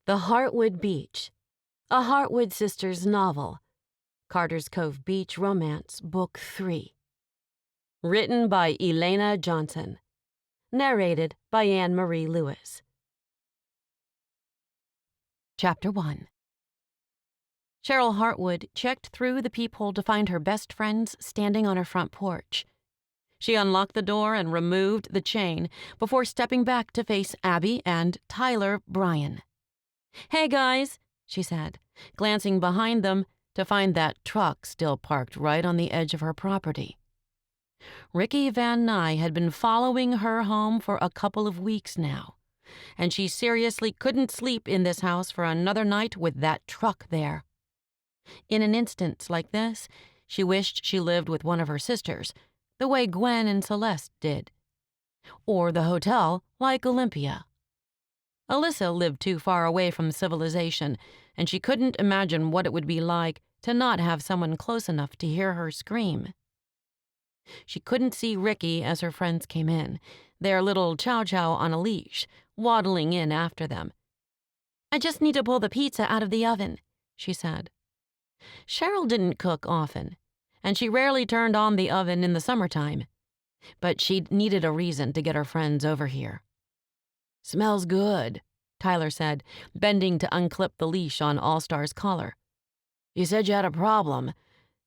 The Heartwood Beach, a Heartwood Sisters novel. Carter's Cove Beach Romance, Book 3. Written by Elena Johnson. Narrated by Anne Marie Lewis. Chapter 1. Cheryl Heartwood checked through the peephole to find her best friends standing on her front porch. She unlocked the door and removed the chain before stepping back to face Abby and Tyler Bryan. "Hey, guys," she said, glancing behind them to find that truck still parked right on the edge of her property. Ricky Van Nye had been following her home for a couple of weeks now, and she seriously couldn't sleep in this house for another night with that truck there. In an instance like this, she wished she lived with one of her sisters, the way Gwen and Celeste did. Or the hotel, like Olympia. Alyssa lived too far away from civilization, and she couldn't imagine what it would be like to not have someone close enough to hear her scream. She couldn't see Ricky as her friends came in, their little chow-chow on a leash, waddling in after them. "I just need to pull the pizza out of the oven," she said. Cheryl didn't cook often, and she rarely turned on the oven in the summertime, but she needed a reason to get her friends over here. "Smells good," Tyler said, bending to unclip the leash on All-Star's collar. "You said you had a problem.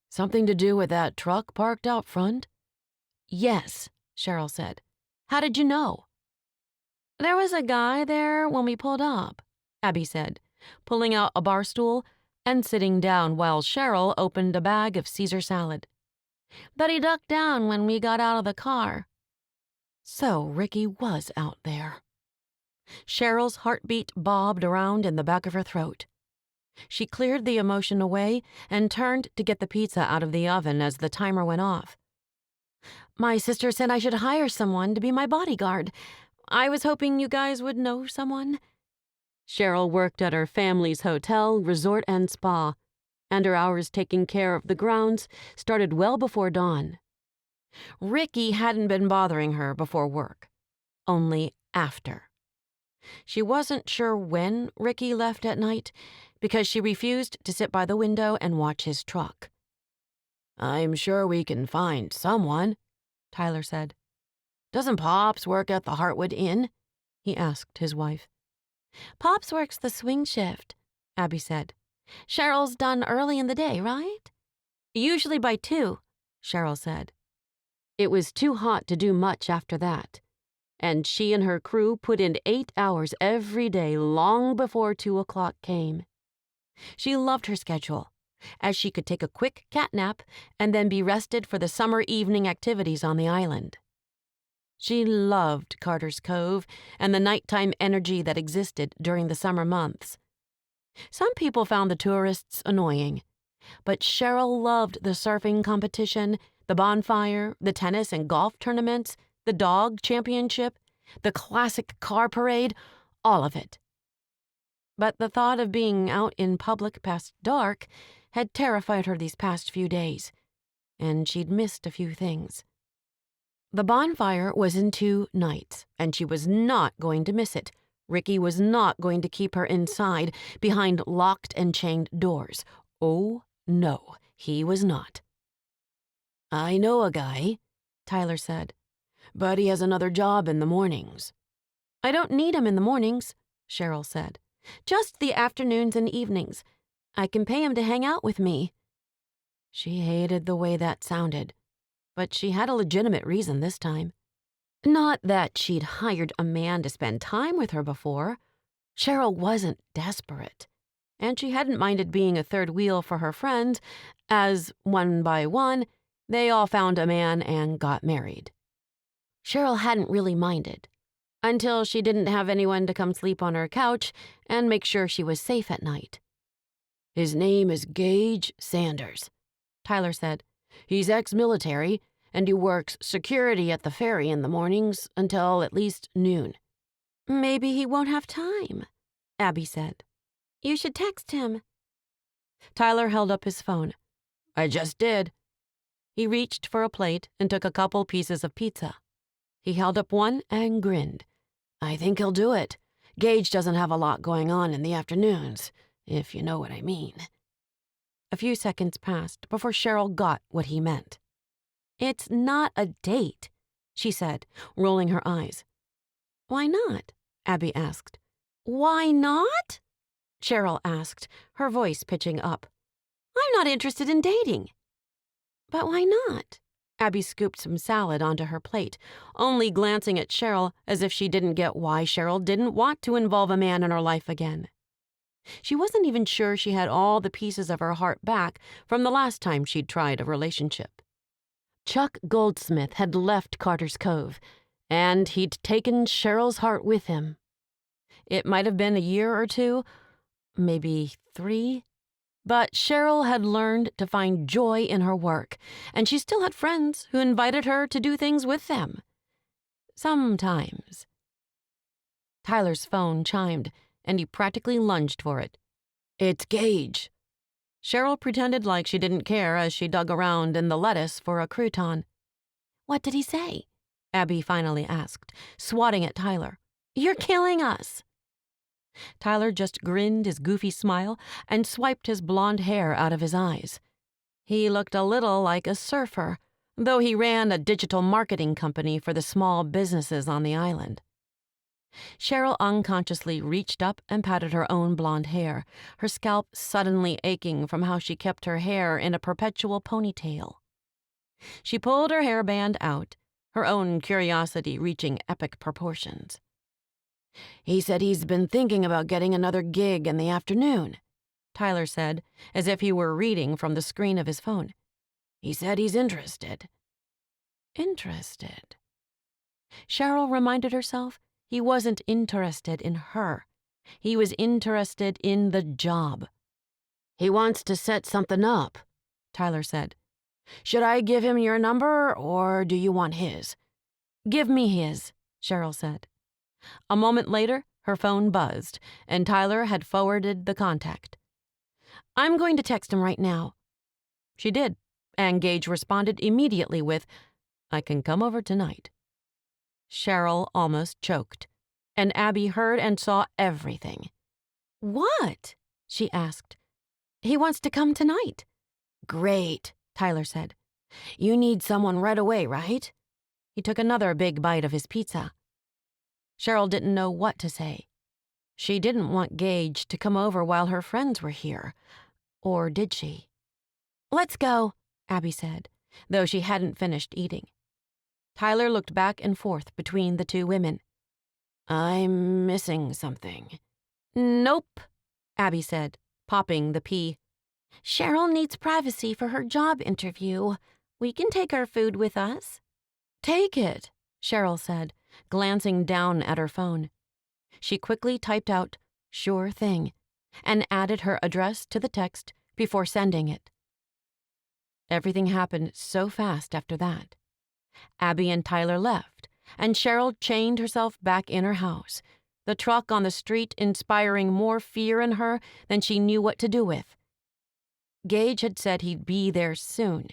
Something to do with that truck parked out front?" "Yes," Cheryl said. "How did you know?" "There was a guy there when we pulled up," Abby said, pulling out a bar stool and sitting down while Cheryl opened a bag of Caesar salad. "But he ducked down when we got out of the car." So Ricky was out there. Cheryl's heartbeat bobbed around in the back of her throat. She cleared the emotion away and turned to get the pizza out of the oven as the timer went off. "My sister said I should hire someone to be my bodyguard. I was hoping you guys would know someone." Cheryl worked at her family's hotel, resort, and spa, and her hours taking care of the grounds started well before dawn. Ricky hadn't been bothering her before work, only after. She wasn't sure when Ricky left at night because she refused to sit by the window and watch his truck. "I'm sure we can find someone," Tyler said. "Doesn't Pops work at the Heartwood Inn?" he asked his wife. "Pops works the swing shift," Abby said. "Cheryl's done early in the day, right?" "Usually by 2, Cheryl said. It was too hot to do much after that, and she and her crew put in 8 hours every day long before 2 o'clock came. She loved her schedule, as she could take a quick cat nap and then be rested for the summer evening activities on the island. She loved Carter's Cove and the nighttime energy that existed during the summer months. Some people found the tourists annoying, but Cheryl loved the surfing competition, the bonfire, the tennis and golf tournaments, the dog championship, the classic car parade, all of it. But the thought of being out in public past dark had terrified her these past few days, and she'd missed a few things. The bonfire was in 2 nights, and she was not going to miss it. Ricky was not going to keep her inside behind locked and chained doors. Oh, no, he was not. "I know a guy," Tyler said, "but he has another job in the mornings." "I don't need him in the mornings," Cheryl said. "Just the afternoons and evenings. I can pay him to hang out with me." She hated the way that sounded, but she had a legitimate reason this time. Not that she'd hired a man to spend time with her before. Cheryl wasn't desperate, and she hadn't minded being a third wheel for her friends as, one by one, they all found a man and got married. Cheryl hadn't really minded, until she didn't have anyone to come sleep on her couch and make sure she was safe at night. "His name is Gage Sanders," Tyler said. "He's ex-military, and he works security at the ferry in the mornings until at least noon." "Maybe he won't have time," Abby said. "You should text him." Tyler held up his phone. "I just did." He reached for a plate and took a couple pieces of pizza. He held up one and grinned. "I think he'll do it. Gage doesn't have a lot going on in the afternoons, if you know what I mean." A few seconds passed before Cheryl got what he meant. "It's not a date," she said, rolling her eyes. "Why not?" Abby asked. "Why not?" Cheryl asked, her voice pitching up. "I'm not interested in dating." "But why not?" Abby scooped some salad onto her plate, only glancing at Cheryl as if she didn't get why Cheryl didn't want to involve a man in her life again. She wasn't even sure she had all the pieces of her heart back from the last time she'd tried a relationship. Chuck Goldsmith had left Carter's Cove, and he'd taken Cheryl's heart with him. It might have been a year or two, maybe 3, but Cheryl had learned to find joy in her work, and she still had friends who invited her to do things with them. Sometimes. Tyler's phone chimed, and he practically lunged for it. "It's Gage." Cheryl pretended like she didn't care as she dug around in the lettuce for a crouton. "What did he say?" Abby finally asked, swatting at Tyler. "You're killing us." Tyler just grinned his goofy smile and swiped his blonde hair out of his eyes. He looked a little like a surfer, though he ran a digital marketing company for the small businesses on the island. Cheryl unconsciously reached up and patted her own blonde hair, her scalp suddenly aching from how she kept her hair in a perpetual ponytail. She pulled her hairband out, her own curiosity reaching epic proportions. "He said he's been thinking about getting another gig in the afternoon," Tyler said, as if he were reading from the screen of his phone. "He said he's interested." Interested. Cheryl reminded herself he wasn't interested in her. He was interested in the job. "He wants to set something up," Tyler said. "Should I give him your number, or do you want his?" "Give me his," Cheryl said. A moment later, her phone buzzed, and Tyler had forwarded the contact. "I'm going to text him right now." She did, and Gage responded immediately with, "I can come over tonight." Cheryl almost choked, and Abby heard and saw everything. "What?" she asked. "He wants to come tonight." "Great," Tyler said. "You need someone right away, right?" He took another big bite of his pizza. Cheryl didn't know what to say. She didn't want Gage to come over while her friends were here. Or did she? "Let's go," Abby said, though she hadn't finished eating. Tyler looked back and forth between the two women. "I'm missing something." "Nope," Abby said, popping the pea. "Cheryl needs privacy for her job interview. We can take our food with us." "Take it," Cheryl said, glancing down at her phone. She quickly typed out, "Sure thing," and added her address to the text before sending it. Everything happened so fast after that. Abby and Tyler left, and Cheryl chained herself back in her house, the truck on the street inspiring more fear in her than she knew what to do with. Gage had said he'd be there soon,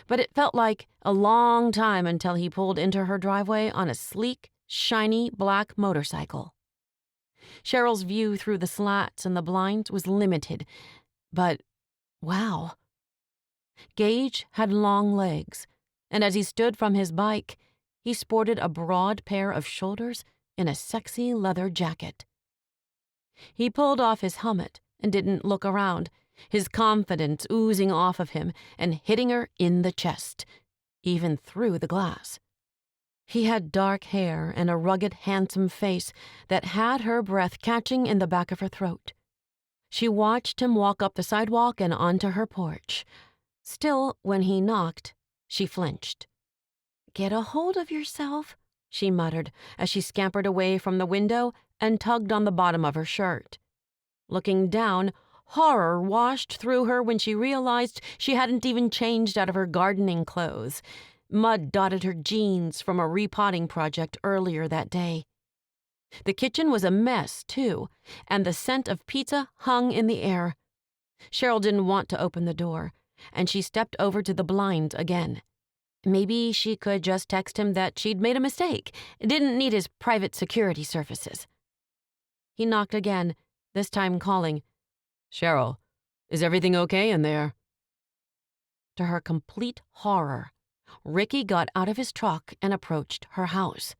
but it felt like a long time until he pulled into her driveway on a sleek, shiny black motorcycle. Cheryl's view through the slats and the blinds was limited, but wow. Gage had long legs, and as he stood from his bike, he sported a broad pair of shoulders in a sexy leather jacket. He pulled off his helmet and didn't look around, his confidence oozing off of him and hitting her in the chest, even through the glass. He had dark hair and a rugged, handsome face that had her breath catching in the back of her throat. She watched him walk up the sidewalk and onto her porch. Still, when he knocked, she flinched. "Get a hold of yourself," she muttered as she scampered away from the window and tugged on the bottom of her shirt. Looking down, horror washed through her when she realized she hadn't even changed out of her gardening clothes. Mud dotted her jeans from a repotting project earlier that day. The kitchen was a mess, too, and the scent of pizza hung in the air. Cheryl didn't want to open the door, and she stepped over to the blind again. Maybe she could just text him that she'd made a mistake, didn't need his private security services. He knocked again, this time calling, "Cheryl, is everything okay in there?" To her complete horror, Ricky got out of his truck and approached her house.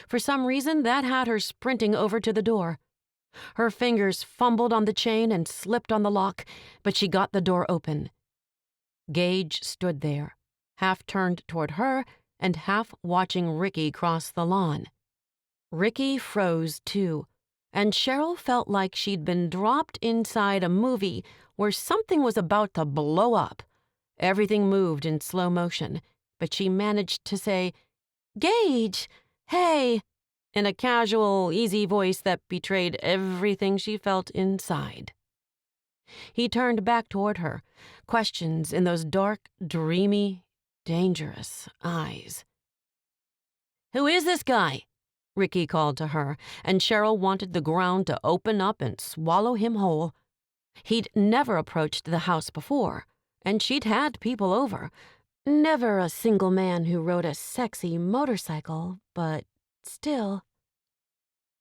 For some reason, that had her sprinting over to the door. Her fingers fumbled on the chain and slipped on the lock, but she got the door open. Gage stood there, half turned toward her and half watching Ricky cross the lawn. Ricky froze too, and Cheryl felt like she'd been dropped inside a movie where something was about to blow up. Everything moved in slow motion, but she managed to say, "Gage, hey," in a casual, easy voice that betrayed everything she felt inside. He turned back toward her, questions in those dark, dreamy, dangerous eyes. "Who is this guy?" Ricky called to her, and Cheryl wanted the ground to open up and swallow him whole. He'd never approached the house before, and she'd had people over. Never a single man who rode a sexy motorcycle, but still.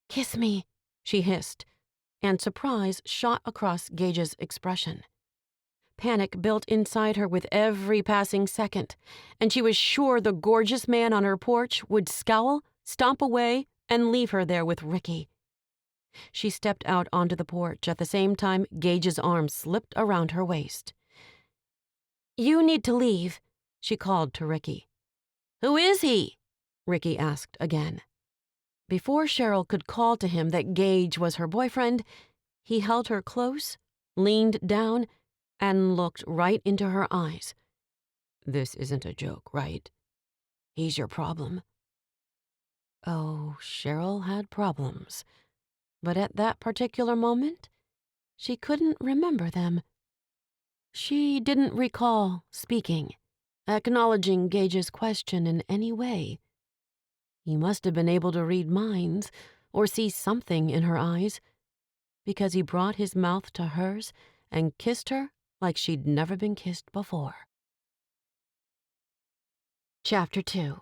"Kiss me," she hissed, and surprise shot across Gage's expression. Panic built inside her with every passing second, and she was sure the gorgeous man on her porch would scowl, stomp away, and leave her there with Ricky. She stepped out onto the porch at the same time Gage's arm slipped around her waist. "You need to leave," she called to Ricky. "Who is he?" Ricky asked again. Before Cheryl could call to him that Gage was her boyfriend, he held her close, leaned down, and looked right into her eyes. "This isn't a joke, right? He's your problem." Oh, Cheryl had problems, but at that particular moment, she couldn't remember them. She didn't recall speaking, acknowledging Gage's question in any way. He must have been able to read minds or see something in her eyes, because he brought his mouth to hers and kissed her like she'd never been kissed before. Chapter 2.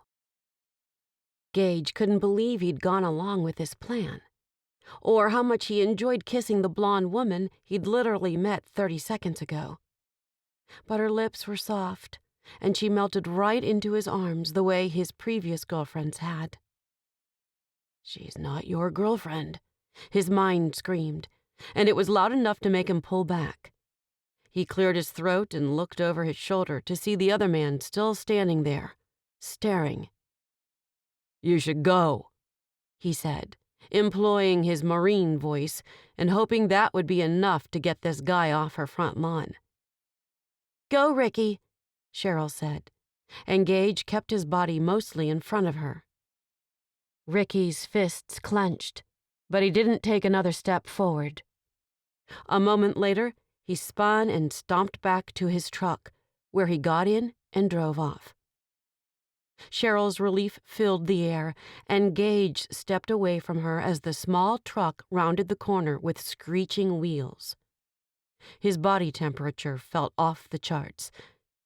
Gage couldn't believe he'd gone along with this plan, or how much he enjoyed kissing the blonde woman he'd literally met 30 seconds ago. But her lips were soft, and she melted right into his arms the way his previous girlfriends had. "She's not your girlfriend," his mind screamed, and it was loud enough to make him pull back. He cleared his throat and looked over his shoulder to see the other man still standing there, staring. "You should go," he said, employing his Marine voice and hoping that would be enough to get this guy off her front lawn. "Go, Ricky," Cheryl said, and Gage kept his body mostly in front of her. Ricky's fists clenched, but he didn't take another step forward. A moment later, he spun and stomped back to his truck, where he got in and drove off. Cheryl's relief filled the air, and Gage stepped away from her as the small truck rounded the corner with screeching wheels. His body temperature felt off the charts,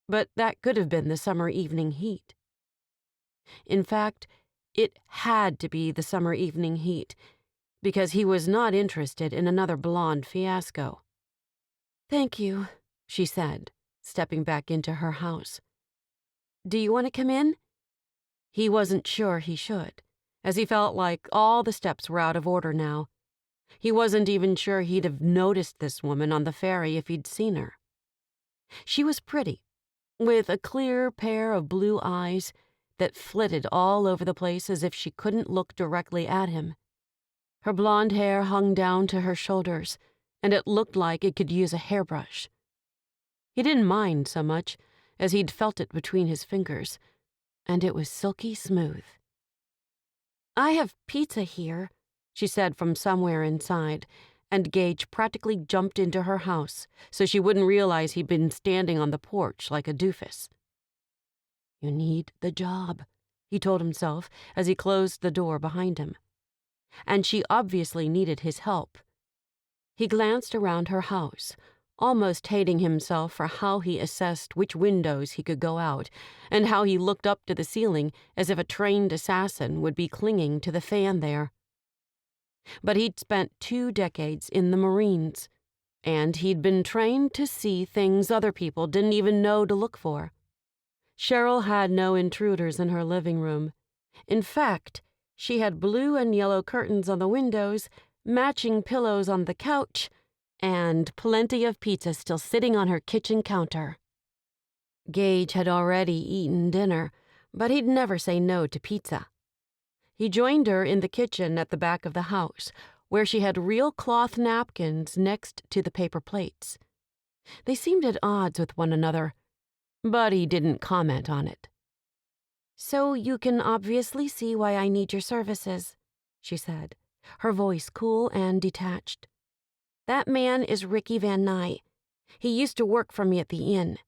but that could have been the summer evening heat. In fact, it had to be the summer evening heat, because he was not interested in another blonde fiasco. "Thank you," she said, stepping back into her house. "Do you want to come in?" He wasn't sure he should, as he felt like all the steps were out of order now. He wasn't even sure he'd have noticed this woman on the ferry if he'd seen her. She was pretty, with a clear pair of blue eyes that flitted all over the place as if she couldn't look directly at him. Her blonde hair hung down to her shoulders, and it looked like it could use a hairbrush. He didn't mind so much, as he'd felt it between his fingers, and it was silky smooth. "I have pizza here," she said from somewhere inside, and Gage practically jumped into her house so she wouldn't realize he'd been standing on the porch like a doofus. "You need the job," he told himself as he closed the door behind him. And she obviously needed his help. He glanced around her house, almost hating himself for how he assessed which windows he could go out, and how he looked up to the ceiling as if a trained assassin would be clinging to the fan there. But he'd spent 2 decades in the Marines, and he'd been trained to see things other people didn't even know to look for. Cheryl had no intruders in her living room. In fact, she had blue and yellow curtains on the windows, matching pillows on the couch, and plenty of pizza still sitting on her kitchen counter. Gage had already eaten dinner, but he'd never say no to pizza. He joined her in the kitchen at the back of the house, where she had real cloth napkins next to the paper plates. They seemed at odds with one another, but he didn't comment on it. "So you can obviously see why I need your services," she said, her voice cool and detached. "That man is Ricky Van Nye. He used to work for me at the inn."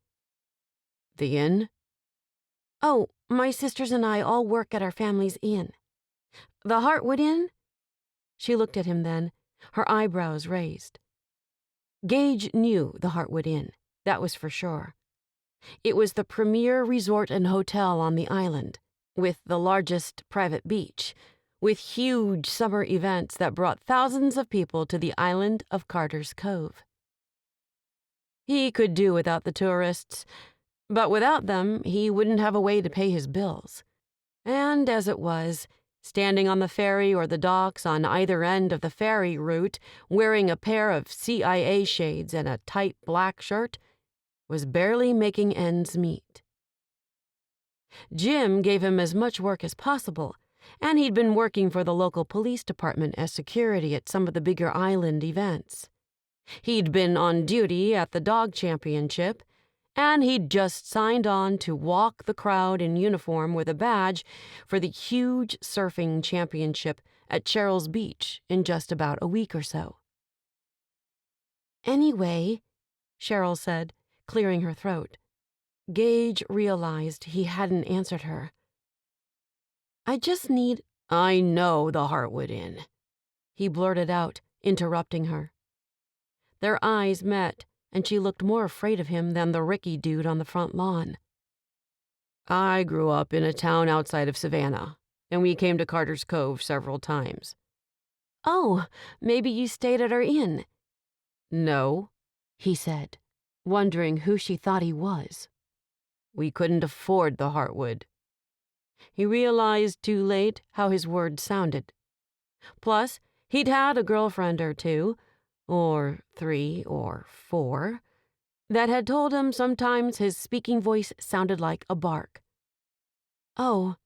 "The inn?" "Oh, my sisters and I all work at our family's inn." "The Heartwood Inn?" She looked at him then, her eyebrows raised. Gage knew the Heartwood Inn, that was for sure. It was the premier resort and hotel on the island, with the largest private beach, with huge summer events that brought thousands of people to the island of Carter's Cove. He could do without the tourists, but without them, he wouldn't have a way to pay his bills. And as it was, standing on the ferry or the docks on either end of the ferry route, wearing a pair of CIA shades and a tight black shirt, was barely making ends meet. Jim gave him as much work as possible, and he'd been working for the local police department as security at some of the bigger island events. He'd been on duty at the dog championship, and he'd just signed on to walk the crowd in uniform with a badge for the huge surfing championship at Cheryl's Beach in just about a week or so. "Anyway," Cheryl said, clearing her throat. Gage realized he hadn't answered her. "I just need—" "I know the Heartwood Inn," he blurted out, interrupting her. Their eyes met, and she looked more afraid of him than the Ricky dude on the front lawn. "I grew up in a town outside of Savannah, and we came to Carter's Cove several times." "Oh, maybe you stayed at our inn." "No," he said, wondering who she thought he was. "We couldn't afford the Heartwood." He realized too late how his words sounded. Plus, he'd had a girlfriend or two, or 3 or 4, that had told him sometimes his speaking voice sounded like a bark. "Oh,"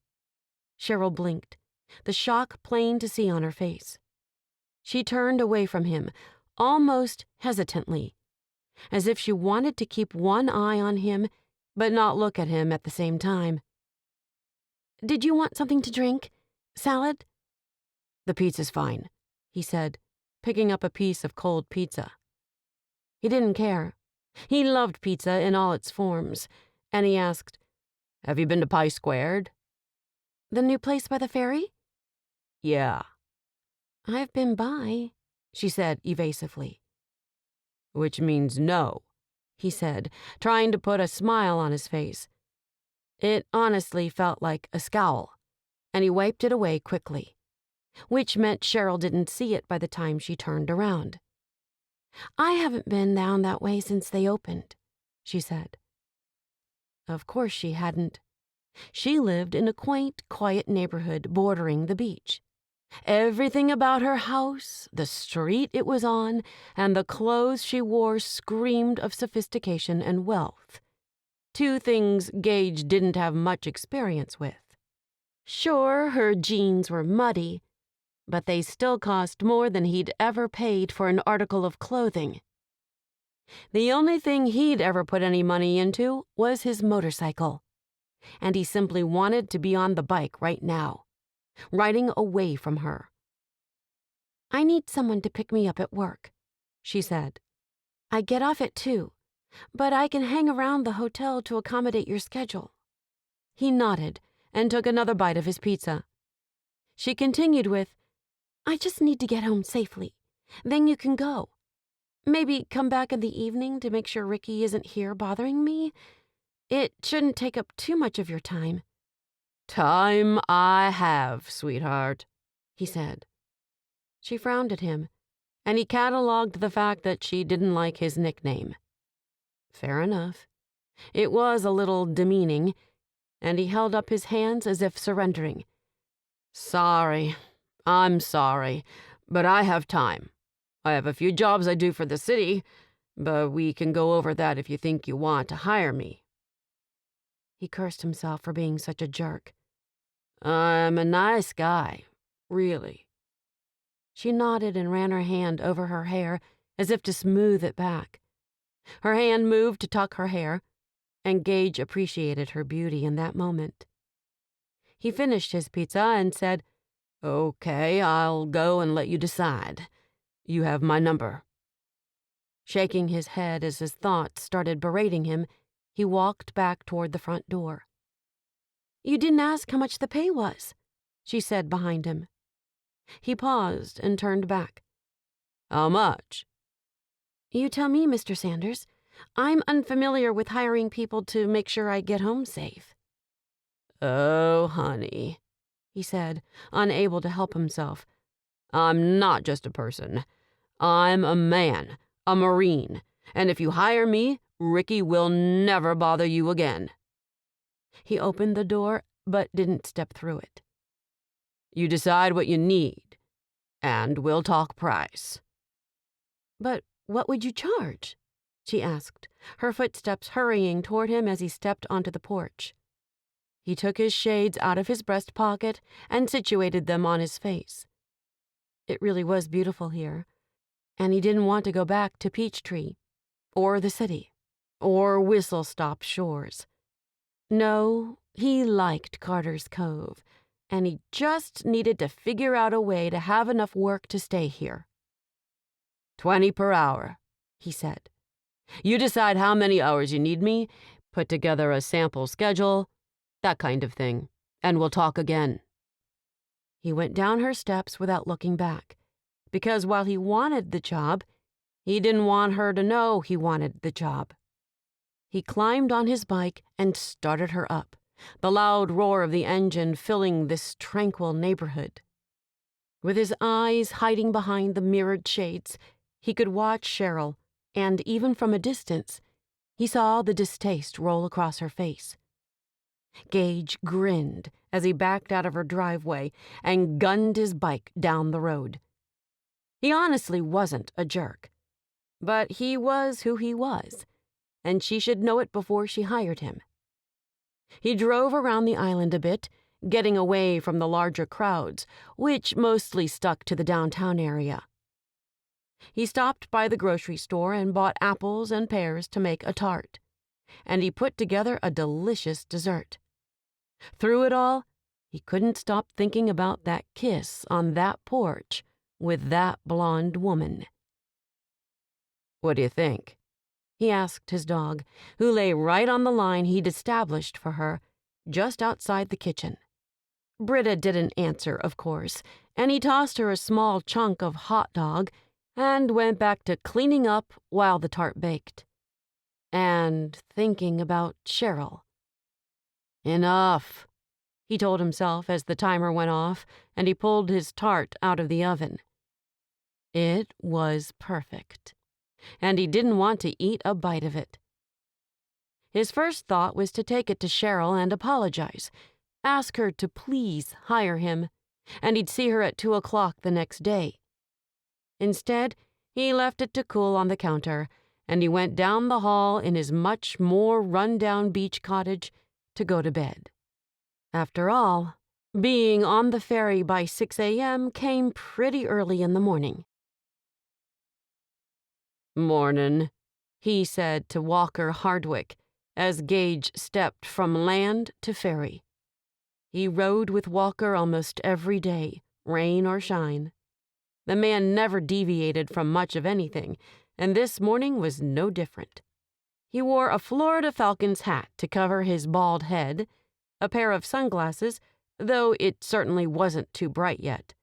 Cheryl blinked, the shock plain to see on her face. She turned away from him, almost hesitantly, as if she wanted to keep one eye on him but not look at him at the same time. "Did you want something to drink? Salad?" "The pizza's fine," he said, picking up a piece of cold pizza. He didn't care. He loved pizza in all its forms, and he asked, "Have you been to Pie Squared?" "The new place by the ferry?" "Yeah." "I've been by," she said evasively. "Which means no," he said, trying to put a smile on his face. It honestly felt like a scowl, and he wiped it away quickly, which meant Cheryl didn't see it by the time she turned around. "I haven't been down that way since they opened," she said. Of course she hadn't. She lived in a quaint, quiet neighborhood bordering the beach. Everything about her house, the street it was on, and the clothes she wore screamed of sophistication and wealth. 2 things Gage didn't have much experience with. Sure, her jeans were muddy, but they still cost more than he'd ever paid for an article of clothing. The only thing he'd ever put any money into was his motorcycle, and he simply wanted to be on the bike right now, riding away from her. "I need someone to pick me up at work," she said. "I get off at 2, but I can hang around the hotel to accommodate your schedule." He nodded and took another bite of his pizza. She continued with, "I just need to get home safely. Then you can go. Maybe come back in the evening to make sure Ricky isn't here bothering me. It shouldn't take up too much of your time." "Time I have, sweetheart," he said. She frowned at him, and he catalogued the fact that she didn't like his nickname. Fair enough. It was a little demeaning, and he held up his hands as if surrendering. Sorry. I'm sorry, but I have time. I have a few jobs I do for the city, but we can go over that if you think you want to hire me. He cursed himself for being such a jerk. I'm a nice guy, really. She nodded and ran her hand over her hair as if to smooth it back. Her hand moved to tuck her hair, and Gage appreciated her beauty in that moment. He finished his pizza and said, Okay, I'll go and let you decide. You have my number. Shaking his head as his thoughts started berating him, he walked back toward the front door. You didn't ask how much the pay was, she said behind him. He paused and turned back. How much? You tell me, Mr. Sanders. I'm unfamiliar with hiring people to make sure I get home safe. Oh, honey, he said, unable to help himself. I'm not just a person. I'm a man, a Marine, and if you hire me, Ricky will never bother you again. He opened the door, but didn't step through it. You decide what you need, and we'll talk price. But what would you charge? She asked, her footsteps hurrying toward him as he stepped onto the porch. He took his shades out of his breast pocket and situated them on his face. It really was beautiful here, and he didn't want to go back to Peachtree, or the city, or Whistle Stop Shores. No, he liked Carter's Cove, and he just needed to figure out a way to have enough work to stay here. 20 per hour, he said. You decide how many hours you need me, put together a sample schedule, that kind of thing, and we'll talk again. He went down her steps without looking back, because while he wanted the job, he didn't want her to know he wanted the job. He climbed on his bike and started her up, the loud roar of the engine filling this tranquil neighborhood. With his eyes hiding behind the mirrored shades, he could watch Cheryl, and even from a distance, he saw the distaste roll across her face. Gage grinned as he backed out of her driveway and gunned his bike down the road. He honestly wasn't a jerk, but he was who he was, and she should know it before she hired him. He drove around the island a bit, getting away from the larger crowds, which mostly stuck to the downtown area. He stopped by the grocery store and bought apples and pears to make a tart, and he put together a delicious dessert. Through it all, he couldn't stop thinking about that kiss on that porch with that blonde woman. What do you think? He asked his dog, who lay right on the line he'd established for her, just outside the kitchen. Britta didn't answer, of course, and he tossed her a small chunk of hot dog and went back to cleaning up while the tart baked. And thinking about Cheryl. Enough, he told himself as the timer went off and he pulled his tart out of the oven. It was perfect, and he didn't want to eat a bite of it. His first thought was to take it to Cheryl and apologize, ask her to please hire him, and he'd see her at 2:00 the next day. Instead, he left it to cool on the counter, and he went down the hall in his much more run-down beach cottage to go to bed. After all, being on the ferry by 6 a.m. came pretty early in the morning. Mornin', he said to Walker Hardwick as Gage stepped from land to ferry. He rode with Walker almost every day, rain or shine. The man never deviated from much of anything, and this morning was no different. He wore a Florida Falcons hat to cover his bald head, a pair of sunglasses, though it certainly wasn't too bright yet,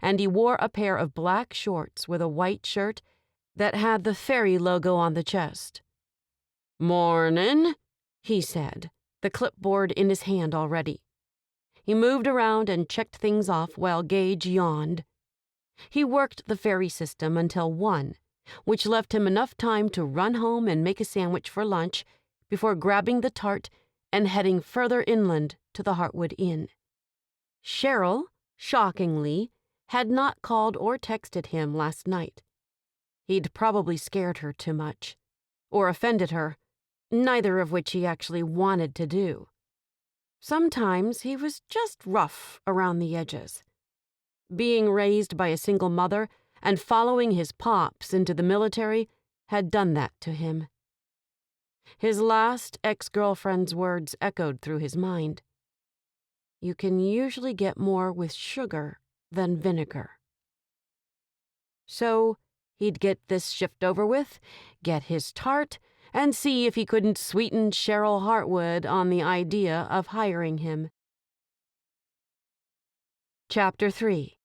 and he wore a pair of black shorts with a white shirt that had the ferry logo on the chest. Mornin', he said, the clipboard in his hand already. He moved around and checked things off while Gage yawned. He worked the ferry system until 1, which left him enough time to run home and make a sandwich for lunch before grabbing the tart and heading further inland to the Heartwood Inn. Cheryl, shockingly, had not called or texted him last night. He'd probably scared her too much, or offended her, neither of which he actually wanted to do. Sometimes he was just rough around the edges. Being raised by a single mother and following his pops into the military had done that to him. His last ex-girlfriend's words echoed through his mind. You can usually get more with sugar than vinegar. So he'd get this shift over with, get his tart, and see if he couldn't sweeten Cheryl Hartwood on the idea of hiring him. Chapter 3.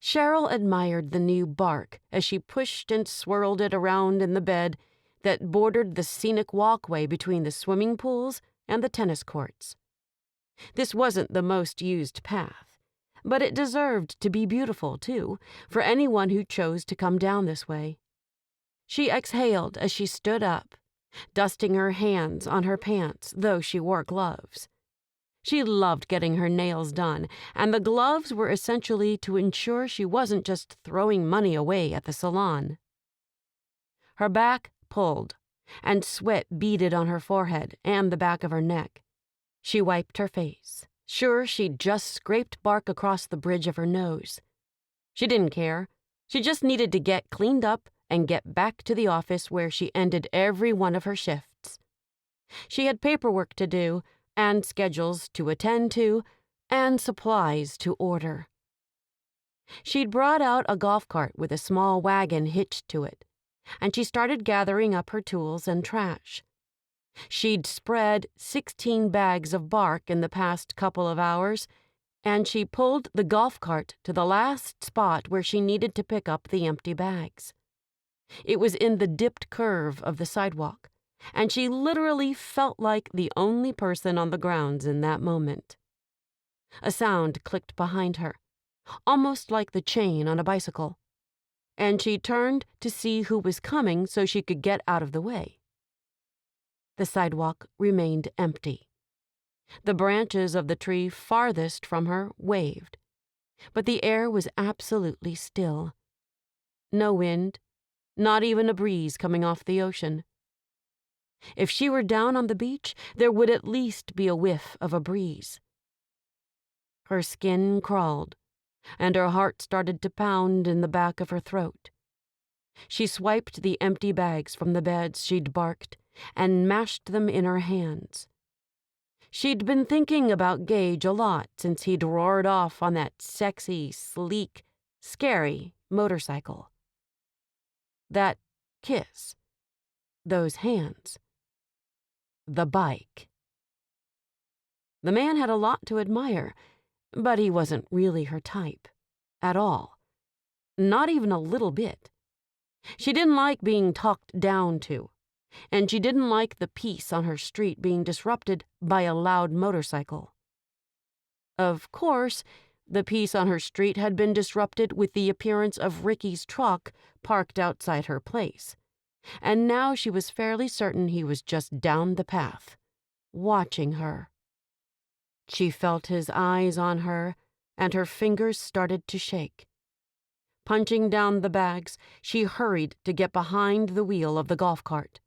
Cheryl admired the new bark as she pushed and swirled it around in the bed that bordered the scenic walkway between the swimming pools and the tennis courts. This wasn't the most used path, but it deserved to be beautiful, too, for anyone who chose to come down this way. She exhaled as she stood up, dusting her hands on her pants, though she wore gloves. She loved getting her nails done, and the gloves were essentially to ensure she wasn't just throwing money away at the salon. Her back pulled, and sweat beaded on her forehead and the back of her neck. She wiped her face, sure she'd just scraped bark across the bridge of her nose. She didn't care. She just needed to get cleaned up and get back to the office where she ended every one of her shifts. She had paperwork to do, and schedules to attend to, and supplies to order. She'd brought out a golf cart with a small wagon hitched to it, and she started gathering up her tools and trash. She'd spread 16 bags of bark in the past couple of hours, and she pulled the golf cart to the last spot where she needed to pick up the empty bags. It was in the dipped curve of the sidewalk, and she literally felt like the only person on the grounds in that moment. A sound clicked behind her, almost like the chain on a bicycle, and she turned to see who was coming so she could get out of the way. The sidewalk remained empty. The branches of the tree farthest from her waved, but the air was absolutely still. No wind, not even a breeze coming off the ocean. If she were down on the beach, there would at least be a whiff of a breeze. Her skin crawled, and her heart started to pound in the back of her throat. She swiped the empty bags from the beds she'd barked and mashed them in her hands. She'd been thinking about Gage a lot since he'd roared off on that sexy, sleek, scary motorcycle. That kiss. Those hands. The bike. The man had a lot to admire, but he wasn't really her type. At all. Not even a little bit. She didn't like being talked down to, and she didn't like the peace on her street being disrupted by a loud motorcycle. Of course, the peace on her street had been disrupted with the appearance of Ricky's truck parked outside her place, and now she was fairly certain he was just down the path, watching her. She felt his eyes on her, and her fingers started to shake. Punching down the bags, she hurried to get behind the wheel of the golf cart.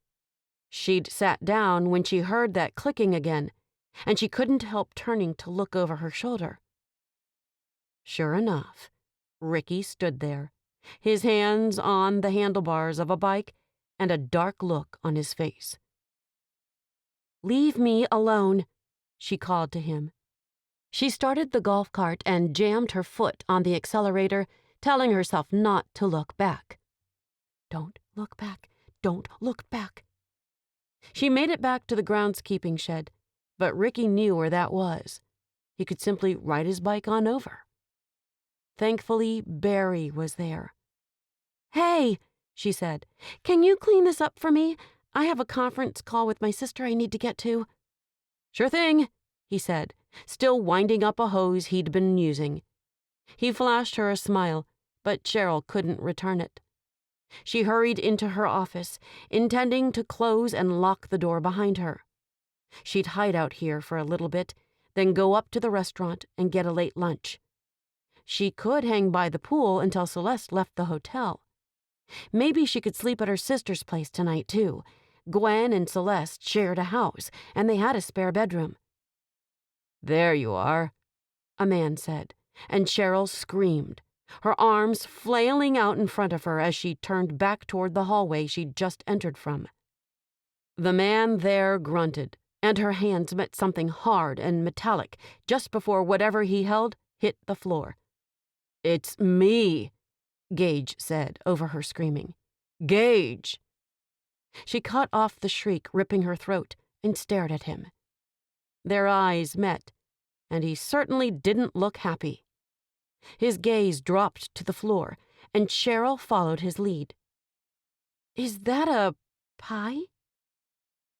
She'd sat down when she heard that clicking again, and she couldn't help turning to look over her shoulder. Sure enough, Ricky stood there, his hands on the handlebars of a bike and a dark look on his face. "Leave me alone," she called to him. She started the golf cart and jammed her foot on the accelerator, telling herself not to look back. Don't look back. Don't look back. She made it back to the groundskeeping shed, but Ricky knew where that was. He could simply ride his bike on over. Thankfully, Barry was there. "Hey," she said, "can you clean this up for me? I have a conference call with my sister I need to get to." "Sure thing," he said, still winding up a hose he'd been using. He flashed her a smile, but Cheryl couldn't return it. She hurried into her office, intending to close and lock the door behind her. She'd hide out here for a little bit, then go up to the restaurant and get a late lunch. She could hang by the pool until Celeste left the hotel. Maybe she could sleep at her sister's place tonight, too. Gwen and Celeste shared a house, and they had a spare bedroom. "There you are," a man said, and Cheryl screamed, her arms flailing out in front of her as she turned back toward the hallway she'd just entered from. The man there grunted, and her hands met something hard and metallic just before whatever he held hit the floor. "It's me," Gage said over her screaming. "Gage!" She cut off the shriek ripping her throat and stared at him. Their eyes met, and he certainly didn't look happy. His gaze dropped to the floor, and Cheryl followed his lead. "Is that a pie?"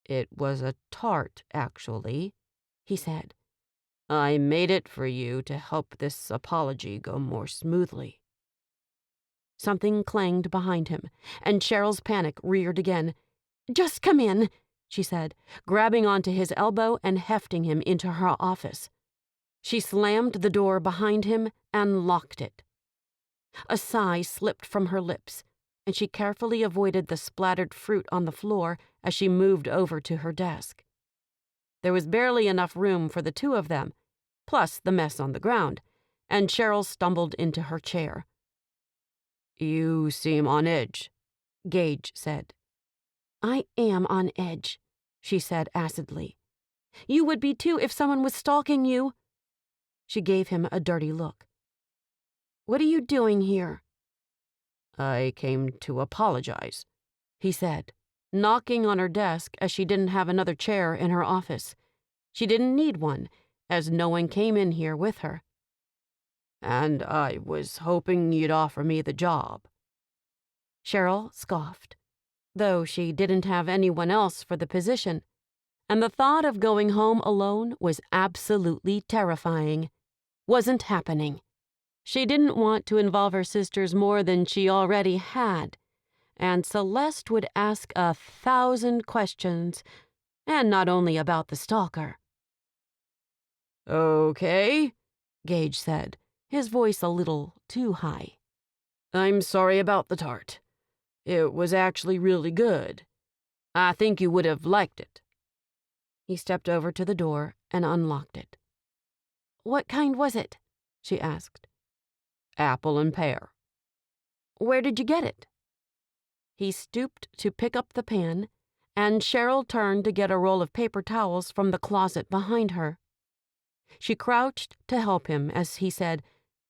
"It was a tart, actually," he said. "I made it for you to help this apology go more smoothly." Something clanged behind him, and Cheryl's panic reared again. "Just come in," she said, grabbing onto his elbow and hefting him into her office. She slammed the door behind him and locked it. A sigh slipped from her lips, and she carefully avoided the splattered fruit on the floor as she moved over to her desk. There was barely enough room for the two of them, plus the mess on the ground, and Cheryl stumbled into her chair. "You seem on edge," Gage said. "I am on edge," she said acidly. "You would be too if someone was stalking you." She gave him a dirty look. "What are you doing here?" "I came to apologize," he said, knocking on her desk as she didn't have another chair in her office. She didn't need one, as no one came in here with her. "And I was hoping you'd offer me the job." Cheryl scoffed, though she didn't have anyone else for the position, and the thought of going home alone was absolutely terrifying. Wasn't happening. She didn't want to involve her sisters more than she already had, and Celeste would ask 1,000 questions, and not only about the stalker. "Okay," Gage said, his voice a little too high. "I'm sorry about the tart. It was actually really good. I think you would have liked it." He stepped over to the door and unlocked it. "What kind was it?" she asked. "Apple and pear." "Where did you get it?" He stooped to pick up the pan, and Cheryl turned to get a roll of paper towels from the closet behind her. She crouched to help him as he said,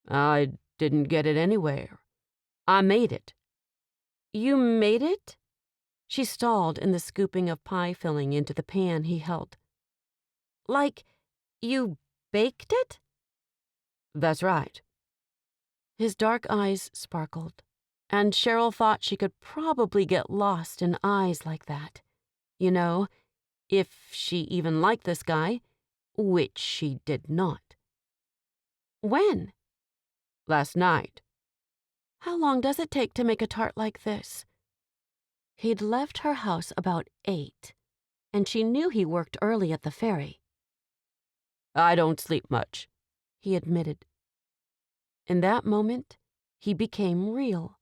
"I didn't get it anywhere. I made it." "You made it?" She stalled in the scooping of pie filling into the pan he held. "Like, you baked it?" "That's right." His dark eyes sparkled, and Cheryl thought she could probably get lost in eyes like that. You know, if she even liked this guy, which she did not. "When?" "Last night." "How long does it take to make a tart like this?" He'd left her house about 8, and she knew he worked early at the ferry. "I don't sleep much," he admitted. In that moment, he became real,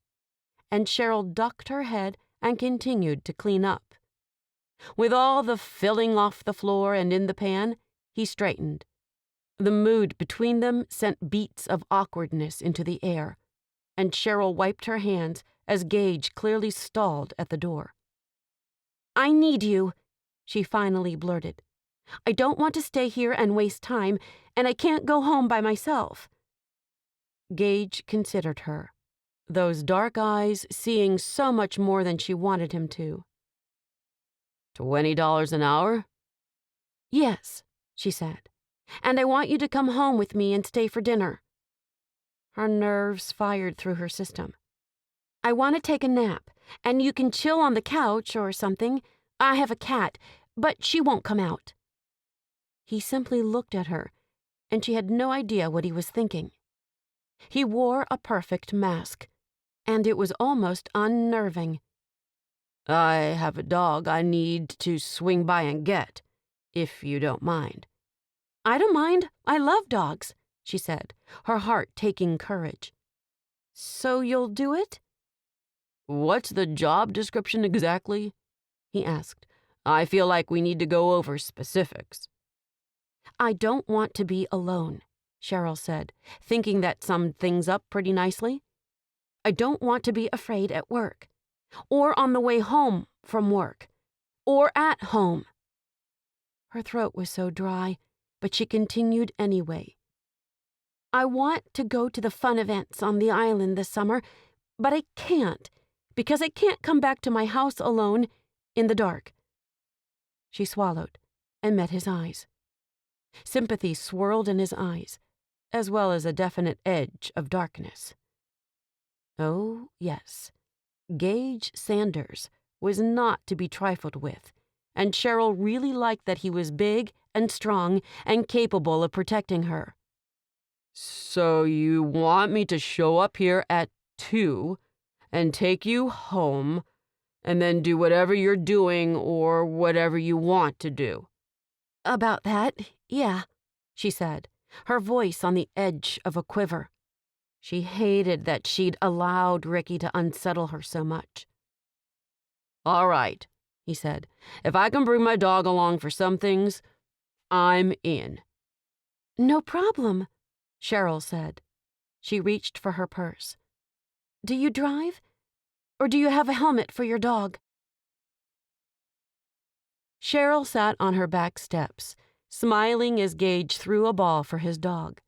and Cheryl ducked her head and continued to clean up. With all the filling off the floor and in the pan, he straightened. The mood between them sent beats of awkwardness into the air, and Cheryl wiped her hands as Gage clearly stalled at the door. "I need you," she finally blurted. "I don't want to stay here and waste time, and I can't go home by myself." Gage considered her, those dark eyes seeing so much more than she wanted him to. $20 an hour? "Yes," she said, "and I want you to come home with me and stay for dinner." Her nerves fired through her system. "I want to take a nap, and you can chill on the couch or something. I have a cat, but she won't come out." He simply looked at her, and she had no idea what he was thinking. He wore a perfect mask, and it was almost unnerving. "I have a dog I need to swing by and get, if you don't mind." "I don't mind. I love dogs," she said, her heart taking courage. "So you'll do it?" "What's the job description exactly?" he asked. "I feel like we need to go over specifics." "I don't want to be alone," Cheryl said, thinking that summed things up pretty nicely. "I don't want to be afraid at work, or on the way home from work, or at home." Her throat was so dry, but she continued anyway. "I want to go to the fun events on the island this summer, but I can't, because I can't come back to my house alone in the dark." She swallowed and met his eyes. Sympathy swirled in his eyes, as well as a definite edge of darkness. Oh, yes, Gage Sanders was not to be trifled with, and Cheryl really liked that he was big and strong and capable of protecting her. "So you want me to show up here at 2 and take you home and then do whatever you're doing or whatever you want to do?" "About that, yeah," she said, her voice on the edge of a quiver. She hated that she'd allowed Ricky to unsettle her so much. "All right," he said. "If I can bring my dog along for some things, I'm in." "No problem," Cheryl said. She reached for her purse. "Do you drive? Or do you have a helmet for your dog?" Cheryl sat on her back steps, smiling as Gage threw a ball for his dog.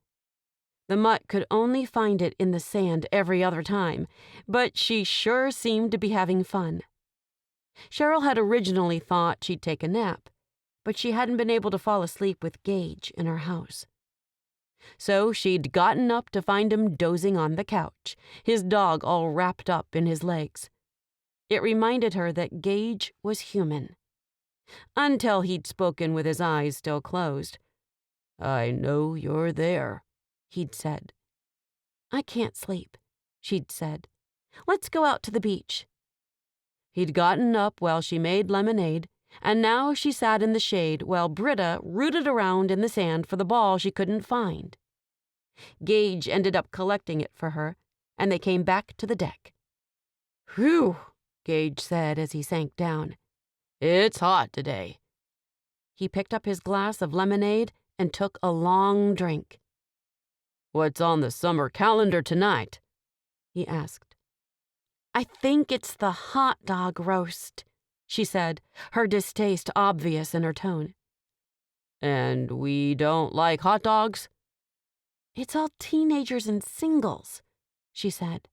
The mutt could only find it in the sand every other time, but she sure seemed to be having fun. Cheryl had originally thought she'd take a nap, but she hadn't been able to fall asleep with Gage in her house. So she'd gotten up to find him dozing on the couch, his dog all wrapped up in his legs. It reminded her that Gage was human. Until he'd spoken with his eyes still closed. "I know you're there," he'd said. "I can't sleep," she'd said. "Let's go out to the beach." He'd gotten up while she made lemonade, and now she sat in the shade while Britta rooted around in the sand for the ball she couldn't find. Gage ended up collecting it for her, and they came back to the deck. "Whew," Gage said as he sank down. "It's hot today." He picked up his glass of lemonade and took a long drink. "What's on the summer calendar tonight?" he asked. "I think it's the hot dog roast," she said, her distaste obvious in her tone. "And we don't like hot dogs?" "It's all teenagers and singles," she said.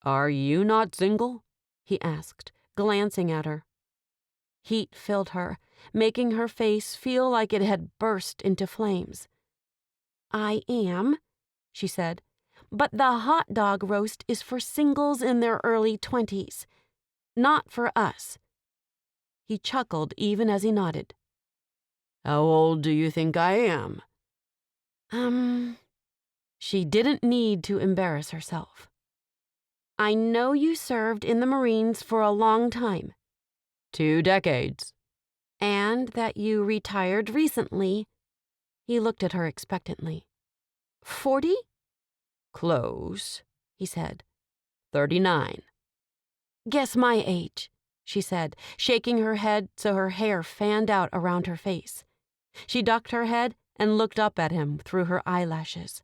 "Are you not single?" he asked, glancing at her. Heat filled her, making her face feel like it had burst into flames. "I am," she said, "but the hot dog roast is for singles in their early 20s, not for us." He chuckled even as he nodded. "How old do you think I am?" She didn't need to embarrass herself. "I know you served in the Marines for a long time." 2 decades. "And that you retired recently." He looked at her expectantly. 40? "Close," he said. 39. "Guess my age," she said, shaking her head so her hair fanned out around her face. She ducked her head and looked up at him through her eyelashes.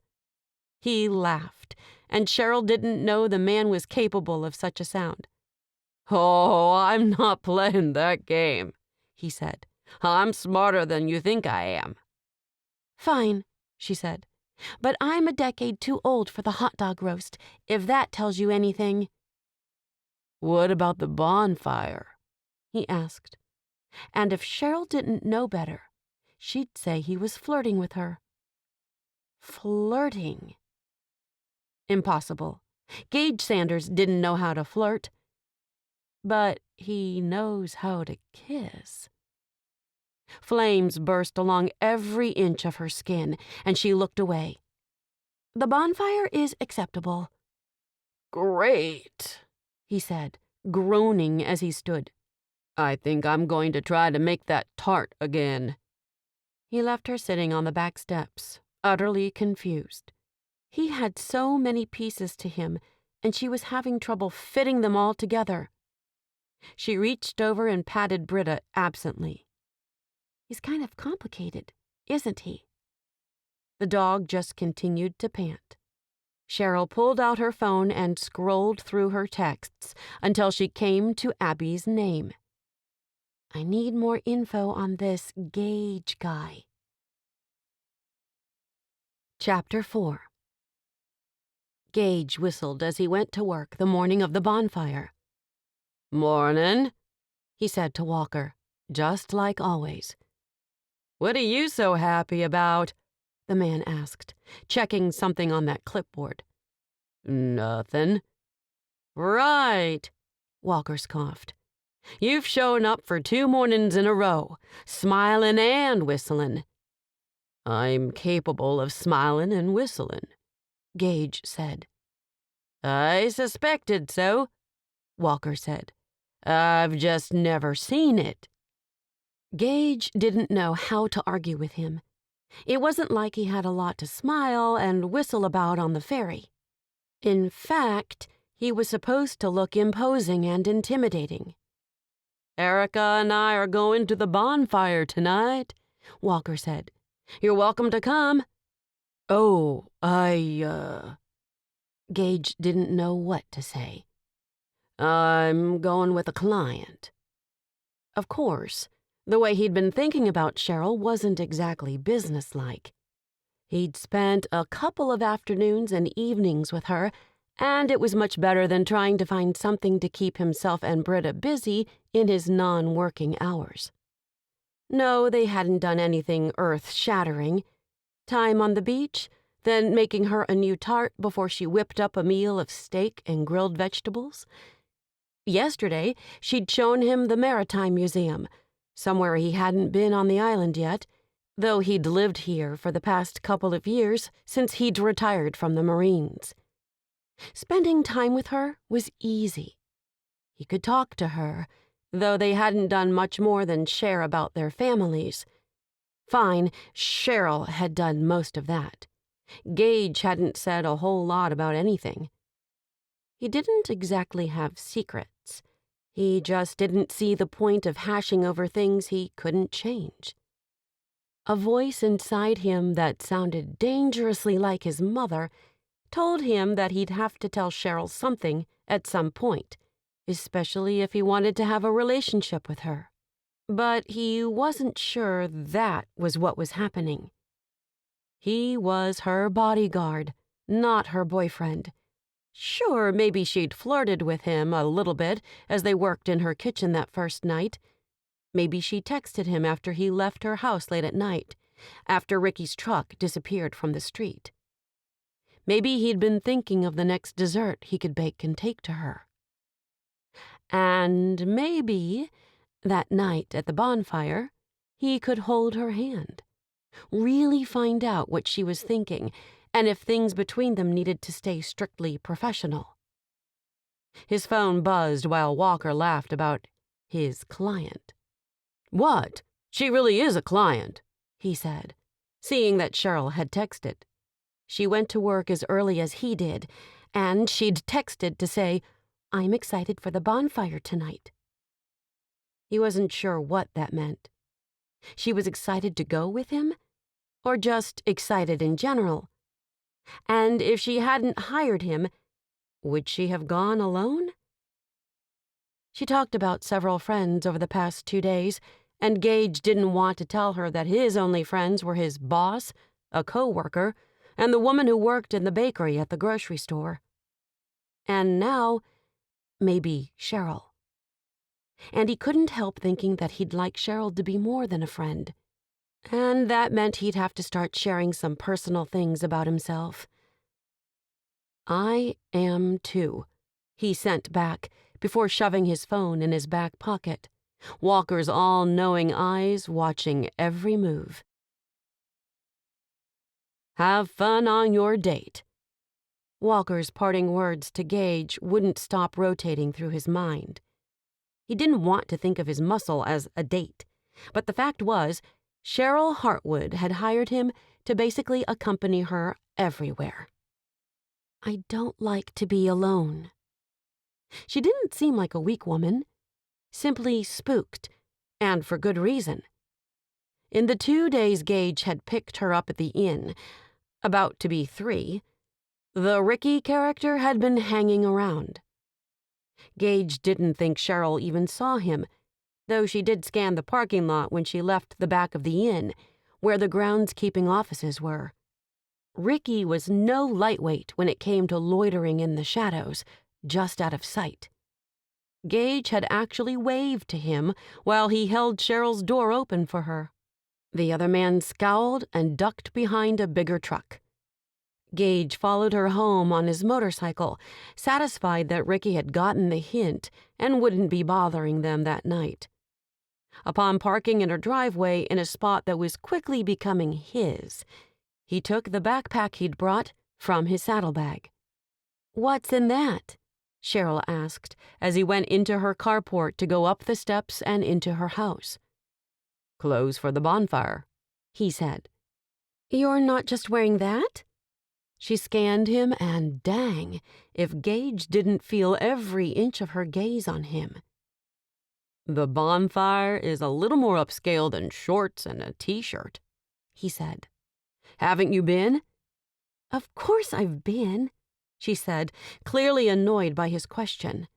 He laughed, and Cheryl didn't know the man was capable of such a sound. "Oh, I'm not playing that game," he said. "I'm smarter than you think I am." "Fine," she said. "But I'm a decade too old for the hot dog roast, if that tells you anything." "What about the bonfire?" he asked. And if Cheryl didn't know better, she'd say he was flirting with her. Flirting. Impossible. Gage Sanders didn't know how to flirt. But he knows how to kiss. Flames burst along every inch of her skin, and she looked away. The bonfire is acceptable." "Great," he said, groaning as he stood. "I think I'm going to try to make that tart again." He left her sitting on the back steps, utterly confused. He had so many pieces to him, and she was having trouble fitting them all together. She reached over and patted Britta absently. "He's kind of complicated, isn't he?" The dog just continued to pant. Cheryl pulled out her phone and scrolled through her texts until she came to Abby's name. "I need more info on this Gage guy." Chapter 4. Gage whistled as he went to work the morning of the bonfire. "Mornin'," he said to Walker, just like always. "What are you so happy about?" the man asked, checking something on that clipboard. "Nothin'." "Right," Walker scoffed. "You've shown up for 2 mornings in a row, smilin' and whistlin'." "I'm capable of smilin' and whistlin'," Gage said. "I suspected so," Walker said. "I've just never seen it." Gage didn't know how to argue with him. It wasn't like he had a lot to smile and whistle about on the ferry. In fact, he was supposed to look imposing and intimidating. "Erica and I are going to the bonfire tonight," Walker said. "You're welcome to come." "Oh, Gage didn't know what to say. "I'm going with a client." Of course, the way he'd been thinking about Cheryl wasn't exactly businesslike. He'd spent a couple of afternoons and evenings with her, and it was much better than trying to find something to keep himself and Britta busy in his non-working hours. No, they hadn't done anything earth-shattering. Time on the beach, then making her a new tart before she whipped up a meal of steak and grilled vegetables. Yesterday, she'd shown him the Maritime Museum, somewhere he hadn't been on the island yet, though he'd lived here for the past couple of years since he'd retired from the Marines. Spending time with her was easy. He could talk to her, though they hadn't done much more than share about their families. Fine, Cheryl had done most of that. Gage hadn't said a whole lot about anything. He didn't exactly have secrets. He just didn't see the point of hashing over things he couldn't change. A voice inside him that sounded dangerously like his mother told him that he'd have to tell Cheryl something at some point, especially if he wanted to have a relationship with her. But he wasn't sure that was what was happening. He was her bodyguard, not her boyfriend. Sure, maybe she'd flirted with him a little bit as they worked in her kitchen that first night. Maybe she texted him after he left her house late at night, after Ricky's truck disappeared from the street. Maybe he'd been thinking of the next dessert he could bake and take to her. And maybe, that night at the bonfire, he could hold her hand, really find out what she was thinking, and if things between them needed to stay strictly professional. His phone buzzed while Walker laughed about his client. "What? She really is a client," he said, seeing that Cheryl had texted. She went to work as early as he did, and she'd texted to say, "I'm excited for the bonfire tonight." He wasn't sure what that meant. She was excited to go with him, or just excited in general. And if she hadn't hired him, would she have gone alone? She talked about several friends over the past 2 days, and Gage didn't want to tell her that his only friends were his boss, a co-worker, and the woman who worked in the bakery at the grocery store. And now, maybe Cheryl. And he couldn't help thinking that he'd like Cheryl to be more than a friend. And that meant he'd have to start sharing some personal things about himself. "I am too," he sent back before shoving his phone in his back pocket, Walker's all-knowing eyes watching every move. Have fun on your date." Walker's parting words to Gage wouldn't stop rotating through his mind. He didn't want to think of his muscle as a date, but the fact was, Cheryl Hartwood had hired him to basically accompany her everywhere. "I don't like to be alone." She didn't seem like a weak woman, simply spooked, and for good reason. In the 2 days Gage had picked her up at the inn, about to be 3, the Ricky character had been hanging around. Gage didn't think Cheryl even saw him, though she did scan the parking lot when she left the back of the inn, where the groundskeeping offices were. Ricky was no lightweight when it came to loitering in the shadows, just out of sight. Gage had actually waved to him while he held Cheryl's door open for her. The other man scowled and ducked behind a bigger truck. Gage followed her home on his motorcycle, satisfied that Ricky had gotten the hint and wouldn't be bothering them that night. Upon parking in her driveway in a spot that was quickly becoming his, he took the backpack he'd brought from his saddlebag. "What's in that?" Cheryl asked as he went into her carport to go up the steps and into her house. "Clothes for the bonfire," he said. "You're not just wearing that?" She scanned him, and dang, if Gage didn't feel every inch of her gaze on him. "The bonfire is a little more upscale than shorts and a t-shirt," he said. "Haven't you been?" "Of course I've been," she said, clearly annoyed by his question.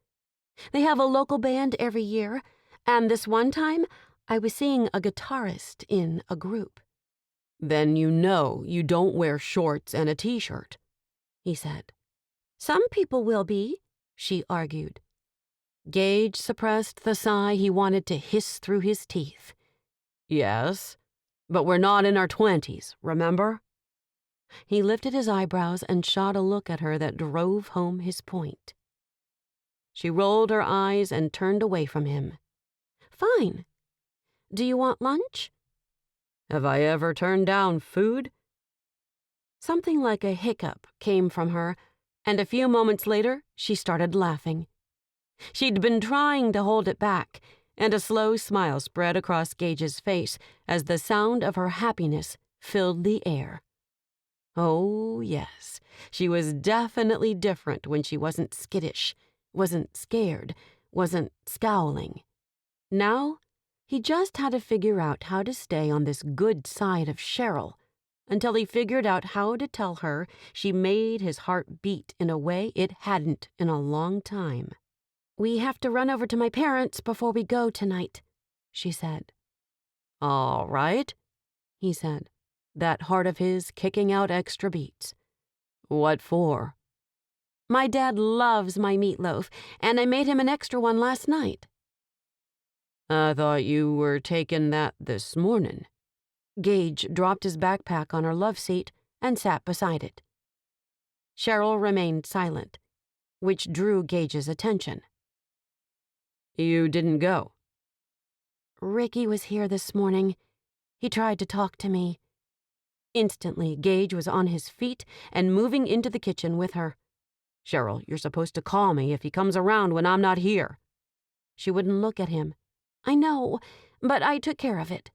"They have a local band every year, and this one time I was seeing a guitarist in a group." "Then you know you don't wear shorts and a t-shirt," he said. "Some people will be," she argued. Gage suppressed the sigh he wanted to hiss through his teeth. "Yes, but we're not in our 20s, remember?" He lifted his eyebrows and shot a look at her that drove home his point. She rolled her eyes and turned away from him. "Fine. Do you want lunch?" "Have I ever turned down food?" Something like a hiccup came from her, and a few moments later she started laughing. She'd been trying to hold it back, and a slow smile spread across Gage's face as the sound of her happiness filled the air. Oh, yes, she was definitely different when she wasn't skittish, wasn't scared, wasn't scowling. Now, he just had to figure out how to stay on this good side of Cheryl until he figured out how to tell her she made his heart beat in a way it hadn't in a long time. "We have to run over to my parents before we go tonight," she said. "All right," he said, that heart of his kicking out extra beats. "What for?" "My dad loves my meatloaf, and I made him an extra one last night." "I thought you were taking that this morning." Gage dropped his backpack on her love seat and sat beside it. Cheryl remained silent, which drew Gage's attention. "You didn't go?" "Ricky was here this morning. He tried to talk to me." Instantly, Gage was on his feet and moving into the kitchen with her. "Cheryl, you're supposed to call me if he comes around when I'm not here." She wouldn't look at him. "I know, but I took care of it."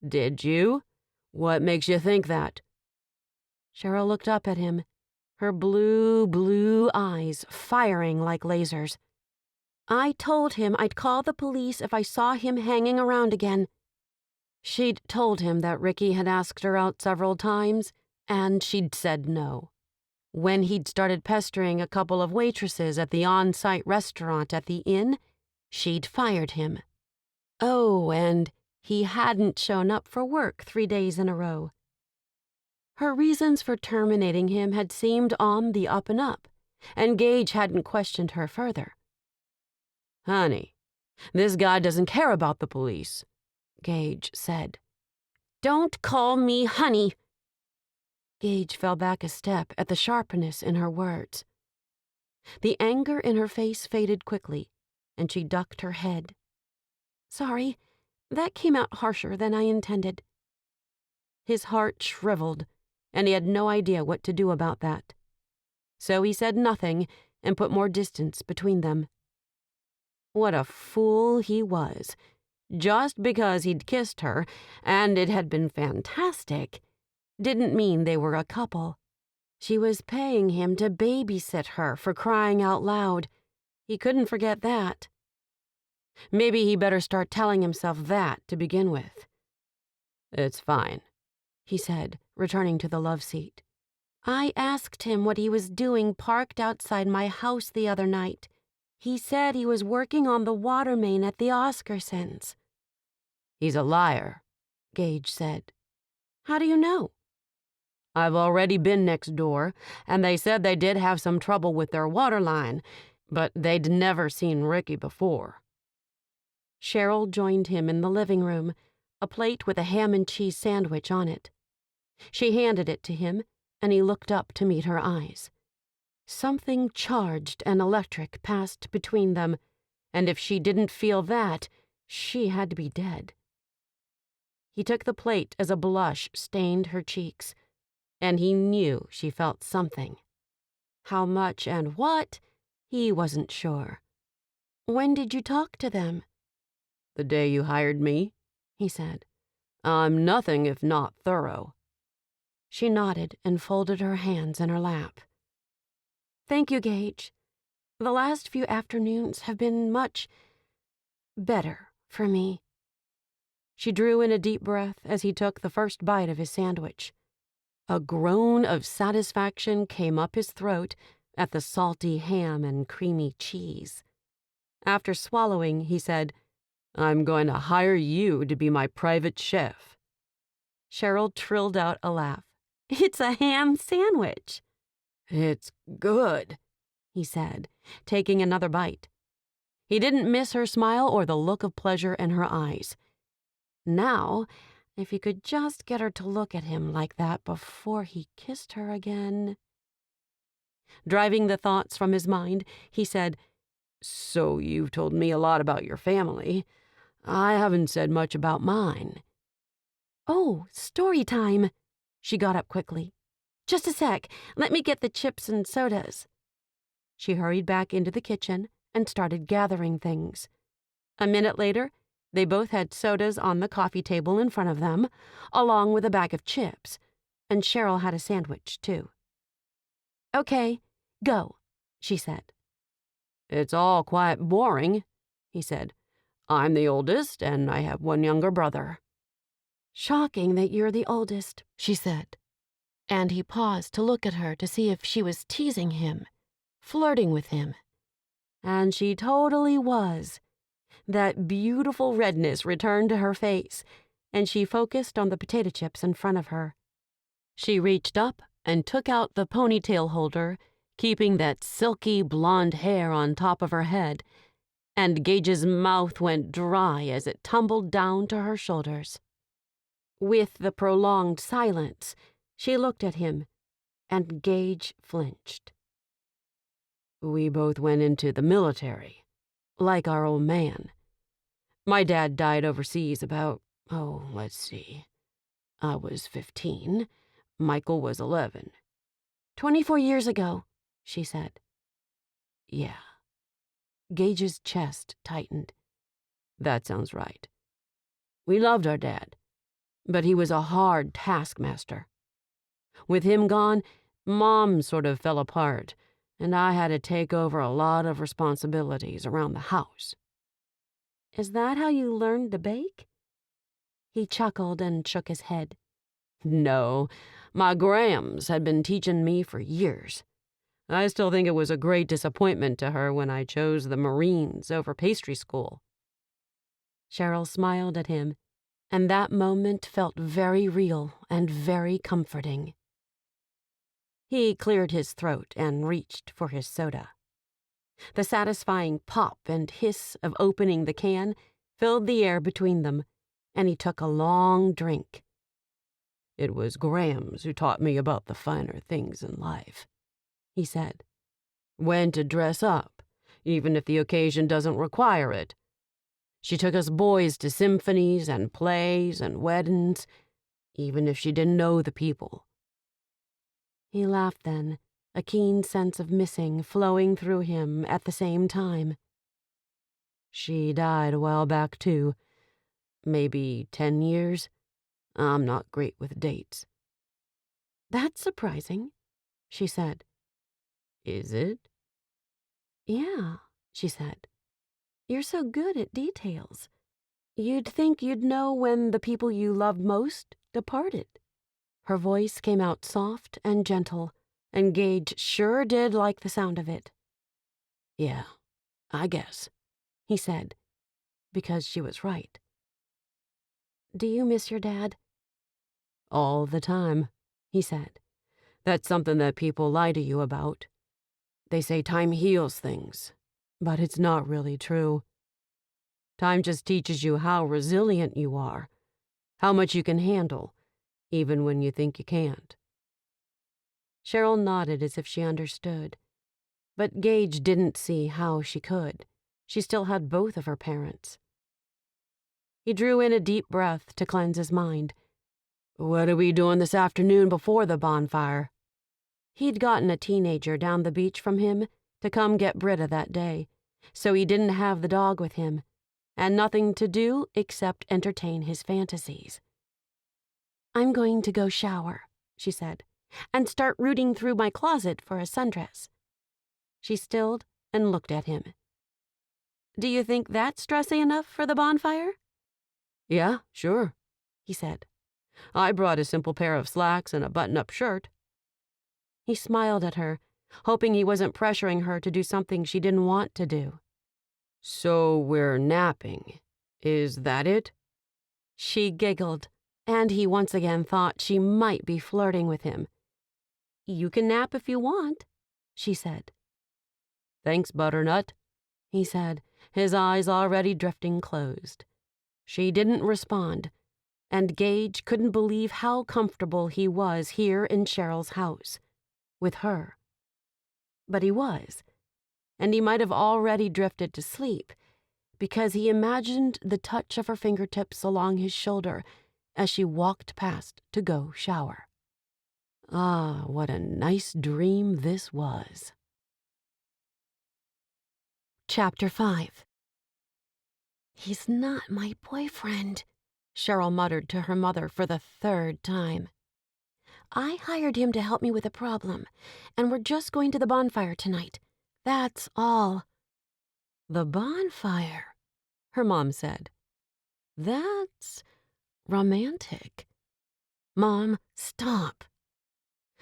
"Did you? What makes you think that?" Cheryl looked up at him, her blue eyes firing like lasers. "I told him I'd call the police if I saw him hanging around again." She'd told him that Ricky had asked her out several times, and she'd said no. When he'd started pestering a couple of waitresses at the on-site restaurant at the inn, she'd fired him. Oh, and he hadn't shown up for work 3 days in a row. Her reasons for terminating him had seemed on the up and up, and Gage hadn't questioned her further. "Honey, this guy doesn't care about the police," Gage said. "Don't call me honey." Gage fell back a step at the sharpness in her words. The anger in her face faded quickly, and she ducked her head. "Sorry, that came out harsher than I intended." His heart shriveled, and he had no idea what to do about that. So he said nothing and put more distance between them. What a fool he was. Just because he'd kissed her, and it had been fantastic, didn't mean they were a couple. She was paying him to babysit her, for crying out loud. He couldn't forget that. Maybe he better start telling himself that to begin with. "It's fine," he said, returning to the love seat. "I asked him what he was doing parked outside my house the other night. He said he was working on the water main at the Oscarsons." "He's a liar," Gage said. "How do you know?" "I've already been next door, and they said they did have some trouble with their water line, but they'd never seen Ricky before." Cheryl joined him in the living room, a plate with a ham and cheese sandwich on it. She handed it to him, and he looked up to meet her eyes. Something charged and electric passed between them, and if she didn't feel that, she had to be dead. He took the plate as a blush stained her cheeks, and he knew she felt something. How much and what, he wasn't sure. "When did you talk to them?" "The day you hired me," he said. "I'm nothing if not thorough." She nodded and folded her hands in her lap. "Thank you, Gage. The last few afternoons have been much better for me." She drew in a deep breath as he took the first bite of his sandwich. A groan of satisfaction came up his throat at the salty ham and creamy cheese. After swallowing, he said, "I'm going to hire you to be my private chef." Cheryl trilled out a laugh. "It's a ham sandwich." "It's good," he said, taking another bite. He didn't miss her smile or the look of pleasure in her eyes. Now, if he could just get her to look at him like that before he kissed her again. Driving the thoughts from his mind, he said, "So you've told me a lot about your family. I haven't said much about mine." "Oh, story time." She got up quickly. "Just a sec. Let me get the chips and sodas." She hurried back into the kitchen and started gathering things. A minute later, they both had sodas on the coffee table in front of them, along with a bag of chips, and Cheryl had a sandwich, too. "Okay, go," she said. "It's all quite boring," he said. "I'm the oldest, and I have one younger brother." "Shocking that you're the oldest," she said. And he paused to look at her to see if she was teasing him, flirting with him. And she totally was. That beautiful redness returned to her face, and she focused on the potato chips in front of her. She reached up and took out the ponytail holder, keeping that silky blonde hair on top of her head, and Gage's mouth went dry as it tumbled down to her shoulders. With the prolonged silence, she looked at him, and Gage flinched. "We both went into the military, like our old man. My dad died overseas about, let's see. I was 15. Michael was 11. 24 years ago," she said. "Yeah." Gage's chest tightened. "That sounds right. We loved our dad, but he was a hard taskmaster. With him gone, Mom sort of fell apart, and I had to take over a lot of responsibilities around the house." "Is that how you learned to bake?" He chuckled and shook his head. "No, my Grams had been teaching me for years. I still think it was a great disappointment to her when I chose the Marines over pastry school." Cheryl smiled at him, and that moment felt very real and very comforting. He cleared his throat and reached for his soda. The satisfying pop and hiss of opening the can filled the air between them, and he took a long drink. "It was Grams who taught me about the finer things in life," he said. "When to dress up, even if the occasion doesn't require it. She took us boys to symphonies and plays and weddings, even if she didn't know the people. He laughed then, a keen sense of missing flowing through him at the same time. She died a while back, too. Maybe 10 years? I'm not great with dates. That's surprising, she said. Is it? Yeah, she said. You're so good at details. You'd think you'd know when the people you loved most departed. Her voice came out soft and gentle, and Gage sure did like the sound of it. Yeah, I guess, he said, because she was right. Do you miss your dad? All the time, he said. That's something that people lie to you about. They say time heals things, but it's not really true. Time just teaches you how resilient you are, how much you can handle, even when you think you can't. Cheryl nodded as if she understood. But Gage didn't see how she could. She still had both of her parents. He drew in a deep breath to cleanse his mind. What are we doing this afternoon before the bonfire? He'd gotten a teenager down the beach from him to come get Britta that day, so he didn't have the dog with him, and nothing to do except entertain his fantasies. I'm going to go shower, she said, and start rooting through my closet for a sundress. She stilled and looked at him. Do you think that's dressy enough for the bonfire? Yeah, sure, he said. I brought a simple pair of slacks and a button-up shirt. He smiled at her, hoping he wasn't pressuring her to do something she didn't want to do. So we're napping. Is that it? She giggled, and he once again thought she might be flirting with him. You can nap if you want, she said. Thanks, Butternut, he said, his eyes already drifting closed. She didn't respond, and Gage couldn't believe how comfortable he was here in Cheryl's house, with her. But he was, and he might have already drifted to sleep, because he imagined the touch of her fingertips along his shoulder as she walked past to go shower. Ah, what a nice dream this was. Chapter 5. He's not my boyfriend, Cheryl muttered to her mother for the third time. I hired him to help me with a problem, and we're just going to the bonfire tonight. That's all. The bonfire, her mom said. That's romantic. Mom, stop.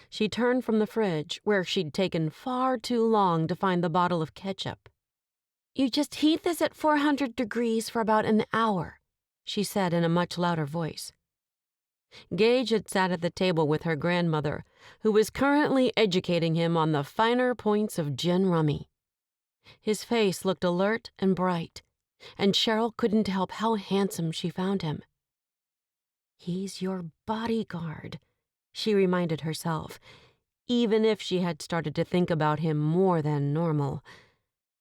She turned from the fridge, where she'd taken far too long to find the bottle of ketchup. You just heat this at 400 degrees for about an hour, she said in a much louder voice. Gage had sat at the table with her grandmother, who was currently educating him on the finer points of gin rummy. His face looked alert and bright, and Cheryl couldn't help how handsome she found him. He's your bodyguard, she reminded herself, even if she had started to think about him more than normal.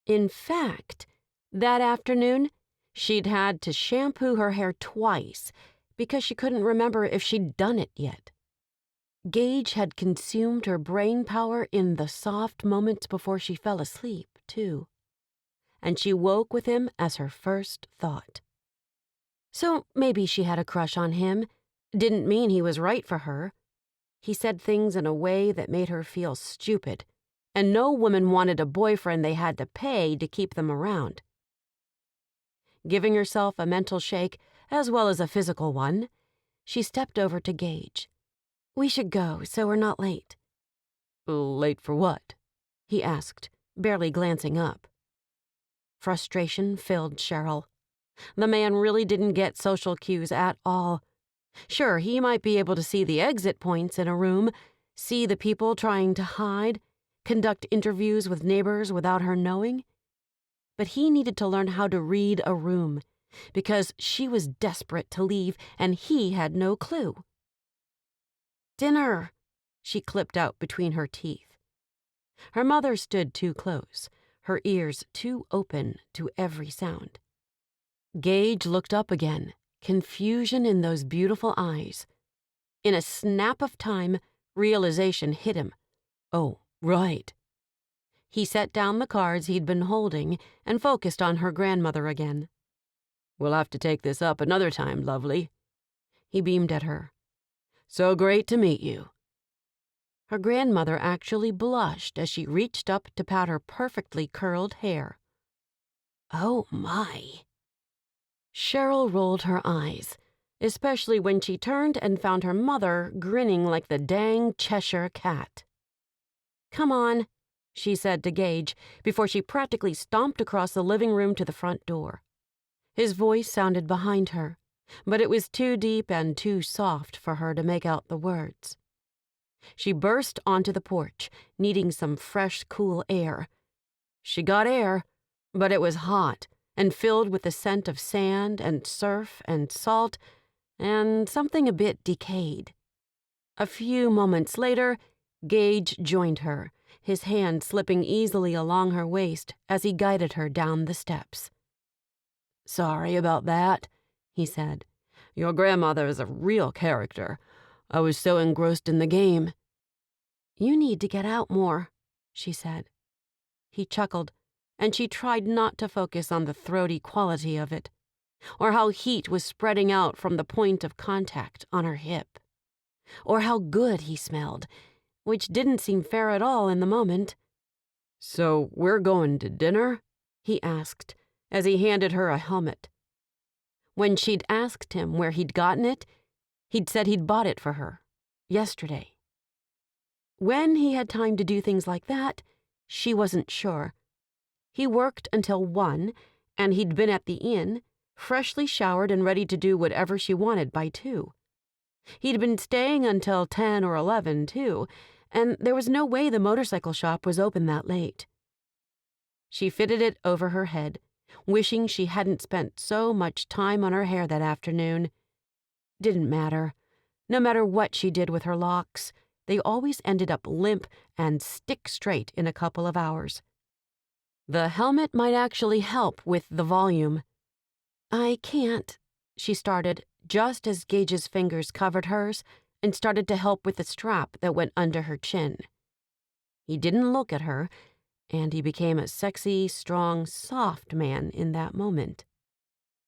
In fact, that afternoon, she'd had to shampoo her hair twice because she couldn't remember if she'd done it yet. Gage had consumed her brain power in the soft moments before she fell asleep, too, and she woke with him as her first thought. So maybe she had a crush on him. Didn't mean he was right for her. He said things in a way that made her feel stupid, and no woman wanted a boyfriend they had to pay to keep them around. Giving herself a mental shake, as well as a physical one, she stepped over to Gage. We should go, so we're not late. Late for what? He asked, barely glancing up. Frustration filled Cheryl. The man really didn't get social cues at all. Sure, he might be able to see the exit points in a room, see the people trying to hide, conduct interviews with neighbors without her knowing. But he needed to learn how to read a room, because she was desperate to leave and he had no clue. Dinner, she clipped out between her teeth. Her mother stood too close, her ears too open to every sound. Gage looked up again, confusion in those beautiful eyes. In a snap of time, realization hit him Oh, right. He set down the cards he'd been holding and focused on her grandmother again. We'll have to take this up another time, lovely. He beamed at her. So great to meet you. Her grandmother actually blushed as she reached up to pat her perfectly curled hair. Oh, my. Cheryl rolled her eyes, especially when she turned and found her mother grinning like the dang Cheshire cat. Come on, she said to Gage before she practically stomped across the living room to the front door. His voice sounded behind her, but it was too deep and too soft for her to make out the words. She burst onto the porch, needing some fresh, cool air. She got air, but it was hot and filled with the scent of sand and surf and salt and something a bit decayed. A few moments later, Gage joined her, his hand slipping easily along her waist as he guided her down the steps. Sorry about that, he said. Your grandmother is a real character. I was so engrossed in the game. You need to get out more, she said. He chuckled, and she tried not to focus on the throaty quality of it, or how heat was spreading out from the point of contact on her hip, or how good he smelled, which didn't seem fair at all in the moment. So we're going to dinner? He asked, as he handed her a helmet. When she'd asked him where he'd gotten it, he'd said he'd bought it for her, yesterday. When he had time to do things like that, she wasn't sure. He worked until 1, and he'd been at the inn, freshly showered and ready to do whatever she wanted by 2. He'd been staying until 10 or 11, too, and there was no way the motorcycle shop was open that late. She fitted it over her head, wishing she hadn't spent so much time on her hair that afternoon. Didn't matter. No matter what she did with her locks, they always ended up limp and stick straight in a couple of hours. The helmet might actually help with the volume. I can't, she started, just as Gage's fingers covered hers and started to help with the strap that went under her chin. He didn't look at her, and he became a sexy, strong, soft man in that moment.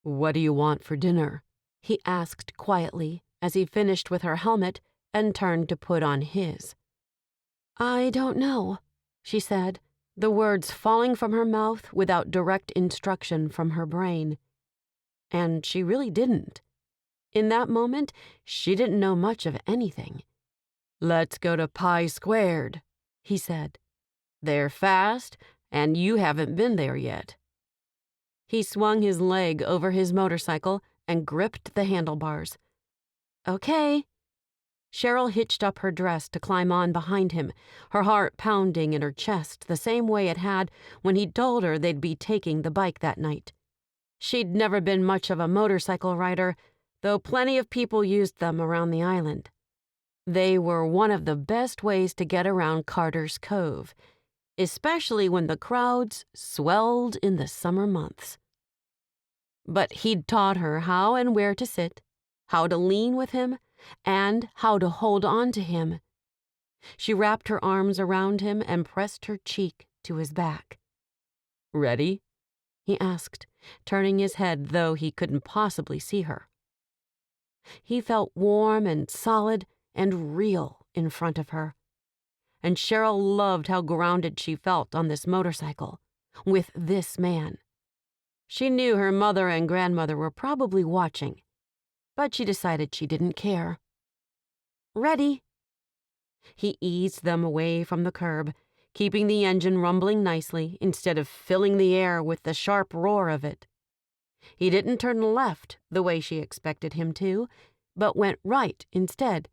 What do you want for dinner? He asked quietly as he finished with her helmet and turned to put on his. I don't know, she said, the words falling from her mouth without direct instruction from her brain. And she really didn't. In that moment, she didn't know much of anything. Let's go to Pie Squared, he said. They're fast, and you haven't been there yet. He swung his leg over his motorcycle and gripped the handlebars. Okay. Cheryl hitched up her dress to climb on behind him, her heart pounding in her chest the same way it had when he told her they'd be taking the bike that night. She'd never been much of a motorcycle rider, though plenty of people used them around the island. They were one of the best ways to get around Carter's Cove, especially when the crowds swelled in the summer months. But he'd taught her how and where to sit, how to lean with him, and how to hold on to him. She wrapped her arms around him and pressed her cheek to his back. Ready? He asked, turning his head though he couldn't possibly see her. He felt warm and solid and real in front of her. And Cheryl loved how grounded she felt on this motorcycle, with this man. She knew her mother and grandmother were probably watching, but she decided she didn't care. Ready? He eased them away from the curb, keeping the engine rumbling nicely instead of filling the air with the sharp roar of it. He didn't turn left the way she expected him to, but went right instead,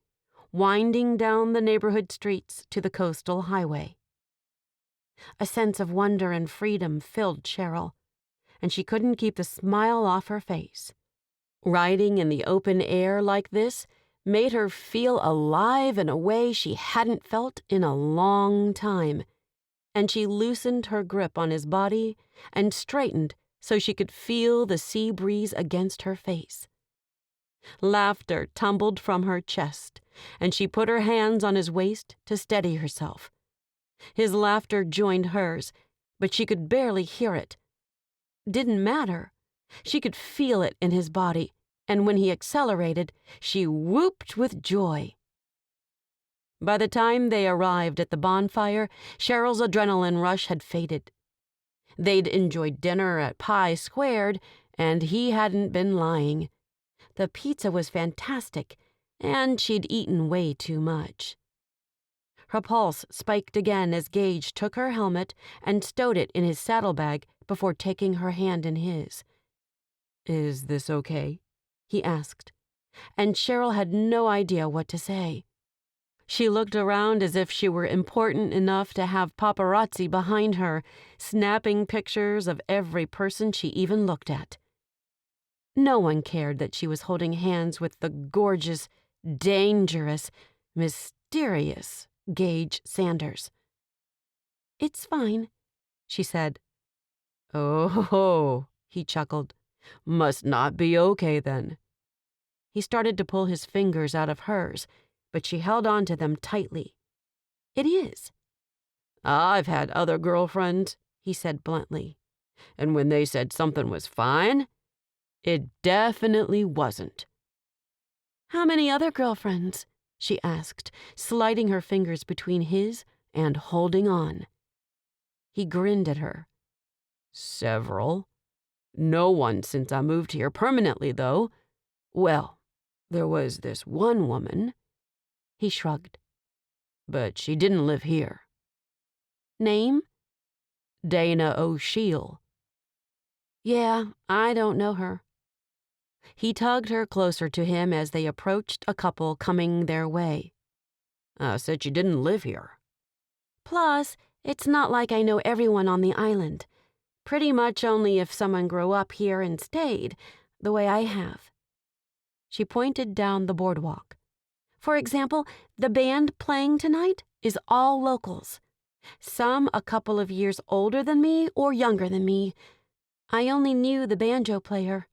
winding down the neighborhood streets to the coastal highway. A sense of wonder and freedom filled Cheryl, and she couldn't keep the smile off her face. Riding in the open air like this made her feel alive in a way she hadn't felt in a long time, and she loosened her grip on his body and straightened so she could feel the sea breeze against her face. Laughter tumbled from her chest, and she put her hands on his waist to steady herself, His laughter joined hers, but she could barely hear it. Didn't matter. She could feel it in his body, and when he accelerated, she whooped with joy. By the time they arrived at the bonfire, Cheryl's adrenaline rush had faded. They'd enjoyed dinner at Pie Squared, and he hadn't been lying. The pizza was fantastic, and she'd eaten way too much. Her pulse spiked again as Gage took her helmet and stowed it in his saddlebag before taking her hand in his. "Is this okay?" he asked, and Cheryl had no idea what to say. She looked around as if she were important enough to have paparazzi behind her, snapping pictures of every person she even looked at. No one cared that she was holding hands with the gorgeous, dangerous, mysterious Gage Sanders. "It's fine," she said. "Oh," he chuckled. "Must not be okay then." He started to pull his fingers out of hers, but she held on to them tightly. "It is." "I've had other girlfriends," he said bluntly, "and when they said something was fine, it definitely wasn't." "How many other girlfriends?" she asked, sliding her fingers between his and holding on. He grinned at her. "Several. No one since I moved here permanently, though. Well, there was this one woman." He shrugged. "But she didn't live here." "Name?" "Dana O'Shiel." "Yeah, I don't know her." He tugged her closer to him as they approached a couple coming their way. "I said she didn't live here." "Plus, it's not like I know everyone on the island. Pretty much only if someone grew up here and stayed, the way I have." She pointed down the boardwalk. "For example, the band playing tonight is all locals. Some a couple of years older than me or younger than me. I only knew the banjo player."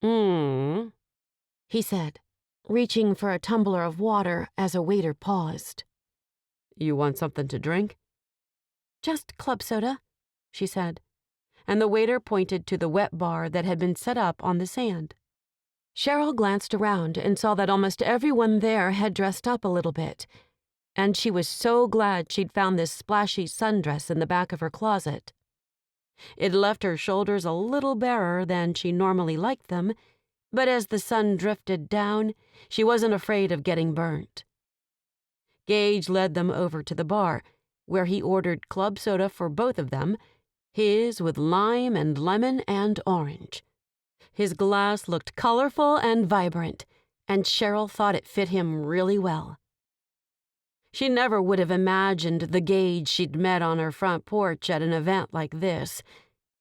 He said, reaching for a tumbler of water as a waiter paused. "You want something to drink?" "Just club soda," she said, and the waiter pointed to the wet bar that had been set up on the sand. Cheryl glanced around and saw that almost everyone there had dressed up a little bit, and she was so glad she'd found this splashy sundress in the back of her closet. It left her shoulders a little barer than she normally liked them, but as the sun drifted down, she wasn't afraid of getting burnt. Gage led them over to the bar, where he ordered club soda for both of them, his with lime and lemon and orange. His glass looked colorful and vibrant, and Cheryl thought it fit him really well. She never would have imagined the Gage she'd met on her front porch at an event like this,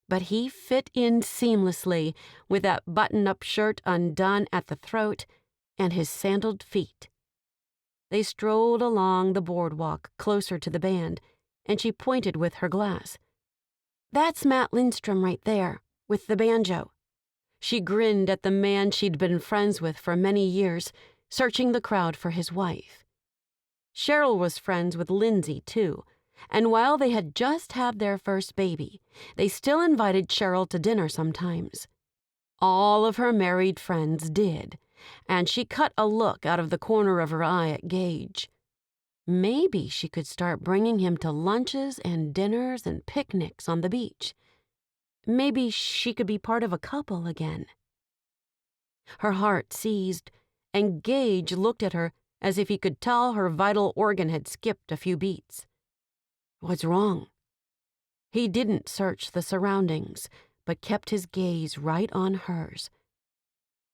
but he fit in seamlessly with that button-up shirt undone at the throat and his sandaled feet. They strolled along the boardwalk closer to the band, and she pointed with her glass. "That's Matt Lindstrom right there, with the banjo." She grinned at the man she'd been friends with for many years, searching the crowd for his wife. Cheryl was friends with Lindsay, too, and while they had just had their first baby, they still invited Cheryl to dinner sometimes. All of her married friends did, and she cut a look out of the corner of her eye at Gage. Maybe she could start bringing him to lunches and dinners and picnics on the beach. Maybe she could be part of a couple again. Her heart seized, and Gage looked at her as if he could tell her vital organ had skipped a few beats. "What's wrong?" He didn't search the surroundings, but kept his gaze right on hers.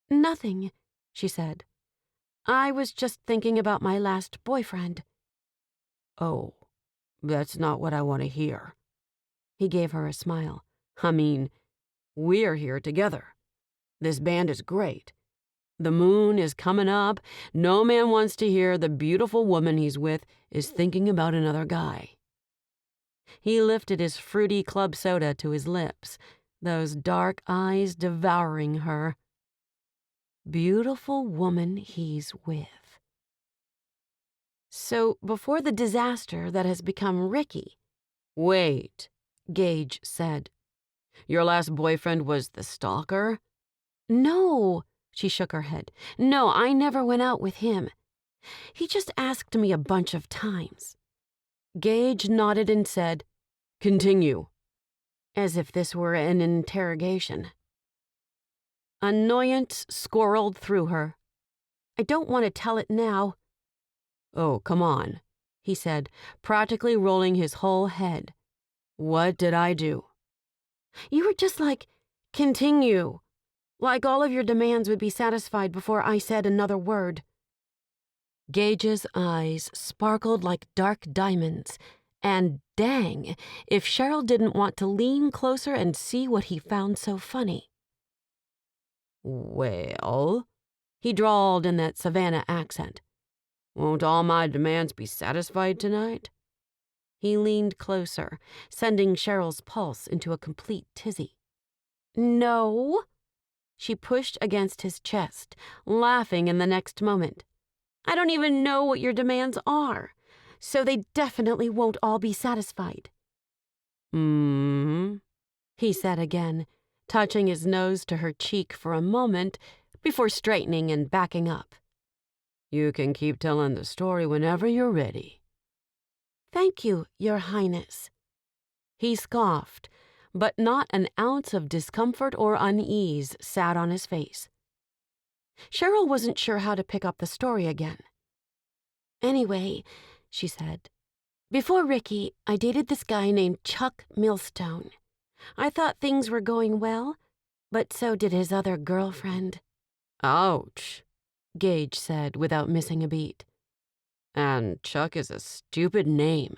"Nothing," she said. "I was just thinking about my last boyfriend." "Oh, that's not what I want to hear." He gave her a smile. "I mean, we're here together. This band is great. The moon is coming up. No man wants to hear the beautiful woman he's with is thinking about another guy." He lifted his fruity club soda to his lips, those dark eyes devouring her. Beautiful woman he's with. So before the disaster that has become Ricky. Wait, Gage said. your last boyfriend was the stalker? No, she shook her head. No, I never went out with him. He just asked me a bunch of times. Gage nodded and said, Continue. as if this were an interrogation. Annoyance squirreled through her. I don't want to tell it now. Oh, come on, he said, practically rolling his whole head. What did I do? You were just like, continue. Like all of your demands would be satisfied before I said another word. Gage's eyes sparkled like dark diamonds, and dang, if Cheryl didn't want to lean closer and see what he found so funny. Well, he drawled in that Savannah accent. Won't all my demands be satisfied tonight? He leaned closer, sending Cheryl's pulse into a complete tizzy. No. She pushed against his chest, laughing in the next moment. I don't even know what your demands are, so they definitely won't all be satisfied. He said again, touching his nose to her cheek for a moment before straightening and backing up. You can keep telling the story whenever you're ready. Thank you, Your Highness. He scoffed, but not an ounce of discomfort or unease sat on his face. Cheryl wasn't sure how to pick up the story again. Anyway, she said, before Ricky, I dated this guy named Chuck Millstone. I thought things were going well, but so did his other girlfriend. Ouch, Gage said without missing a beat. And Chuck is a stupid name.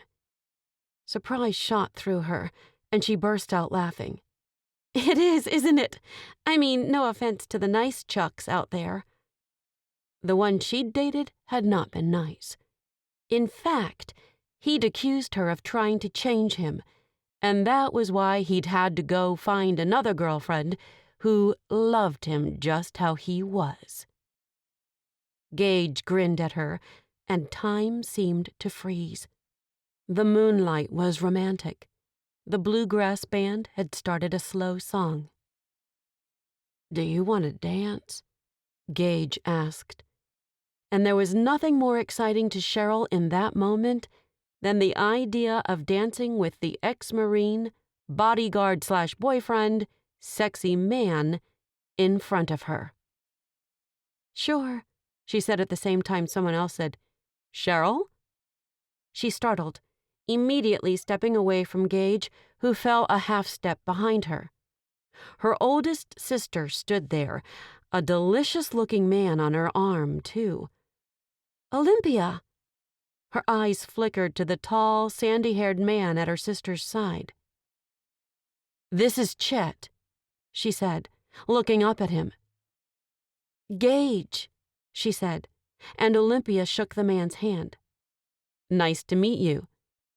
Surprise shot through her, and she burst out laughing. It is, isn't it? I mean, no offense to the nice Chucks out there. The one she'd dated had not been nice. In fact, he'd accused her of trying to change him, and that was why he'd had to go find another girlfriend who loved him just how he was. Gage grinned at her, and time seemed to freeze. The moonlight was romantic. The bluegrass band had started a slow song. Do you want to dance? Gage asked. And there was nothing more exciting to Cheryl in that moment than the idea of dancing with the ex-Marine, bodyguard/boyfriend, sexy man in front of her. Sure, she said at the same time someone else said, Cheryl? She startled, immediately stepping away from Gage, who fell a half step behind her. Her oldest sister stood there, a delicious-looking man on her arm, too. Olympia! Her eyes flickered to the tall, sandy-haired man at her sister's side. This is Chet, she said, looking up at him. Gage, she said, and Olympia shook the man's hand. Nice to meet you,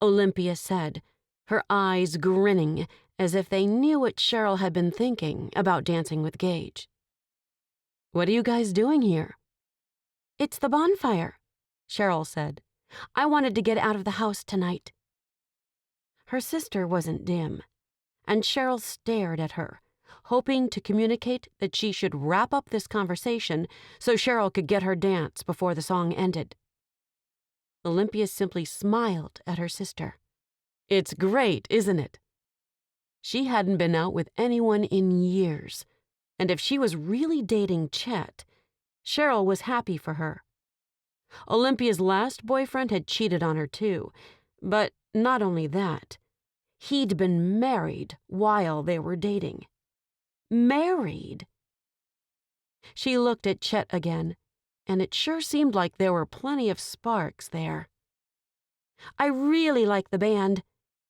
Olympia said, her eyes grinning as if they knew what Cheryl had been thinking about dancing with Gage. What are you guys doing here? It's the bonfire, Cheryl said. I wanted to get out of the house tonight. Her sister wasn't dim, and Cheryl stared at her, hoping to communicate that she should wrap up this conversation so Cheryl could get her dance before the song ended. Olympia simply smiled at her sister. It's great, isn't it? She hadn't been out with anyone in years, and if she was really dating Chet, Cheryl was happy for her. Olympia's last boyfriend had cheated on her too, but not only that, he'd been married while they were dating. Married? She looked at Chet again, and it sure seemed like there were plenty of sparks there. I really like the band,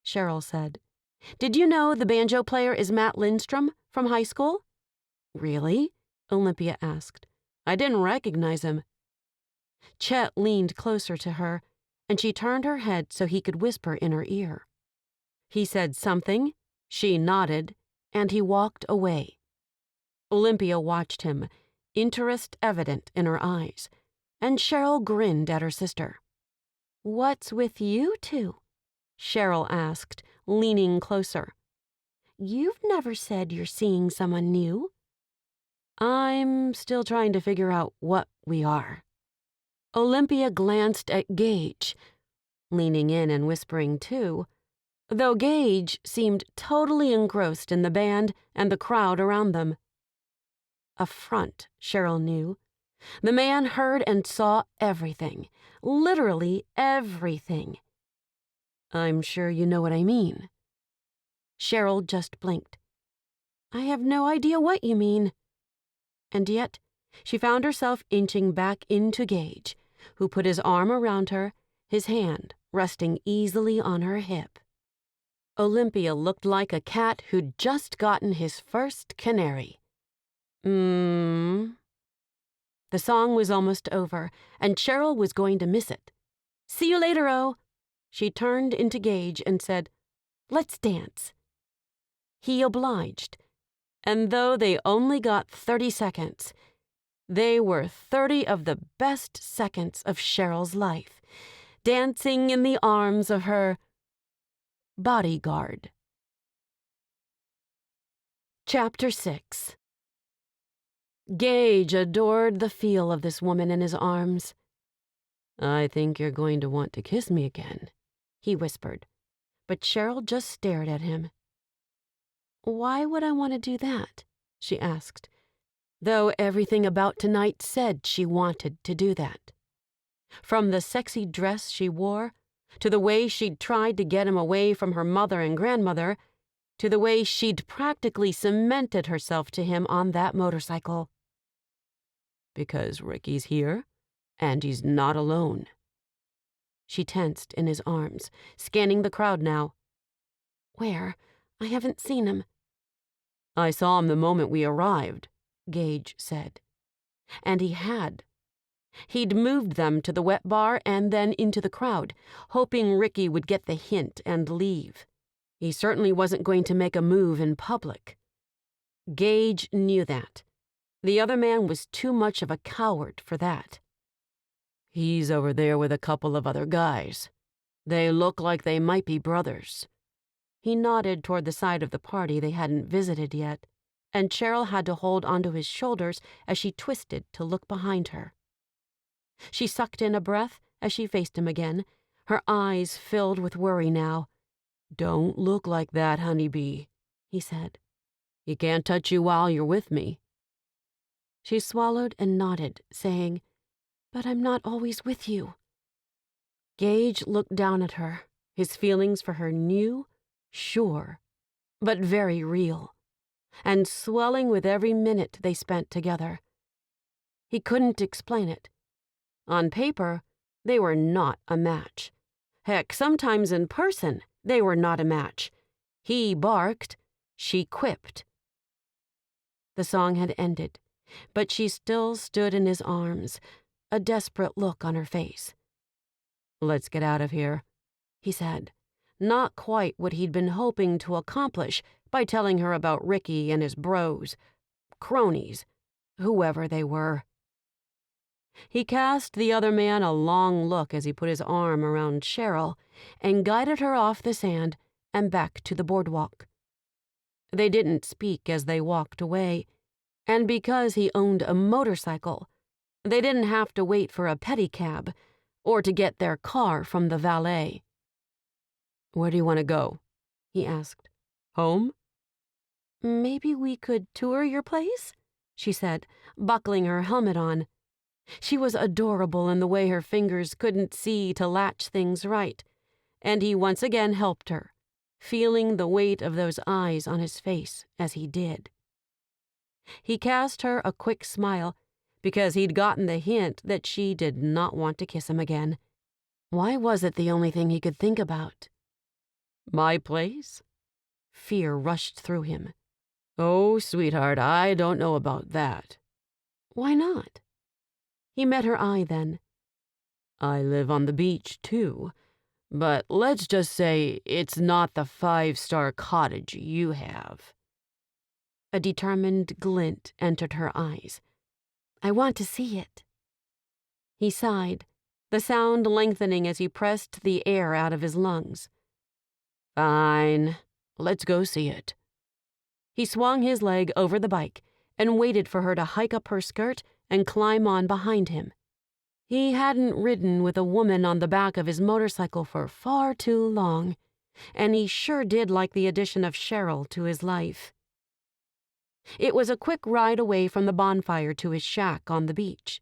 Cheryl said. Did you know the banjo player is Matt Lindstrom from high school? Really? Olympia asked. I didn't recognize him. Chet leaned closer to her, and she turned her head so he could whisper in her ear. He said something, she nodded, and he walked away. Olympia watched him, interest evident in her eyes, and Cheryl grinned at her sister. What's with you two? Cheryl asked, leaning closer. You've never said you're seeing someone new. I'm still trying to figure out what we are. Olympia glanced at Gage, leaning in and whispering too, though Gage seemed totally engrossed in the band and the crowd around them. A front, Cheryl knew. The man heard and saw everything, literally everything. I'm sure you know what I mean. Cheryl just blinked. I have no idea what you mean. And yet, she found herself inching back into Gage, who put his arm around her, his hand resting easily on her hip. Olympia looked like a cat who'd just gotten his first canary. The song was almost over, and Cheryl was going to miss it. See you later, O. She turned into Gage and said, Let's dance. He obliged, and though they only got 30 seconds, they were 30 of the best seconds of Cheryl's life, dancing in the arms of her bodyguard. Chapter 6. Gage adored the feel of this woman in his arms. I think you're going to want to kiss me again, he whispered, but Cheryl just stared at him. Why would I want to do that? She asked, though everything about tonight said she wanted to do that. From the sexy dress she wore, to the way she'd tried to get him away from her mother and grandmother, to the way she'd practically cemented herself to him on that motorcycle. Because Ricky's here, and he's not alone. She tensed in his arms, scanning the crowd now. Where? I haven't seen him. I saw him the moment we arrived, Gage said. And he had. He'd moved them to the wet bar and then into the crowd, hoping Ricky would get the hint and leave. He certainly wasn't going to make a move in public. Gage knew that. The other man was too much of a coward for that. He's over there with a couple of other guys. They look like they might be brothers. He nodded toward the side of the party they hadn't visited yet, and Cheryl had to hold onto his shoulders as she twisted to look behind her. She sucked in a breath as she faced him again, her eyes filled with worry now. Don't look like that, honeybee, he said. He can't touch you while you're with me. She swallowed and nodded, saying, But I'm not always with you. Gage looked down at her, his feelings for her new, sure, but very real, and swelling with every minute they spent together. He couldn't explain it. On paper, they were not a match. Heck, sometimes in person, they were not a match. He barked, she quipped. The song had ended, but she still stood in his arms, a desperate look on her face. Let's get out of here, he said, not quite what he'd been hoping to accomplish by telling her about Ricky and his bros, cronies, whoever they were. He cast the other man a long look as he put his arm around Cheryl and guided her off the sand and back to the boardwalk. They didn't speak as they walked away, and because he owned a motorcycle, they didn't have to wait for a pedicab or to get their car from the valet. Where do you want to go? He asked. Home? Maybe we could tour your place? She said, buckling her helmet on. She was adorable in the way her fingers couldn't see to latch things right, and he once again helped her, feeling the weight of those eyes on his face as he did. He cast her a quick smile, because he'd gotten the hint that she did not want to kiss him again. Why was it the only thing he could think about? My place? Fear rushed through him. Oh, sweetheart, I don't know about that. Why not? He met her eye then. I live on the beach, too, but let's just say it's not the 5-star cottage you have. A determined glint entered her eyes. I want to see it. He sighed, the sound lengthening as he pressed the air out of his lungs. "Fine. Let's go see it." He swung his leg over the bike and waited for her to hike up her skirt and climb on behind him. He hadn't ridden with a woman on the back of his motorcycle for far too long, and he sure did like the addition of Cheryl to his life. It was a quick ride away from the bonfire to his shack on the beach,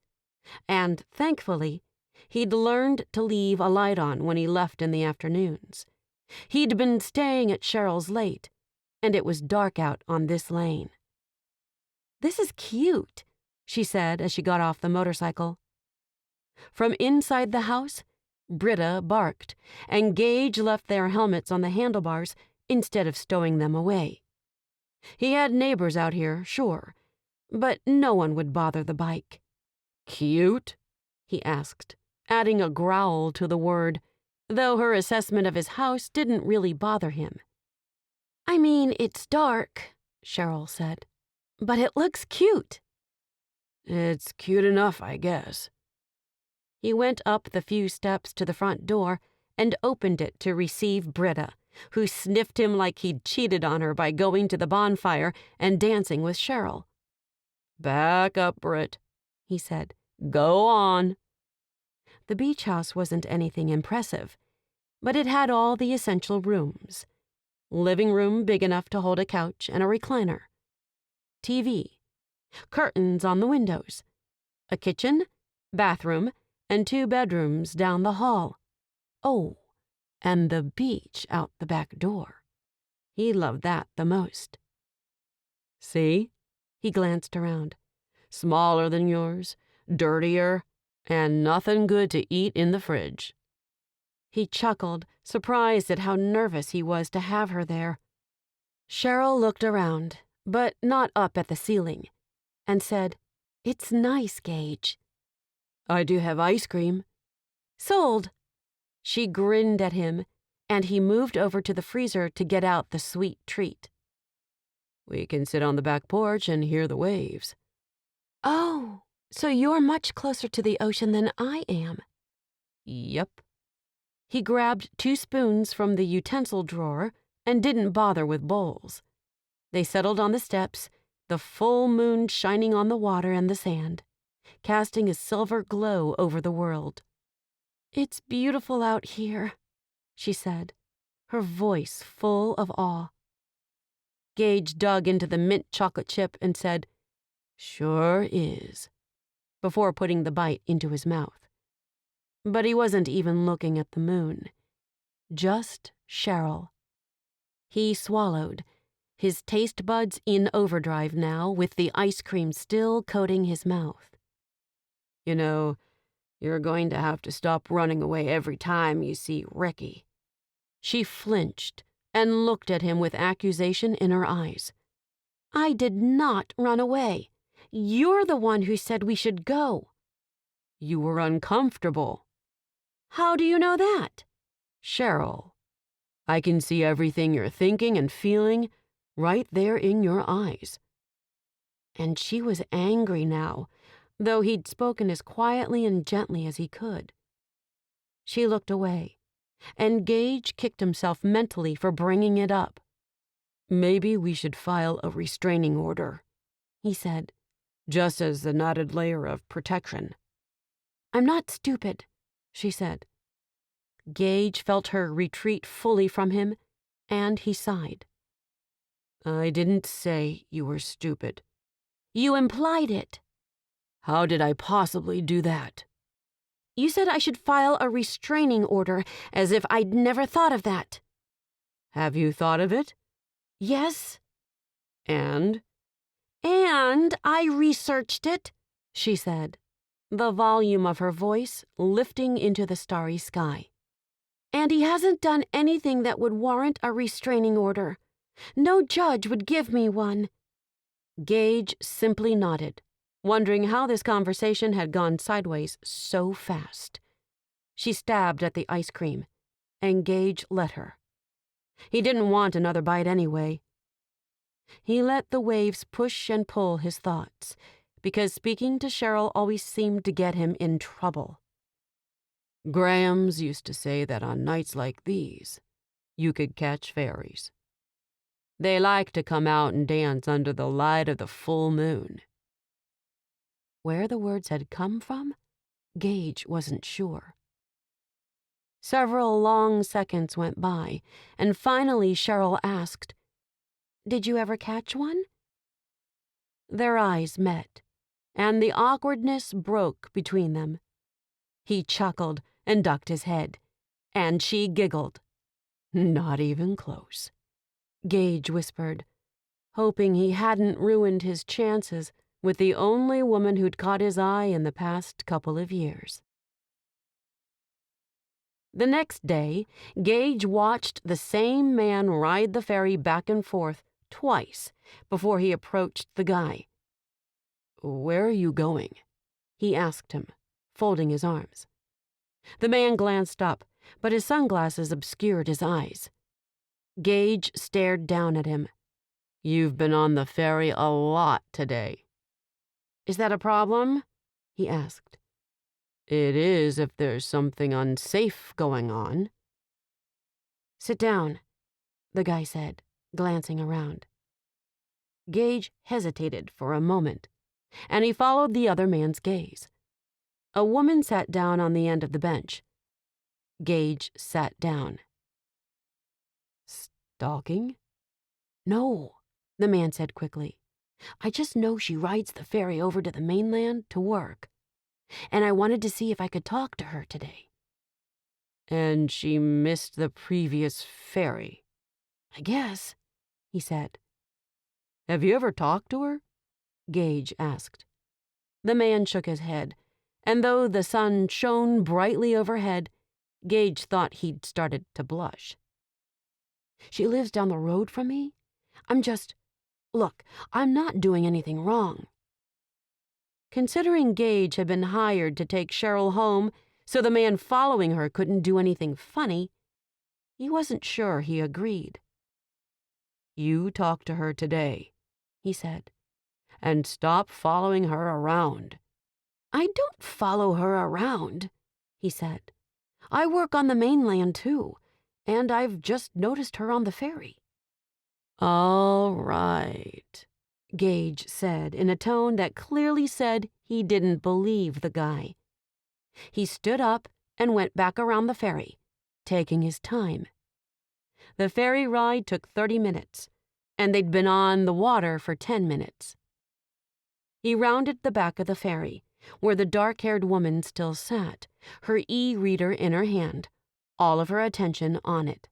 and thankfully, he'd learned to leave a light on when he left in the afternoons. He'd been staying at Cheryl's late, and it was dark out on this lane. "This is cute," she said as she got off the motorcycle. From inside the house, Britta barked, and Gage left their helmets on the handlebars instead of stowing them away. He had neighbors out here, sure, but no one would bother the bike. "Cute?" he asked, adding a growl to the word, though her assessment of his house didn't really bother him. "I mean, it's dark," Cheryl said, "but it looks cute." "It's cute enough, I guess." He went up the few steps to the front door and opened it to receive Britta, who sniffed him like he'd cheated on her by going to the bonfire and dancing with Cheryl. "Back up, Britt," he said. "Go on." The beach house wasn't anything impressive, but it had all the essential rooms. Living room big enough to hold a couch and a recliner. TV. Curtains on the windows. A kitchen, bathroom, and 2 bedrooms down the hall. Oh, and the beach out the back door. He loved that the most. "See?" He glanced around. "Smaller than yours, dirtier, and nothing good to eat in the fridge." He chuckled, surprised at how nervous he was to have her there. Cheryl looked around, but not up at the ceiling, and said, "It's nice, Gage." "I do have ice cream." "Sold." She grinned at him, and he moved over to the freezer to get out the sweet treat. "We can sit on the back porch and hear the waves." "Oh, so you're much closer to the ocean than I am." "Yep." He grabbed 2 spoons from the utensil drawer and didn't bother with bowls. They settled on the steps, the full moon shining on the water and the sand, casting a silver glow over the world. "It's beautiful out here," she said, her voice full of awe. Gage dug into the mint chocolate chip and said, "Sure is," before putting the bite into his mouth. But he wasn't even looking at the moon. Just Cheryl. He swallowed, his taste buds in overdrive now with the ice cream still coating his mouth. "You know, you're going to have to stop running away every time you see Ricky." She flinched and looked at him with accusation in her eyes. "I did not run away. You're the one who said we should go." "You were uncomfortable." "How do you know that?" "Cheryl, I can see everything you're thinking and feeling right there in your eyes." And she was angry now, though he'd spoken as quietly and gently as he could. She looked away, and Gage kicked himself mentally for bringing it up. "Maybe we should file a restraining order," he said, "just as an added layer of protection." "I'm not stupid," she said. Gage felt her retreat fully from him, and he sighed. "I didn't say you were stupid." "You implied it." "How did I possibly do that?" "You said I should file a restraining order, as if I'd never thought of that." "Have you thought of it?" "Yes." "And?" "And I researched it," she said, the volume of her voice lifting into the starry sky. "And he hasn't done anything that would warrant a restraining order. No judge would give me one." Gage simply nodded, wondering how this conversation had gone sideways so fast. She stabbed at the ice cream, and Gage let her. He didn't want another bite anyway. He let the waves push and pull his thoughts, because speaking to Cheryl always seemed to get him in trouble. Grams used to say that on nights like these, you could catch fairies. They like to come out and dance under the light of the full moon." Where the words had come from, Gage wasn't sure. Several long seconds went by, and finally Cheryl asked, "Did you ever catch one?" Their eyes met, and the awkwardness broke between them. He chuckled and ducked his head, and she giggled. "Not even close," Gage whispered, hoping he hadn't ruined his chances with the only woman who'd caught his eye in the past couple of years. The next day, Gage watched the same man ride the ferry back and forth twice before he approached the guy. "Where are you going?" he asked him, folding his arms. The man glanced up, but his sunglasses obscured his eyes. Gage stared down at him. "You've been on the ferry a lot today." "Is that a problem?" he asked. "It is if there's something unsafe going on." "Sit down," the guy said, glancing around. Gage hesitated for a moment, and he followed the other man's gaze. A woman sat down on the end of the bench. Gage sat down. "Stalking?" "No," the man said quickly. "I just know she rides the ferry over to the mainland to work, and I wanted to see if I could talk to her today." "And she missed the previous ferry?" "I guess," he said. "Have you ever talked to her?" Gage asked. The man shook his head, and though the sun shone brightly overhead, Gage thought he'd started to blush. "She lives down the road from me. Look, I'm not doing anything wrong." Considering Gage had been hired to take Cheryl home so the man following her couldn't do anything funny, he wasn't sure he agreed. "You talk to her today," he said, "and stop following her around." "I don't follow her around," he said. "I work on the mainland too, and I've just noticed her on the ferry." "All right," Gage said in a tone that clearly said he didn't believe the guy. He stood up and went back around the ferry, taking his time. The ferry ride took 30 minutes, and they'd been on the water for 10 minutes. He rounded the back of the ferry, where the dark-haired woman still sat, her e-reader in her hand, all of her attention on it.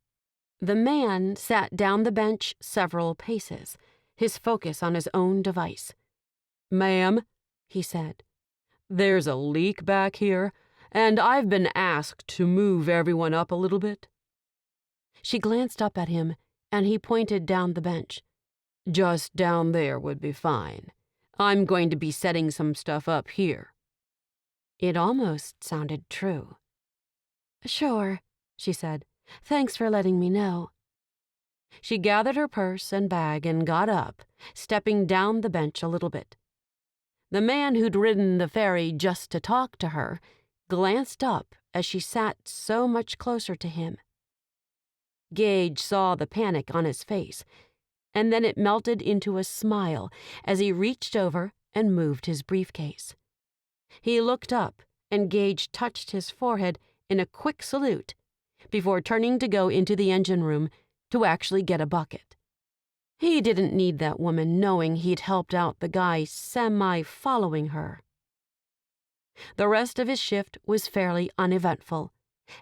The man sat down the bench several paces, his focus on his own device. "Ma'am," he said, "there's a leak back here, and I've been asked to move everyone up a little bit." She glanced up at him, and he pointed down the bench. "Just down there would be fine. I'm going to be setting some stuff up here." It almost sounded true. "Sure," she said. "Thanks for letting me know." She gathered her purse and bag and got up, stepping down the bench a little bit. The man who'd ridden the ferry just to talk to her glanced up as she sat so much closer to him. Gage saw the panic on his face, and then it melted into a smile as he reached over and moved his briefcase. He looked up, and Gage touched his forehead in a quick salute before turning to go into the engine room to actually get a bucket. He didn't need that woman knowing he'd helped out the guy semi-following her. The rest of his shift was fairly uneventful,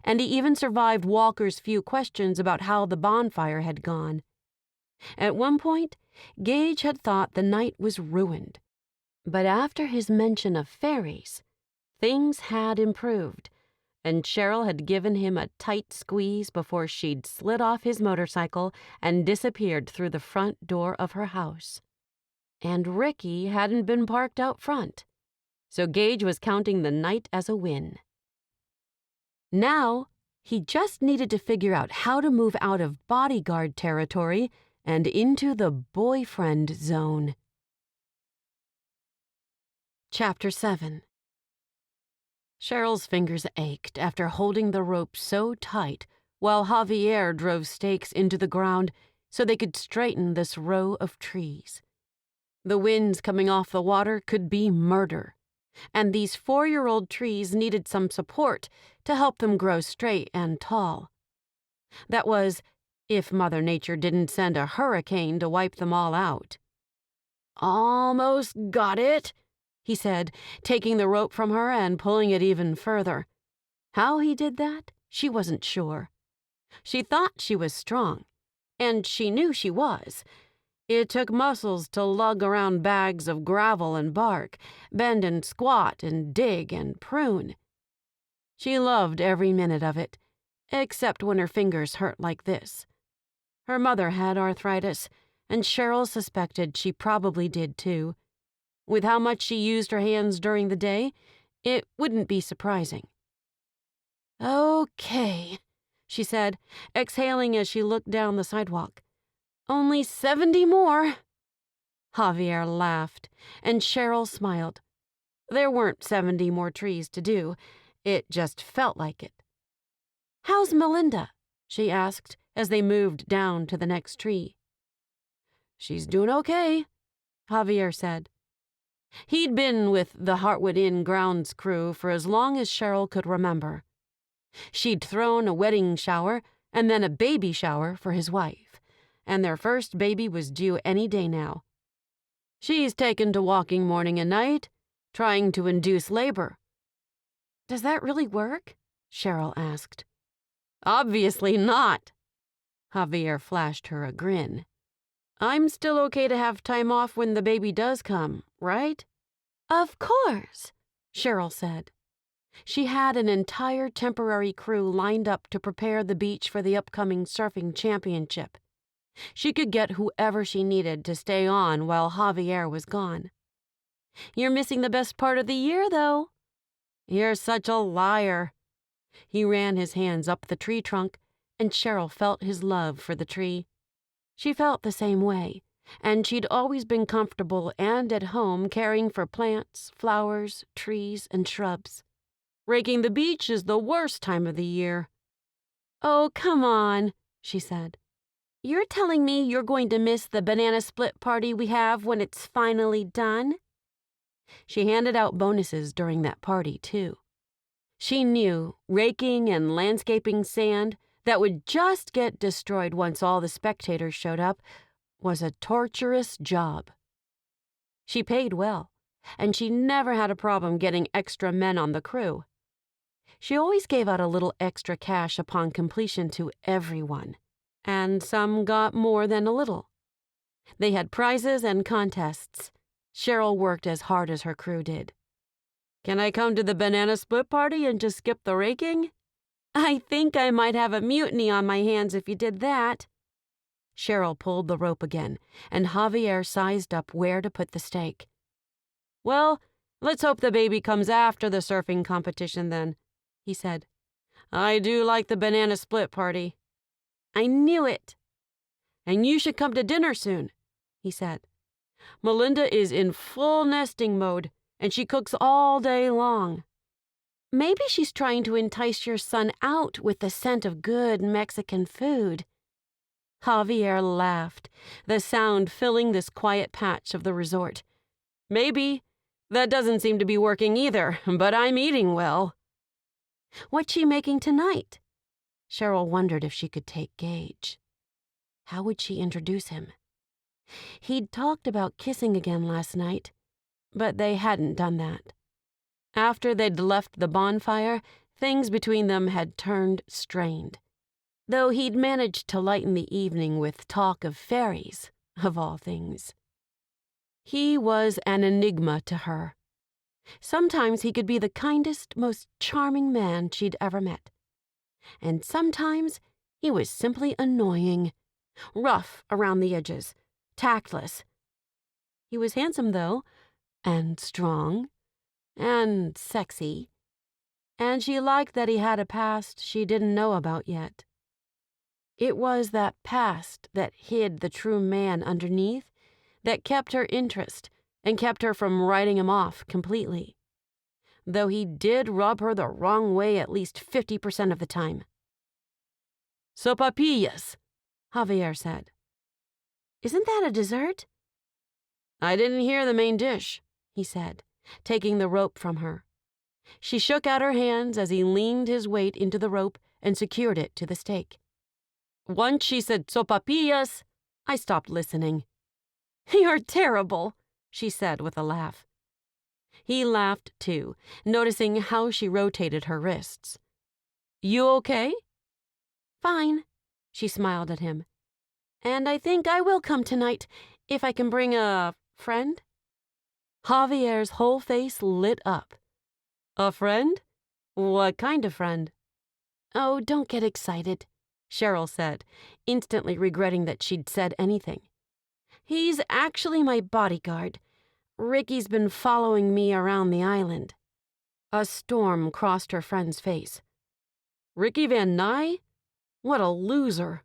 and he even survived Walker's few questions about how the bonfire had gone. At one point, Gage had thought the night was ruined, but after his mention of fairies, things had improved, and Cheryl had given him a tight squeeze before she'd slid off his motorcycle and disappeared through the front door of her house. And Ricky hadn't been parked out front, so Gage was counting the night as a win. Now, he just needed to figure out how to move out of bodyguard territory and into the boyfriend zone. Chapter 7. Cheryl's fingers ached after holding the rope so tight while Javier drove stakes into the ground so they could straighten this row of trees. The winds coming off the water could be murder, and these 4-year-old trees needed some support to help them grow straight and tall. That was, if Mother Nature didn't send a hurricane to wipe them all out. "Almost got it," he said, taking the rope from her and pulling it even further. How he did that, she wasn't sure. She thought she was strong, and she knew she was. It took muscles to lug around bags of gravel and bark, bend and squat and dig and prune. She loved every minute of it, except when her fingers hurt like this. Her mother had arthritis, and Cheryl suspected she probably did too. With how much she used her hands during the day, it wouldn't be surprising. "Okay," she said, exhaling as she looked down the sidewalk. "Only 70 more." Javier laughed, and Cheryl smiled. There weren't 70 more trees to do. It just felt like it. "How's Melinda?" she asked as they moved down to the next tree. "She's doing okay," Javier said. He'd been with the Heartwood Inn grounds crew for as long as Cheryl could remember. She'd thrown a wedding shower and then a baby shower for his wife, and their first baby was due any day now. "She's taken to walking morning and night, trying to induce labor." "Does that really work?" Cheryl asked. "Obviously not." Javier flashed her a grin. "I'm still okay to have time off when the baby does come, right?" "Of course," Cheryl said. She had an entire temporary crew lined up to prepare the beach for the upcoming surfing championship. She could get whoever she needed to stay on while Javier was gone. "You're missing the best part of the year, though." "You're such a liar." He ran his hands up the tree trunk, and Cheryl felt his love for the tree. She felt the same way, and she'd always been comfortable and at home caring for plants, flowers, trees, and shrubs. "Raking the beach is the worst time of the year." "Oh, come on," she said. "You're telling me you're going to miss the banana split party we have when it's finally done?" She handed out bonuses during that party, too. She knew raking and landscaping sand that would just get destroyed once all the spectators showed up was a torturous job. She paid well, and she never had a problem getting extra men on the crew. She always gave out a little extra cash upon completion to everyone, and some got more than a little. They had prizes and contests. Cheryl worked as hard as her crew did. "Can I come to the banana split party and just skip the raking?" "I think I might have a mutiny on my hands if you did that." Cheryl pulled the rope again, and Javier sized up where to put the stake. "Well, let's hope the baby comes after the surfing competition then," he said. "I do like the banana split party." "I knew it." "And you should come to dinner soon," he said. "Melinda is in full nesting mode, and she cooks all day long." "Maybe she's trying to entice your son out with the scent of good Mexican food." Javier laughed, the sound filling this quiet patch of the resort. "Maybe. That doesn't seem to be working either, but I'm eating well." "What's she making tonight?" Cheryl wondered if she could take Gage. How would she introduce him? He'd talked about kissing again last night, but they hadn't done that. After they'd left the bonfire, things between them had turned strained, though he'd managed to lighten the evening with talk of fairies, of all things. He was an enigma to her. Sometimes he could be the kindest, most charming man she'd ever met. And sometimes he was simply annoying, rough around the edges, tactless. He was handsome, though, and strong, and sexy, and she liked that he had a past she didn't know about yet. It was that past that hid the true man underneath that kept her interest and kept her from writing him off completely. though he did rub her the wrong way at least 50% of the time. "Sopapillas," Javier said. "Isn't that a dessert?" "I didn't hear the main dish," he said, taking the rope from her. She shook out her hands as he leaned his weight into the rope and secured it to the stake. Once she said "sopapillas," I stopped listening. "You're terrible," she said with a laugh. He laughed too, noticing how she rotated her wrists. "You okay?" "Fine," she smiled at him. "And I think I will come tonight, if I can bring a friend." Javier's whole face lit up. "A friend? What kind of friend?" "Oh, don't get excited," Cheryl said, instantly regretting that she'd said anything. "He's actually my bodyguard. Ricky's been following me around the island." A storm crossed her friend's face. "Ricky Van Nye? What a loser."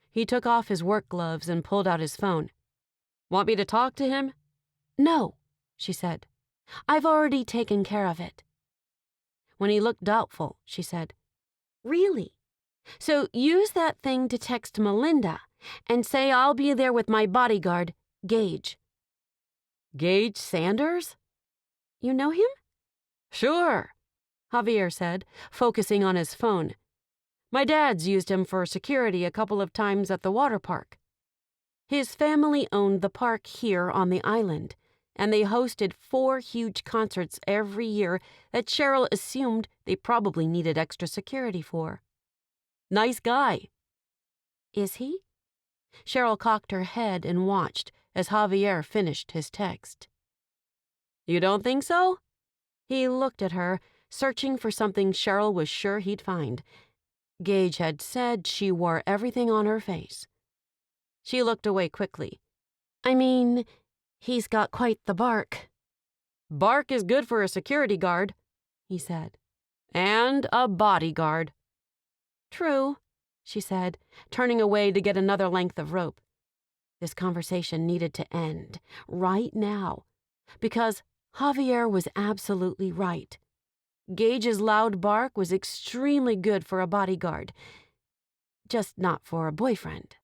He took off his work gloves and pulled out his phone. "Want me to talk to him?" "No," she said. "I've already taken care of it." When he looked doubtful, she said, "Really? So use that thing to text Melinda and say I'll be there with my bodyguard, Gage." "Gage Sanders? You know him?" "Sure," Javier said, focusing on his phone. "My dad's used him for security a couple of times at the water park." His family owned the park here on the island, and they hosted 4 huge concerts every year that Cheryl assumed they probably needed extra security for. "Nice guy." "Is he?" Cheryl cocked her head and watched as Javier finished his text. "You don't think so?" He looked at her, searching for something Cheryl was sure he'd find. Gage had said she wore everything on her face. She looked away quickly. "I mean, he's got quite the bark." "Bark is good for a security guard," he said. "And a bodyguard." "True," she said, turning away to get another length of rope. This conversation needed to end, right now, because Javier was absolutely right. Gage's loud bark was extremely good for a bodyguard, just not for a boyfriend.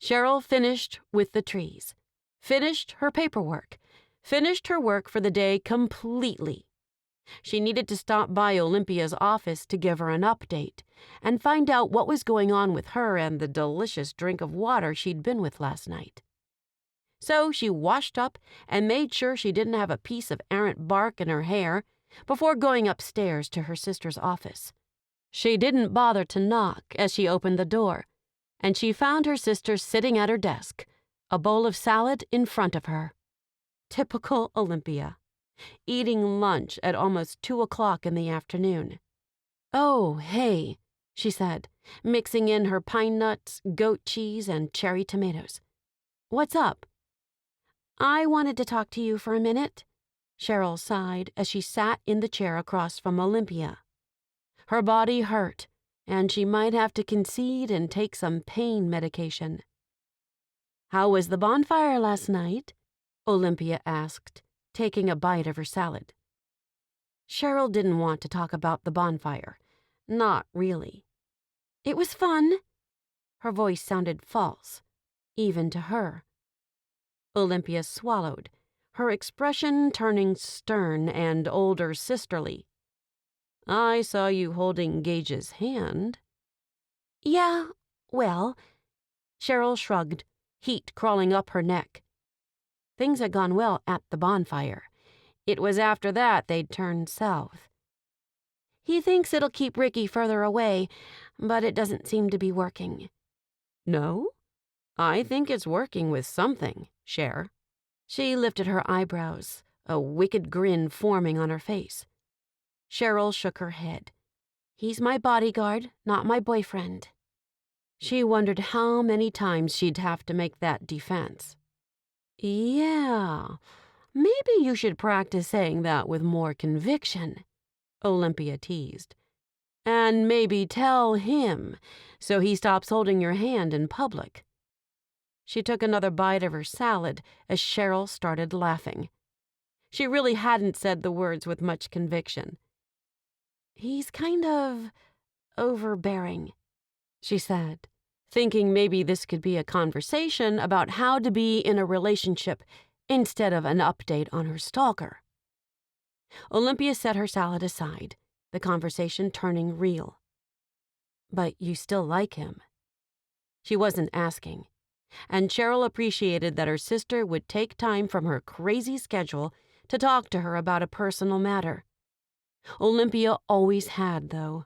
Cheryl finished with the trees, finished her paperwork, finished her work for the day completely. She needed to stop by Olympia's office to give her an update and find out what was going on with her and the delicious drink of water she'd been with last night. So she washed up and made sure she didn't have a piece of errant bark in her hair before going upstairs to her sister's office. She didn't bother to knock as she opened the door, and she found her sister sitting at her desk, a bowl of salad in front of her. Typical Olympia. Eating lunch at almost 2:00 in the afternoon. "Oh, hey," she said, mixing in her pine nuts, goat cheese, and cherry tomatoes. "What's up?" "I wanted to talk to you for a minute," Cheryl sighed as she sat in the chair across from Olympia. Her body hurt, and she might have to concede and take some pain medication. "How was the bonfire last night?" Olympia asked, taking a bite of her salad. Cheryl didn't want to talk about the bonfire. Not really. "It was fun." Her voice sounded false, even to her. Olympia swallowed, her expression turning stern and older sisterly. "I saw you holding Gage's hand." "Yeah, well," Cheryl shrugged, heat crawling up her neck. Things had gone well at the bonfire. It was after that they'd turned south. "He thinks it'll keep Ricky further away, but it doesn't seem to be working." "No? I think it's working with something, Cher." She lifted her eyebrows, a wicked grin forming on her face. Cheryl shook her head. "He's my bodyguard, not my boyfriend." She wondered how many times she'd have to make that defense. "Yeah, maybe you should practice saying that with more conviction," Olympia teased. "And maybe tell him so he stops holding your hand in public." She took another bite of her salad as Cheryl started laughing. She really hadn't said the words with much conviction. "He's kind of overbearing," she said, thinking maybe this could be a conversation about how to be in a relationship instead of an update on her stalker. Olympia set her salad aside, the conversation turning real. "But you still like him?" She wasn't asking, and Cheryl appreciated that her sister would take time from her crazy schedule to talk to her about a personal matter. Olympia always had, though.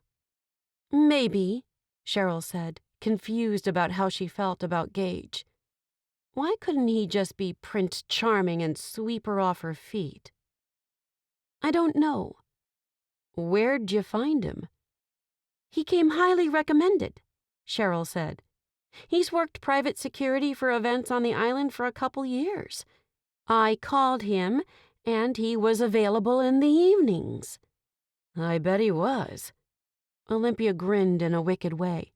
"Maybe," Cheryl said, confused about how she felt about Gage. Why couldn't he just be Prince Charming and sweep her off her feet? "I don't know." "Where'd you find him?" "He came highly recommended," Cheryl said. "He's worked private security for events on the island for a couple years. I called him, and he was available in the evenings." "I bet he was." Olympia grinned in a wicked way.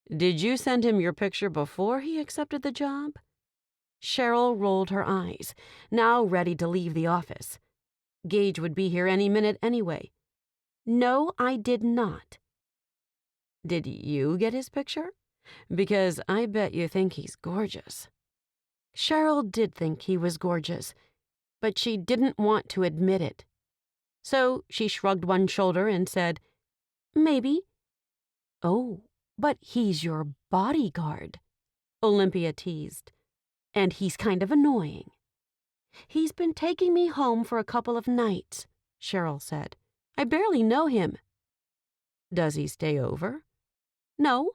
"Did you send him your picture before he accepted the job?" Cheryl rolled her eyes, now ready to leave the office. Gage would be here any minute anyway. "No, I did not." "Did you get his picture? Because I bet you think he's gorgeous." Cheryl did think he was gorgeous, but she didn't want to admit it. So she shrugged one shoulder and said, "Maybe." "Oh, but he's your bodyguard," Olympia teased. "And he's kind of annoying." "He's been taking me home for a couple of nights," Cheryl said. "I barely know him." "Does he stay over?" "No,"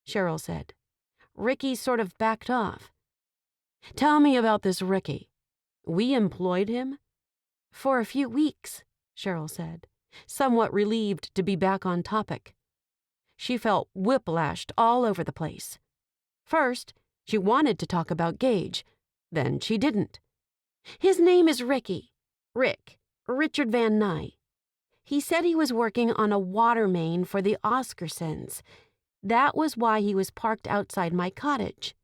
Cheryl said. "Ricky sort of backed off." "Tell me about this Ricky. We employed him?" "For a few weeks," Cheryl said, somewhat relieved to be back on topic. She felt whiplashed all over the place. First, she wanted to talk about Gage. Then she didn't. "His name is Ricky. Richard Van Nye. He said he was working on a water main for the Oscarsons. That was why he was parked outside my cottage."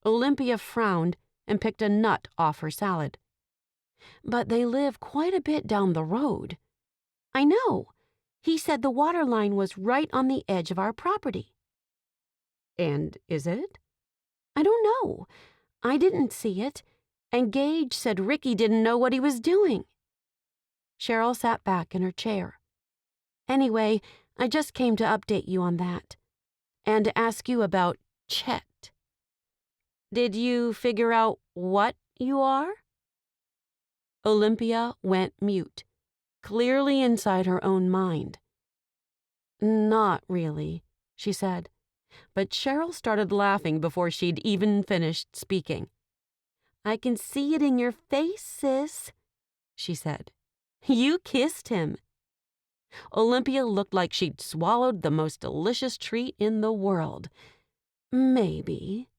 Olympia frowned and picked a nut off her salad. "But they live quite a bit down the road." "I know. He said the water line was right on the edge of our property." "And is it?" "I don't know. I didn't see it. And Gage said Ricky didn't know what he was doing." Cheryl sat back in her chair. "Anyway, I just came to update you on that. And to ask you about Chet." "Did you figure out what you are?" Olympia went mute, clearly inside her own mind. "Not really," she said. But Cheryl started laughing before she'd even finished speaking. "I can see it in your face, sis," she said. "You kissed him." Olympia looked like she'd swallowed the most delicious treat in the world. "Maybe."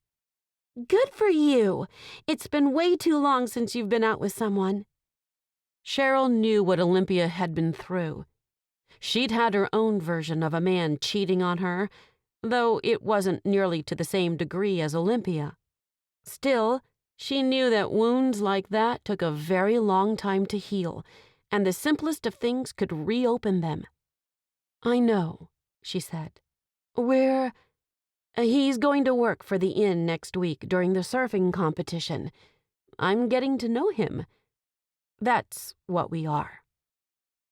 "Good for you. It's been way too long since you've been out with someone." Cheryl knew what Olympia had been through. She'd had her own version of a man cheating on her, though it wasn't nearly to the same degree as Olympia. Still, she knew that wounds like that took a very long time to heal, and the simplest of things could reopen them. "I know," she said. He's going to work for the inn next week during the surfing competition. I'm getting to know him. That's what we are."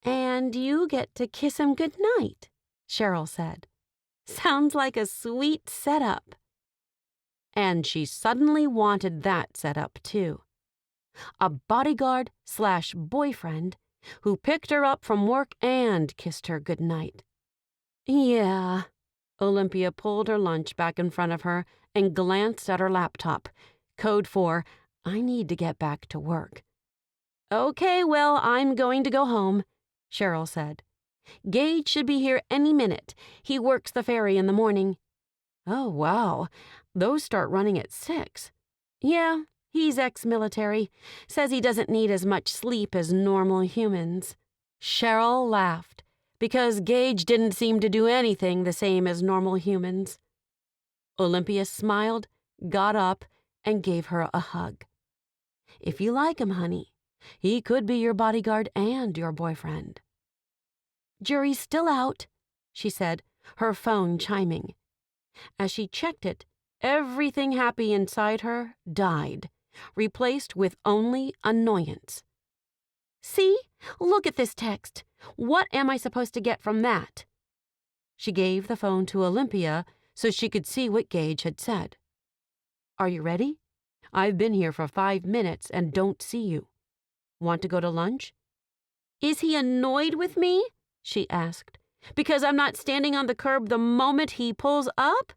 "And you get to kiss him goodnight," Cheryl said. "Sounds like a sweet setup." And she suddenly wanted that setup, too. A bodyguard/boyfriend who picked her up from work and kissed her goodnight. "Yeah." Olympia pulled her lunch back in front of her and glanced at her laptop. Code for, "I need to get back to work." "Okay, well, I'm going to go home," Cheryl said. "Gage should be here any minute. He works the ferry in the morning." "Oh, wow. Those start running at 6. "Yeah, he's ex-military. Says he doesn't need as much sleep as normal humans." Cheryl laughed, because Gage didn't seem to do anything the same as normal humans. Olympia smiled, got up, and gave her a hug. "If you like him, honey, He could be your bodyguard and your boyfriend. Jury's still out, she said, her phone chiming. As she checked it, everything happy inside her died, replaced with only annoyance. See? Look at this text. What am I supposed to get from that? She gave the phone to Olympia so she could see what Gage had said. Are you ready? I've been here for 5 minutes and don't see you. Want to go to lunch? Is he annoyed with me? She asked. Because I'm not standing on the curb the moment he pulls up?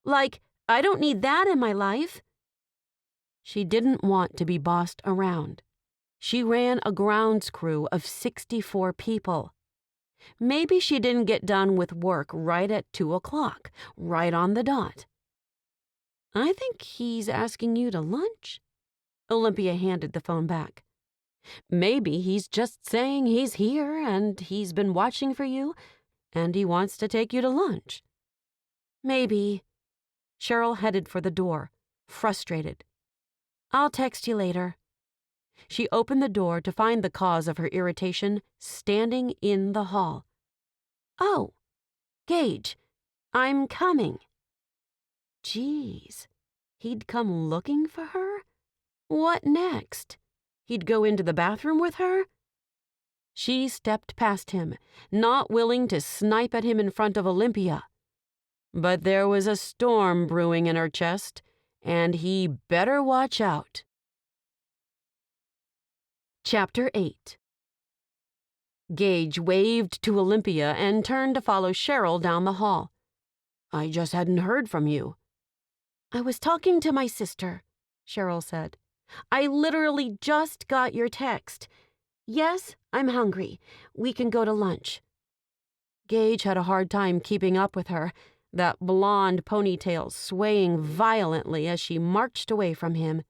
Like, I don't need that in my life. She didn't want to be bossed around. She ran a grounds crew of 64 people. Maybe she didn't get done with work right at 2 o'clock, right on the dot. I think he's asking you to lunch. Olympia handed the phone back. Maybe he's just saying he's here and he's been watching for you and he wants to take you to lunch. Maybe. Cheryl headed for the door, frustrated. I'll text you later. She opened the door to find the cause of her irritation standing in the hall. Oh, Gage, I'm coming. Geez, he'd come looking for her? What next? He'd go into the bathroom with her? She stepped past him, not willing to snipe at him in front of Olympia. But there was a storm brewing in her chest, and he better watch out. Chapter 8. Gage waved to Olympia and turned to follow Cheryl down the hall. I just hadn't heard from you. I was talking to my sister, Cheryl said. I literally just got your text. Yes, I'm hungry. We can go to lunch. Gage had a hard time keeping up with her, that blonde ponytail swaying violently as she marched away from him.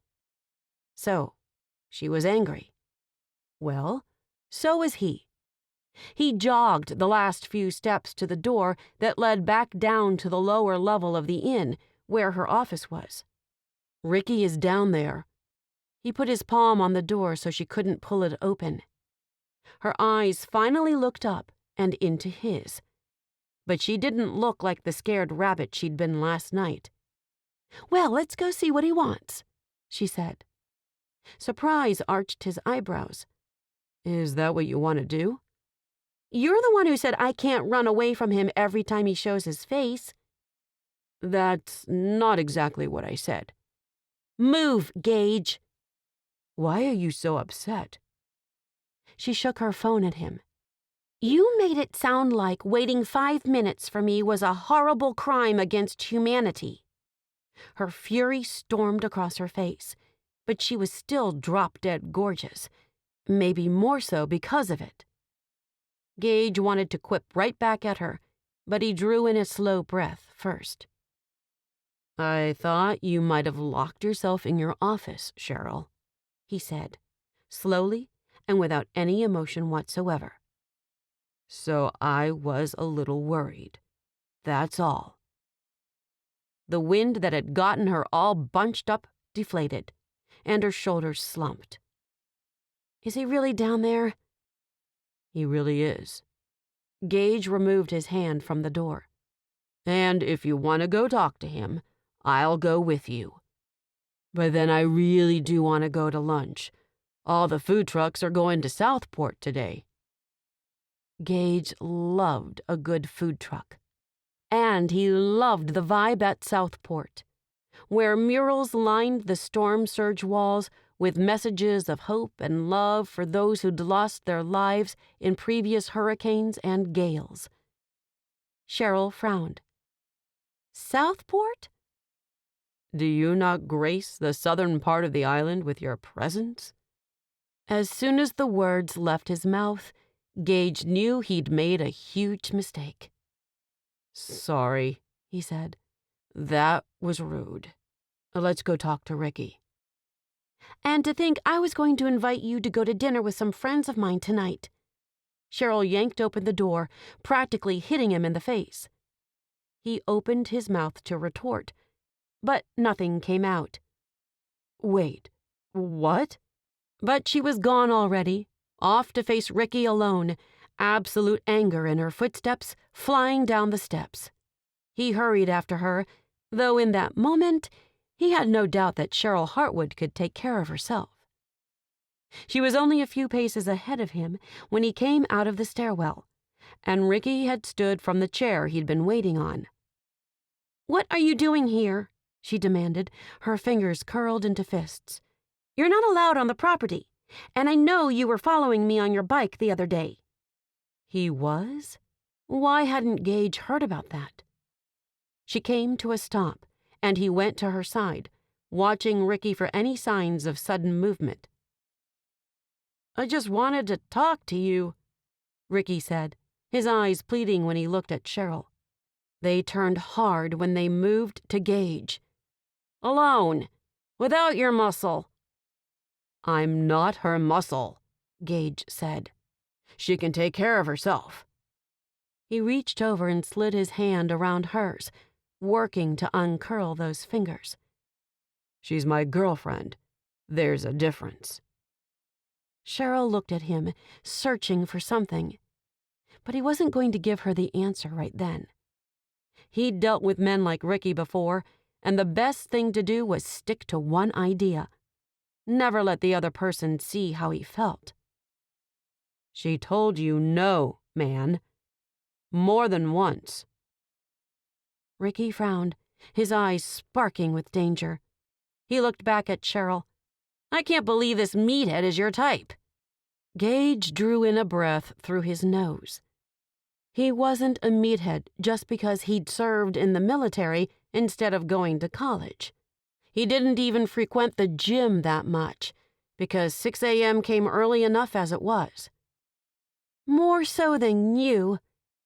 So, she was angry. Well, so was he. He jogged the last few steps to the door that led back down to the lower level of the inn, where her office was. Ricky is down there. He put his palm on the door so she couldn't pull it open. Her eyes finally looked up and into his. But she didn't look like the scared rabbit she'd been last night. Well, let's go see what he wants, she said. Surprise arched his eyebrows. Is that what you want to do? You're the one who said I can't run away from him every time he shows his face. That's not exactly what I said. Move, Gage. Why are you so upset? She shook her phone at him. You made it sound like waiting 5 minutes for me was a horrible crime against humanity. Her fury stormed across her face, but she was still drop-dead gorgeous, maybe more so because of it. Gage wanted to quip right back at her, but he drew in a slow breath first. I thought you might have locked yourself in your office, Cheryl, he said, slowly and without any emotion whatsoever. So I was a little worried. That's all. The wind that had gotten her all bunched up deflated, and her shoulders slumped. Is he really down there? He really is. Gage removed his hand from the door. And if you want to go talk to him, I'll go with you. But then I really do want to go to lunch. All the food trucks are going to Southport today. Gage loved a good food truck. And he loved the vibe at Southport, where murals lined the storm surge walls with messages of hope and love for those who'd lost their lives in previous hurricanes and gales. Cheryl frowned. Southport? Do you not grace the southern part of the island with your presence? As soon as the words left his mouth, Gage knew he'd made a huge mistake. Sorry, he said. That was rude. Let's go talk to Ricky. And to think I was going to invite you to go to dinner with some friends of mine tonight. Cheryl yanked open the door, practically hitting him in the face. He opened his mouth to retort, but nothing came out. Wait, what? But she was gone already, off to face Ricky alone, absolute anger in her footsteps, flying down the steps. He hurried after her, though in that moment he had no doubt that Cheryl Hartwood could take care of herself. She was only a few paces ahead of him when he came out of the stairwell, and Ricky had stood from the chair he'd been waiting on. "What are you doing here?" she demanded, her fingers curled into fists. "You're not allowed on the property, and I know you were following me on your bike the other day." He was? Why hadn't Gage heard about that? She came to a stop, and he went to her side, watching Ricky for any signs of sudden movement. "I just wanted to talk to you," Ricky said, his eyes pleading when he looked at Cheryl. They turned hard when they moved to Gage. "Alone, without your muscle." "I'm not her muscle," Gage said. "She can take care of herself." He reached over and slid his hand around hers, working to uncurl those fingers. "She's my girlfriend. There's a difference." Cheryl looked at him, searching for something. But he wasn't going to give her the answer right then. He'd dealt with men like Ricky before, and the best thing to do was stick to one idea. Never let the other person see how he felt. "She told you no, man. More than once." Ricky frowned, his eyes sparking with danger. He looked back at Cheryl. "I can't believe this meathead is your type." Gage drew in a breath through his nose. He wasn't a meathead just because he'd served in the military instead of going to college. He didn't even frequent the gym that much, because 6 a.m. came early enough as it was. "More so than you,"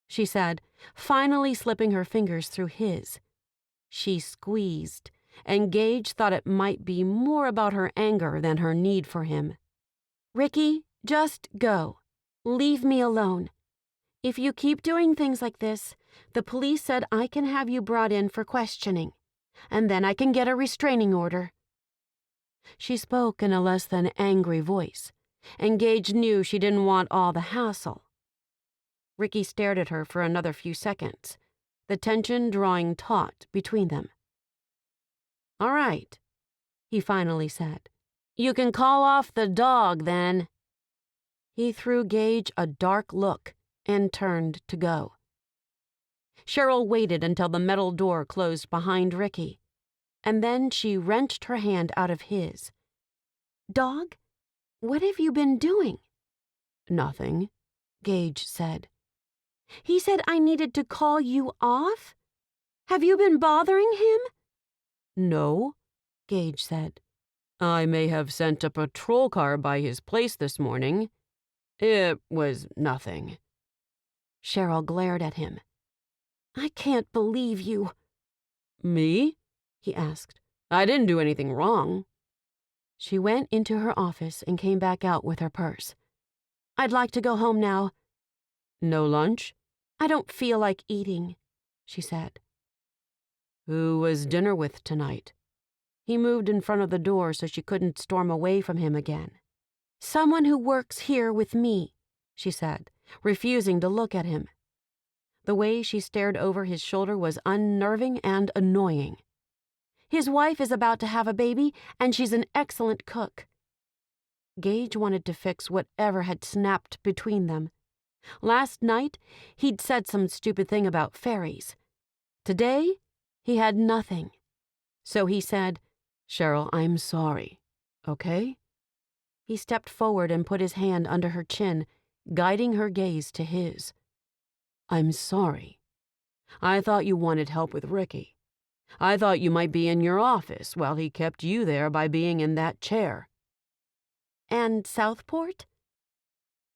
she said, finally slipping her fingers through his. She squeezed, and Gage thought it might be more about her anger than her need for him. "Ricky, just go. Leave me alone. If you keep doing things like this, the police said I can have you brought in for questioning, and then I can get a restraining order." She spoke in a less than angry voice, and Gage knew she didn't want all the hassle. Ricky stared at her for another few seconds, the tension drawing taut between them. "All right," he finally said. "You can call off the dog, then." He threw Gage a dark look and turned to go. Cheryl waited until the metal door closed behind Ricky, and then she wrenched her hand out of his. "Dog, what have you been doing?" "Nothing," Gage said. "He said I needed to call you off? Have you been bothering him?" "No," Gage said. "I may have sent a patrol car by his place this morning. It was nothing." Cheryl glared at him. "I can't believe you." "Me?" he asked. "I didn't do anything wrong." She went into her office and came back out with her purse. "I'd like to go home now." "No lunch?" "I don't feel like eating," she said. "Who was dinner with tonight?" He moved in front of the door so she couldn't storm away from him again. "Someone who works here with me," she said, refusing to look at him. The way she stared over his shoulder was unnerving and annoying. "His wife is about to have a baby, and she's an excellent cook." Gage wanted to fix whatever had snapped between them. Last night, he'd said some stupid thing about fairies. Today, he had nothing. So he said, "Cheryl, I'm sorry, okay?" He stepped forward and put his hand under her chin, guiding her gaze to his. "I'm sorry. I thought you wanted help with Ricky. I thought you might be in your office while he kept you there by being in that chair." "And Southport?"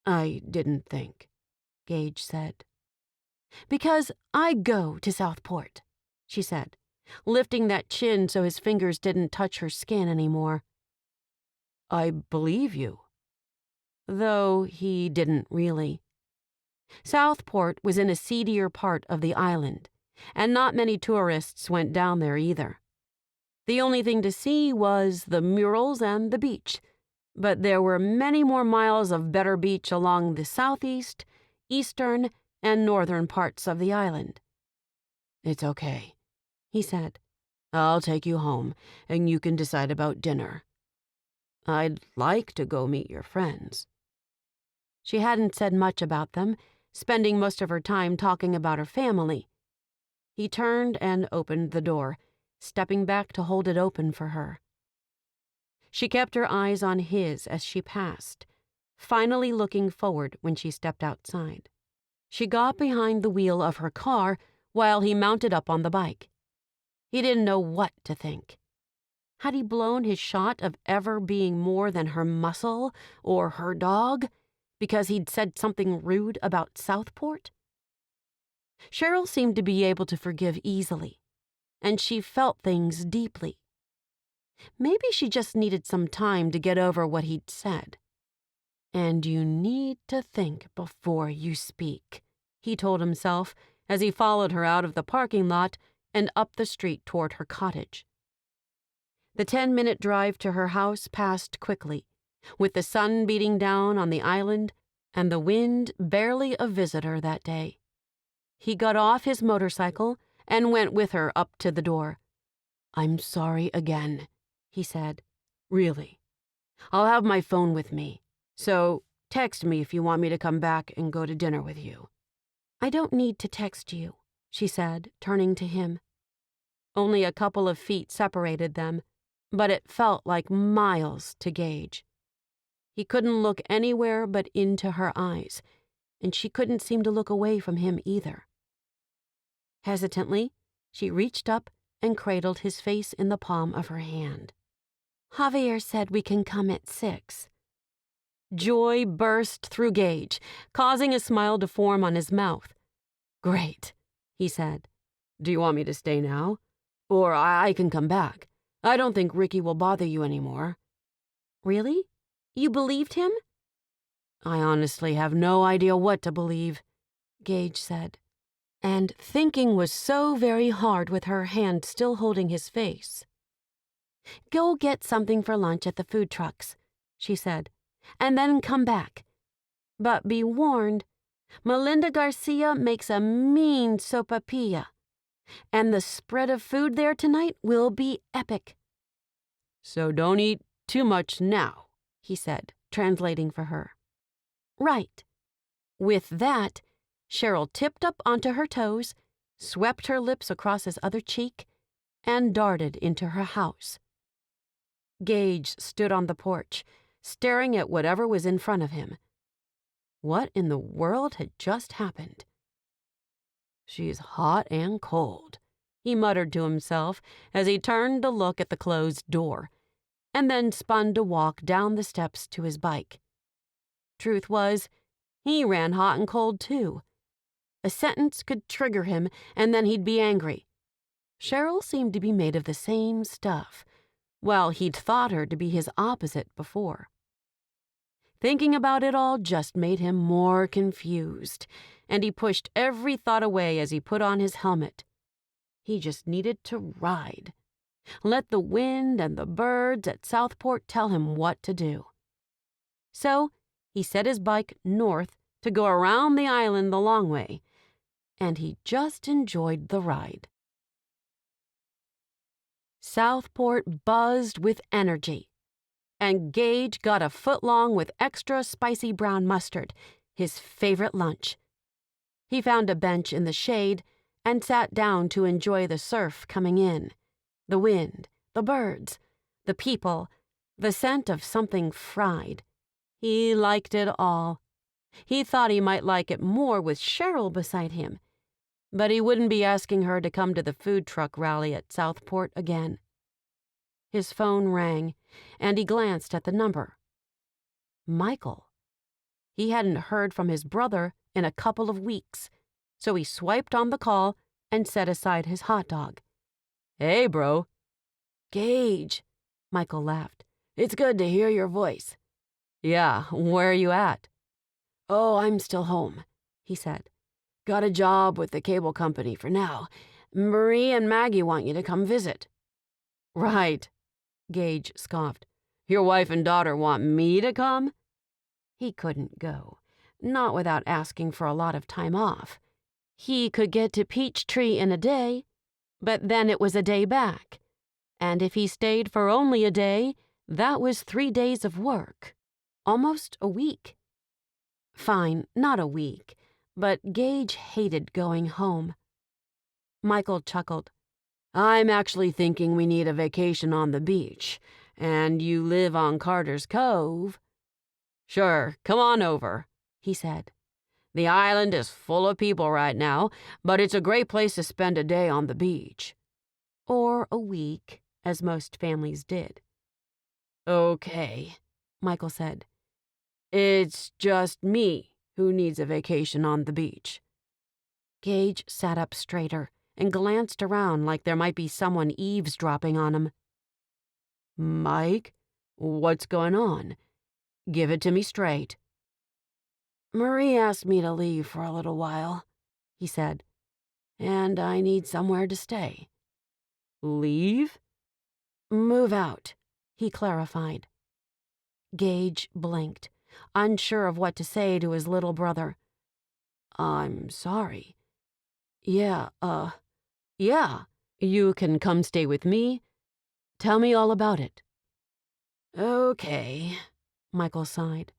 "I didn't think," Gage said. "Because I go to Southport," she said, lifting that chin so his fingers didn't touch her skin anymore. "I believe you." Though he didn't really. Southport was in a seedier part of the island, and not many tourists went down there either. The only thing to see was the murals and the beach, but there were many more miles of better beach along the southeast, eastern, and northern parts of the island. "It's okay," he said. "I'll take you home, and you can decide about dinner. I'd like to go meet your friends." She hadn't said much about them, spending most of her time talking about her family. He turned and opened the door, stepping back to hold it open for her. She kept her eyes on his as she passed, finally looking forward when she stepped outside. She got behind the wheel of her car while he mounted up on the bike. He didn't know what to think. Had he blown his shot of ever being more than her muscle or her dog because he'd said something rude about Southport? Cheryl seemed to be able to forgive easily, and she felt things deeply. Maybe she just needed some time to get over what he'd said. "And you need to think before you speak," he told himself as he followed her out of the parking lot and up the street toward her cottage. The 10-minute drive to her house passed quickly, with the sun beating down on the island and the wind barely a visitor that day. He got off his motorcycle and went with her up to the door. "I'm sorry again," he said. "Really. I'll have my phone with me, so text me if you want me to come back and go to dinner with you." "I don't need to text you," she said, turning to him. Only a couple of feet separated them, but it felt like miles to Gage. He couldn't look anywhere but into her eyes, and she couldn't seem to look away from him either. Hesitantly, she reached up and cradled his face in the palm of her hand. "Javier said we can come at 6. Joy burst through Gage, causing a smile to form on his mouth. "Great," he said. "Do you want me to stay now? Or I can come back. I don't think Ricky will bother you anymore." "Really? You believed him?" "I honestly have no idea what to believe," Gage said. And thinking was so very hard with her hand still holding his face. "Go get something for lunch at the food trucks," she said, "and then come back. But be warned, Melinda Garcia makes a mean sopapilla, and the spread of food there tonight will be epic." "So don't eat too much now," he said, translating for her. "Right." With that, Cheryl tipped up onto her toes, swept her lips across his other cheek, and darted into her house. Gage stood on the porch, staring at whatever was in front of him. What in the world had just happened? "She's hot and cold," he muttered to himself as he turned to look at the closed door, and then spun to walk down the steps to his bike. Truth was, he ran hot and cold too. A sentence could trigger him, and then he'd be angry. Cheryl seemed to be made of the same stuff, while he'd thought her to be his opposite before. Thinking about it all just made him more confused, and he pushed every thought away as he put on his helmet. He just needed to ride. Let the wind and the birds at Southport tell him what to do. So he set his bike north to go around the island the long way, and he just enjoyed the ride. Southport buzzed with energy, and Gage got a footlong with extra spicy brown mustard, his favorite lunch. He found a bench in the shade and sat down to enjoy the surf coming in, the wind, the birds, the people, the scent of something fried. He liked it all. He thought he might like it more with Cheryl beside him, but he wouldn't be asking her to come to the food truck rally at Southport again. His phone rang, and he glanced at the number. Michael. He hadn't heard from his brother in a couple of weeks, so he swiped on the call and set aside his hot dog. "Hey, bro." "Gage," Michael laughed. "It's good to hear your voice." "Yeah, where are you at?" "Oh, I'm still home," he said. "Got a job with the cable company for now. Marie and Maggie want you to come visit." "Right," Gage scoffed. Your wife and daughter want me to come?" He couldn't go, not without asking for a lot of time off. He could get to Peachtree in a day, but then it was a day back. And if he stayed for only a day, that was 3 days of work. Almost a week. Fine, not a week, but Gage hated going home. Michael chuckled. "I'm actually thinking we need a vacation on the beach, and you live on Carter's Cove." "Sure, come on over," he said. "The island is full of people right now, but it's a great place to spend a day on the beach." Or a week, as most families did. "Okay," Michael said. "It's just me who needs a vacation on the beach." Gage sat up straighter and glanced around like there might be someone eavesdropping on him. "Mike, what's going on? Give it to me straight." "Marie asked me to leave for a little while," he said, "and I need somewhere to stay." "Leave?" "Move out," he clarified. Gage blinked, unsure of what to say to his little brother. "I'm sorry. Yeah, you can come stay with me. Tell me all about it." "Okay," Michael sighed.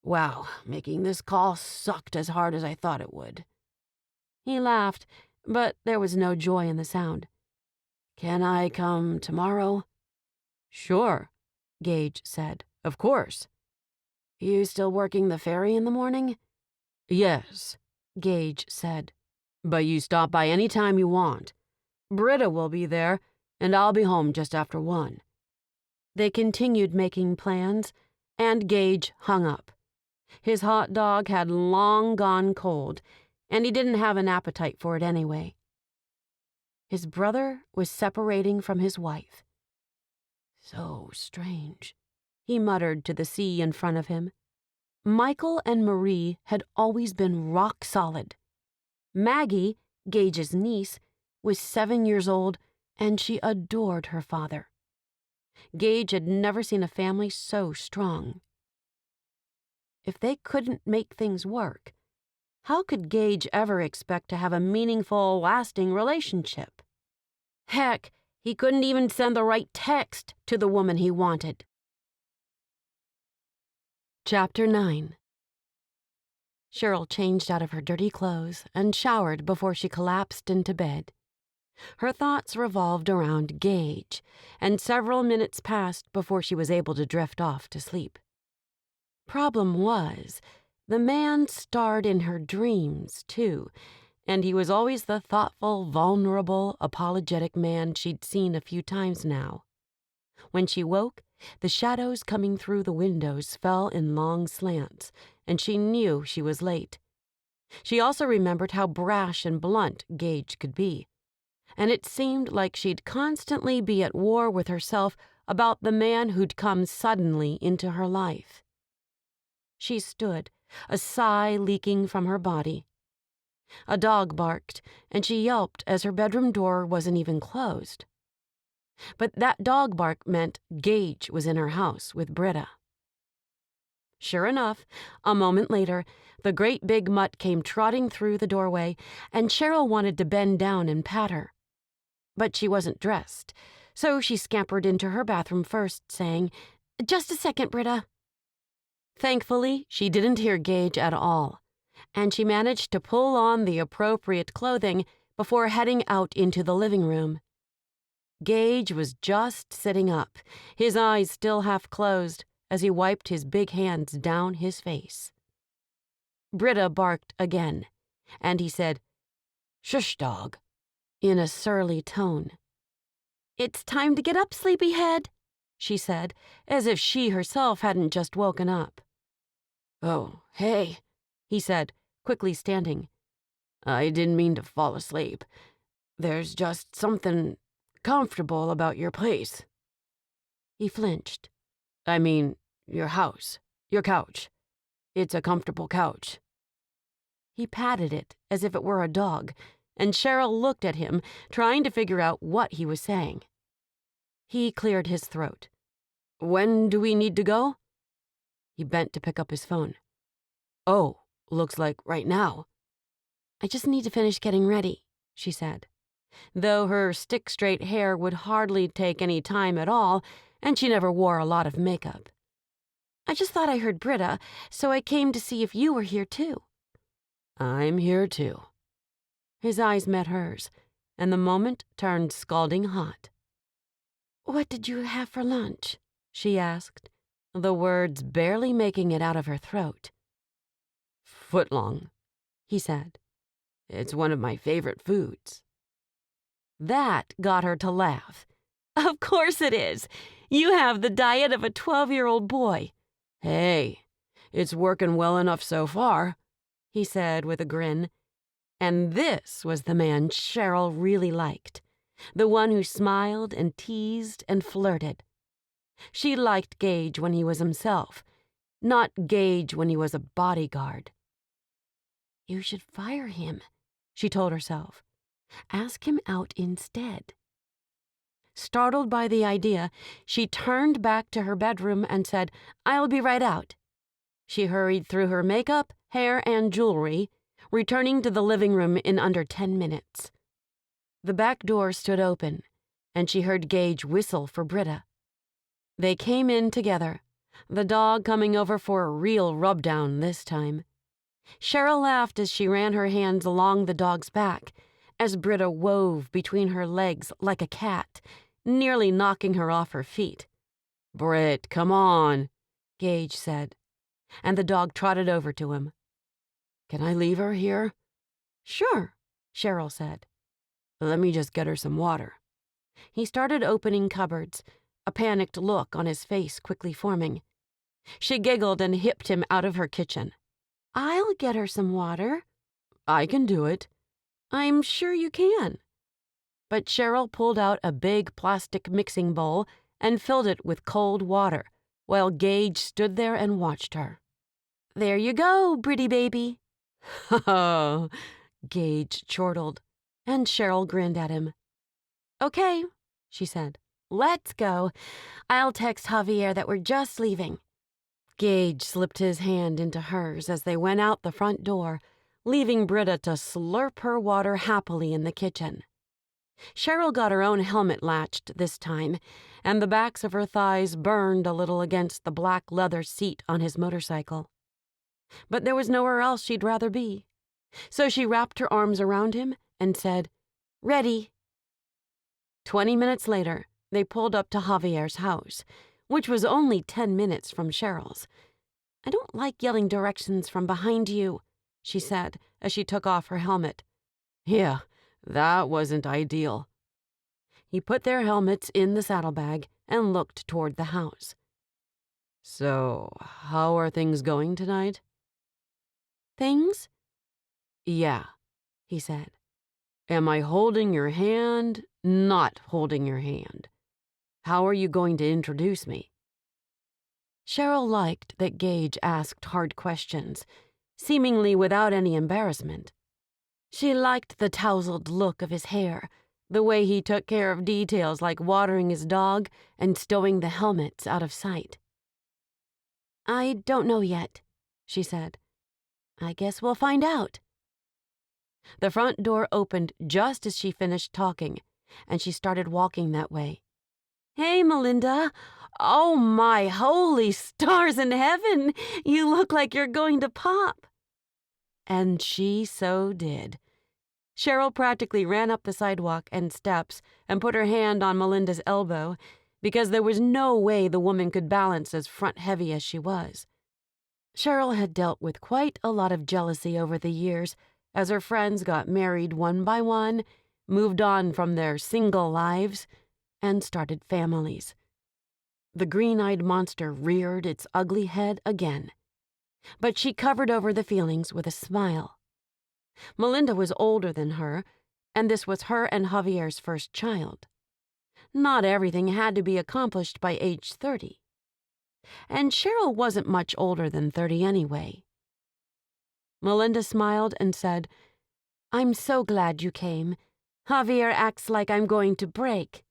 "Wow, making this call sucked as hard as I thought it would." He laughed, but there was no joy in the sound. "Can I come tomorrow?" "Sure," Gage said. "Of course." "You still working the ferry in the morning?" "Yes," Gage said. "But you stop by any time you want. Britta will be there, and I'll be home just after 1. They continued making plans, and Gage hung up. His hot dog had long gone cold, and he didn't have an appetite for it anyway. His brother was separating from his wife. So strange, he muttered to the sea in front of him. Michael and Marie had always been rock solid. Maggie, Gage's niece, was 7 years old, and she adored her father. Gage had never seen a family so strong. If they couldn't make things work, how could Gage ever expect to have a meaningful, lasting relationship? Heck, he couldn't even send the right text to the woman he wanted. Chapter 9. Cheryl changed out of her dirty clothes and showered before she collapsed into bed. Her thoughts revolved around Gage, and several minutes passed before she was able to drift off to sleep. Problem was, the man starred in her dreams, too, and he was always the thoughtful, vulnerable, apologetic man she'd seen a few times now. When she woke, the shadows coming through the windows fell in long slants, and she knew she was late. She also remembered how brash and blunt Gage could be, and it seemed like she'd constantly be at war with herself about the man who'd come suddenly into her life. She stood, a sigh leaking from her body. A dog barked, and she yelped as her bedroom door wasn't even closed. But that dog bark meant Gage was in her house with Britta. Sure enough, a moment later, the great big mutt came trotting through the doorway, and Cheryl wanted to bend down and pat her. But she wasn't dressed, so she scampered into her bathroom first, saying, "Just a second, Britta." Thankfully, she didn't hear Gage at all, and she managed to pull on the appropriate clothing before heading out into the living room. Gage was just sitting up, his eyes still half closed, as he wiped his big hands down his face. Britta barked again, and he said, "Shush, dog," in a surly tone. "It's time to get up, sleepyhead," she said, as if she herself hadn't just woken up. "Oh, hey," he said, quickly standing. "I didn't mean to fall asleep. There's just something comfortable about your place." He flinched. "I mean, your house, your couch. It's a comfortable couch." He patted it as if it were a dog, and Cheryl looked at him, trying to figure out what he was saying. He cleared his throat. When do we need to go? He bent to pick up his phone. Oh, looks like right now. I just need to finish getting ready, she said, though her stick-straight hair would hardly take any time at all, and she never wore a lot of makeup. I just thought I heard Britta, so I came to see if you were here too. I'm here too. His eyes met hers, and the moment turned scalding hot. What did you have for lunch? She asked, the words barely making it out of her throat. Footlong, he said. It's one of my favorite foods. That got her to laugh. Of course it is. You have the diet of a 12-year-old boy. Hey, it's working well enough so far, he said with a grin. And this was the man Cheryl really liked, the one who smiled and teased and flirted. She liked Gage when he was himself, not Gage when he was a bodyguard. You should fire him, she told herself. Ask him out instead. Startled by the idea, she turned back to her bedroom and said, I'll be right out. She hurried through her makeup, hair, and jewelry, returning to the living room in under 10 minutes. The back door stood open, and she heard Gage whistle for Britta. They came in together, the dog coming over for a real rub-down this time. Cheryl laughed as she ran her hands along the dog's back, as Britta wove between her legs like a cat, nearly knocking her off her feet. Britt, come on, Gage said, and the dog trotted over to him. Can I leave her here? Sure, Cheryl said. Let me just get her some water. He started opening cupboards, a panicked look on his face quickly forming. She giggled and hipped him out of her kitchen. I'll get her some water. I can do it. I'm sure you can. But Cheryl pulled out a big plastic mixing bowl and filled it with cold water, while Gage stood there and watched her. There you go, pretty baby. Oh, Gage chortled, and Cheryl grinned at him. Okay, she said. Let's go. I'll text Javier that we're just leaving. Gage slipped his hand into hers as they went out the front door, leaving Britta to slurp her water happily in the kitchen. Cheryl got her own helmet latched this time, and the backs of her thighs burned a little against the black leather seat on his motorcycle. But there was nowhere else she'd rather be, so she wrapped her arms around him and said, Ready. 20 minutes later, they pulled up to Javier's house, which was only 10 minutes from Cheryl's. I don't like yelling directions from behind you, she said as she took off her helmet. Yeah, that wasn't ideal. He put their helmets in the saddlebag and looked toward the house. So, how are things going tonight? Things? Yeah, he said. Am I holding your hand? Not holding your hand? How are you going to introduce me? Cheryl liked that Gage asked hard questions, seemingly without any embarrassment. She liked the tousled look of his hair, the way he took care of details like watering his dog and stowing the helmets out of sight. I don't know yet, she said. I guess we'll find out. The front door opened just as she finished talking, and she started walking that way. Hey, Melinda. Oh, my holy stars in heaven. You look like you're going to pop. And she so did. Cheryl practically ran up the sidewalk and steps and put her hand on Melinda's elbow because there was no way the woman could balance as front-heavy as she was. Cheryl had dealt with quite a lot of jealousy over the years as her friends got married one by one, moved on from their single lives, and started families. The green-eyed monster reared its ugly head again. But she covered over the feelings with a smile. Melinda was older than her, and this was her and Javier's first child. Not everything had to be accomplished by age 30. And Cheryl wasn't much older than 30 anyway. Melinda smiled and said, I'm so glad you came. Javier acts like I'm going to break.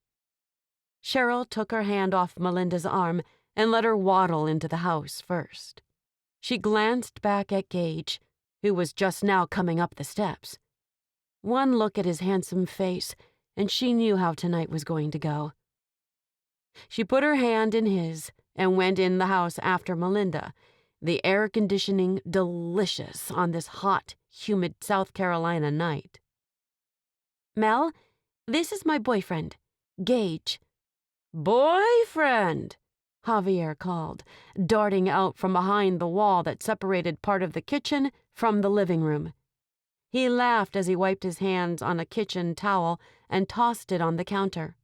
Cheryl took her hand off Melinda's arm and let her waddle into the house first. She glanced back at Gage, who was just now coming up the steps. One look at his handsome face, and she knew how tonight was going to go. She put her hand in his and went in the house after Melinda, the air conditioning delicious on this hot, humid South Carolina night. "Mel, this is my boyfriend, Gage." "Boyfriend!" Javier called, darting out from behind the wall that separated part of the kitchen from the living room. He laughed as he wiped his hands on a kitchen towel and tossed it on the counter.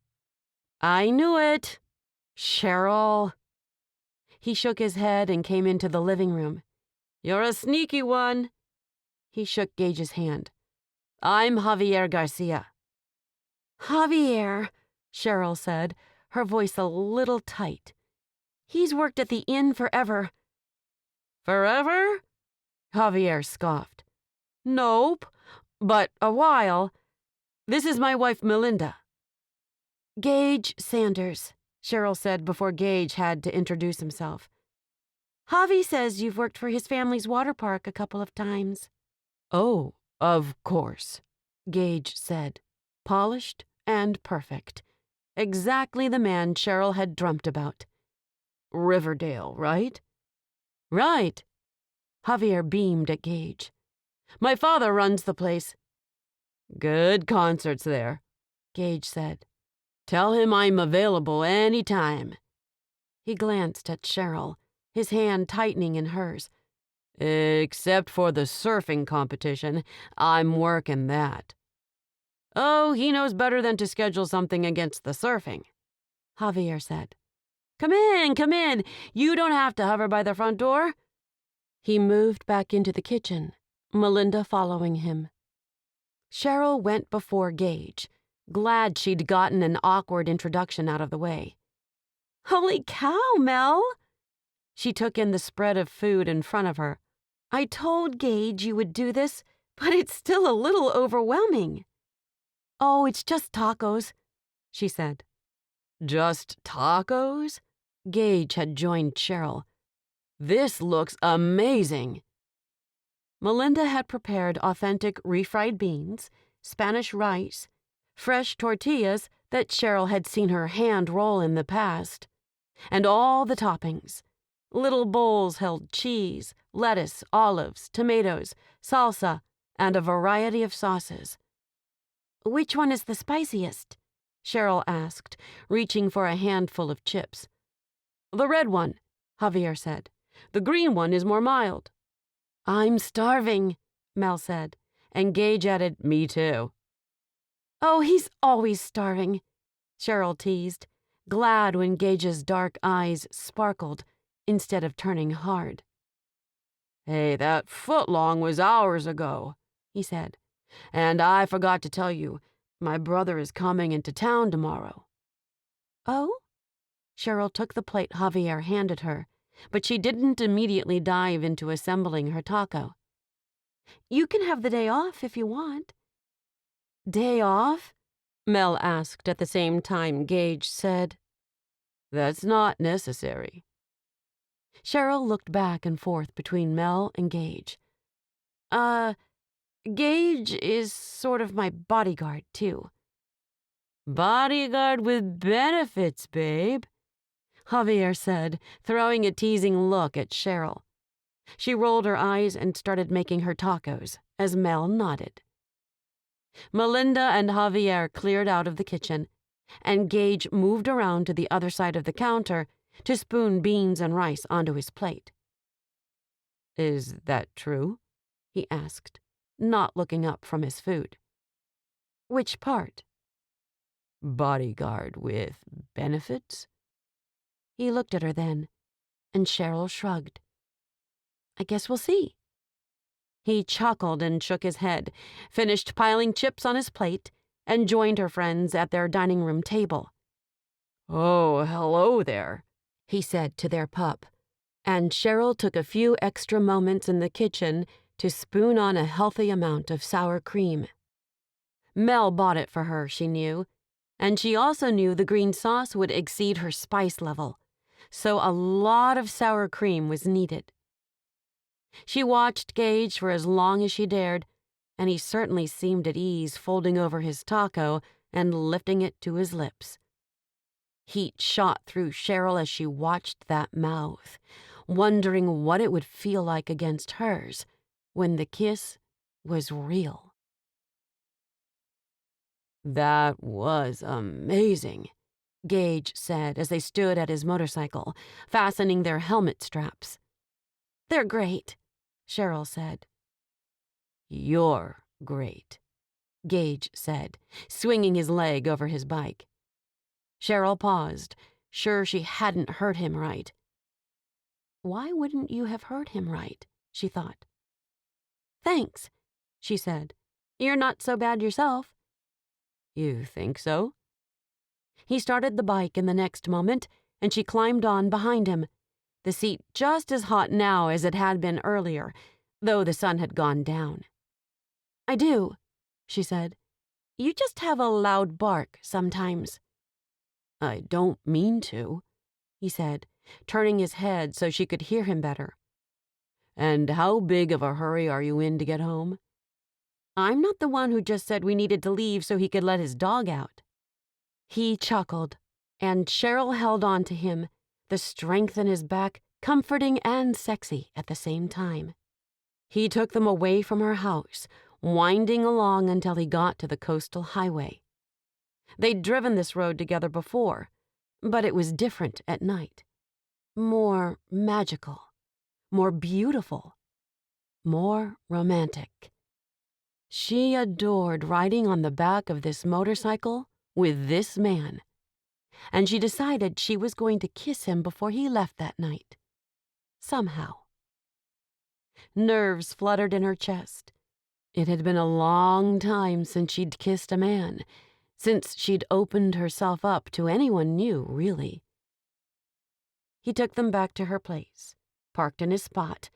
"I knew it! Cheryl!" He shook his head and came into the living room. "You're a sneaky one." He shook Gage's hand. "I'm Javier Garcia." "Javier," Cheryl said, her voice a little tight. "He's worked at the inn forever." "Forever?" Javier scoffed. "Nope, but a while. This is my wife, Melinda." "Gage Sanders," Cheryl said before Gage had to introduce himself. "Javi says you've worked for his family's water park a couple of times." "Oh, of course," Gage said, polished and perfect. Exactly the man Cheryl had dreamt about. "Riverdale, right?" "Right." Javier beamed at Gage. "My father runs the place." "Good concerts there," Gage said. "Tell him I'm available any time." He glanced at Cheryl, his hand tightening in hers. "Except for the surfing competition, I'm working that." "Oh, he knows better than to schedule something against the surfing," Javier said. Come in, come in. You don't have to hover by the front door." He moved back into the kitchen, Melinda following him. Cheryl went before Gage, glad she'd gotten an awkward introduction out of the way. "Holy cow, Mel!" She took in the spread of food in front of her. "I told Gage you would do this, but it's still a little overwhelming." "Oh, it's just tacos," she said. "Just tacos?" Gage had joined Cheryl. "This looks amazing." Melinda had prepared authentic refried beans, Spanish rice, fresh tortillas that Cheryl had seen her hand roll in the past, and all the toppings. Little bowls held cheese, lettuce, olives, tomatoes, salsa, and a variety of sauces. "Which one is the spiciest?" Cheryl asked, reaching for a handful of chips. "The red one," Javier said. "The green one is more mild." "I'm starving," Mel said, and Gage added, "Me too." "Oh, he's always starving," Cheryl teased, glad when Gage's dark eyes sparkled instead of turning hard. "Hey, that footlong was hours ago," he said. "And I forgot to tell you, my brother is coming into town tomorrow." "Oh?" Cheryl took the plate Javier handed her, but she didn't immediately dive into assembling her taco. "You can have the day off if you want." "Day off?" Mel asked at the same time Gage said, "That's not necessary." Cheryl looked back and forth between Mel and Gage. Gage is sort of my bodyguard, too." "Bodyguard with benefits, babe," Javier said, throwing a teasing look at Cheryl. She rolled her eyes and started making her tacos, as Mel nodded. Melinda and Javier cleared out of the kitchen, and Gage moved around to the other side of the counter to spoon beans and rice onto his plate. "Is that true?" he asked, not looking up from his food. "Which part?" "Bodyguard with benefits?" He looked at her then, and Cheryl shrugged. "I guess we'll see." He chuckled and shook his head, finished piling chips on his plate, and joined her friends at their dining room table. "Oh, hello there," he said to their pup, and Cheryl took a few extra moments in the kitchen to spoon on a healthy amount of sour cream. Mel bought it for her, she knew, and she also knew the green sauce would exceed her spice level, so a lot of sour cream was needed. She watched Gage for as long as she dared, and he certainly seemed at ease folding over his taco and lifting it to his lips. Heat shot through Cheryl as she watched that mouth, wondering what it would feel like against hers when the kiss was real. "That was amazing," Gage said as they stood at his motorcycle, fastening their helmet straps. "They're great," Cheryl said. "You're great," Gage said, swinging his leg over his bike. Cheryl paused, sure she hadn't heard him right. Why wouldn't you have heard him right? She thought. "Thanks," she said. "You're not so bad yourself." "You think so?" He started the bike in the next moment, and she climbed on behind him, the seat just as hot now as it had been earlier, though the sun had gone down. "I do," she said. "You just have a loud bark sometimes." "I don't mean to," he said, turning his head so she could hear him better. "And how big of a hurry are you in to get home?" "I'm not the one who just said we needed to leave so he could let his dog out." He chuckled, and Cheryl held on to him, the strength in his back comforting and sexy at the same time. He took them away from her house, winding along until he got to the coastal highway. They'd driven this road together before, but it was different at night. More magical, more beautiful, more romantic. She adored riding on the back of this motorcycle with this man, and she decided she was going to kiss him before he left that night. Somehow. Nerves fluttered in her chest. It had been a long time since she'd kissed a man, since she'd opened herself up to anyone new, really. He took them back to her place, parked in his spot,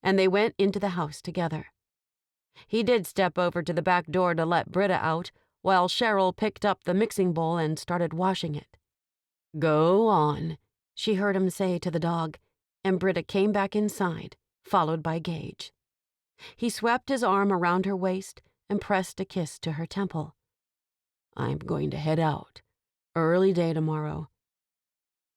and they went into the house together. He did step over to the back door to let Britta out, while Cheryl picked up the mixing bowl and started washing it. "Go on," she heard him say to the dog, and Britta came back inside, followed by Gage. He swept his arm around her waist and pressed a kiss to her temple. "I'm going to head out. Early day tomorrow."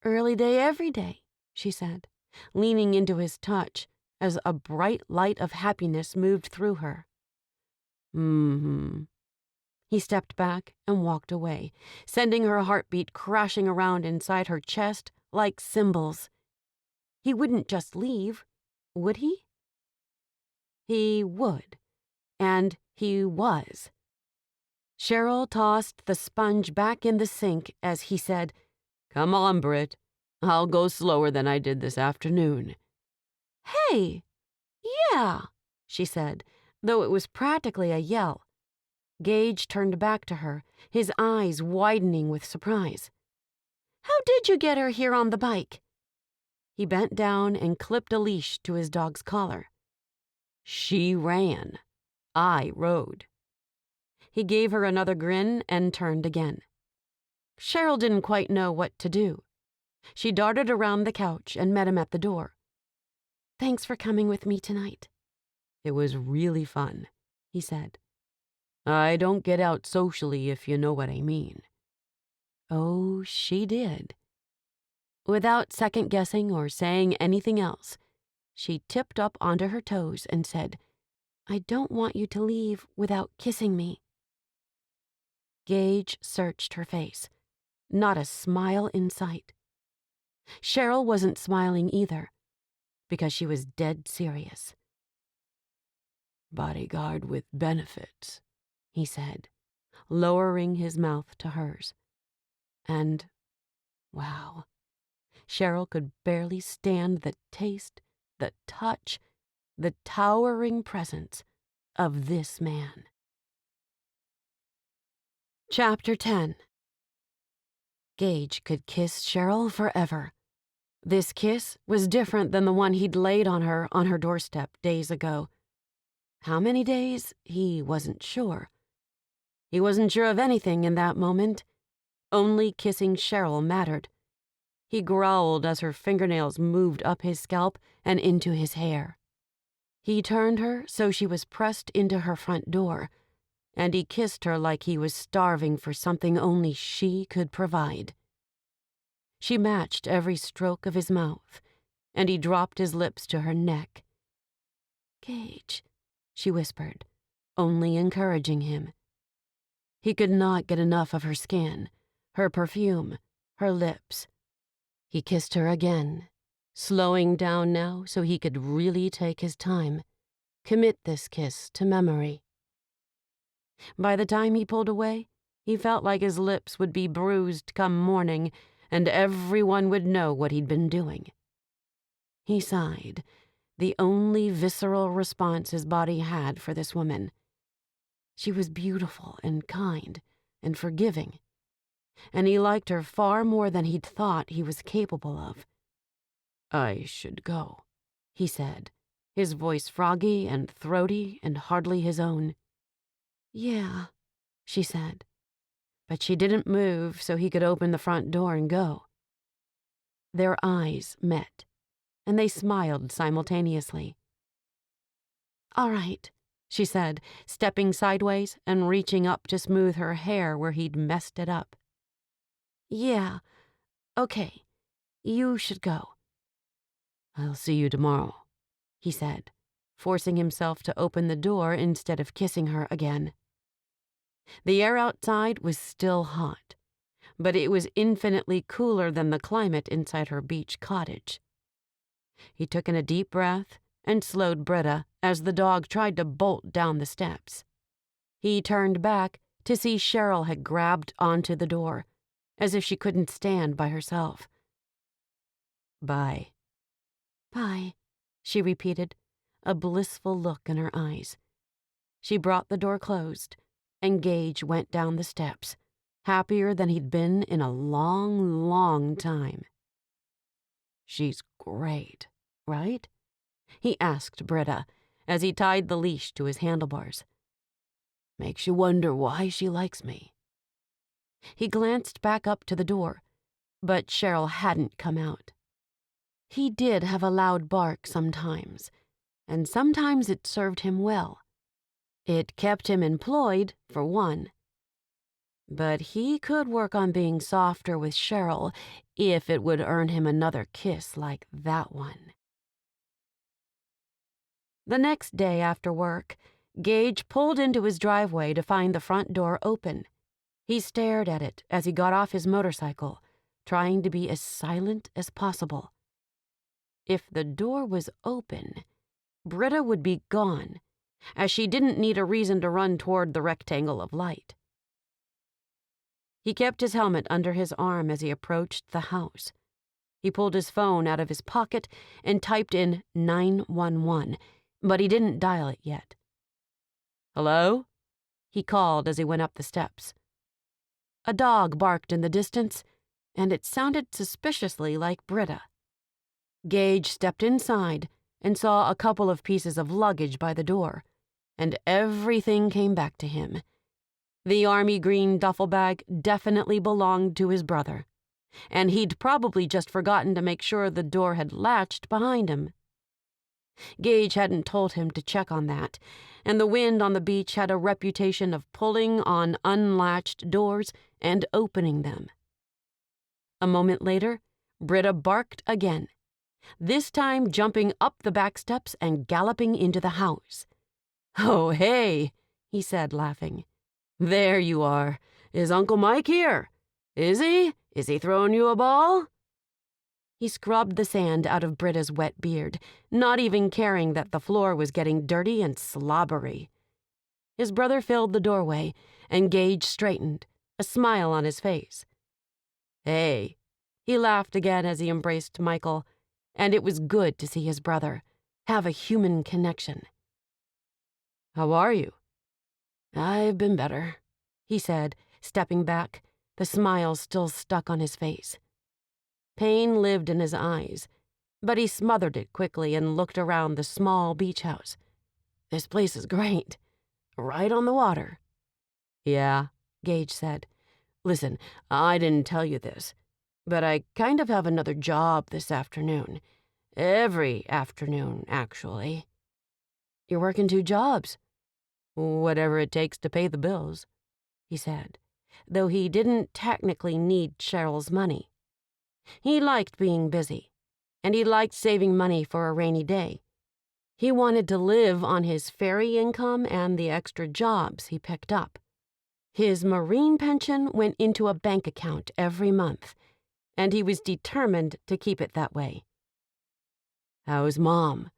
"Early day every day," she said, leaning into his touch as a bright light of happiness moved through her. "Mm-hmm." He stepped back and walked away, sending her heartbeat crashing around inside her chest like cymbals. He wouldn't just leave, would he? He would, and he was. Cheryl tossed the sponge back in the sink as he said, "Come on, Britt. I'll go slower than I did this afternoon." "Hey, yeah," she said, though it was practically a yell. Gage turned back to her, his eyes widening with surprise. "How did you get her here on the bike?" He bent down and clipped a leash to his dog's collar. "She ran. I rode." He gave her another grin and turned again. Cheryl didn't quite know what to do. She darted around the couch and met him at the door. "Thanks for coming with me tonight." "It was really fun," he said. "I don't get out socially, if you know what I mean." Oh, she did. Without second-guessing or saying anything else, she tipped up onto her toes and said, "I don't want you to leave without kissing me." Gage searched her face. Not a smile in sight. Cheryl wasn't smiling either, because she was dead serious. "Bodyguard with benefits," he said, lowering his mouth to hers. And, wow, Cheryl could barely stand the taste, the touch, the towering presence of this man. Chapter 10. Gage could kiss Cheryl forever. This kiss was different than the one he'd laid on her doorstep days ago. How many days? He wasn't sure. He wasn't sure of anything in that moment. Only kissing Cheryl mattered. He growled as her fingernails moved up his scalp and into his hair. He turned her so she was pressed into her front door, and he kissed her like he was starving for something only she could provide. She matched every stroke of his mouth, and he dropped his lips to her neck. "Gage," she whispered, only encouraging him. He could not get enough of her skin, her perfume, her lips. He kissed her again, slowing down now so he could really take his time, commit this kiss to memory. By the time he pulled away, he felt like his lips would be bruised come morning, and everyone would know what he'd been doing. He sighed, the only visceral response his body had for this woman. She was beautiful and kind and forgiving, and he liked her far more than he'd thought he was capable of. "I should go," he said, his voice froggy and throaty and hardly his own. "Yeah," she said, but she didn't move so he could open the front door and go. Their eyes met, and they smiled simultaneously. "All right," she said, stepping sideways and reaching up to smooth her hair where he'd messed it up. "Yeah, okay, you should go." "I'll see you tomorrow," he said, forcing himself to open the door instead of kissing her again. The air outside was still hot, but it was infinitely cooler than the climate inside her beach cottage. He took in a deep breath and slowed Britta as the dog tried to bolt down the steps. He turned back to see Cheryl had grabbed onto the door, as if she couldn't stand by herself. "Bye." "Bye," she repeated, a blissful look in her eyes. She brought the door closed, and Gage went down the steps, happier than he'd been in a long, long time. "She's great, right?" he asked Britta as he tied the leash to his handlebars. "Makes you wonder why she likes me." He glanced back up to the door, but Cheryl hadn't come out. He did have a loud bark sometimes, and sometimes it served him well. It kept him employed, for one. But he could work on being softer with Cheryl if it would earn him another kiss like that one. The next day after work, Gage pulled into his driveway to find the front door open. He stared at it as he got off his motorcycle, trying to be as silent as possible. If the door was open, Britta would be gone, as she didn't need a reason to run toward the rectangle of light. He kept his helmet under his arm as he approached the house. He pulled his phone out of his pocket and typed in 911, but he didn't dial it yet. "Hello?" he called as he went up the steps. A dog barked in the distance, and it sounded suspiciously like Britta. Gage stepped inside and saw a couple of pieces of luggage by the door, and everything came back to him. The army green duffel bag definitely belonged to his brother, and he'd probably just forgotten to make sure the door had latched behind him. Gage hadn't told him to check on that, and the wind on the beach had a reputation of pulling on unlatched doors and opening them. A moment later, Britta barked again, this time jumping up the back steps and galloping into the house. "Oh, hey," he said, laughing. "There you are. Is Uncle Mike here? Is he? Is he throwing you a ball?" He scrubbed the sand out of Britta's wet beard, not even caring that the floor was getting dirty and slobbery. His brother filled the doorway, and Gage straightened, a smile on his face. "Hey," he laughed again as he embraced Michael, and it was good to see his brother, have a human connection. "How are you?" "I've been better," he said, stepping back, the smile still stuck on his face. Pain lived in his eyes, but he smothered it quickly and looked around the small beach house. "This place is great. Right on the water." "Yeah," Gage said. "Listen, I didn't tell you this, But I kind of have another job this afternoon. Every afternoon, actually. You're working 2 jobs. Whatever it takes to pay the bills, he said, though he didn't technically need Cheryl's money. He liked being busy, and he liked saving money for a rainy day. He wanted to live on his ferry income and the extra jobs he picked up. His Marine pension went into a bank account every month, and he was determined to keep it that way. "How's Mom?"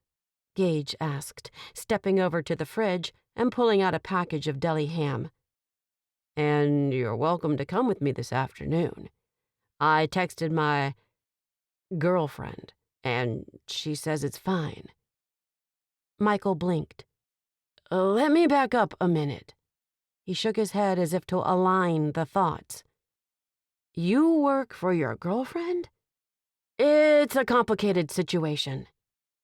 Gage asked, stepping over to the fridge and pulling out a package of deli ham. "And you're welcome to come with me this afternoon. I texted my girlfriend, and she says it's fine." Michael blinked. "Let me back up a minute." He shook his head as if to align the thoughts. "You work for your girlfriend?" "It's a complicated situation,"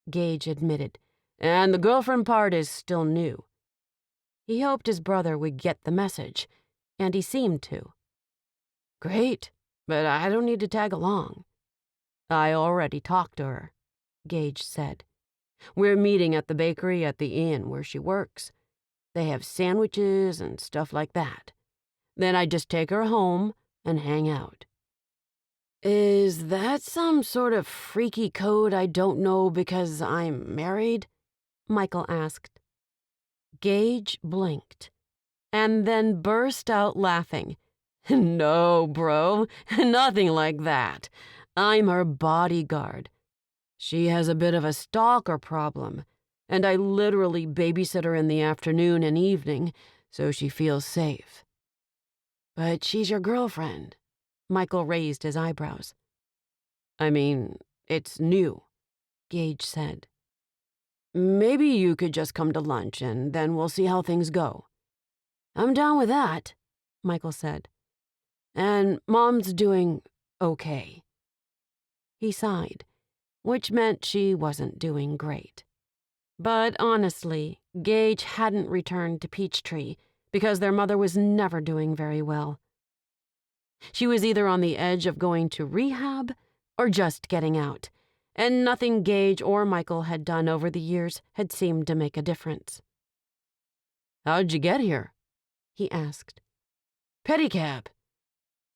Gage admitted, "and the girlfriend part is still new." He hoped his brother would get the message, and he seemed to. "Great, but I don't need to tag along." "I already talked to her," Gage said. "We're meeting at the bakery at the inn where she works. They have sandwiches and stuff like that. Then I just take her home and hang out." "Is that some sort of freaky code I don't know because I'm married?" Michael asked. Gage blinked, and then burst out laughing. "No, bro, nothing like that. I'm her bodyguard. She has a bit of a stalker problem, and I literally babysit her in the afternoon and evening so she feels safe." "But she's your girlfriend." Michael raised his eyebrows. "I mean, it's new," Gage said. "Maybe you could just come to lunch and then we'll see how things go." "I'm down with that," Michael said. "And Mom's doing okay." He sighed, which meant she wasn't doing great. But honestly, Gage hadn't returned to Peachtree because their mother was never doing very well. She was either on the edge of going to rehab or just getting out, and nothing Gage or Michael had done over the years had seemed to make a difference. "How'd you get here?" he asked. "Pedicab.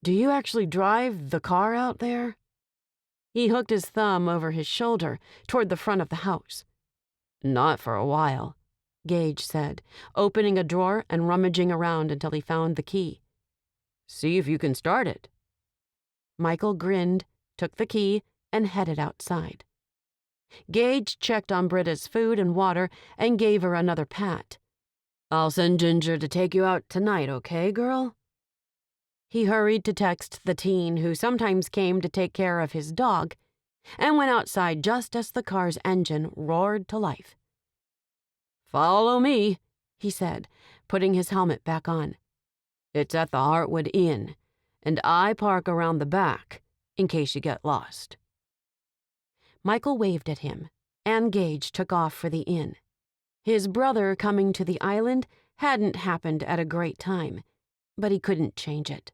Do you actually drive the car out there?" He hooked his thumb over his shoulder toward the front of the house. "Not for a while," Gage said, opening a drawer and rummaging around until he found the key. "See if you can start it." Michael grinned, took the key, and headed outside. Gage checked on Britta's food and water and gave her another pat. "I'll send Ginger to take you out tonight, okay, girl?" He hurried to text the teen who sometimes came to take care of his dog and went outside just as the car's engine roared to life. "Follow me," he said, putting his helmet back on. "It's at the Heartwood Inn, and I park around the back in case you get lost." Michael waved at him, and Gage took off for the inn. His brother coming to the island hadn't happened at a great time, but he couldn't change it.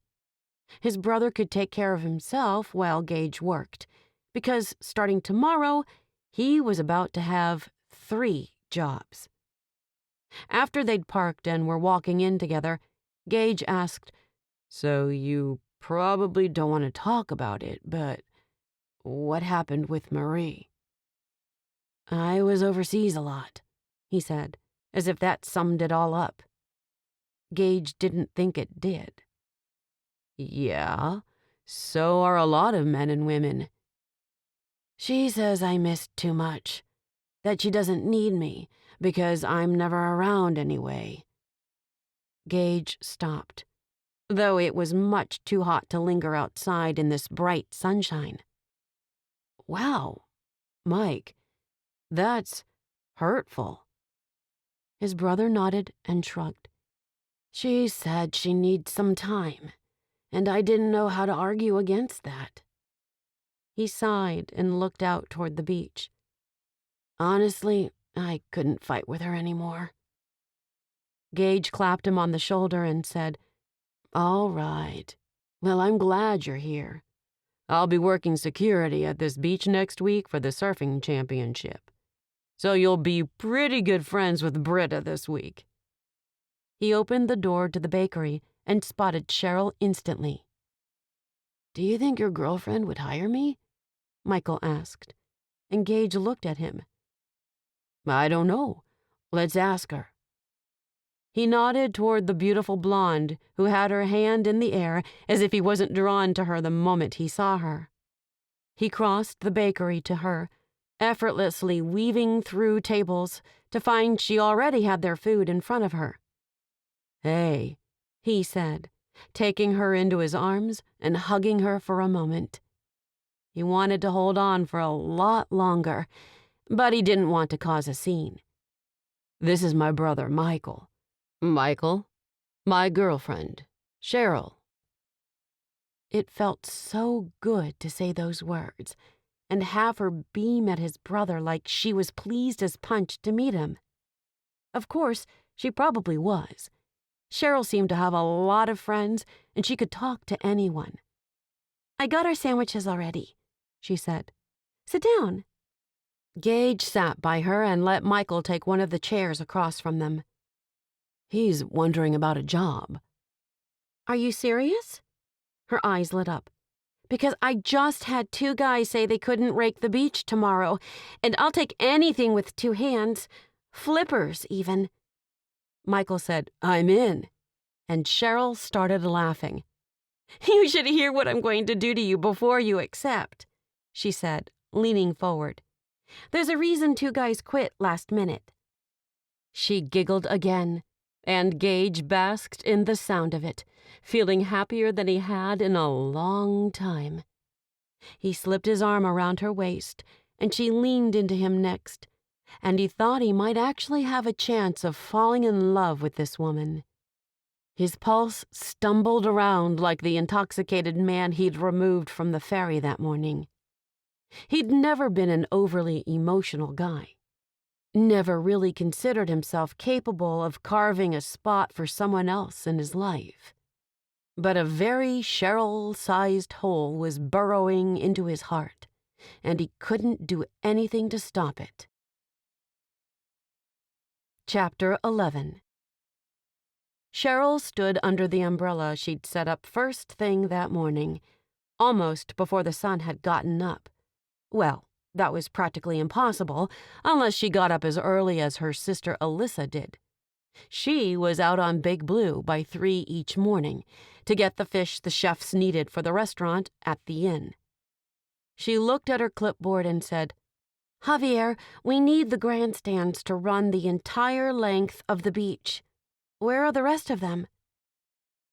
His brother could take care of himself while Gage worked, because starting tomorrow, he was about to have 3 jobs. After they'd parked and were walking in together, Gage asked, "So you probably don't want to talk about it, but what happened with Marie?" "I was overseas a lot," he said, as if that summed it all up. Gage didn't think it did. "Yeah, so are a lot of men and women." "She says I missed too much, that she doesn't need me because I'm never around anyway." Gage stopped, though it was much too hot to linger outside in this bright sunshine. "Wow, Mike, that's hurtful." His brother nodded and shrugged. "She said she needs some time, and I didn't know how to argue against that." He sighed and looked out toward the beach. "Honestly, I couldn't fight with her anymore." Gage clapped him on the shoulder and said, "All right. Well, I'm glad you're here. I'll be working security at this beach next week for the surfing championship. So you'll be pretty good friends with Britta this week." He opened the door to the bakery and spotted Cheryl instantly. "Do you think your girlfriend would hire me?" Michael asked, and Gage looked at him. "I don't know. Let's ask her." He nodded toward the beautiful blonde who had her hand in the air as if he wasn't drawn to her the moment he saw her. He crossed the bakery to her, effortlessly weaving through tables to find she already had their food in front of her. "Hey," he said, taking her into his arms and hugging her for a moment. He wanted to hold on for a lot longer, but he didn't want to cause a scene. "This is my brother, Michael. Michael, my girlfriend, Cheryl." It felt so good to say those words and have her beam at his brother like she was pleased as punch to meet him. Of course, she probably was. Cheryl seemed to have a lot of friends, and she could talk to anyone. "I got our sandwiches already," she said. "Sit down." Gage sat by her and let Michael take one of the chairs across from them. "He's wondering about a job." "Are you serious?" Her eyes lit up. "Because I just had 2 guys say they couldn't rake the beach tomorrow, and I'll take anything with 2 hands. Flippers, even." Michael said, "I'm in," and Cheryl started laughing. "You should hear what I'm going to do to you before you accept," she said, leaning forward. "There's a reason 2 guys quit last minute." She giggled again, and Gage basked in the sound of it, feeling happier than he had in a long time. He slipped his arm around her waist, and she leaned into him next, and he thought he might actually have a chance of falling in love with this woman. His pulse stumbled around like the intoxicated man he'd removed from the ferry that morning. He'd never been an overly emotional guy. Never really considered himself capable of carving a spot for someone else in his life. But a very Cheryl-sized hole was burrowing into his heart, and he couldn't do anything to stop it. Chapter 11. Cheryl stood under the umbrella she'd set up first thing that morning, almost before the sun had gotten up. Well, that was practically impossible unless she got up as early as her sister Alyssa did. She was out on Big Blue by 3 each morning to get the fish the chefs needed for the restaurant at the inn. She looked at her clipboard and said, "Javier, we need the grandstands to run the entire length of the beach. Where are the rest of them?"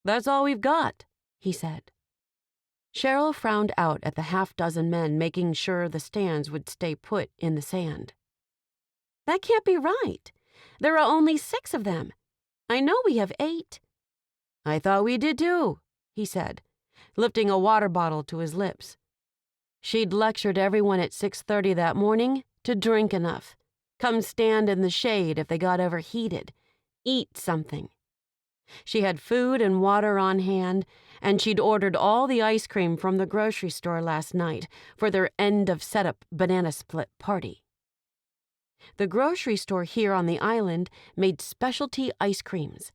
"That's all we've got," he said. Cheryl frowned out at the 6 men making sure the stands would stay put in the sand. "That can't be right. There are only 6 of them. I know we have 8. "I thought we did too," he said, lifting a water bottle to his lips. She'd lectured everyone at 6:30 that morning to drink enough, come stand in the shade if they got overheated, eat something. She had food and water on hand, and she'd ordered all the ice cream from the grocery store last night for their end-of-setup banana split party. The grocery store here on the island made specialty ice creams,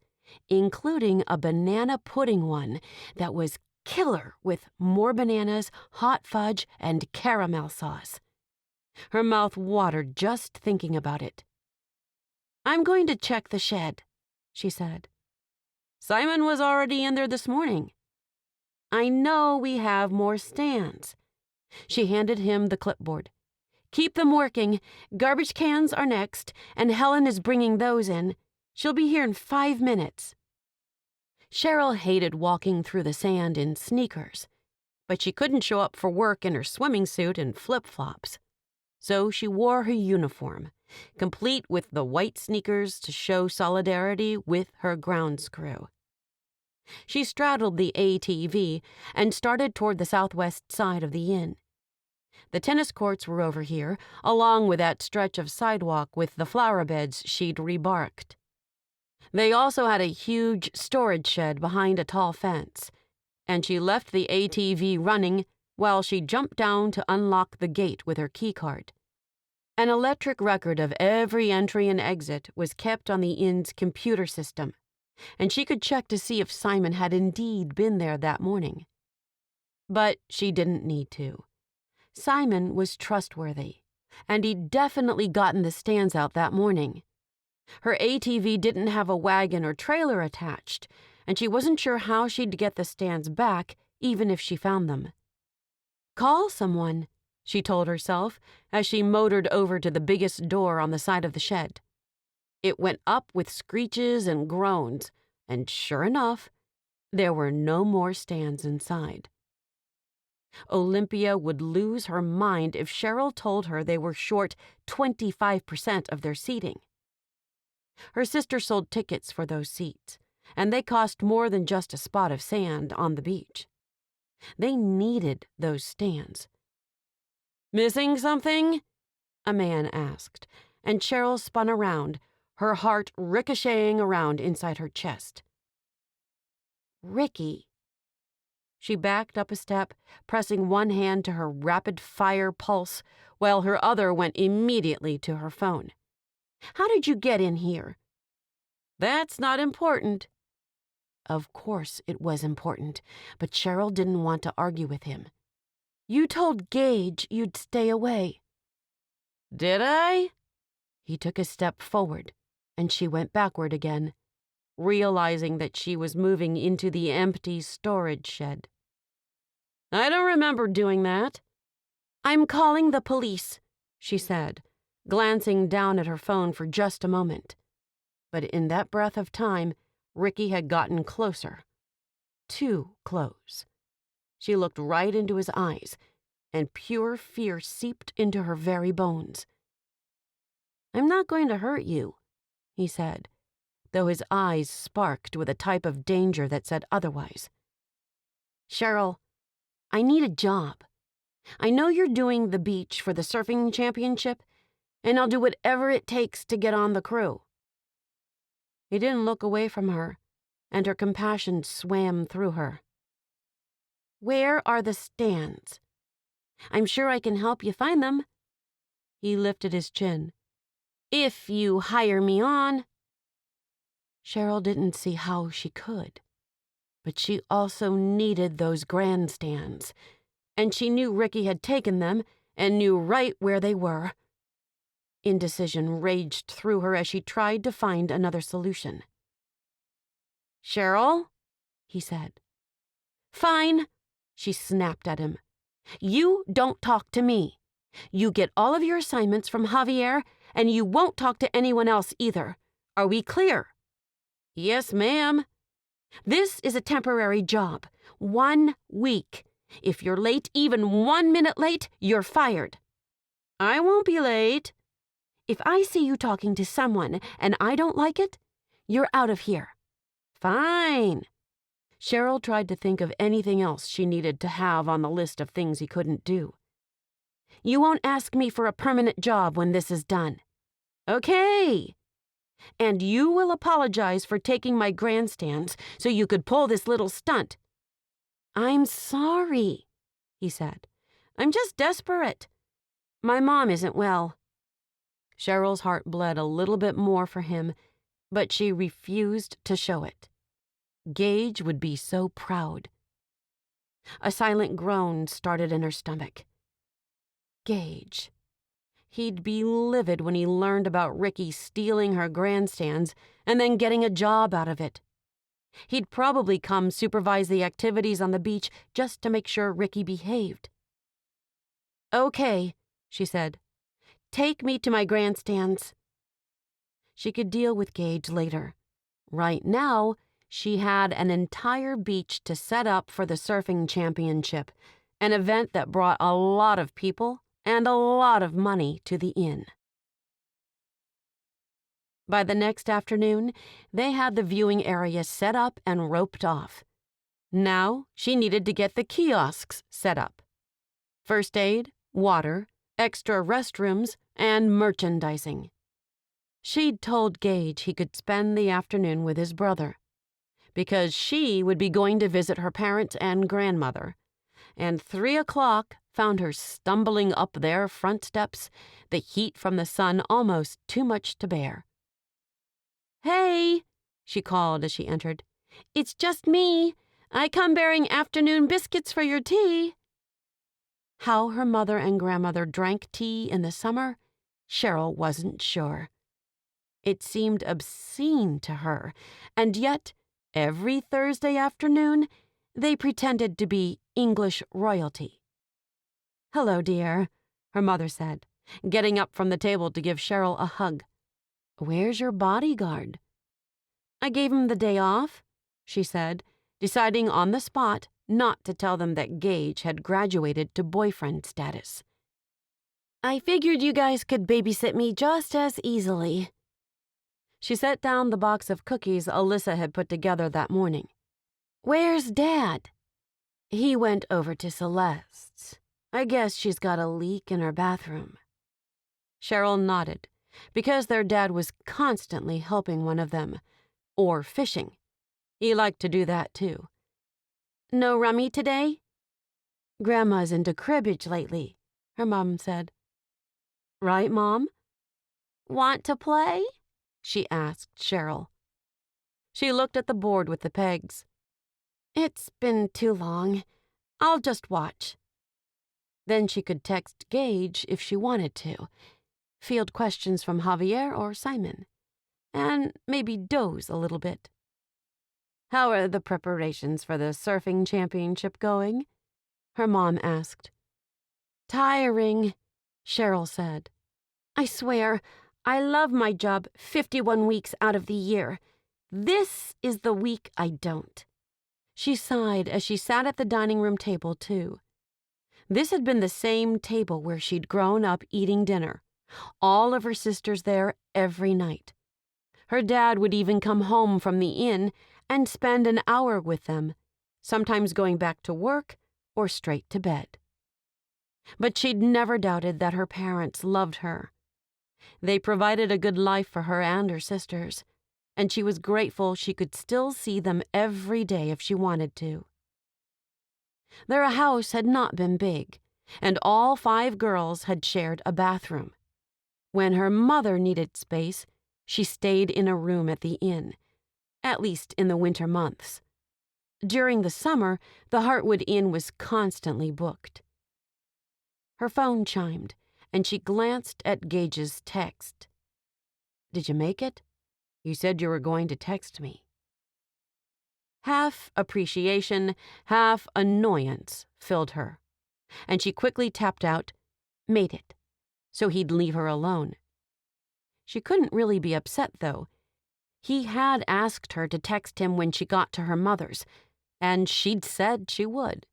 including a banana pudding one that was killer with more bananas, hot fudge, and caramel sauce. Her mouth watered just thinking about it. "I'm going to check the shed," she said. "Simon was already in there this morning." "I know we have more stands." She handed him the clipboard. "Keep them working. Garbage cans are next, and Helen is bringing those in. She'll be here in 5 minutes." Cheryl hated walking through the sand in sneakers, but she couldn't show up for work in her swimming suit and flip-flops. So she wore her uniform, complete with the white sneakers to show solidarity with her grounds crew. She straddled the ATV and started toward the southwest side of the inn. The tennis courts were over here, along with that stretch of sidewalk with the flower beds she'd rebarked. They also had a huge storage shed behind a tall fence, and she left the ATV running while she jumped down to unlock the gate with her keycard. An electric record of every entry and exit was kept on the inn's computer system, and she could check to see if Simon had indeed been there that morning. But she didn't need to. Simon was trustworthy, and he'd definitely gotten the stands out that morning. Her ATV didn't have a wagon or trailer attached, and she wasn't sure how she'd get the stands back even if she found them. Call someone, she told herself as she motored over to the biggest door on the side of the shed. It went up with screeches and groans, and sure enough, there were no more stands inside. Olympia would lose her mind if Cheryl told her they were short 25% of their seating. Her sister sold tickets for those seats, and they cost more than just a spot of sand on the beach. They needed those stands. "Missing something?" a man asked, and Cheryl spun around, her heart ricocheting around inside her chest. Ricky. She backed up a step, pressing one hand to her rapid-fire pulse, while her other went immediately to her phone. "How did you get in here?" "That's not important." Of course it was important, but Cheryl didn't want to argue with him. "You told Gage you'd stay away." "Did I?" He took a step forward, and she went backward again, realizing that she was moving into the empty storage shed. "I don't remember doing that." "I'm calling the police," she said, glancing down at her phone for just a moment. But in that breath of time, Ricky had gotten closer. Too close. She looked right into his eyes, and pure fear seeped into her very bones. "I'm not going to hurt you," he said, though his eyes sparked with a type of danger that said otherwise. "Cheryl, I need a job. I know you're doing the beach for the surfing championship, and I'll do whatever it takes to get on the crew." He didn't look away from her, and her compassion swam through her. "Where are the stands? I'm sure I can help you find them." He lifted his chin. "If you hire me on." Cheryl didn't see how she could, but she also needed those grandstands, and she knew Ricky had taken them and knew right where they were. Indecision raged through her as she tried to find another solution. "Cheryl?" he said. "Fine," she snapped at him. "You don't talk to me. You get all of your assignments from Javier, and you won't talk to anyone else either. Are we clear?" "Yes, ma'am." "This is a temporary job. 1 week. If you're late, even 1 minute late, you're fired." "I won't be late." "If I see you talking to someone and I don't like it, you're out of here." "Fine." Cheryl tried to think of anything else she needed to have on the list of things he couldn't do. "You won't ask me for a permanent job when this is done." "Okay." "And you will apologize for taking my grandstands so you could pull this little stunt." "I'm sorry," he said. "I'm just desperate. My mom isn't well." Cheryl's heart bled a little bit more for him, but she refused to show it. Gage would be so proud. A silent groan started in her stomach. Gage. He'd be livid when he learned about Ricky stealing her grandstands and then getting a job out of it. He'd probably come supervise the activities on the beach just to make sure Ricky behaved. "Okay," she said. "Take me to my grandstands." She could deal with Gage later. Right now, she had an entire beach to set up for the surfing championship, an event that brought a lot of people and a lot of money to the inn. By the next afternoon, they had the viewing area set up and roped off. Now she needed to get the kiosks set up. First aid, water, extra restrooms, and merchandising. She'd told Gage he could spend the afternoon with his brother, because she would be going to visit her parents and grandmother, and 3 o'clock found her stumbling up their front steps, the heat from the sun almost too much to bear. "Hey," she called as she entered. "It's just me. I come bearing afternoon biscuits for your tea." How her mother and grandmother drank tea in the summer, Cheryl wasn't sure. It seemed obscene to her, and yet every Thursday afternoon they pretended to be English royalty. "Hello, dear," her mother said, getting up from the table to give Cheryl a hug. "Where's your bodyguard?" "I gave him the day off," she said, deciding on the spot not to tell them that Gage had graduated to boyfriend status. "I figured you guys could babysit me just as easily." She set down the box of cookies Alyssa had put together that morning. "Where's Dad?" "He went over to Celeste's. I guess she's got a leak in her bathroom." Cheryl nodded, because their dad was constantly helping one of them, or fishing. He liked to do that too. "No rummy today?" "Grandma's into cribbage lately," her mom said. "Right, Mom?" "Want to play?" she asked Cheryl. She looked at the board with the pegs. "It's been too long. I'll just watch." Then she could text Gage if she wanted to, field questions from Javier or Simon, and maybe doze a little bit. "How are the preparations for the surfing championship going?" her mom asked. "Tiring," Cheryl said. "I swear, I love my job 51 weeks out of the year. This is the week I don't." She sighed as she sat at the dining room table, too. This had been the same table where she'd grown up eating dinner, all of her sisters there every night. Her dad would even come home from the inn and spend an hour with them, sometimes going back to work or straight to bed. But she'd never doubted that her parents loved her. They provided a good life for her and her sisters, and she was grateful she could still see them every day if she wanted to. Their house had not been big, and all 5 girls had shared a bathroom. When her mother needed space, she stayed in a room at the inn, at least in the winter months. During the summer, the Heartwood Inn was constantly booked. Her phone chimed, and she glanced at Gage's text. "Did you make it? You said you were going to text me." Half appreciation, half annoyance filled her, and she quickly tapped out, "Made it," so he'd leave her alone. She couldn't really be upset, though. He had asked her to text him when she got to her mother's, and she'd said she would.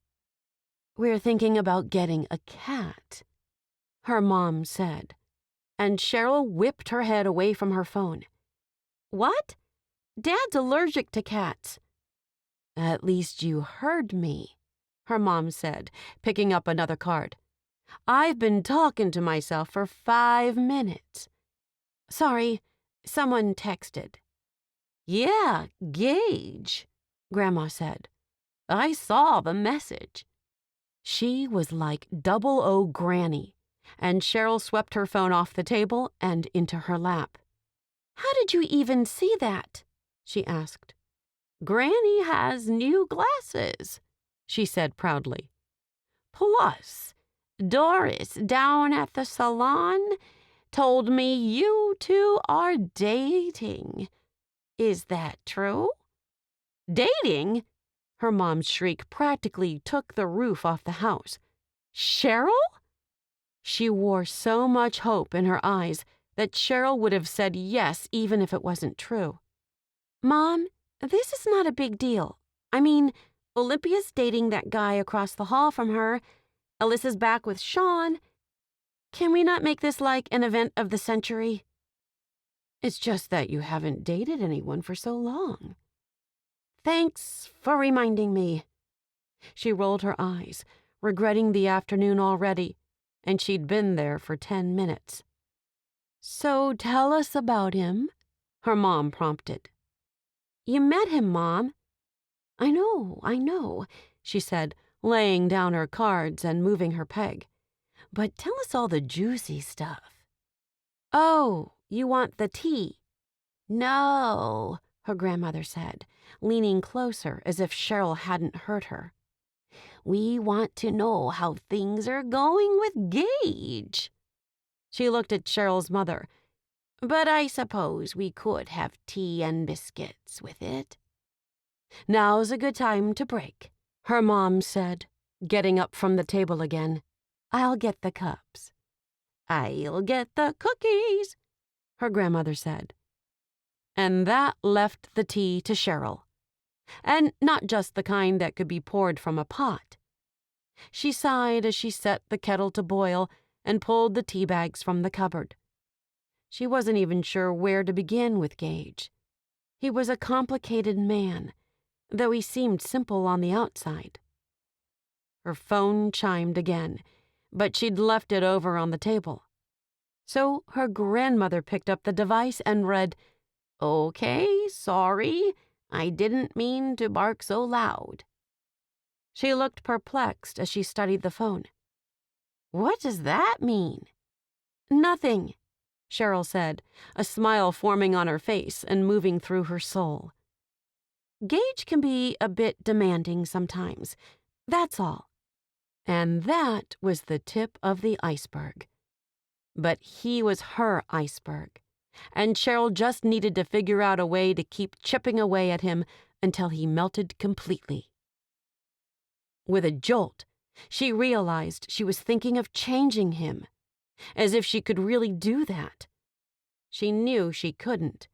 "We're thinking about getting a cat," her mom said, and Cheryl whipped her head away from her phone. "What? Dad's allergic to cats." "At least you heard me," her mom said, picking up another card. "I've been talking to myself for 5 minutes. Sorry, someone texted." "Yeah, Gage," Grandma said. "I saw the message." She was like 00 Granny, and Cheryl swept her phone off the table and into her lap. "How did you even see that?" she asked. "Granny has new glasses," she said proudly. "Plus, Doris down at the salon told me you two are dating. Is that true?" "Dating?" Her mom's shriek practically took the roof off the house. "Cheryl?" She wore so much hope in her eyes that Cheryl would have said yes even if it wasn't true. "Mom, this is not a big deal. I mean, Olympia's dating that guy across the hall from her. Alyssa's back with Sean. Can we not make this like an event of the century?" "It's just that you haven't dated anyone for so long." "Thanks for reminding me." She rolled her eyes, regretting the afternoon already, and she'd been there for 10 minutes. "So tell us about him," her mom prompted. "You met him, Mom." I know," she said, laying down her cards and moving her peg. "But tell us all the juicy stuff." "Oh, you want the tea?" "No," her grandmother said, leaning closer as if Cheryl hadn't heard her. "We want to know how things are going with Gage." She looked at Cheryl's mother. "But I suppose we could have tea and biscuits with it." "Now's a good time to break," her mom said, getting up from the table again. "I'll get the cups." "I'll get the cookies," her grandmother said. And that left the tea to Cheryl. And not just the kind that could be poured from a pot. She sighed as she set the kettle to boil and pulled the tea bags from the cupboard. She wasn't even sure where to begin with Gage. He was a complicated man, though he seemed simple on the outside. Her phone chimed again, but she'd left it over on the table. So her grandmother picked up the device and read, "Okay, sorry, I didn't mean to bark so loud." She looked perplexed as she studied the phone. "What does that mean?" "Nothing," Cheryl said, a smile forming on her face and moving through her soul. "Gage can be a bit demanding sometimes. That's all." And that was the tip of the iceberg. But he was her iceberg, and Cheryl just needed to figure out a way to keep chipping away at him until he melted completely. With a jolt, she realized she was thinking of changing him, as if she could really do that. She knew she couldn't.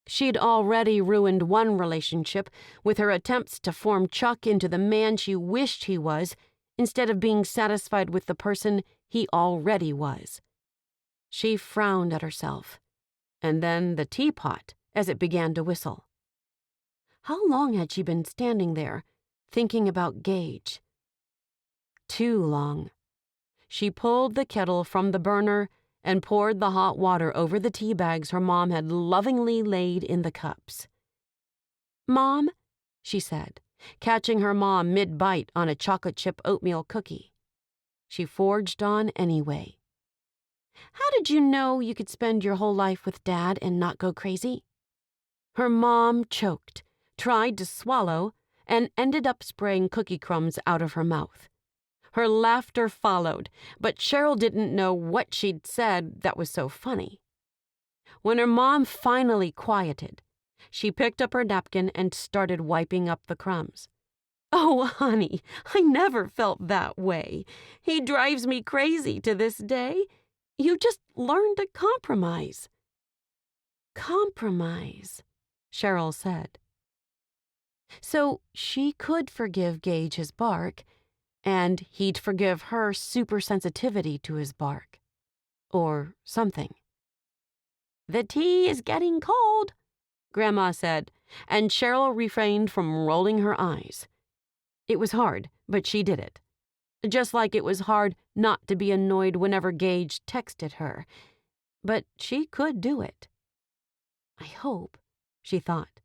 She'd already ruined one relationship with her attempts to form Chuck into the man she wished he was, instead of being satisfied with the person he already was. She frowned at herself, and then the teapot as it began to whistle. How long had she been standing there, thinking about Gage? Too long. She pulled the kettle from the burner and poured the hot water over the tea bags her mom had lovingly laid in the cups. "Mom," she said, catching her mom mid-bite on a chocolate chip oatmeal cookie. She forged on anyway. "How did you know you could spend your whole life with Dad and not go crazy?" Her mom choked, tried to swallow, and ended up spraying cookie crumbs out of her mouth. Her laughter followed, but Cheryl didn't know what she'd said that was so funny. When her mom finally quieted, she picked up her napkin and started wiping up the crumbs. "Oh, honey, I never felt that way. He drives me crazy to this day. You just learn to compromise." "Compromise," Cheryl said. So she could forgive Gage his bark, and he'd forgive her super sensitivity to his bark. Or something. "The tea is getting cold," Grandma said, and Cheryl refrained from rolling her eyes. It was hard, but she did it. Just like it was hard not to be annoyed whenever Gage texted her. But she could do it. I hope, she thought.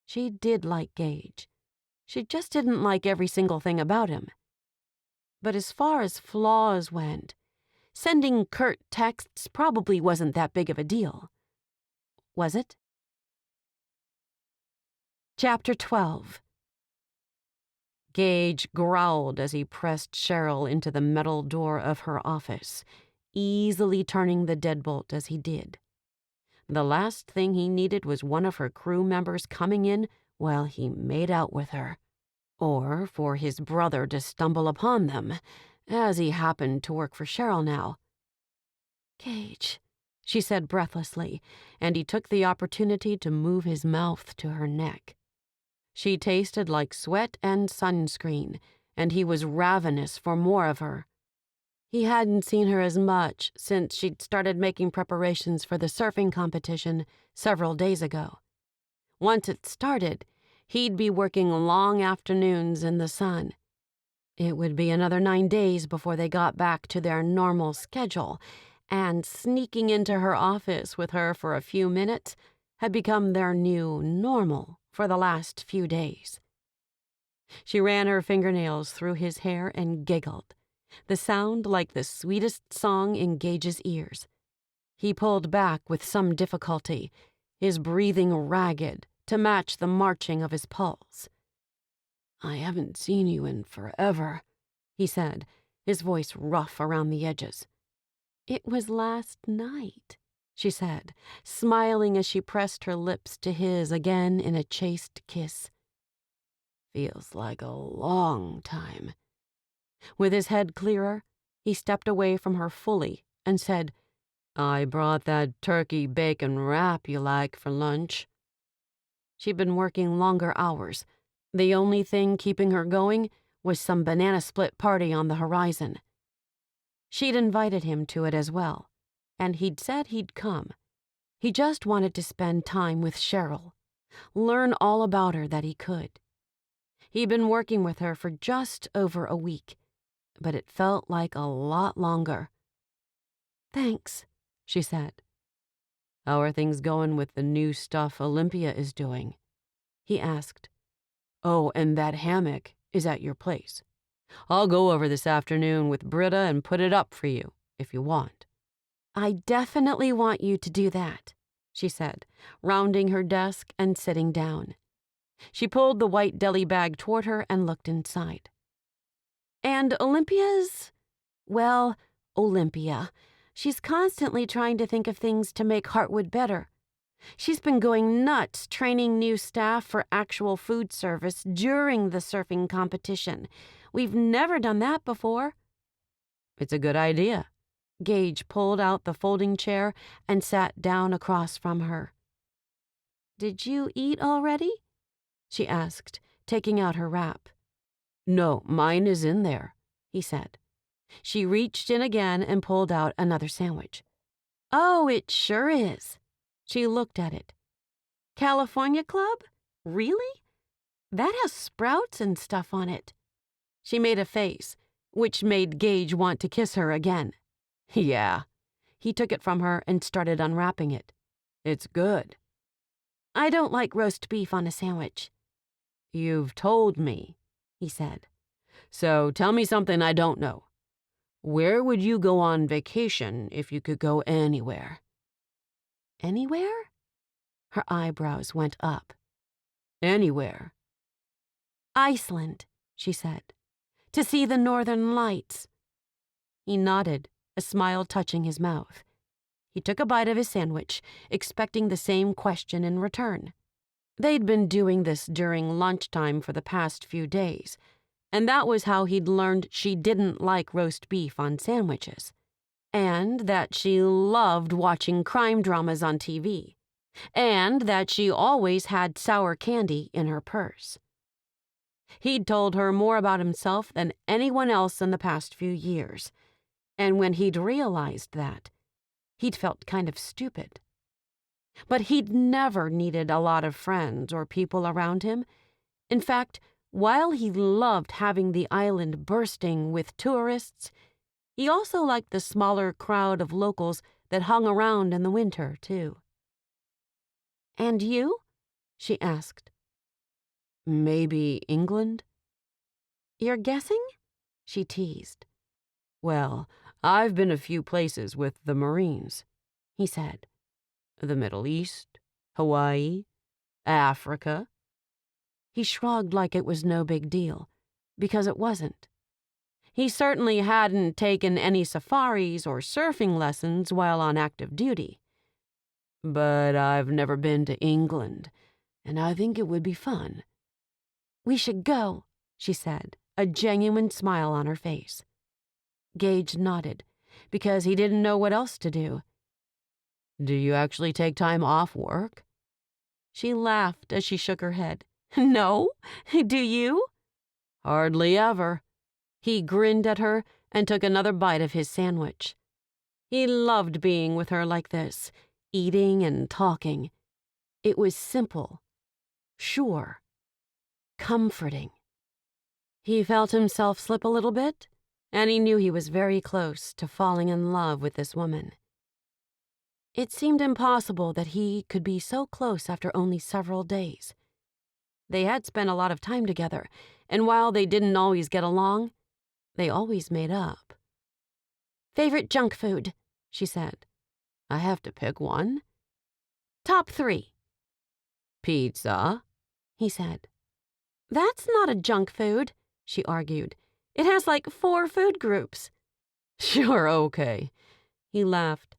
She did like Gage. She just didn't like every single thing about him. But as far as flaws went, sending curt texts probably wasn't that big of a deal. Was it? Chapter 12. Gage growled as he pressed Cheryl into the metal door of her office, easily turning the deadbolt as he did. The last thing he needed was one of her crew members coming in while he made out with her, or for his brother to stumble upon them, as he happened to work for Cheryl now. "Gage," she said breathlessly, and he took the opportunity to move his mouth to her neck. She tasted like sweat and sunscreen, and he was ravenous for more of her. He hadn't seen her as much since she'd started making preparations for the surfing competition several days ago. Once it started, he'd be working long afternoons in the sun. It would be another 9 days before they got back to their normal schedule, and sneaking into her office with her for a few minutes had become their new normal for the last few days. She ran her fingernails through his hair and giggled, the sound like the sweetest song in Gage's ears. He pulled back with some difficulty, his breathing ragged to match the marching of his pulse. "I haven't seen you in forever," he said, his voice rough around the edges. "It was last night," she said, smiling as she pressed her lips to his again in a chaste kiss. "Feels like a long time." With his head clearer, he stepped away from her fully and said, "I brought that turkey bacon wrap you like for lunch." She'd been working longer hours. The only thing keeping her going was some banana split party on the horizon. She'd invited him to it as well, and he'd said he'd come. He just wanted to spend time with Cheryl, learn all about her that he could. He'd been working with her for just over a week, but it felt like a lot longer. "Thanks," she said. "How are things going with the new stuff Olympia is doing?" he asked. "Oh, and that hammock is at your place. I'll go over this afternoon with Britta and put it up for you, if you want." "I definitely want you to do that," she said, rounding her desk and sitting down. She pulled the white deli bag toward her and looked inside. "And Olympia's? Well, Olympia. She's constantly trying to think of things to make Heartwood better. She's been going nuts training new staff for actual food service during the surfing competition. We've never done that before." "It's a good idea." Gage pulled out the folding chair and sat down across from her. "Did you eat already?" she asked, taking out her wrap. "No, mine is in there," he said. She reached in again and pulled out another sandwich. "Oh, it sure is." She looked at it. "California Club? Really? That has sprouts and stuff on it." She made a face, which made Gage want to kiss her again. "Yeah." He took it from her and started unwrapping it. "It's good." "I don't like roast beef on a sandwich." "You've told me," he said. "So tell me something I don't know. Where would you go on vacation if you could go anywhere?" "Anywhere?" Her eyebrows went up. "Anywhere." "Iceland," she said, "to see the northern lights." He nodded, a smile touching his mouth. He took a bite of his sandwich, expecting the same question in return. They'd been doing this during lunchtime for the past few days, and that was how he'd learned she didn't like roast beef on sandwiches, and that she loved watching crime dramas on TV, and that she always had sour candy in her purse. He'd told her more about himself than anyone else in the past few years, and when he'd realized that, he'd felt kind of stupid. But he'd never needed a lot of friends or people around him. In fact, while he loved having the island bursting with tourists, he also liked the smaller crowd of locals that hung around in the winter, too. "And you?" she asked. "Maybe England?" "You're guessing?" she teased. "Well, I've been a few places with the Marines," he said. "The Middle East, Hawaii, Africa." He shrugged like it was no big deal, because it wasn't. He certainly hadn't taken any safaris or surfing lessons while on active duty. "But I've never been to England, and I think it would be fun." "We should go," she said, a genuine smile on her face. Gage nodded, because he didn't know what else to do. "Do you actually take time off work?" She laughed as she shook her head. "No, do you?" "Hardly ever." He grinned at her and took another bite of his sandwich. He loved being with her like this, eating and talking. It was simple, sure, comforting. He felt himself slip a little bit, and he knew he was very close to falling in love with this woman. It seemed impossible that he could be so close after only several days. They had spent a lot of time together, and while they didn't always get along, they always made up. "Favorite junk food," she said. "I have to pick one." "Top 3. "Pizza," he said. "That's not a junk food," she argued. "It has like 4 food groups." "Sure, okay," he laughed.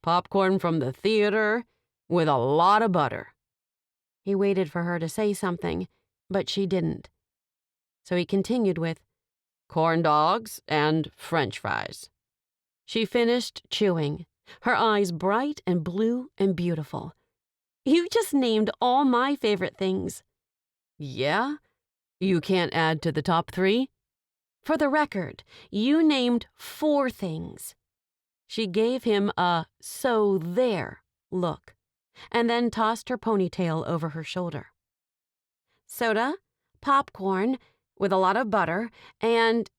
"Popcorn from the theater with a lot of butter." He waited for her to say something, but she didn't. So he continued with, "Corn dogs and French fries." She finished chewing, her eyes bright and blue and beautiful. "You just named all my favorite things." "Yeah? You can't add to the top 3? "For the record, you named 4 things." She gave him a "so there" look, and then tossed her ponytail over her shoulder. "Soda, popcorn, with a lot of butter, and—"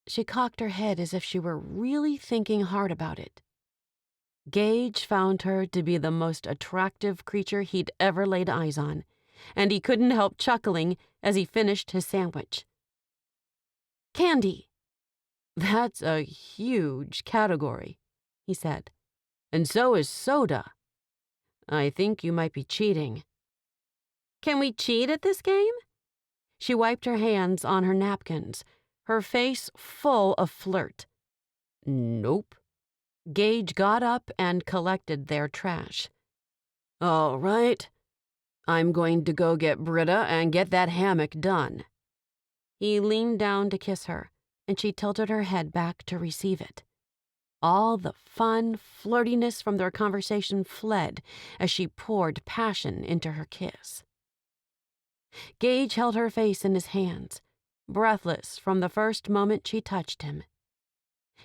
She cocked her head as if she were really thinking hard about it. Gage found her to be the most attractive creature he'd ever laid eyes on, and he couldn't help chuckling as he finished his sandwich. "Candy." "That's a huge category," he said. "And so is soda. I think you might be cheating." "Can we cheat at this game?" She wiped her hands on her napkins, her face full of flirt. "Nope." Gage got up and collected their trash. "All right. I'm going to go get Britta and get that hammock done." He leaned down to kiss her, and she tilted her head back to receive it. All the fun, flirtiness from their conversation fled as she poured passion into her kiss. Gage held her face in his hands, breathless from the first moment she touched him.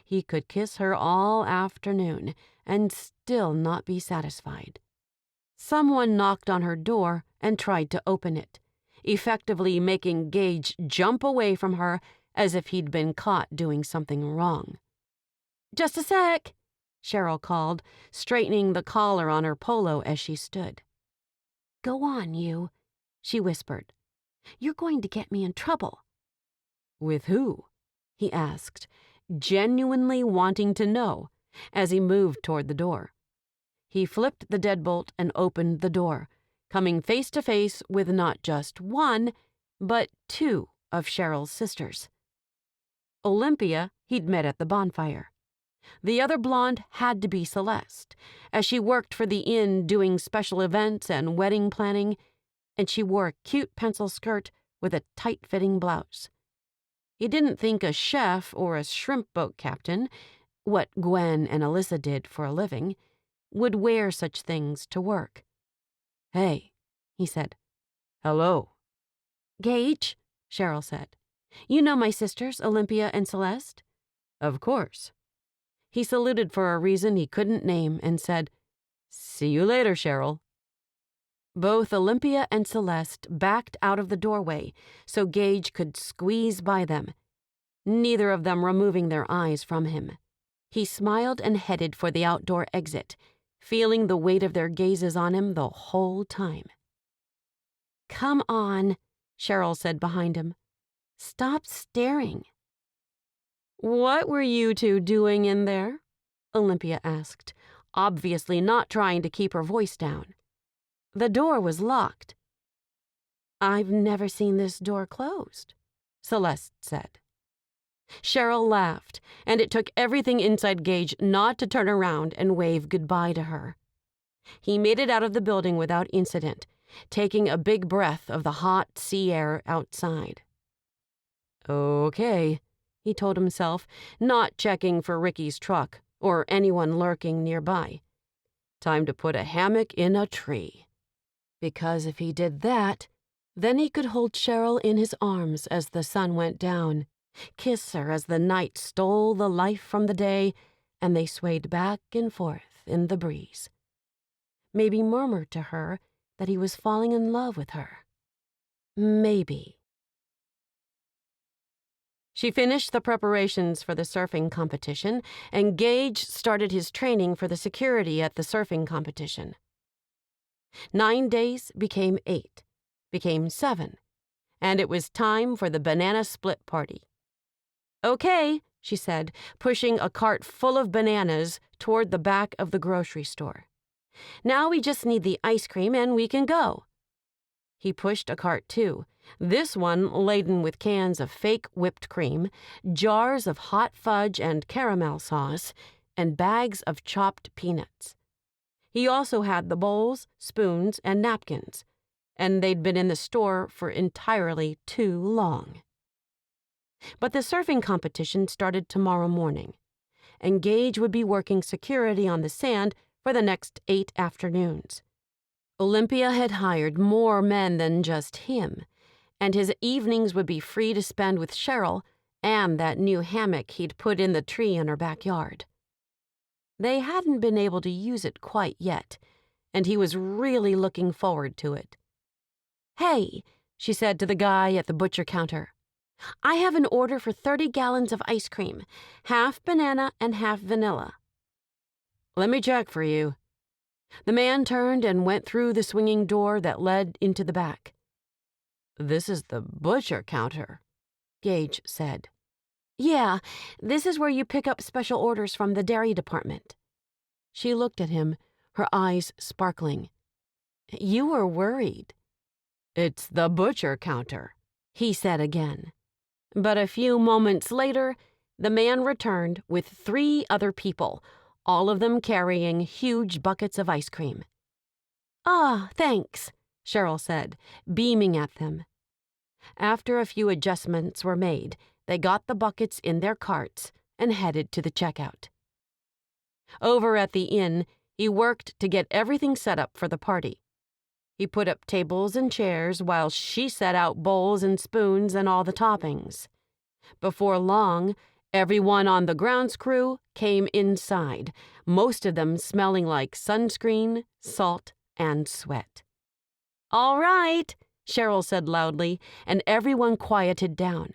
He could kiss her all afternoon and still not be satisfied. Someone knocked on her door and tried to open it, effectively making Gage jump away from her as if he'd been caught doing something wrong. "Just a sec," Cheryl called, straightening the collar on her polo as she stood. "Go on, you," she whispered. "You're going to get me in trouble." "With who?" he asked, genuinely wanting to know, as he moved toward the door. He flipped the deadbolt and opened the door, coming face to face with not just one, but 2 of Cheryl's sisters. Olympia he'd met at the bonfire. The other blonde had to be Celeste, as she worked for the inn doing special events and wedding planning, and she wore a cute pencil skirt with a tight-fitting blouse. He didn't think a chef or a shrimp boat captain, what Gwen and Alyssa did for a living, would wear such things to work. "Hey," he said. "Hello." "Gage," Cheryl said. "You know my sisters, Olympia and Celeste?" "Of course." He saluted for a reason he couldn't name and said, "See you later, Cheryl." Both Olympia and Celeste backed out of the doorway so Gage could squeeze by them, neither of them removing their eyes from him. He smiled and headed for the outdoor exit, feeling the weight of their gazes on him the whole time. "Come on," Cheryl said behind him. "Stop staring." "What were you 2 doing in there?" Olympia asked, obviously not trying to keep her voice down. The door was locked. "I've never seen this door closed," Celeste said. Cheryl laughed, and it took everything inside Gage not to turn around and wave goodbye to her. He made it out of the building without incident, taking a big breath of the hot sea air outside. "Okay," he told himself, not checking for Ricky's truck or anyone lurking nearby. "Time to put a hammock in a tree." Because if he did that, then he could hold Cheryl in his arms as the sun went down, kiss her as the night stole the life from the day, and they swayed back and forth in the breeze. Maybe murmur to her that he was falling in love with her. Maybe. She finished the preparations for the surfing competition, and Gage started his training for the security at the surfing competition. 9 days became 8, became 7, and it was time for the banana split party. "Okay," she said, pushing a cart full of bananas toward the back of the grocery store. "Now we just need the ice cream and we can go." He pushed a cart too, this one laden with cans of fake whipped cream, jars of hot fudge and caramel sauce, and bags of chopped peanuts. He also had the bowls, spoons, and napkins, and they'd been in the store for entirely too long. But the surfing competition started tomorrow morning, and Gage would be working security on the sand for the next 8 afternoons. Olympia had hired more men than just him, and his evenings would be free to spend with Cheryl and that new hammock he'd put in the tree in her backyard. They hadn't been able to use it quite yet, and he was really looking forward to it. "Hey," she said to the guy at the butcher counter, "I have an order for 30 gallons of ice cream, half banana and half vanilla." "Let me check for you." The man turned and went through the swinging door that led into the back. "This is the butcher counter," Gage said. "Yeah, this is where you pick up special orders from the dairy department." She looked at him, her eyes sparkling. "You were worried." "It's the butcher counter," he said again. But a few moments later, the man returned with 3 other people, all of them carrying huge buckets of ice cream. "Ah, thanks," Cheryl said, beaming at them. After a few adjustments were made, they got the buckets in their carts and headed to the checkout. Over at the inn, he worked to get everything set up for the party. He put up tables and chairs while she set out bowls and spoons and all the toppings. Before long, everyone on the grounds crew came inside, most of them smelling like sunscreen, salt, and sweat. "All right," Cheryl said loudly, and everyone quieted down.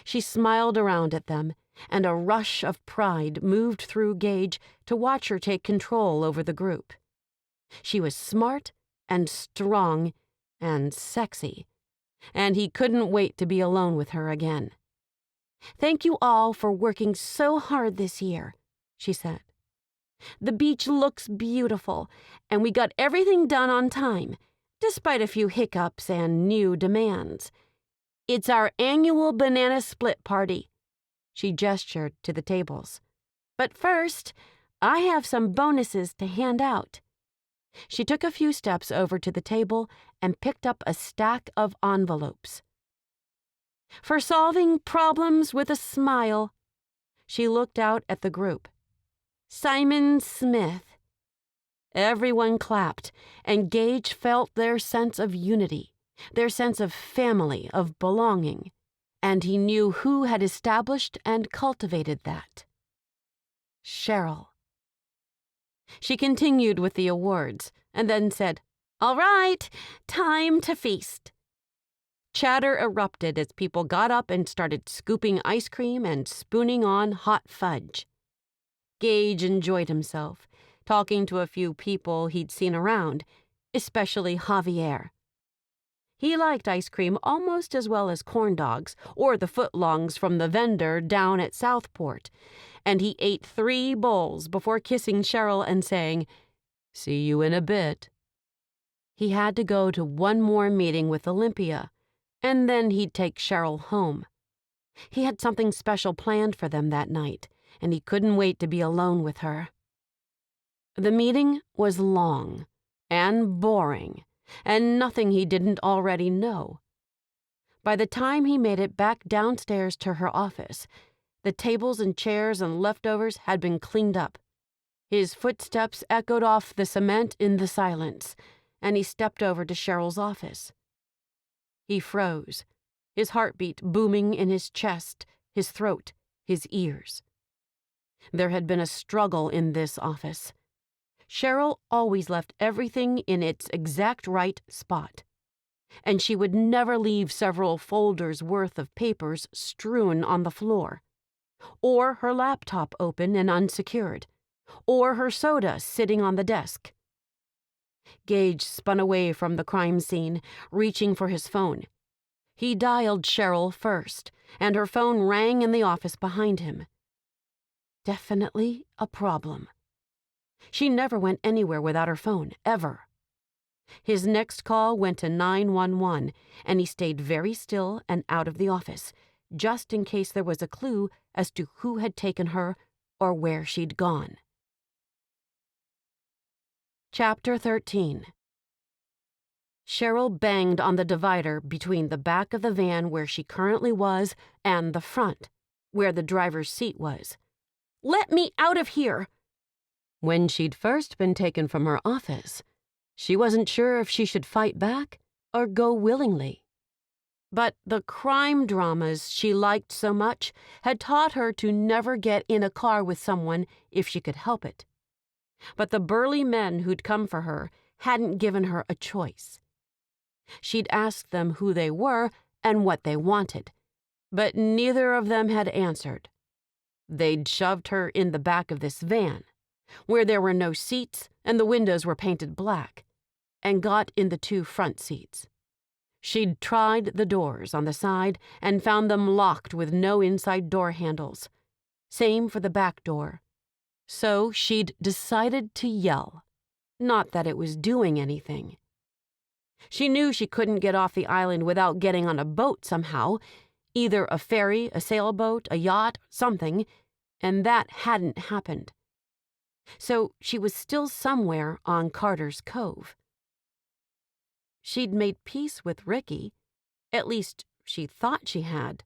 She smiled around at them, and a rush of pride moved through Gage to watch her take control over the group. She was smart and strong and sexy, and he couldn't wait to be alone with her again. "Thank you all for working so hard this year," she said. "The beach looks beautiful, and we got everything done on time, despite a few hiccups and new demands. It's our annual banana split party." She gestured to the tables. "But first, I have some bonuses to hand out." She took a few steps over to the table and picked up a stack of envelopes. "For solving problems with a smile," she looked out at the group. "Simon Smith." Everyone clapped, and Gage felt their sense of unity, their sense of family, of belonging, and he knew who had established and cultivated that. Cheryl. She continued with the awards, and then said, "All right, time to feast." Chatter erupted as people got up and started scooping ice cream and spooning on hot fudge. Gage enjoyed himself, talking to a few people he'd seen around, especially Javier. He liked ice cream almost as well as corn dogs or the footlongs from the vendor down at Southport, and he ate 3 bowls before kissing Cheryl and saying, "See you in a bit." He had to go to one more meeting with Olympia, and then he'd take Cheryl home. He had something special planned for them that night, and he couldn't wait to be alone with her. The meeting was long and boring, and nothing he didn't already know. By the time he made it back downstairs to her office, the tables and chairs and leftovers had been cleaned up. His footsteps echoed off the cement in the silence, and he stepped over to Cheryl's office. He froze, his heartbeat booming in his chest, his throat, his ears. There had been a struggle in this office. Cheryl always left everything in its exact right spot, and she would never leave several folders worth of papers strewn on the floor, or her laptop open and unsecured, or her soda sitting on the desk. Gage spun away from the crime scene, reaching for his phone. He dialed Cheryl first, and her phone rang in the office behind him. Definitely a problem. She never went anywhere without her phone, ever. His next call went to 911, and he stayed very still and out of the office, just in case there was a clue as to who had taken her or where she'd gone. Chapter 13. Cheryl banged on the divider between the back of the van where she currently was and the front, where the driver's seat was. "Let me out of here!" When she'd first been taken from her office, she wasn't sure if she should fight back or go willingly. But the crime dramas she liked so much had taught her to never get in a car with someone if she could help it. But the burly men who'd come for her hadn't given her a choice. She'd asked them who they were and what they wanted, but neither of them had answered. They'd shoved her in the back of this van, where there were no seats and the windows were painted black, and got in the 2 front seats. She'd tried the doors on the side and found them locked with no inside door handles. Same for the back door. So she'd decided to yell. Not that it was doing anything. She knew she couldn't get off the island without getting on a boat somehow, either a ferry, a sailboat, a yacht, something, and that hadn't happened. So she was still somewhere on Carter's Cove. She'd made peace with Ricky. At least, she thought she had.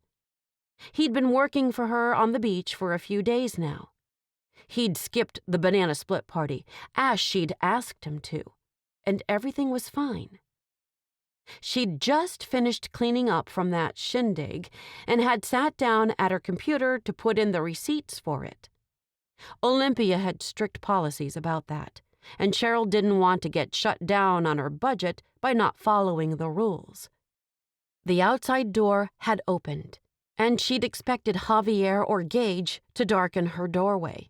He'd been working for her on the beach for a few days now. He'd skipped the banana split party, as she'd asked him to, and everything was fine. She'd just finished cleaning up from that shindig and had sat down at her computer to put in the receipts for it. Olympia had strict policies about that, and Cheryl didn't want to get shut down on her budget by not following the rules. The outside door had opened, and she'd expected Javier or Gage to darken her doorway.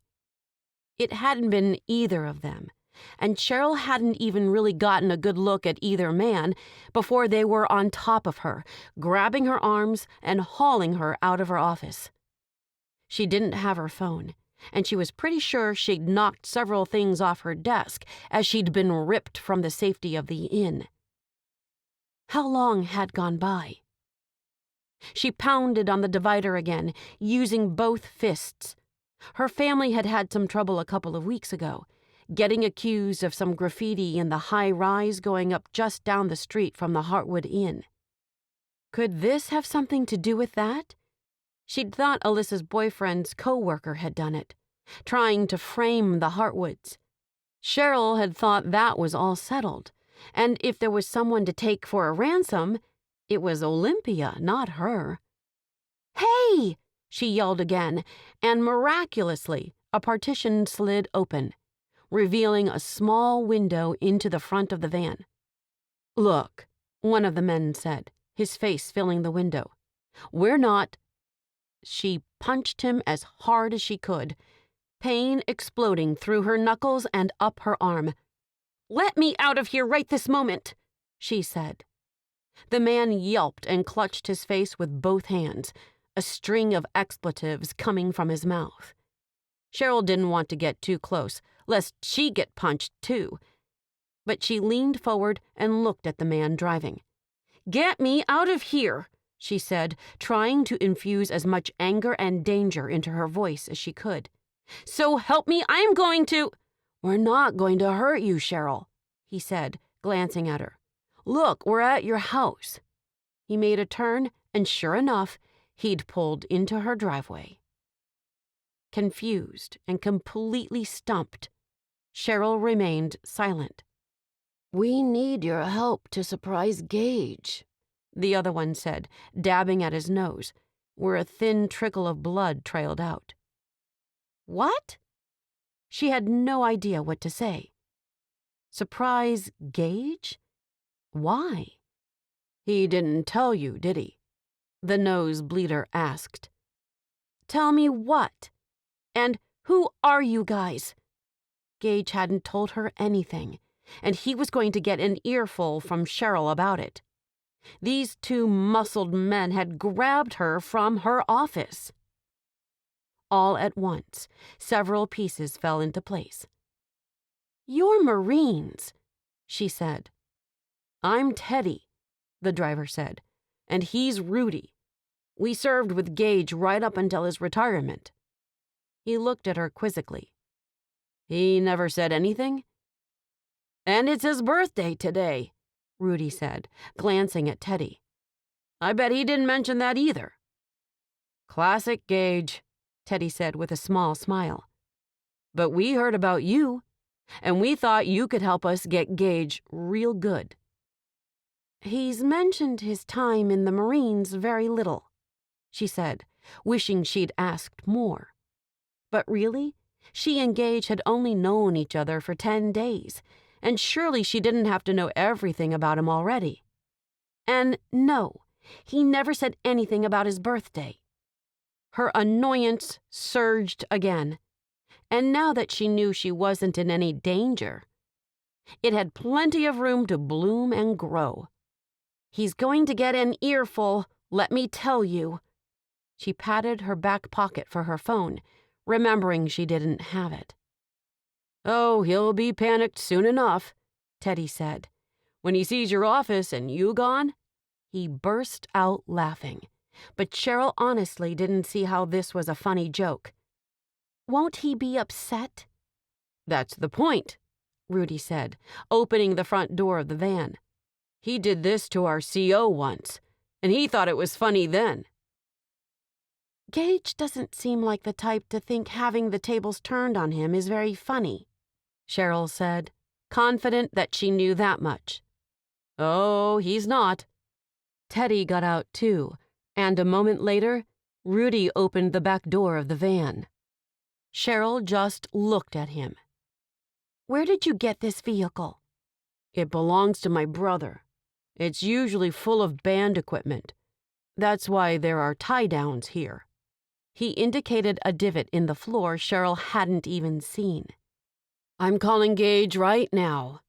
It hadn't been either of them, and Cheryl hadn't even really gotten a good look at either man before they were on top of her, grabbing her arms and hauling her out of her office. She didn't have her phone, and she was pretty sure she'd knocked several things off her desk as she'd been ripped from the safety of the inn. How long had gone by? She pounded on the divider again, using both fists. Her family had had some trouble a couple of weeks ago, getting accused of some graffiti in the high-rise going up just down the street from the Heartwood Inn. Could this have something to do with that? She'd thought Alyssa's boyfriend's co-worker had done it, trying to frame the Heartwoods. Cheryl had thought that was all settled, and if there was someone to take for a ransom, it was Olympia, not her. "Hey!" she yelled again, and miraculously, a partition slid open, revealing a small window into the front of the van. "Look," one of the men said, his face filling the window. "We're not—" She punched him as hard as she could, pain exploding through her knuckles and up her arm. "Let me out of here right this moment," she said. The man yelped and clutched his face with both hands, a string of expletives coming from his mouth. Cheryl didn't want to get too close, lest she get punched too. But she leaned forward and looked at the man driving. "Get me out of here," she said, trying to infuse as much anger and danger into her voice as she could. "So help me, I'm going to—" "We're not going to hurt you, Cheryl," he said, glancing at her. "Look, we're at your house." He made a turn, and sure enough, he'd pulled into her driveway. Confused and completely stumped, Cheryl remained silent. "We need your help to surprise Gage," the other one said, dabbing at his nose, where a thin trickle of blood trailed out. "What?" She had no idea what to say. Surprise Gage? Why? "He didn't tell you, did he?" the nosebleeder asked. "Tell me what? And who are you guys?" Gage hadn't told her anything, and he was going to get an earful from Cheryl about it. These two muscled men had grabbed her from her office. All at once, several pieces fell into place. "You're Marines," she said. "I'm Teddy," the driver said, "and he's Rudy. We served with Gage right up until his retirement." He looked at her quizzically. "He never said anything?" "And it's his birthday today," Rudy said, glancing at Teddy. "I bet he didn't mention that either." "Classic Gage," Teddy said with a small smile. "But we heard about you, and we thought you could help us get Gage real good." "He's mentioned his time in the Marines very little," she said, wishing she'd asked more. But really, she and Gage had only known each other for 10 days, and surely she didn't have to know everything about him already. And no, he never said anything about his birthday. Her annoyance surged again, and now that she knew she wasn't in any danger, it had plenty of room to bloom and grow. "He's going to get an earful, let me tell you." She patted her back pocket for her phone, remembering she didn't have it. "Oh, he'll be panicked soon enough," Teddy said. "When he sees your office and you gone." He burst out laughing, but Cheryl honestly didn't see how this was a funny joke. "Won't he be upset?" "That's the point," Rudy said, opening the front door of the van. "He did this to our CO once, and he thought it was funny then." "Gage doesn't seem like the type to think having the tables turned on him is very funny," Cheryl said, confident that she knew that much. "Oh, he's not." Teddy got out too, and a moment later, Rudy opened the back door of the van. Cheryl just looked at him. "Where did you get this vehicle?" "It belongs to my brother. It's usually full of band equipment. That's why there are tie-downs here." He indicated a divot in the floor Cheryl hadn't even seen. "I'm calling Gage right now,"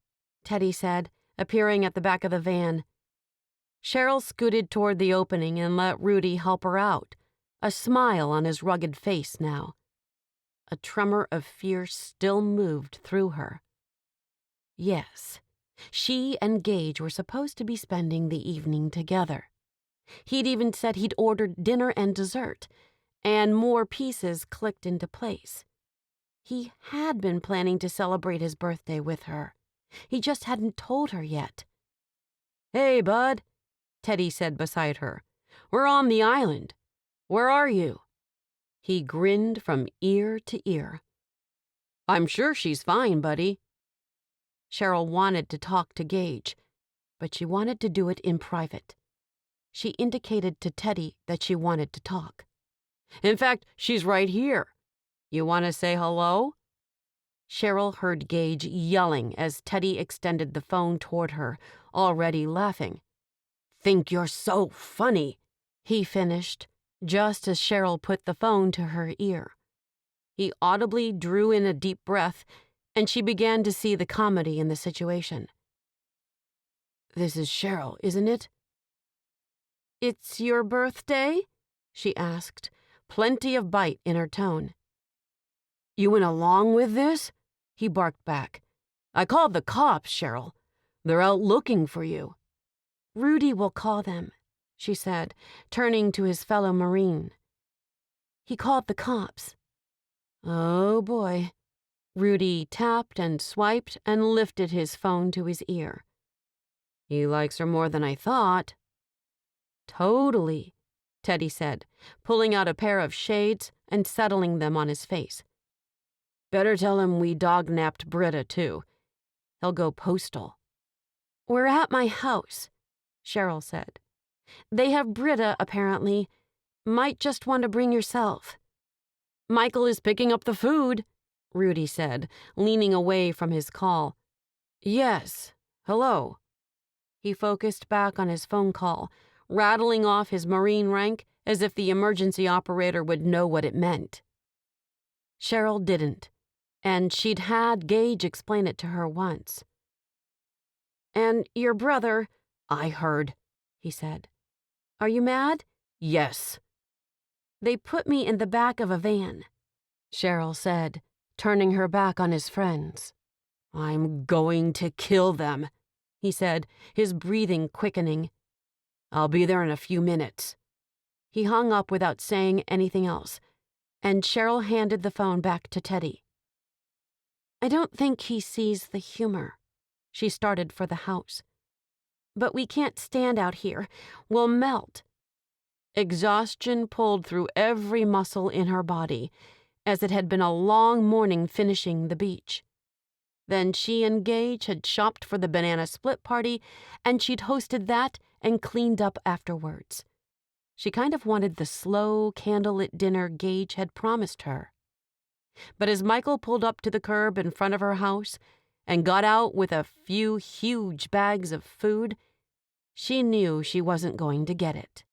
Teddy said, appearing at the back of the van. Cheryl scooted toward the opening and let Rudy help her out, a smile on his rugged face now. A tremor of fear still moved through her. Yes, she and Gage were supposed to be spending the evening together. He'd even said he'd ordered dinner and dessert, and more pieces clicked into place. He had been planning to celebrate his birthday with her. He just hadn't told her yet. "Hey, bud," Teddy said beside her. "We're on the island. Where are you?" He grinned from ear to ear. "I'm sure she's fine, buddy." Cheryl wanted to talk to Gage, but she wanted to do it in private. She indicated to Teddy that she wanted to talk. "In fact, she's right here. You want to say hello?" Cheryl heard Gage yelling as Teddy extended the phone toward her, already laughing. "Think you're so funny," he finished, just as Cheryl put the phone to her ear. He audibly drew in a deep breath, and she began to see the comedy in the situation. "This is Cheryl, isn't it?" "It's your birthday?" she asked, plenty of bite in her tone. "You went along with this?" he barked back. "I called the cops, Cheryl. They're out looking for you." "Rudy will call them," she said, turning to his fellow Marine. "He called the cops." "Oh, boy." Rudy tapped and swiped and lifted his phone to his ear. "He likes her more than I thought." "Totally," Teddy said, pulling out a pair of shades and settling them on his face. "Better tell him we dog-napped Britta, too. He'll go postal." "We're at my house," Cheryl said. "They have Britta, apparently. Might just want to bring yourself." "Michael is picking up the food," Rudy said, leaning away from his call. "Yes, hello." He focused back on his phone call, rattling off his Marine rank as if the emergency operator would know what it meant. Cheryl didn't, and she'd had Gage explain it to her once. "And your brother," "I heard," he said. "Are you mad?" "Yes." "They put me in the back of a van," Cheryl said, turning her back on his friends. "I'm going to kill them," he said, his breathing quickening. "I'll be there in a few minutes." He hung up without saying anything else, and Cheryl handed the phone back to Teddy. "I don't think he sees the humor." She started for the house. "But we can't stand out here. We'll melt." Exhaustion pulled through every muscle in her body, as it had been a long morning finishing the beach. Then she and Gage had shopped for the banana split party, and she'd hosted that and cleaned up afterwards. She kind of wanted the slow, candlelit dinner Gage had promised her. But as Michael pulled up to the curb in front of her house and got out with a few huge bags of food, she knew she wasn't going to get it.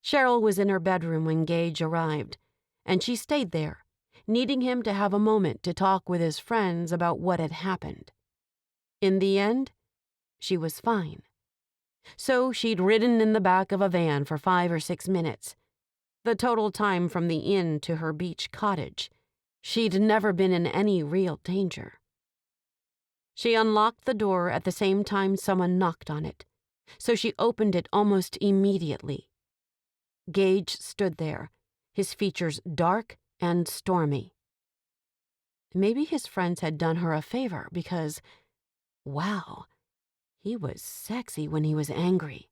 Cheryl was in her bedroom when Gage arrived, and she stayed there, needing him to have a moment to talk with his friends about what had happened. In the end, she was fine. So she'd ridden in the back of a van for 5 or 6 minutes, the total time from the inn to her beach cottage. She'd never been in any real danger. She unlocked the door at the same time someone knocked on it, so she opened it almost immediately. Gage stood there, his features dark and stormy. Maybe his friends had done her a favor because, wow, he was sexy when he was angry.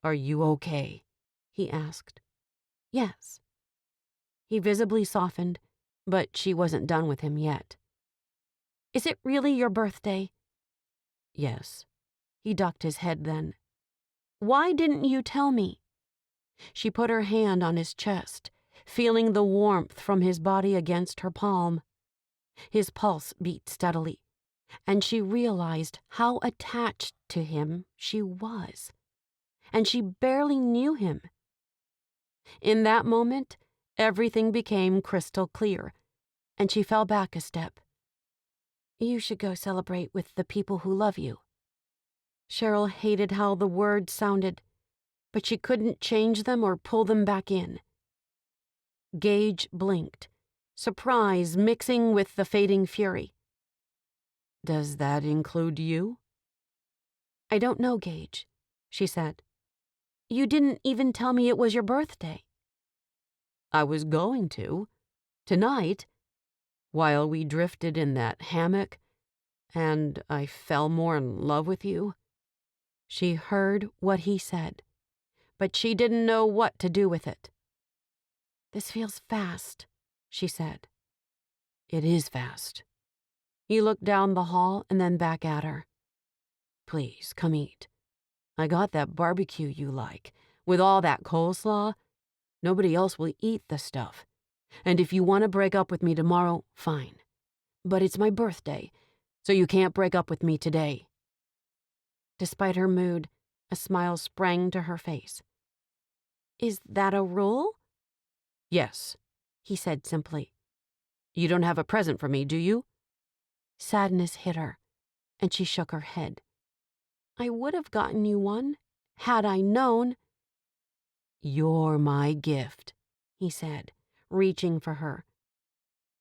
"Are you okay?" he asked. "Yes." He visibly softened, but she wasn't done with him yet. "Is it really your birthday?" "Yes." He ducked his head then. "Why didn't you tell me?" She put her hand on his chest, feeling the warmth from his body against her palm. His pulse beat steadily, and she realized how attached to him she was. And she barely knew him. In that moment, everything became crystal clear, and she fell back a step. "You should go celebrate with the people who love you." Cheryl hated how the words sounded, but she couldn't change them or pull them back in. Gage blinked, surprise mixing with the fading fury. "Does that include you?" "I don't know, Gage," she said. "You didn't even tell me it was your birthday." "I was going to. Tonight, while we drifted in that hammock, and I fell more in love with you." She heard what he said, but she didn't know what to do with it. "This feels fast," she said. "It is fast." He looked down the hall and then back at her. "Please, come eat. I got that barbecue you like, with all that coleslaw. Nobody else will eat the stuff. And if you want to break up with me tomorrow, fine. But it's my birthday, so you can't break up with me today." Despite her mood, a smile sprang to her face. "Is that a rule?" "Yes," he said simply. "You don't have a present for me, do you?" Sadness hit her, and she shook her head. "I would have gotten you one, had I known." "You're my gift," he said, reaching for her.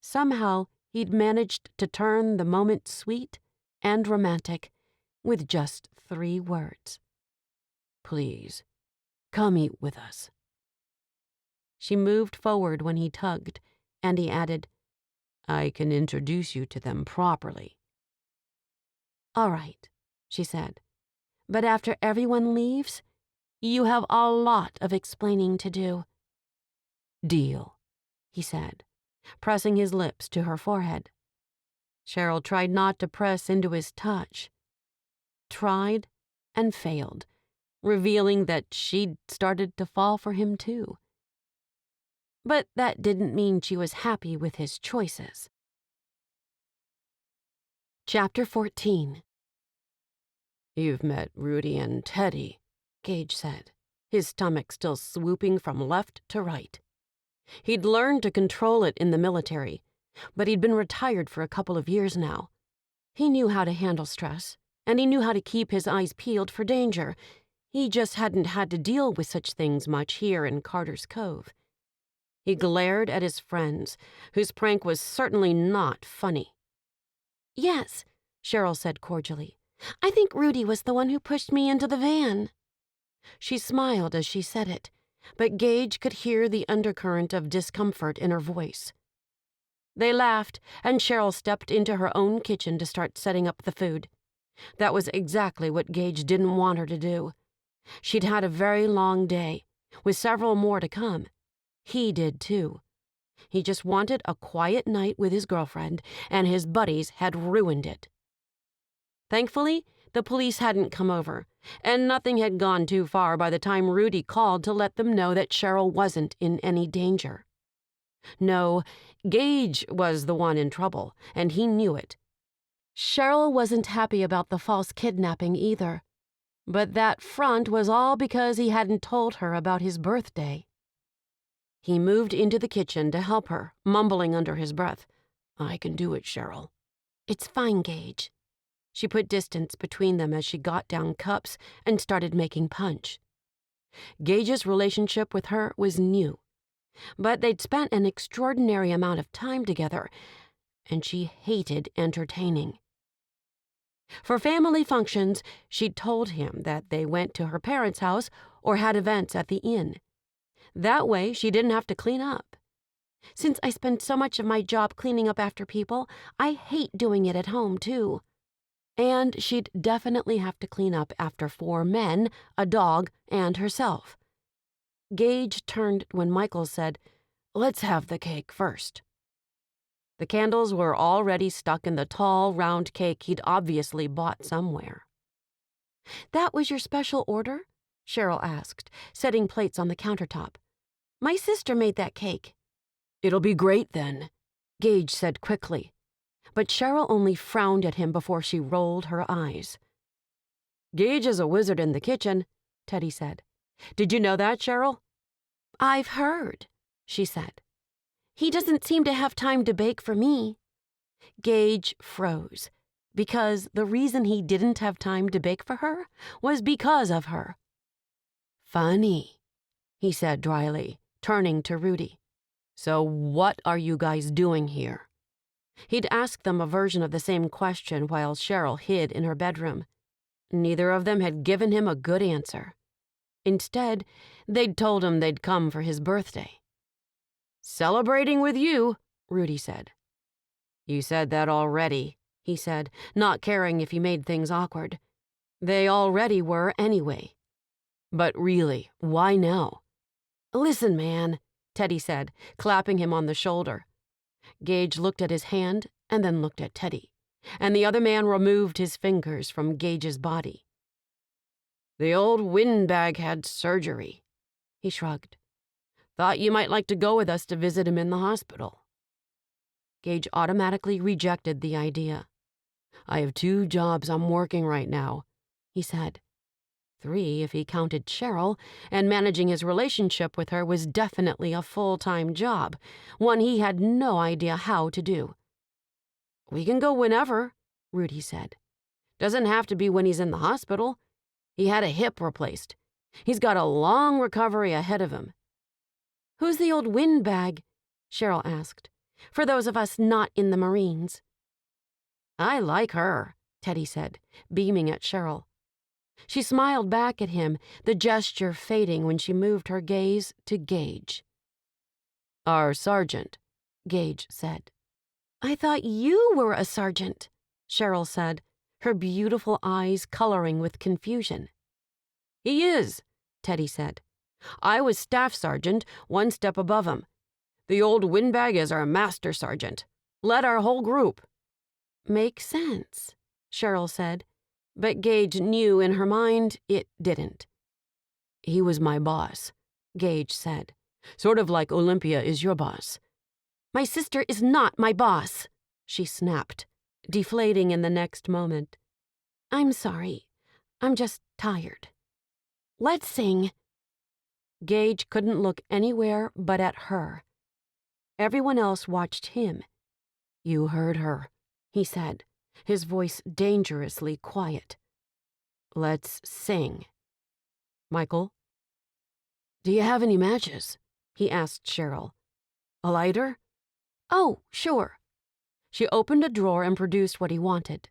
Somehow, he'd managed to turn the moment sweet and romantic with just 3 words. "Please, come eat with us." She moved forward when he tugged, and he added, "I can introduce you to them properly." "All right," she said. "But after everyone leaves, you have a lot of explaining to do." "Deal," he said, pressing his lips to her forehead. Cheryl tried not to press into his touch. Tried and failed, revealing that she'd started to fall for him too. But that didn't mean she was happy with his choices. Chapter 14. "You've met Rudy and Teddy," Gage said, his stomach still swooping from left to right. He'd learned to control it in the military, but he'd been retired for a couple of years now. He knew how to handle stress, and he knew how to keep his eyes peeled for danger. He just hadn't had to deal with such things much here in Carter's Cove. He glared at his friends, whose prank was certainly not funny. "Yes," Cheryl said cordially. "I think Rudy was the one who pushed me into the van." She smiled as she said it, but Gage could hear the undercurrent of discomfort in her voice. They laughed, and Cheryl stepped into her own kitchen to start setting up the food. That was exactly what Gage didn't want her to do. She'd had a very long day, with several more to come. He did too. He just wanted a quiet night with his girlfriend, and his buddies had ruined it. Thankfully, the police hadn't come over, and nothing had gone too far by the time Rudy called to let them know that Cheryl wasn't in any danger. No, Gage was the one in trouble, and he knew it. Cheryl wasn't happy about the false kidnapping either, but that front was all because he hadn't told her about his birthday. He moved into the kitchen to help her, mumbling under his breath, "I can do it, Cheryl." "It's fine, Gage." She put distance between them as she got down cups and started making punch. Gage's relationship with her was new, but they'd spent an extraordinary amount of time together, and she hated entertaining. For family functions, she'd told him that they went to her parents' house or had events at the inn. That way, she didn't have to clean up. "Since I spend so much of my job cleaning up after people, I hate doing it at home, too." And she'd definitely have to clean up after 4 men, a dog, and herself. Gage turned when Michael said, "Let's have the cake first." The candles were already stuck in the tall, round cake he'd obviously bought somewhere. "That was your special order?" Cheryl asked, setting plates on the countertop. "My sister made that cake." "It'll be great then," Gage said quickly, but Cheryl only frowned at him before she rolled her eyes. "Gage is a wizard in the kitchen," Teddy said. "Did you know that, Cheryl?" "I've heard," she said. "He doesn't seem to have time to bake for me." Gage froze, because the reason he didn't have time to bake for her was because of her. "Funny," he said dryly, turning to Rudy. "So what are you guys doing here?" He'd asked them a version of the same question while Cheryl hid in her bedroom. Neither of them had given him a good answer. Instead, they'd told him they'd come for his birthday. "Celebrating with you," Rudy said. "You said that already," he said, not caring if he made things awkward. They already were anyway. "But really, why now?" "Listen, man," Teddy said, clapping him on the shoulder. Gage looked at his hand and then looked at Teddy, and the other man removed his fingers from Gage's body. "The old windbag had surgery," he shrugged. "Thought you might like to go with us to visit him in the hospital." Gage automatically rejected the idea. "I have 2 jobs I'm working right now," he said. 3 if he counted Cheryl, and managing his relationship with her was definitely a full-time job, one he had no idea how to do. "We can go whenever," Rudy said. "Doesn't have to be when he's in the hospital. He had a hip replaced. He's got a long recovery ahead of him." "Who's the old windbag?" Cheryl asked, "for those of us not in the Marines." "I like her," Teddy said, beaming at Cheryl. She smiled back at him, the gesture fading when she moved her gaze to Gage. "Our sergeant," Gage said. "I thought you were a sergeant," Cheryl said, her beautiful eyes coloring with confusion. "He is," Teddy said. "I was staff sergeant, 1 step above him. The old windbag is our master sergeant. Led our whole group." "Makes sense," Cheryl said, but Gage knew in her mind it didn't. "He was my boss," Gage said. "Sort of like Olympia is your boss." "My sister is not my boss," she snapped, deflating in the next moment. "I'm sorry. I'm just tired. Let's sing." Gage couldn't look anywhere but at her. Everyone else watched him. "You heard her," he said, his voice dangerously quiet. "Let's sing." "Michael?" "Do you have any matches?" he asked Cheryl. "A lighter?" "Oh, sure." She opened a drawer and produced what he wanted.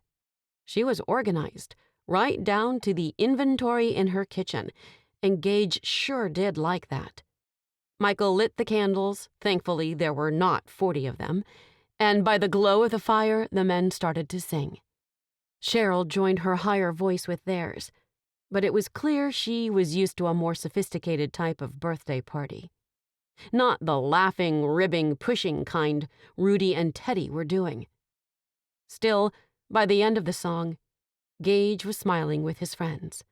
She was organized, right down to the inventory in her kitchen, and Gage sure did like that. Michael lit the candles, thankfully there were not 40 of them, and by the glow of the fire the men started to sing. Cheryl joined her higher voice with theirs, but it was clear she was used to a more sophisticated type of birthday party. Not the laughing, ribbing, pushing kind Rudy and Teddy were doing. Still, by the end of the song, Gage was smiling with his friends.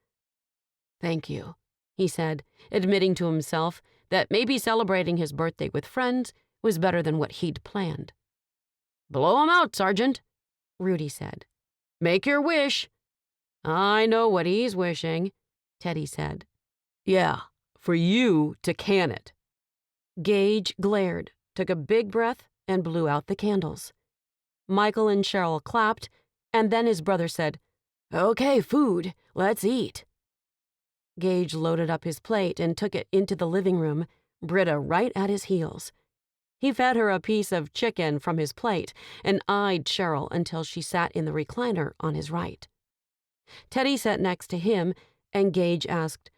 "Thank you," he said, admitting to himself that maybe celebrating his birthday with friends was better than what he'd planned. "Blow 'em out, Sergeant," Rudy said. "Make your wish." "I know what he's wishing," Teddy said. "Yeah, for you to can it." Gage glared, took a big breath, and blew out the candles. Michael and Cheryl clapped, and then his brother said, "Okay, food, let's eat." Gage loaded up his plate and took it into the living room, Britta right at his heels. He fed her a piece of chicken from his plate and eyed Cheryl until she sat in the recliner on his right. Teddy sat next to him, and Gage asked,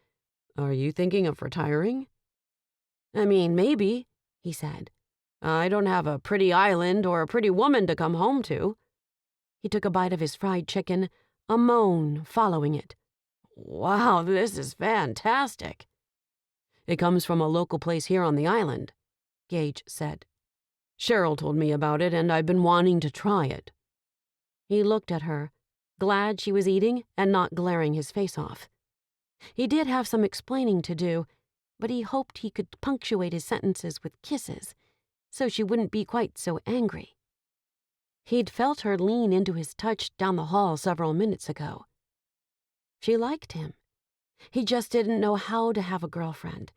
"Are you thinking of retiring?" "I mean, maybe," he said. "I don't have a pretty island or a pretty woman to come home to." He took a bite of his fried chicken, a moan following it. "Wow, this is fantastic." "It comes from a local place here on the island," Gage said. "Cheryl told me about it, and I've been wanting to try it." He looked at her, glad she was eating and not glaring his face off. He did have some explaining to do, but he hoped he could punctuate his sentences with kisses, so she wouldn't be quite so angry. He'd felt her lean into his touch down the hall several minutes ago. She liked him. He just didn't know how to have a girlfriend,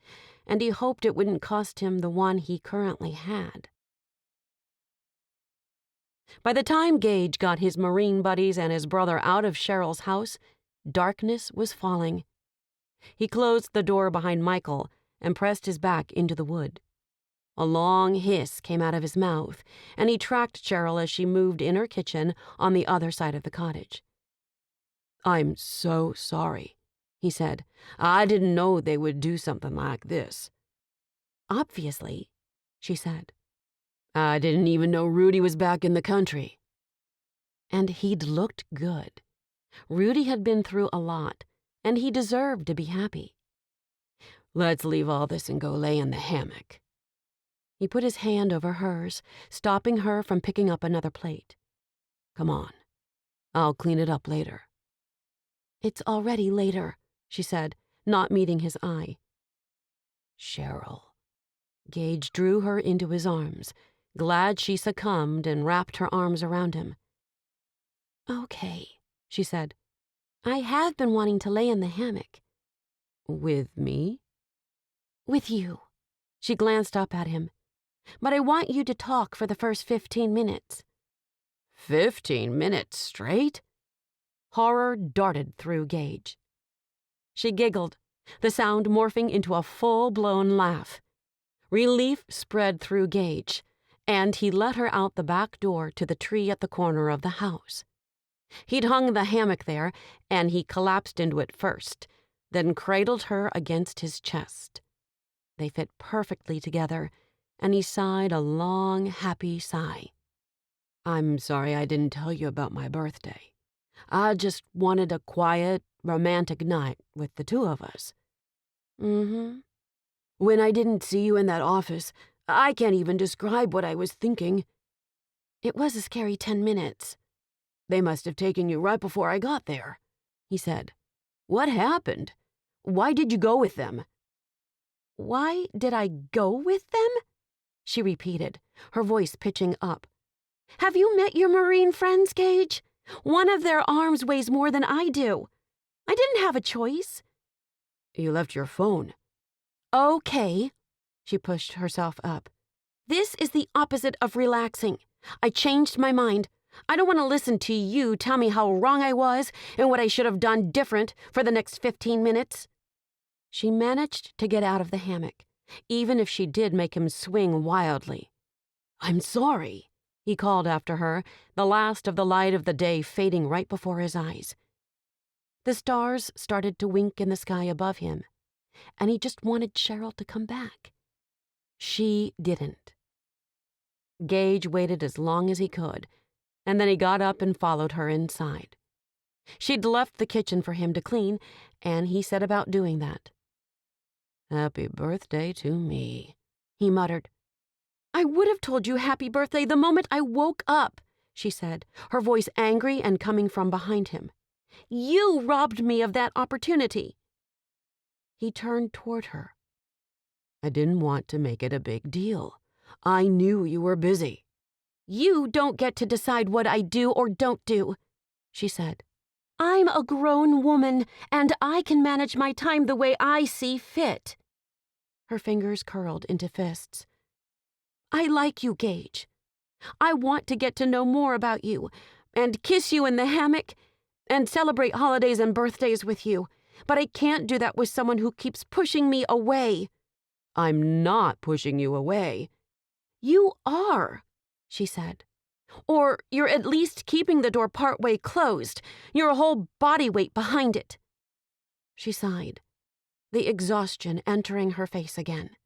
and he hoped it wouldn't cost him the one he currently had. By the time Gage got his Marine buddies and his brother out of Cheryl's house, darkness was falling. He closed the door behind Michael and pressed his back into the wood. A long hiss came out of his mouth, and he tracked Cheryl as she moved in her kitchen on the other side of the cottage. "I'm so sorry," he said. "I didn't know they would do something like this." "Obviously," she said. "I didn't even know Rudy was back in the country." And he'd looked good. Rudy had been through a lot, and he deserved to be happy. "Let's leave all this and go lay in the hammock." He put his hand over hers, stopping her from picking up another plate. "Come on. I'll clean it up later." "It's already later," she said, not meeting his eye. "Cheryl." Gage drew her into his arms, glad she succumbed, and wrapped her arms around him. "Okay," she said. "I have been wanting to lay in the hammock." "With me?" "With you." She glanced up at him. "But I want you to talk for the first 15 minutes. 15 minutes straight? Horror darted through Gage. She giggled, the sound morphing into a full-blown laugh. Relief spread through Gage, and he let her out the back door to the tree at the corner of the house. He'd hung the hammock there, and he collapsed into it first, then cradled her against his chest. They fit perfectly together, and he sighed a long, happy sigh. "I'm sorry I didn't tell you about my birthday. I just wanted a quiet, romantic night with the two of us." "Mm-hmm." "When I didn't see you in that office, I can't even describe what I was thinking." "It was a scary 10 minutes. "They must have taken you right before I got there," he said. "What happened? Why did you go with them?" "Why did I go with them?" she repeated, her voice pitching up. "Have you met your Marine friends, Gage? One of their arms weighs more than I do. I didn't have a choice." "You left your phone." "Okay." She pushed herself up. "This is the opposite of relaxing. I changed my mind. I don't want to listen to you tell me how wrong I was and what I should have done different for the next 15 minutes. She managed to get out of the hammock, even if she did make him swing wildly. "I'm sorry," he called after her, the last of the light of the day fading right before his eyes. The stars started to wink in the sky above him, and he just wanted Cheryl to come back. She didn't. Gage waited as long as he could, and then he got up and followed her inside. She'd left the kitchen for him to clean, and he set about doing that. "Happy birthday to me," he muttered. "I would have told you happy birthday the moment I woke up," she said, her voice angry and coming from behind him. "You robbed me of that opportunity." He turned toward her. "I didn't want to make it a big deal. I knew you were busy." "You don't get to decide what I do or don't do," she said. "I'm a grown woman, and I can manage my time the way I see fit." Her fingers curled into fists. "I like you, Gage. I want to get to know more about you, and kiss you in the hammock, and celebrate holidays and birthdays with you, but I can't do that with someone who keeps pushing me away." "I'm not pushing you away." "You are," she said. "Or you're at least keeping the door partway closed, your whole body weight behind it." She sighed, the exhaustion entering her face again.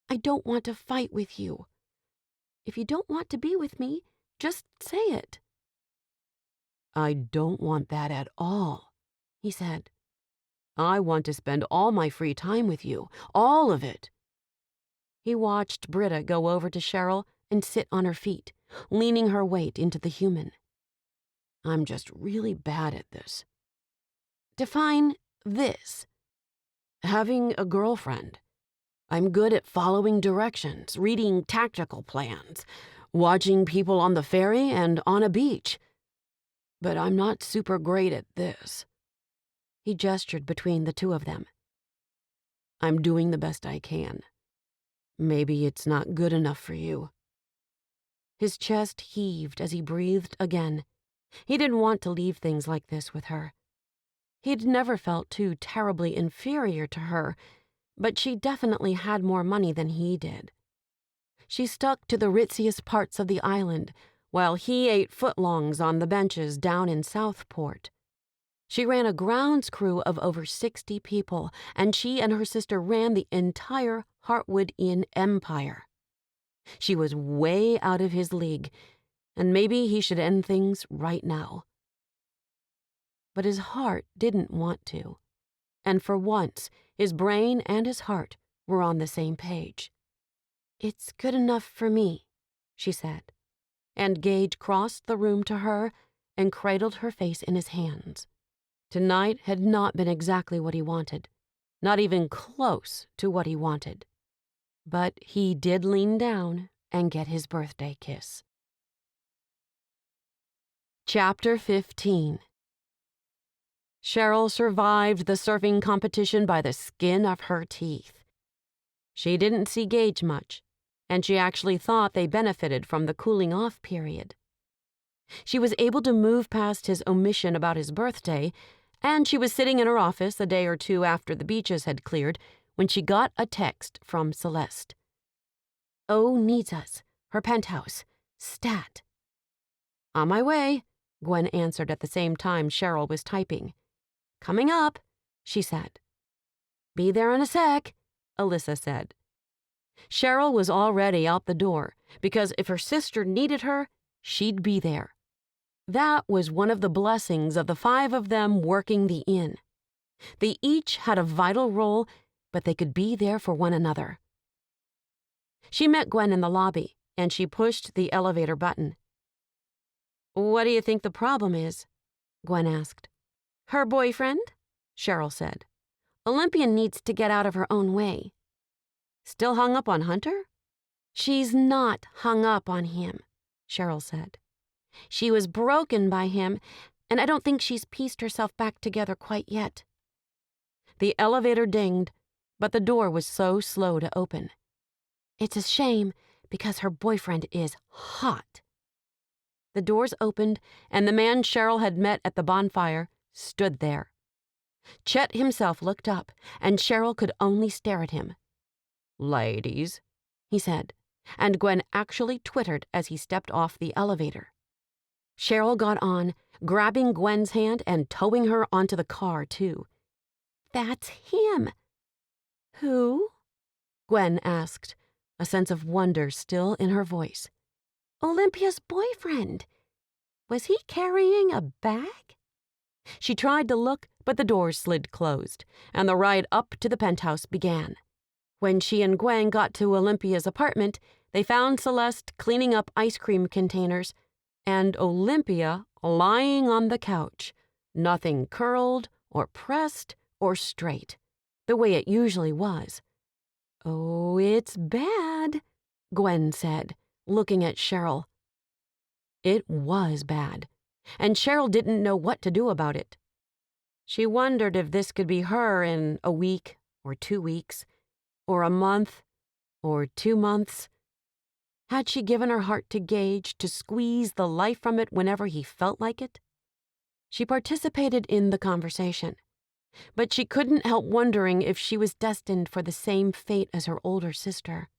"I don't want to fight with you. If you don't want to be with me, just say it." "I don't want that at all," he said. "I want to spend all my free time with you, all of it." He watched Britta go over to Cheryl and sit on her feet, leaning her weight into the human. "I'm just really bad at this." "Define this." "Having a girlfriend. I'm good at following directions, reading tactical plans, watching people on the ferry and on a beach. But I'm not super great at this." He gestured between the two of them. "I'm doing the best I can. Maybe it's not good enough for you." His chest heaved as he breathed again. He didn't want to leave things like this with her. He'd never felt too terribly inferior to her, but she definitely had more money than he did. She stuck to the ritziest parts of the island, while he ate footlongs on the benches down in Southport. She ran a grounds crew of over 60 people, and she and her sister ran the entire Heartwood Inn empire. She was way out of his league, and maybe he should end things right now. But his heart didn't want to, and for once, his brain and his heart were on the same page. "It's good enough for me," she said, and Gage crossed the room to her and cradled her face in his hands. Tonight had not been exactly what he wanted, not even close to what he wanted. But he did lean down and get his birthday kiss. Chapter 15. Cheryl survived the surfing competition by the skin of her teeth. She didn't see Gage much, and she actually thought they benefited from the cooling-off period. She was able to move past his omission about his birthday, and she was sitting in her office a day or two after the beaches had cleared when she got a text from Celeste. "O needs us, her penthouse, stat." "On my way," Gwen answered at the same time Cheryl was typing. "Coming up," she said. "Be there in a sec," Alyssa said. Cheryl was already out the door, because if her sister needed her, she'd be there. That was one of the blessings of the 5 of them working the inn. They each had a vital role, but they could be there for one another. She met Gwen in the lobby, and she pushed the elevator button. "What do you think the problem is?" Gwen asked. "Her boyfriend," Cheryl said. "Olympian needs to get out of her own way." "Still hung up on Hunter?" "She's not hung up on him," Cheryl said. "She was broken by him, and I don't think she's pieced herself back together quite yet." The elevator dinged, but the door was so slow to open. "It's a shame, because her boyfriend is hot." The doors opened, and the man Cheryl had met at the bonfire stood there. Chet himself looked up, and Cheryl could only stare at him. "Ladies," he said, and Gwen actually twittered as he stepped off the elevator. Cheryl got on, grabbing Gwen's hand and towing her onto the car, too. "That's him." "Who?" Gwen asked, a sense of wonder still in her voice. "Olympia's boyfriend. Was he carrying a bag?" She tried to look, but the doors slid closed, and the ride up to the penthouse began. When she and Gwen got to Olympia's apartment, they found Celeste cleaning up ice cream containers, and Olympia lying on the couch, nothing curled or pressed or straight, the way it usually was. "Oh, it's bad," Gwen said, looking at Cheryl. It was bad, and Cheryl didn't know what to do about it. She wondered if this could be her in a week or 2 weeks, or a month or 2 months. Had she given her heart to Gage to squeeze the life from it whenever he felt like it? She participated in the conversation, but she couldn't help wondering if she was destined for the same fate as her older sister.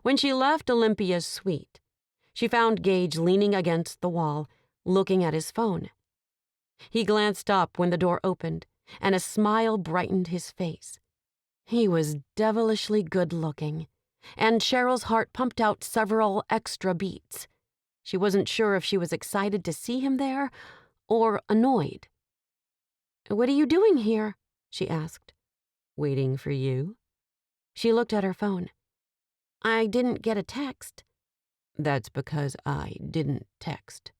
When she left Olympia's suite, she found Gage leaning against the wall, looking at his phone. He glanced up when the door opened, and a smile brightened his face. He was devilishly good-looking, and Cheryl's heart pumped out several extra beats. She wasn't sure if she was excited to see him there or annoyed. "What are you doing here?" she asked. "Waiting for you." She looked at her phone. "I didn't get a text." "That's because I didn't text."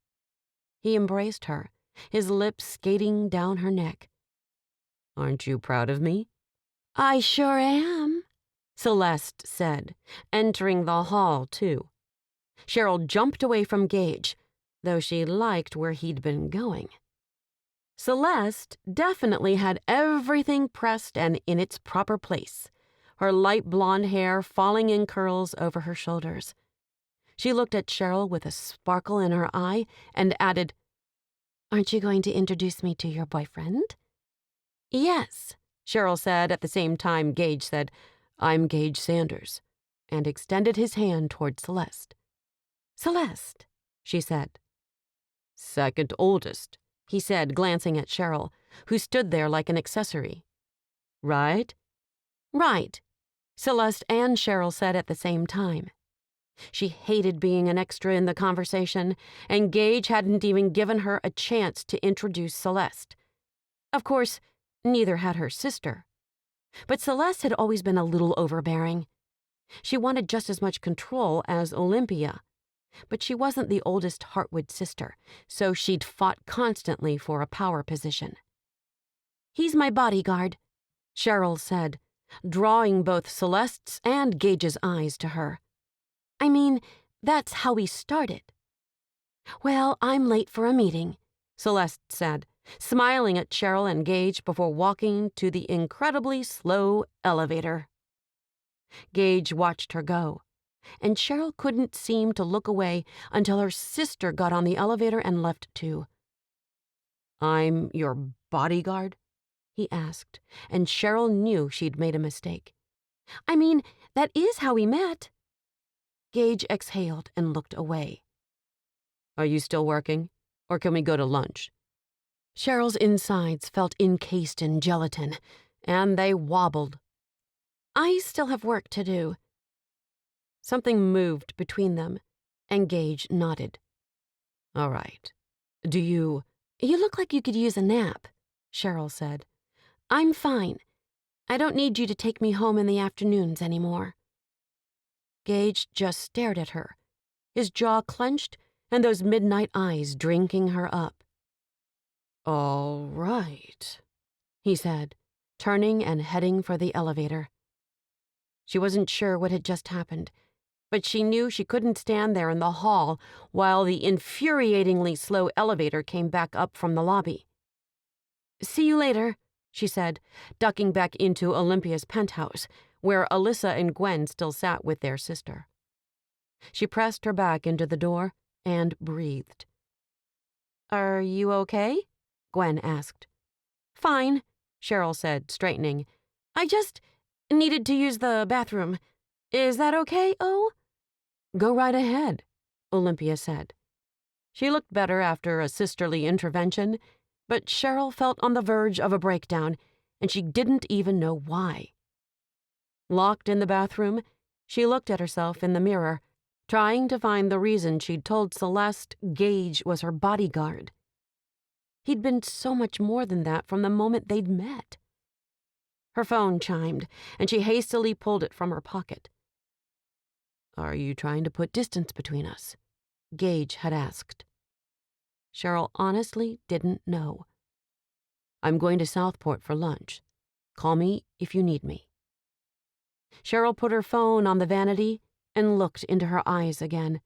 He embraced her, his lips skating down her neck. "Aren't you proud of me?" "I sure am," Celeste said, entering the hall, too. Cheryl jumped away from Gage, though she liked where he'd been going. Celeste definitely had everything pressed and in its proper place, her light blonde hair falling in curls over her shoulders. She looked at Cheryl with a sparkle in her eye and added, "Aren't you going to introduce me to your boyfriend?" "Yes," Cheryl said at the same time Gage said, "I'm Gage Sanders," and extended his hand toward Celeste. "Celeste," she said. "Second oldest," he said, glancing at Cheryl, who stood there like an accessory. "Right?" "Right," Celeste and Cheryl said at the same time. She hated being an extra in the conversation, and Gage hadn't even given her a chance to introduce Celeste. Of course, neither had her sister. But Celeste had always been a little overbearing. She wanted just as much control as Olympia, but she wasn't the oldest Hartwood sister, so she'd fought constantly for a power position. "He's my bodyguard," Cheryl said, drawing both Celeste's and Gage's eyes to her. "I mean, that's how we started." "Well, I'm late for a meeting," Celeste said, smiling at Cheryl and Gage before walking to the incredibly slow elevator. Gage watched her go, and Cheryl couldn't seem to look away until her sister got on the elevator and left too. "I'm your bodyguard?" he asked, and Cheryl knew she'd made a mistake. "I mean, that is how we met." Gage exhaled and looked away. "Are you still working, or can we go to lunch?" Cheryl's insides felt encased in gelatin, and they wobbled. "I still have work to do." Something moved between them, and Gage nodded. "All right. Do you—" "You look like you could use a nap," Cheryl said. "I'm fine. I don't need you to take me home in the afternoons anymore." Gage just stared at her, his jaw clenched and those midnight eyes drinking her up. "All right," he said, turning and heading for the elevator. She wasn't sure what had just happened, but she knew she couldn't stand there in the hall while the infuriatingly slow elevator came back up from the lobby. "See you later," she said, ducking back into Olympia's penthouse, where Alyssa and Gwen still sat with their sister. She pressed her back into the door and breathed. "Are you okay?" Gwen asked. "Fine," Cheryl said, straightening. "I just needed to use the bathroom. Is that okay, O?" "Go right ahead," Olympia said. She looked better after a sisterly intervention, but Cheryl felt on the verge of a breakdown, and she didn't even know why. Locked in the bathroom, she looked at herself in the mirror, trying to find the reason she'd told Celeste Gage was her bodyguard. He'd been so much more than that from the moment they'd met. Her phone chimed, and she hastily pulled it from her pocket. "Are you trying to put distance between us?" Gage had asked. Cheryl honestly didn't know. "I'm going to Southport for lunch. Call me if you need me." Cheryl put her phone on the vanity and looked into her eyes again.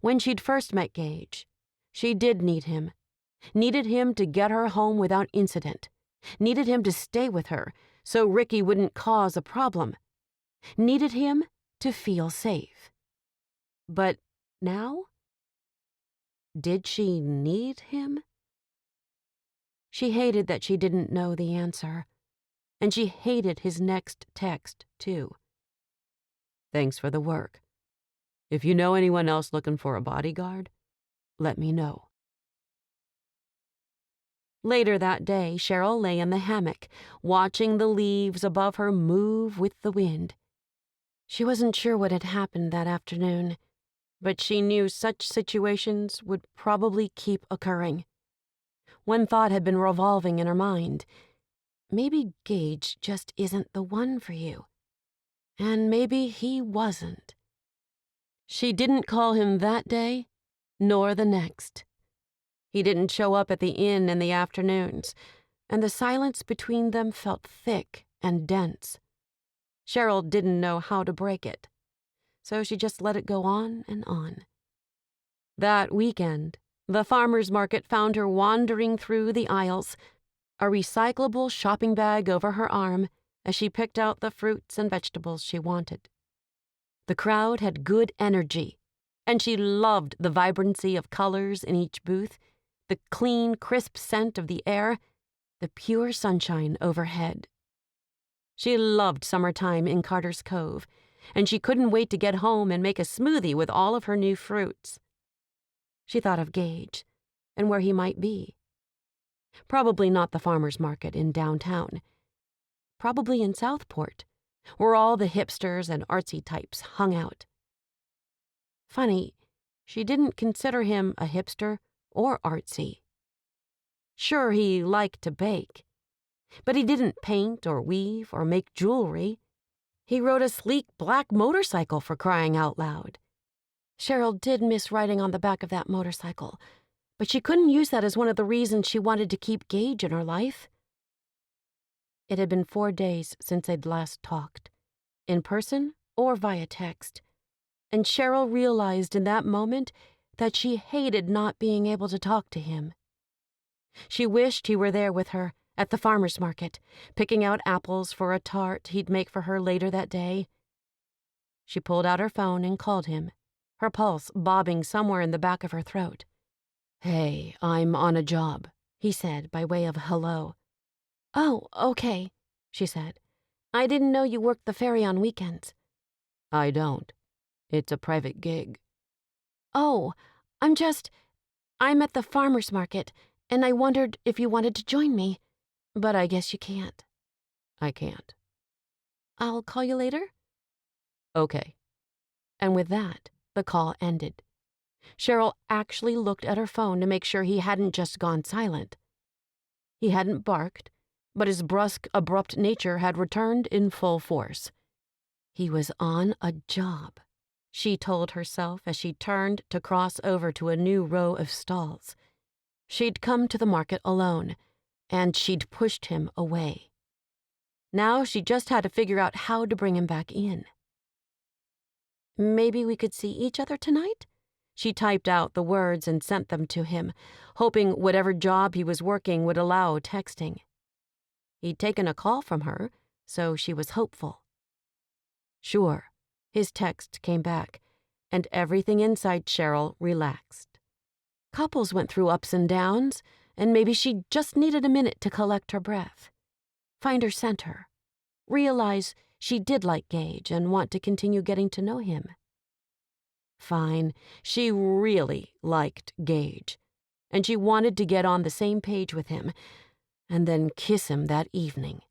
When she'd first met Gage, she did need him. Needed him to get her home without incident. Needed him to stay with her so Ricky wouldn't cause a problem. Needed him to feel safe. But now? Did she need him? She hated that she didn't know the answer. And she hated his next text, too. "Thanks for the work. If you know anyone else looking for a bodyguard, let me know." Later that day, Cheryl lay in the hammock, watching the leaves above her move with the wind. She wasn't sure what had happened that afternoon, but she knew such situations would probably keep occurring. One thought had been revolving in her mind. Maybe Gage just isn't the one for you. And maybe he wasn't. She didn't call him that day, nor the next. He didn't show up at the inn in the afternoons, and the silence between them felt thick and dense. Cheryl didn't know how to break it, so she just let it go on and on. That weekend, the farmer's market found her wandering through the aisles, a recyclable shopping bag over her arm as she picked out the fruits and vegetables she wanted. The crowd had good energy, and she loved the vibrancy of colors in each booth, the clean, crisp scent of the air, the pure sunshine overhead. She loved summertime in Carter's Cove, and she couldn't wait to get home and make a smoothie with all of her new fruits. She thought of Gage and where he might be. Probably not the farmer's market in downtown. Probably in Southport, where all the hipsters and artsy types hung out. Funny, she didn't consider him a hipster or artsy. Sure, he liked to bake, but he didn't paint or weave or make jewelry. He rode a sleek black motorcycle, for crying out loud. Cheryl did miss riding on the back of that motorcycle, but she couldn't use that as one of the reasons she wanted to keep Gage in her life. It had been 4 days since they'd last talked, in person or via text, and Cheryl realized in that moment that she hated not being able to talk to him. She wished he were there with her at the farmer's market, picking out apples for a tart he'd make for her later that day. She pulled out her phone and called him, her pulse bobbing somewhere in the back of her throat. "Hey, I'm on a job," he said by way of hello. "Oh, okay," she said. "I didn't know you worked the ferry on weekends." "I don't. It's a private gig." "Oh, I'm at the farmer's market, and I wondered if you wanted to join me, but I guess you can't." "I can't." "I'll call you later?" "Okay." And with that, the call ended. Cheryl actually looked at her phone to make sure he hadn't just gone silent. He hadn't barked, but his brusque, abrupt nature had returned in full force. He was on a job, she told herself as she turned to cross over to a new row of stalls. She'd come to the market alone, and she'd pushed him away. Now she just had to figure out how to bring him back in. "Maybe we could see each other tonight?" She typed out the words and sent them to him, hoping whatever job he was working would allow texting. He'd taken a call from her, so she was hopeful. "Sure," his text came back, and everything inside Cheryl relaxed. Couples went through ups and downs, and maybe she just needed a minute to collect her breath, find her center, realize she did like Gage and want to continue getting to know him. Fine, she really liked Gage, and she wanted to get on the same page with him and then kiss him that evening.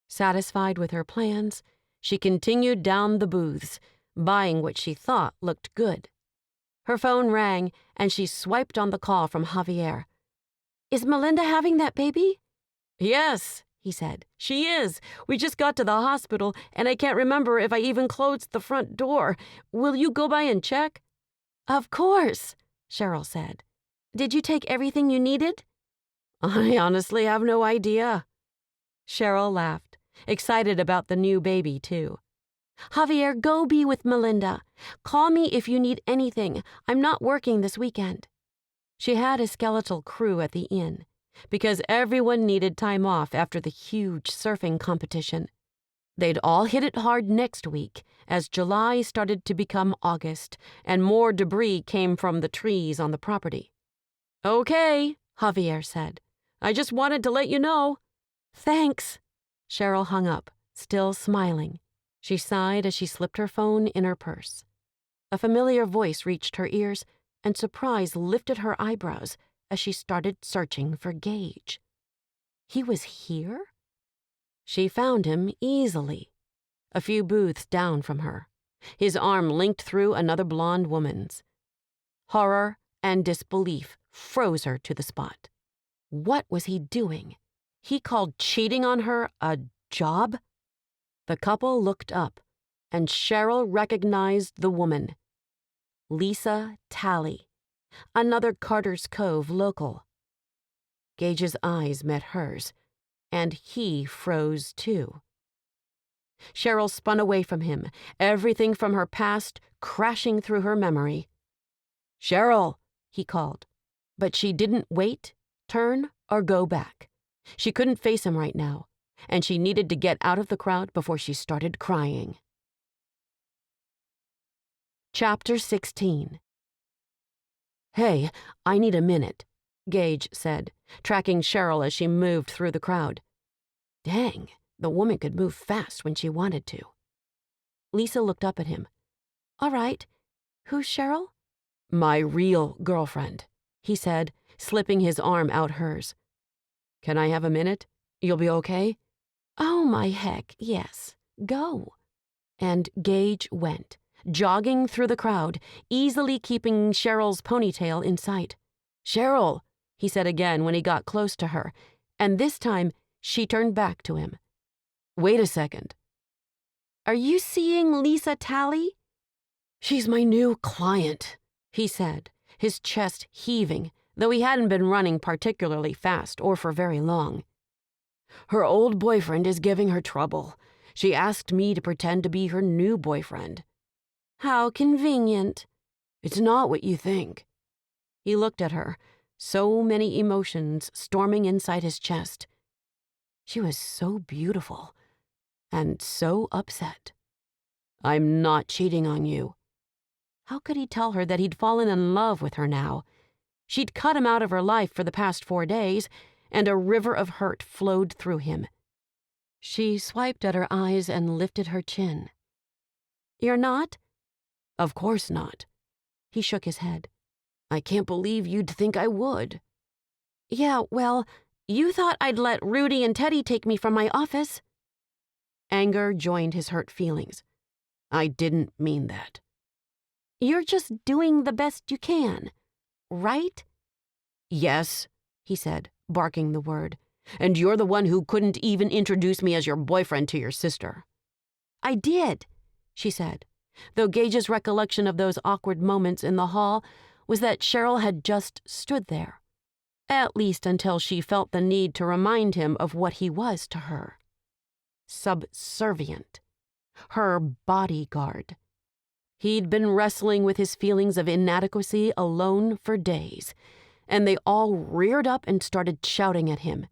Satisfied with her plans, she continued down the booths, buying what she thought looked good. Her phone rang, and she swiped on the call from Javier. "Is Melinda having that baby?" "Yes," he said. "She is. We just got to the hospital, and I can't remember if I even closed the front door. Will you go by and check?" "Of course," Cheryl said. "Did you take everything you needed?" "I honestly have no idea." Cheryl laughed, excited about the new baby, too. "Javier, go be with Melinda. Call me if you need anything. I'm not working this weekend." She had a skeletal crew at the inn, because everyone needed time off after the huge surfing competition. They'd all hit it hard next week, as July started to become August, and more debris came from the trees on the property. "Okay," Javier said. "I just wanted to let you know." "Thanks." Cheryl hung up, still smiling. She sighed as she slipped her phone in her purse. A familiar voice reached her ears, and surprise lifted her eyebrows as she started searching for Gage. He was here? She found him easily, a few booths down from her, his arm linked through another blonde woman's. Horror and disbelief froze her to the spot. What was he doing? He called cheating on her a job? The couple looked up, and Cheryl recognized the woman. Lisa Talley, another Carter's Cove local. Gage's eyes met hers, and he froze too. Cheryl spun away from him, everything from her past crashing through her memory. "Cheryl," he called, but she didn't wait, turn, or go back. She couldn't face him right now, and she needed to get out of the crowd before she started crying. Chapter 16. "Hey, I need a minute," Gage said, tracking Cheryl as she moved through the crowd. Dang, the woman could move fast when she wanted to. Lisa looked up at him. "All right. Who's Cheryl?" "My real girlfriend," he said, slipping his arm out hers. "Can I have a minute? You'll be okay?" "Oh, my heck, yes. Go." And Gage went, jogging through the crowd, easily keeping Cheryl's ponytail in sight. "Cheryl," he said again when he got close to her, and this time she turned back to him. "Wait a second." "Are you seeing Lisa Talley?" "She's my new client," he said, his chest heaving, though he hadn't been running particularly fast or for very long. "Her old boyfriend is giving her trouble. She asked me to pretend to be her new boyfriend." "How convenient." "It's not what you think." He looked at her, so many emotions storming inside his chest. She was so beautiful and so upset. "I'm not cheating on you." How could he tell her that he'd fallen in love with her now? She'd cut him out of her life for the past 4 days, and a river of hurt flowed through him. She swiped at her eyes and lifted her chin. "You're not?" "Of course not." He shook his head. "I can't believe you'd think I would." "Yeah, well, you thought I'd let Rudy and Teddy take me from my office." Anger joined his hurt feelings. "I didn't mean that." "You're just doing the best you can, right?" "Yes," he said, barking the word. "And you're the one who couldn't even introduce me as your boyfriend to your sister." "I did," she said, though Gage's recollection of those awkward moments in the hall was that Cheryl had just stood there, at least until she felt the need to remind him of what he was to her. Subservient. Her bodyguard. He'd been wrestling with his feelings of inadequacy alone for days, and they all reared up and started shouting at him.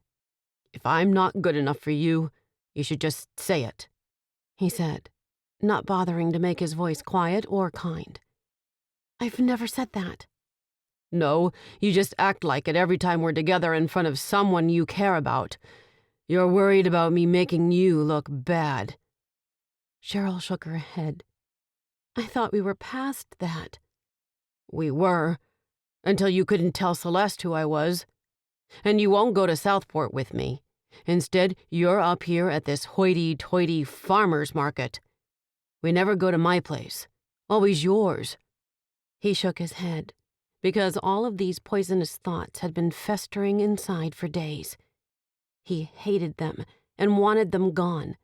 "If I'm not good enough for you, you should just say it," he said, not bothering to make his voice quiet or kind. I've never said that. No, you just act like it every time we're together in front of someone you care about. You're worried about me making you look bad. Cheryl shook her head. I thought we were past that. We were, until you couldn't tell Celeste who I was. And you won't go to Southport with me. Instead, you're up here at this hoity-toity farmer's market. We never go to my place. Always yours. He shook his head, because all of these poisonous thoughts had been festering inside for days. He hated them and wanted them gone.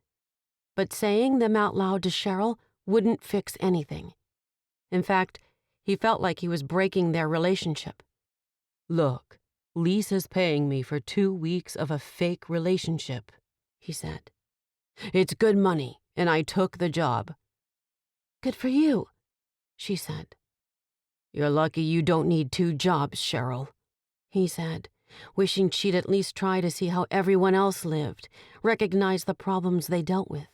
But saying them out loud to Cheryl wouldn't fix anything. In fact, he felt like he was breaking their relationship. Look, Lisa's paying me for 2 weeks of a fake relationship, he said. It's good money, and I took the job. Good for you, she said. You're lucky you don't need 2 jobs, Cheryl, he said, wishing she'd at least try to see how everyone else lived, recognize the problems they dealt with.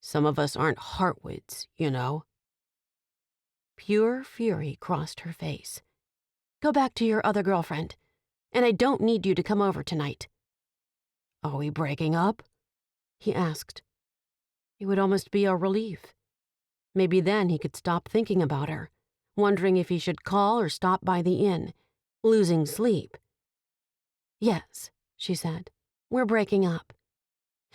Some of us aren't Hartwoods, you know. Pure fury crossed her face. Go back to your other girlfriend, and I don't need you to come over tonight. Are we breaking up? He asked. It would almost be a relief. Maybe then he could stop thinking about her, wondering if he should call or stop by the inn, losing sleep. Yes, she said, we're breaking up.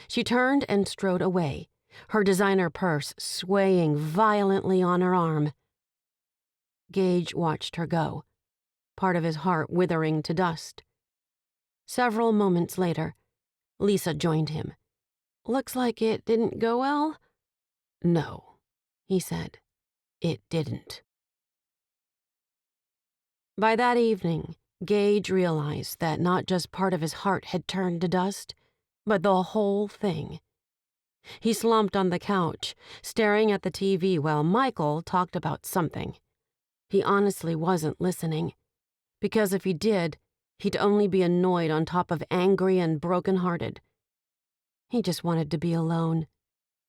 She turned and strode away, her designer purse swaying violently on her arm. Gage watched her go, part of his heart withering to dust. Several moments later, Lisa joined him. Looks like it didn't go well? No, he said. It didn't. By that evening, Gage realized that not just part of his heart had turned to dust, but the whole thing. He slumped on the couch, staring at the TV while Michael talked about something. He honestly wasn't listening, because if he did, he'd only be annoyed on top of angry and broken-hearted. He just wanted to be alone,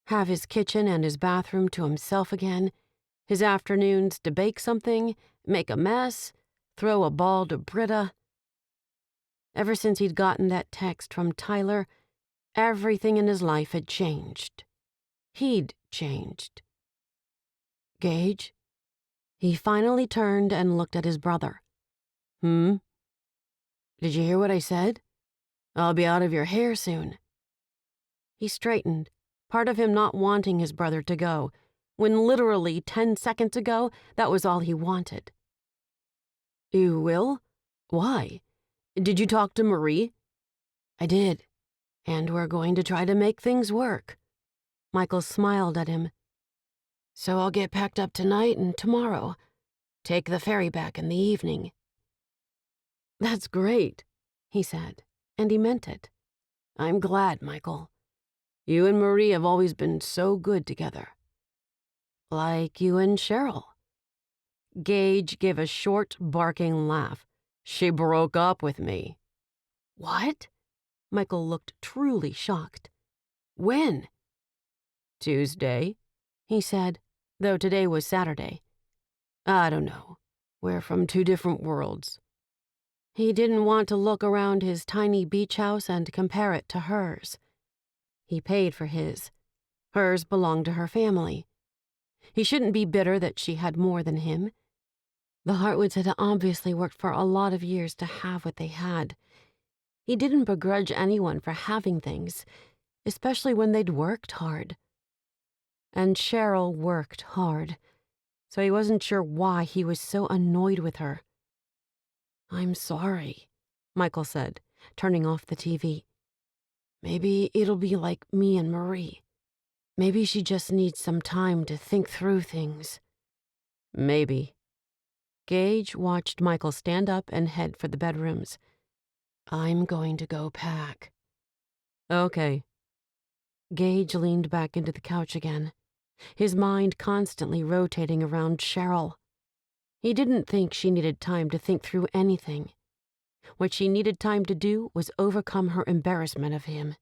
have his kitchen and his bathroom to himself again, his afternoons to bake something, make a mess, throw a ball to Britta. Ever since he'd gotten that text from Tyler, everything in his life had changed. He'd changed. Gage? He finally turned and looked at his brother. Did you hear what I said? I'll be out of your hair soon. He straightened, part of him not wanting his brother to go, when literally 10 seconds ago, that was all he wanted. You will? Why? Did you talk to Marie? I did, and we're going to try to make things work. Michael smiled at him. So I'll get packed up tonight and tomorrow. Take the ferry back in the evening. That's great, he said, and he meant it. I'm glad, Michael. You and Marie have always been so good together. Like you and Cheryl. Gage gave a short, barking laugh. She broke up with me. What? Michael looked truly shocked. When? Tuesday, he said, though today was Saturday. I don't know. We're from 2 different worlds. He didn't want to look around his tiny beach house and compare it to hers. He paid for his. Hers belonged to her family. He shouldn't be bitter that she had more than him. The Hartwoods had obviously worked for a lot of years to have what they had. He didn't begrudge anyone for having things, especially when they'd worked hard. And Cheryl worked hard, so he wasn't sure why he was so annoyed with her. I'm sorry, Michael said, turning off the TV. Maybe it'll be like me and Marie. Maybe she just needs some time to think through things. Maybe. Gage watched Michael stand up and head for the bedrooms. I'm going to go pack. Okay. Gage leaned back into the couch again, his mind constantly rotating around Cheryl. He didn't think she needed time to think through anything. What she needed time to do was overcome her embarrassment of him.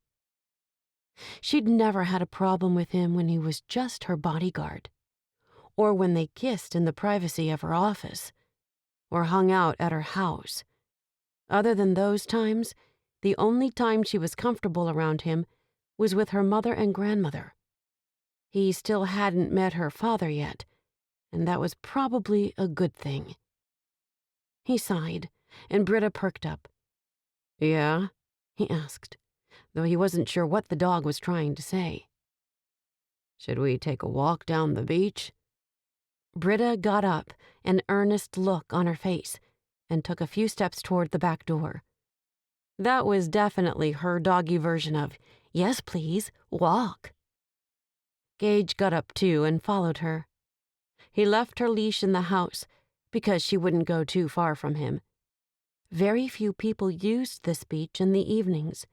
She'd never had a problem with him when he was just her bodyguard, or when they kissed in the privacy of her office, or hung out at her house. Other than those times, the only time she was comfortable around him was with her mother and grandmother. He still hadn't met her father yet, and that was probably a good thing. He sighed, and Britta perked up. "Yeah?" he asked, though he wasn't sure what the dog was trying to say. "Should we take a walk down the beach?" Britta got up, an earnest look on her face, and took a few steps toward the back door. That was definitely her doggy version of, "Yes, please, walk." Gage got up too and followed her. He left her leash in the house because she wouldn't go too far from him. Very few people used this beach in the evenings,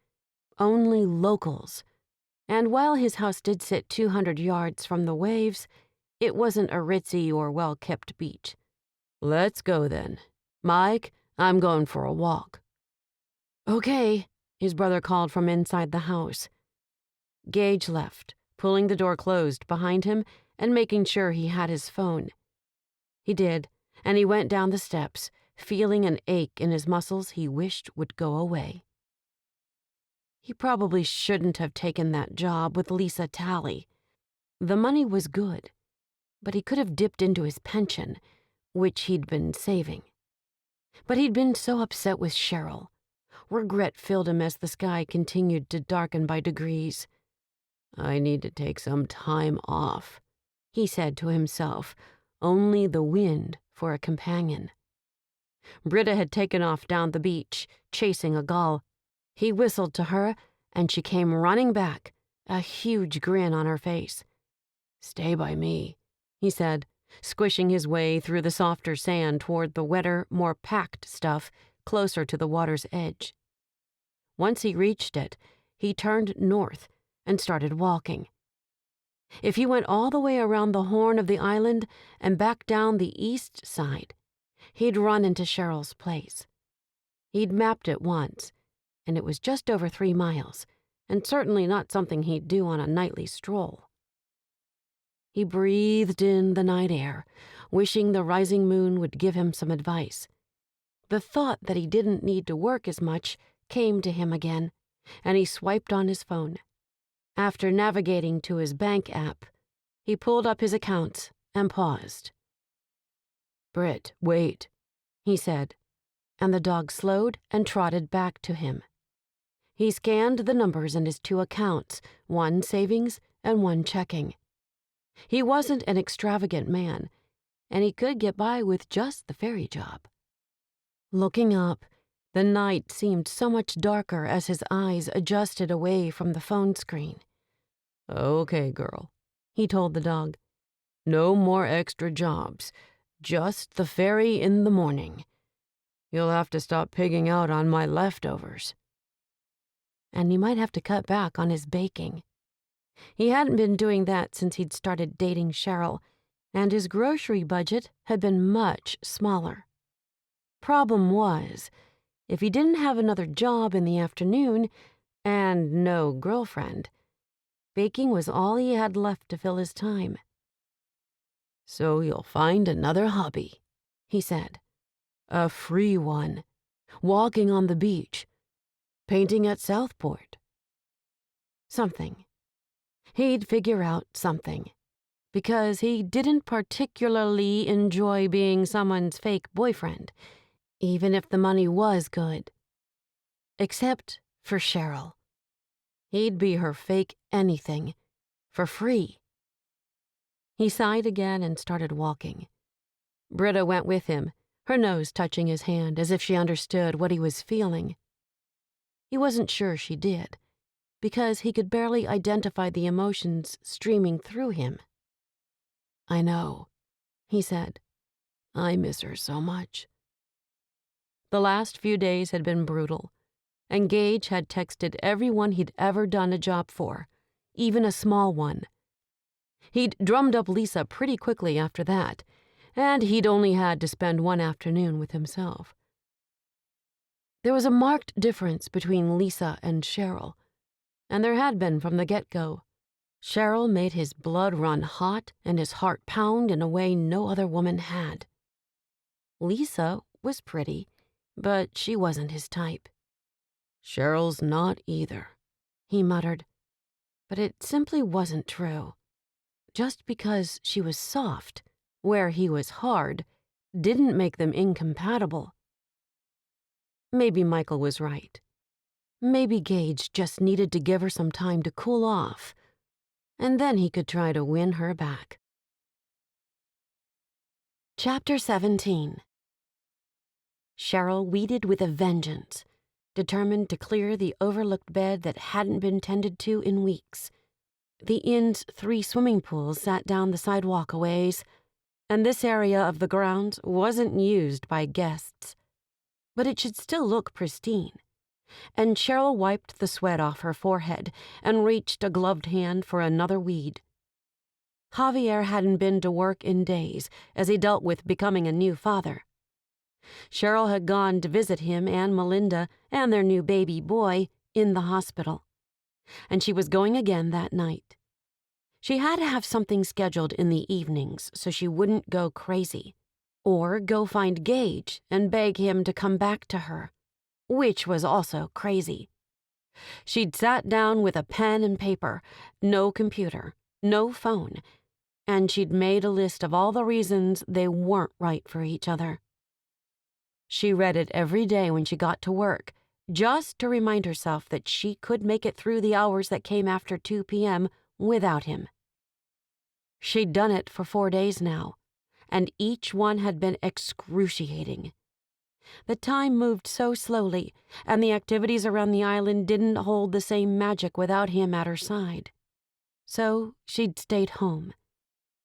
only locals. And while his house did sit 200 yards from the waves, it wasn't a ritzy or well-kept beach. "Let's go then. Mike, I'm going for a walk." "Okay," his brother called from inside the house. Gage left, pulling the door closed behind him and making sure he had his phone. He did, and he went down the steps, feeling an ache in his muscles he wished would go away. He probably shouldn't have taken that job with Lisa Talley. The money was good, but he could have dipped into his pension, which he'd been saving. But he'd been so upset with Cheryl. Regret filled him as the sky continued to darken by degrees. "I need to take some time off," he said to himself, only the wind for a companion. Britta had taken off down the beach, chasing a gull. He whistled to her, and she came running back, a huge grin on her face. "Stay by me," he said, squishing his way through the softer sand toward the wetter, more packed stuff closer to the water's edge. Once he reached it, he turned north and started walking. If he went all the way around the horn of the island and back down the east side, he'd run into Cheryl's place. He'd mapped it once, and it was just over 3 miles, and certainly not something he'd do on a nightly stroll. He breathed in the night air, wishing the rising moon would give him some advice. The thought that he didn't need to work as much came to him again, and he swiped on his phone. After navigating to his bank app, he pulled up his accounts and paused. "Britt, wait," he said, and the dog slowed and trotted back to him. He scanned the numbers in his 2 accounts, one savings and one checking. He wasn't an extravagant man, and he could get by with just the ferry job. Looking up, the night seemed so much darker as his eyes adjusted away from the phone screen. "Okay, girl," he told the dog. "No more extra jobs. Just the ferry in the morning. You'll have to stop pigging out on my leftovers." And he might have to cut back on his baking. He hadn't been doing that since he'd started dating Cheryl, and his grocery budget had been much smaller. Problem was, if he didn't have another job in the afternoon and no girlfriend, baking was all he had left to fill his time. "So you'll find another hobby," he said. "A free one. Walking on the beach. Painting at Southport." Something. He'd figure out something, because he didn't particularly enjoy being someone's fake boyfriend, even if the money was good. Except for Cheryl. He'd be her fake anything, for free. He sighed again and started walking. Britta went with him, her nose touching his hand as if she understood what he was feeling. He wasn't sure she did, because he could barely identify the emotions streaming through him. "I know," he said. "I miss her so much." The last few days had been brutal, and Gage had texted everyone he'd ever done a job for, even a small one. He'd drummed up Lisa pretty quickly after that, and he'd only had to spend one afternoon with himself. There was a marked difference between Lisa and Cheryl, and there had been from the get-go. Cheryl made his blood run hot and his heart pound in a way no other woman had. Lisa was pretty, but she wasn't his type. Cheryl's not either, he muttered. But it simply wasn't true. Just because she was soft, where he was hard, didn't make them incompatible. Maybe Michael was right. Maybe Gage just needed to give her some time to cool off, and then he could try to win her back. Chapter 17. Cheryl weeded with a vengeance, determined to clear the overlooked bed that hadn't been tended to in weeks. The inn's 3 swimming pools sat down the sidewalk a ways, and this area of the grounds wasn't used by guests. But it should still look pristine. And Cheryl wiped the sweat off her forehead and reached a gloved hand for another weed. Javier hadn't been to work in days as he dealt with becoming a new father. Cheryl had gone to visit him and Melinda and their new baby boy in the hospital, and she was going again that night. She had to have something scheduled in the evenings so she wouldn't go crazy, or go find Gage and beg him to come back to her, which was also crazy. She'd sat down with a pen and paper, no computer, no phone, and she'd made a list of all the reasons they weren't right for each other. She read it every day when she got to work, just to remind herself that she could make it through the hours that came after 2 p.m. without him. She'd done it for 4 days now, and each one had been excruciating. The time moved so slowly, and the activities around the island didn't hold the same magic without him at her side. So she'd stayed home.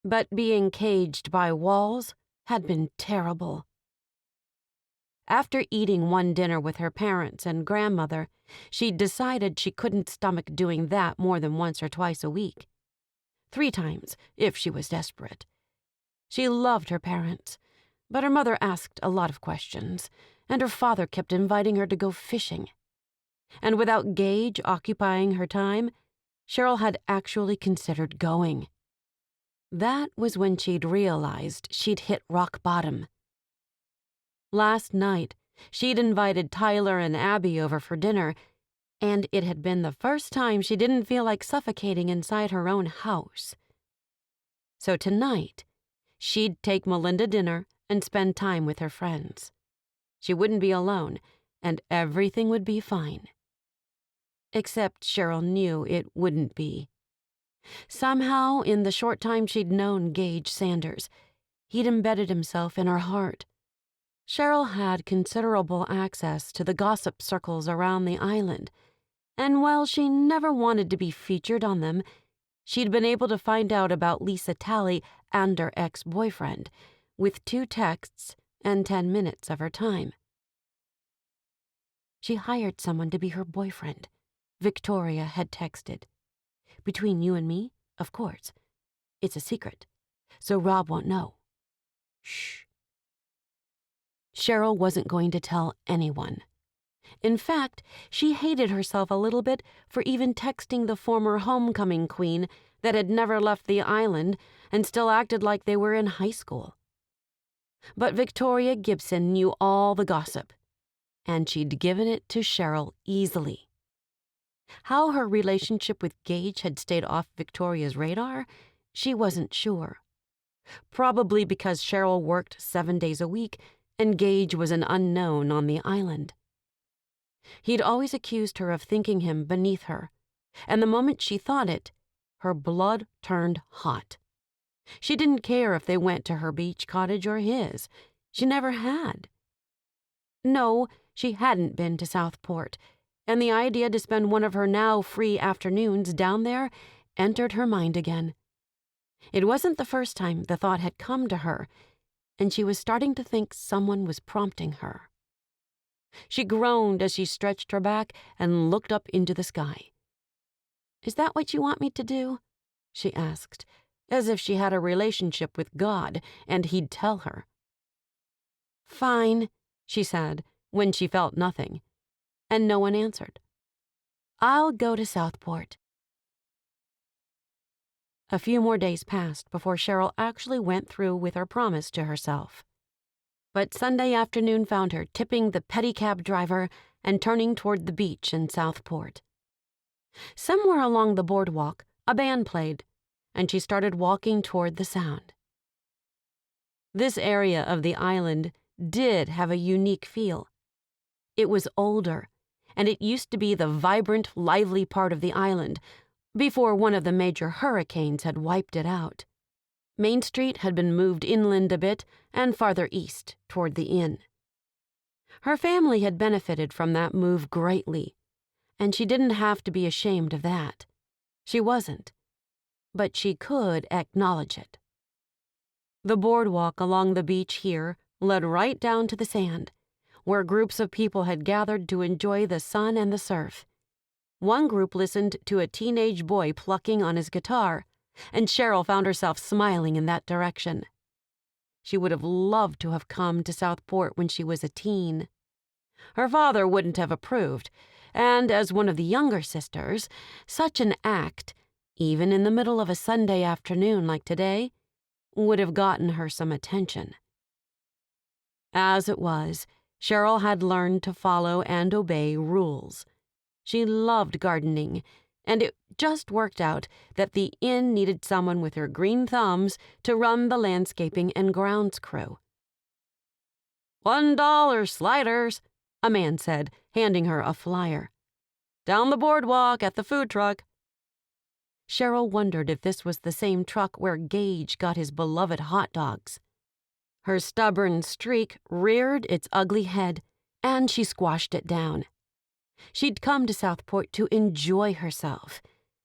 But being caged by walls had been terrible. After eating one dinner with her parents and grandmother, she'd decided she couldn't stomach doing that more than once or twice a week. 3 times, if she was desperate. She loved her parents, but her mother asked a lot of questions, and her father kept inviting her to go fishing. And without Gage occupying her time, Cheryl had actually considered going. That was when she'd realized she'd hit rock bottom. Last night, she'd invited Tyler and Abby over for dinner, and it had been the first time she didn't feel like suffocating inside her own house. So tonight, she'd take Melinda dinner and spend time with her friends. She wouldn't be alone, and everything would be fine. Except Cheryl knew it wouldn't be. Somehow, in the short time she'd known Gage Sanders, he'd embedded himself in her heart. Cheryl had considerable access to the gossip circles around the island, and while she never wanted to be featured on them, she'd been able to find out about Lisa Talley and her ex-boyfriend, with 2 texts and 10 minutes of her time. She hired someone to be her boyfriend, Victoria had texted. Between you and me, of course. It's a secret, so Rob won't know. Shh. Cheryl wasn't going to tell anyone. In fact, she hated herself a little bit for even texting the former homecoming queen that had never left the island and still acted like they were in high school. But Victoria Gibson knew all the gossip, and she'd given it to Cheryl easily. How her relationship with Gage had stayed off Victoria's radar, she wasn't sure. Probably because Cheryl worked 7 days a week and Gage was an unknown on the island. He'd always accused her of thinking him beneath her, and the moment she thought it, her blood turned hot. She didn't care if they went to her beach cottage or his. She never had. No, she hadn't been to Southport, and the idea to spend one of her now free afternoons down there entered her mind again. It wasn't the first time the thought had come to her, and she was starting to think someone was prompting her. She groaned as she stretched her back and looked up into the sky. "Is that what you want me to do?" she asked, as if she had a relationship with God and he'd tell her. "Fine," she said, when she felt nothing, and no one answered. "I'll go to Southport." A few more days passed before Cheryl actually went through with her promise to herself. But Sunday afternoon found her tipping the pedicab driver and turning toward the beach in Southport. Somewhere along the boardwalk, a band played, and she started walking toward the sound. This area of the island did have a unique feel. It was older, and it used to be the vibrant, lively part of the island before one of the major hurricanes had wiped it out. Main Street had been moved inland a bit and farther east toward the inn. Her family had benefited from that move greatly, and she didn't have to be ashamed of that. She wasn't, but she could acknowledge it. The boardwalk along the beach here led right down to the sand, where groups of people had gathered to enjoy the sun and the surf. One group listened to a teenage boy plucking on his guitar, and Cheryl found herself smiling in that direction. She would have loved to have come to Southport when she was a teen. Her father wouldn't have approved, and as one of the younger sisters, such an act, even in the middle of a Sunday afternoon like today, would have gotten her some attention. As it was, Cheryl had learned to follow and obey rules. She loved gardening, and it just worked out that the inn needed someone with her green thumbs to run the landscaping and grounds crew. $1 sliders, a man said, handing her a flyer. Down the boardwalk at the food truck. Cheryl wondered if this was the same truck where Gage got his beloved hot dogs. Her stubborn streak reared its ugly head, and she squashed it down. She'd come to Southport to enjoy herself,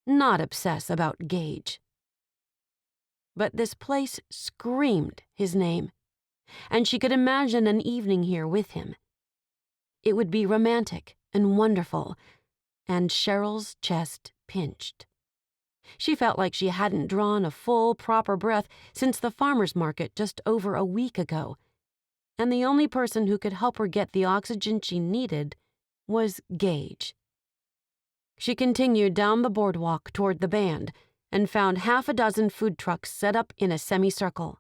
not obsess about Gage. But this place screamed his name, and she could imagine an evening here with him. It would be romantic and wonderful, and Cheryl's chest pinched. She felt like she hadn't drawn a full, proper breath since the farmer's market just over a week ago, and the only person who could help her get the oxygen she needed was Gage. She continued down the boardwalk toward the band and found half a dozen food trucks set up in a semicircle.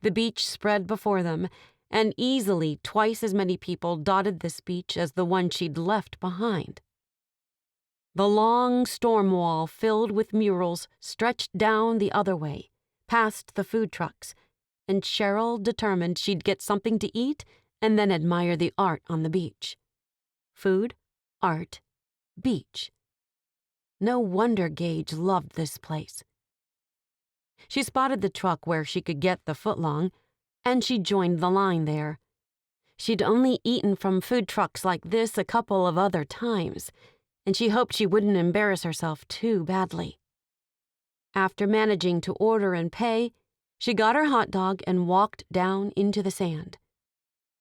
The beach spread before them, and easily twice as many people dotted this beach as the one she'd left behind. The long storm wall filled with murals stretched down the other way, past the food trucks, and Cheryl determined she'd get something to eat and then admire the art on the beach. Food, art, beach. No wonder Gage loved this place. She spotted the truck where she could get the footlong, and she joined the line there. She'd only eaten from food trucks like this a couple of other times, and she hoped she wouldn't embarrass herself too badly. After managing to order and pay, she got her hot dog and walked down into the sand.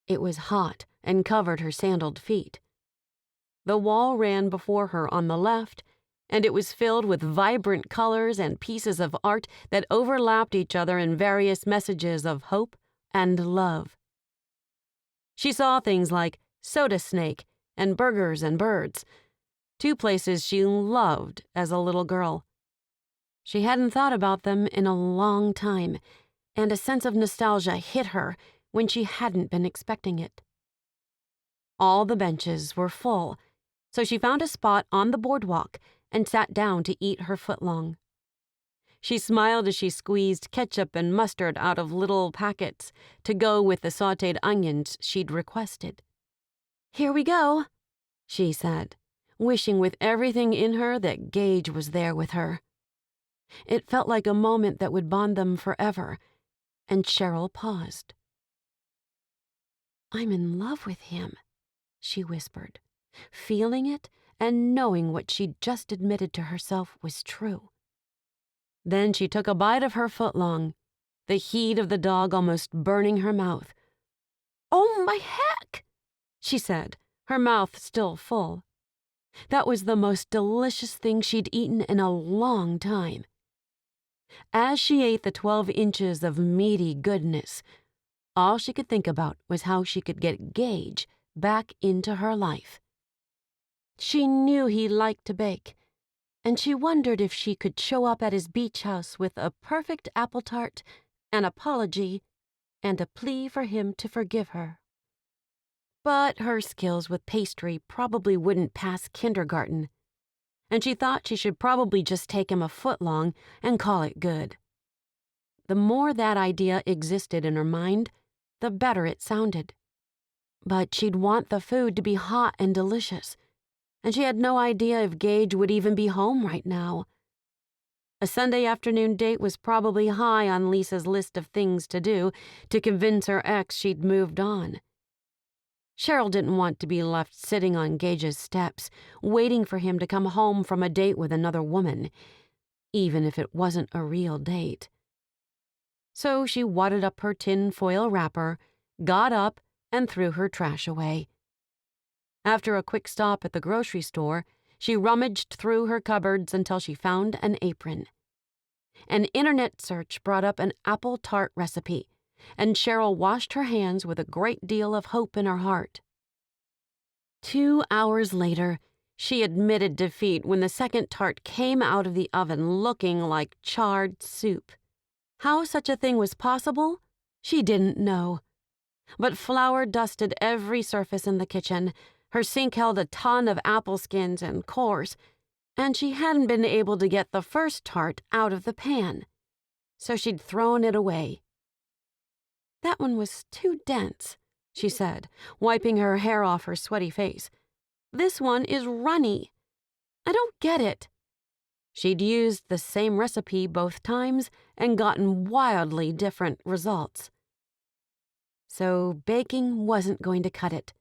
It was hot and covered her sandaled feet. The wall ran before her on the left, and it was filled with vibrant colors and pieces of art that overlapped each other in various messages of hope and love. She saw things like Soda Snake and Burgers and Birds, two places she loved as a little girl. She hadn't thought about them in a long time, and a sense of nostalgia hit her when she hadn't been expecting it. All the benches were full, so she found a spot on the boardwalk and sat down to eat her footlong. She smiled as she squeezed ketchup and mustard out of little packets to go with the sautéed onions she'd requested. "Here we go," she said, wishing with everything in her that Gage was there with her. It felt like a moment that would bond them forever, and Cheryl paused. "I'm in love with him," she whispered, feeling it and knowing what she'd just admitted to herself was true. Then she took a bite of her footlong, the heat of the dog almost burning her mouth. "Oh, my heck!" she said, her mouth still full. That was the most delicious thing she'd eaten in a long time. As she ate the 12 inches of meaty goodness, all she could think about was how she could get Gage back into her life. She knew he liked to bake, and she wondered if she could show up at his beach house with a perfect apple tart, an apology, and a plea for him to forgive her. But her skills with pastry probably wouldn't pass kindergarten, and she thought she should probably just take him a footlong and call it good. The more that idea existed in her mind, the better it sounded. But she'd want the food to be hot and delicious, and she had no idea if Gage would even be home right now. A Sunday afternoon date was probably high on Lisa's list of things to do to convince her ex she'd moved on. Cheryl didn't want to be left sitting on Gage's steps, waiting for him to come home from a date with another woman, even if it wasn't a real date. So she wadded up her tin foil wrapper, got up, and threw her trash away. After a quick stop at the grocery store, she rummaged through her cupboards until she found an apron. An internet search brought up an apple tart recipe, and Cheryl washed her hands with a great deal of hope in her heart. 2 hours later, she admitted defeat when the second tart came out of the oven looking like charred soup. How such a thing was possible, she didn't know. But flour dusted every surface in the kitchen, her sink held a ton of apple skins and cores, and she hadn't been able to get the first tart out of the pan, so she'd thrown it away. "That one was too dense," she said, wiping her hair off her sweaty face. "This one is runny. I don't get it." She'd used the same recipe both times and gotten wildly different results. So baking wasn't going to cut it.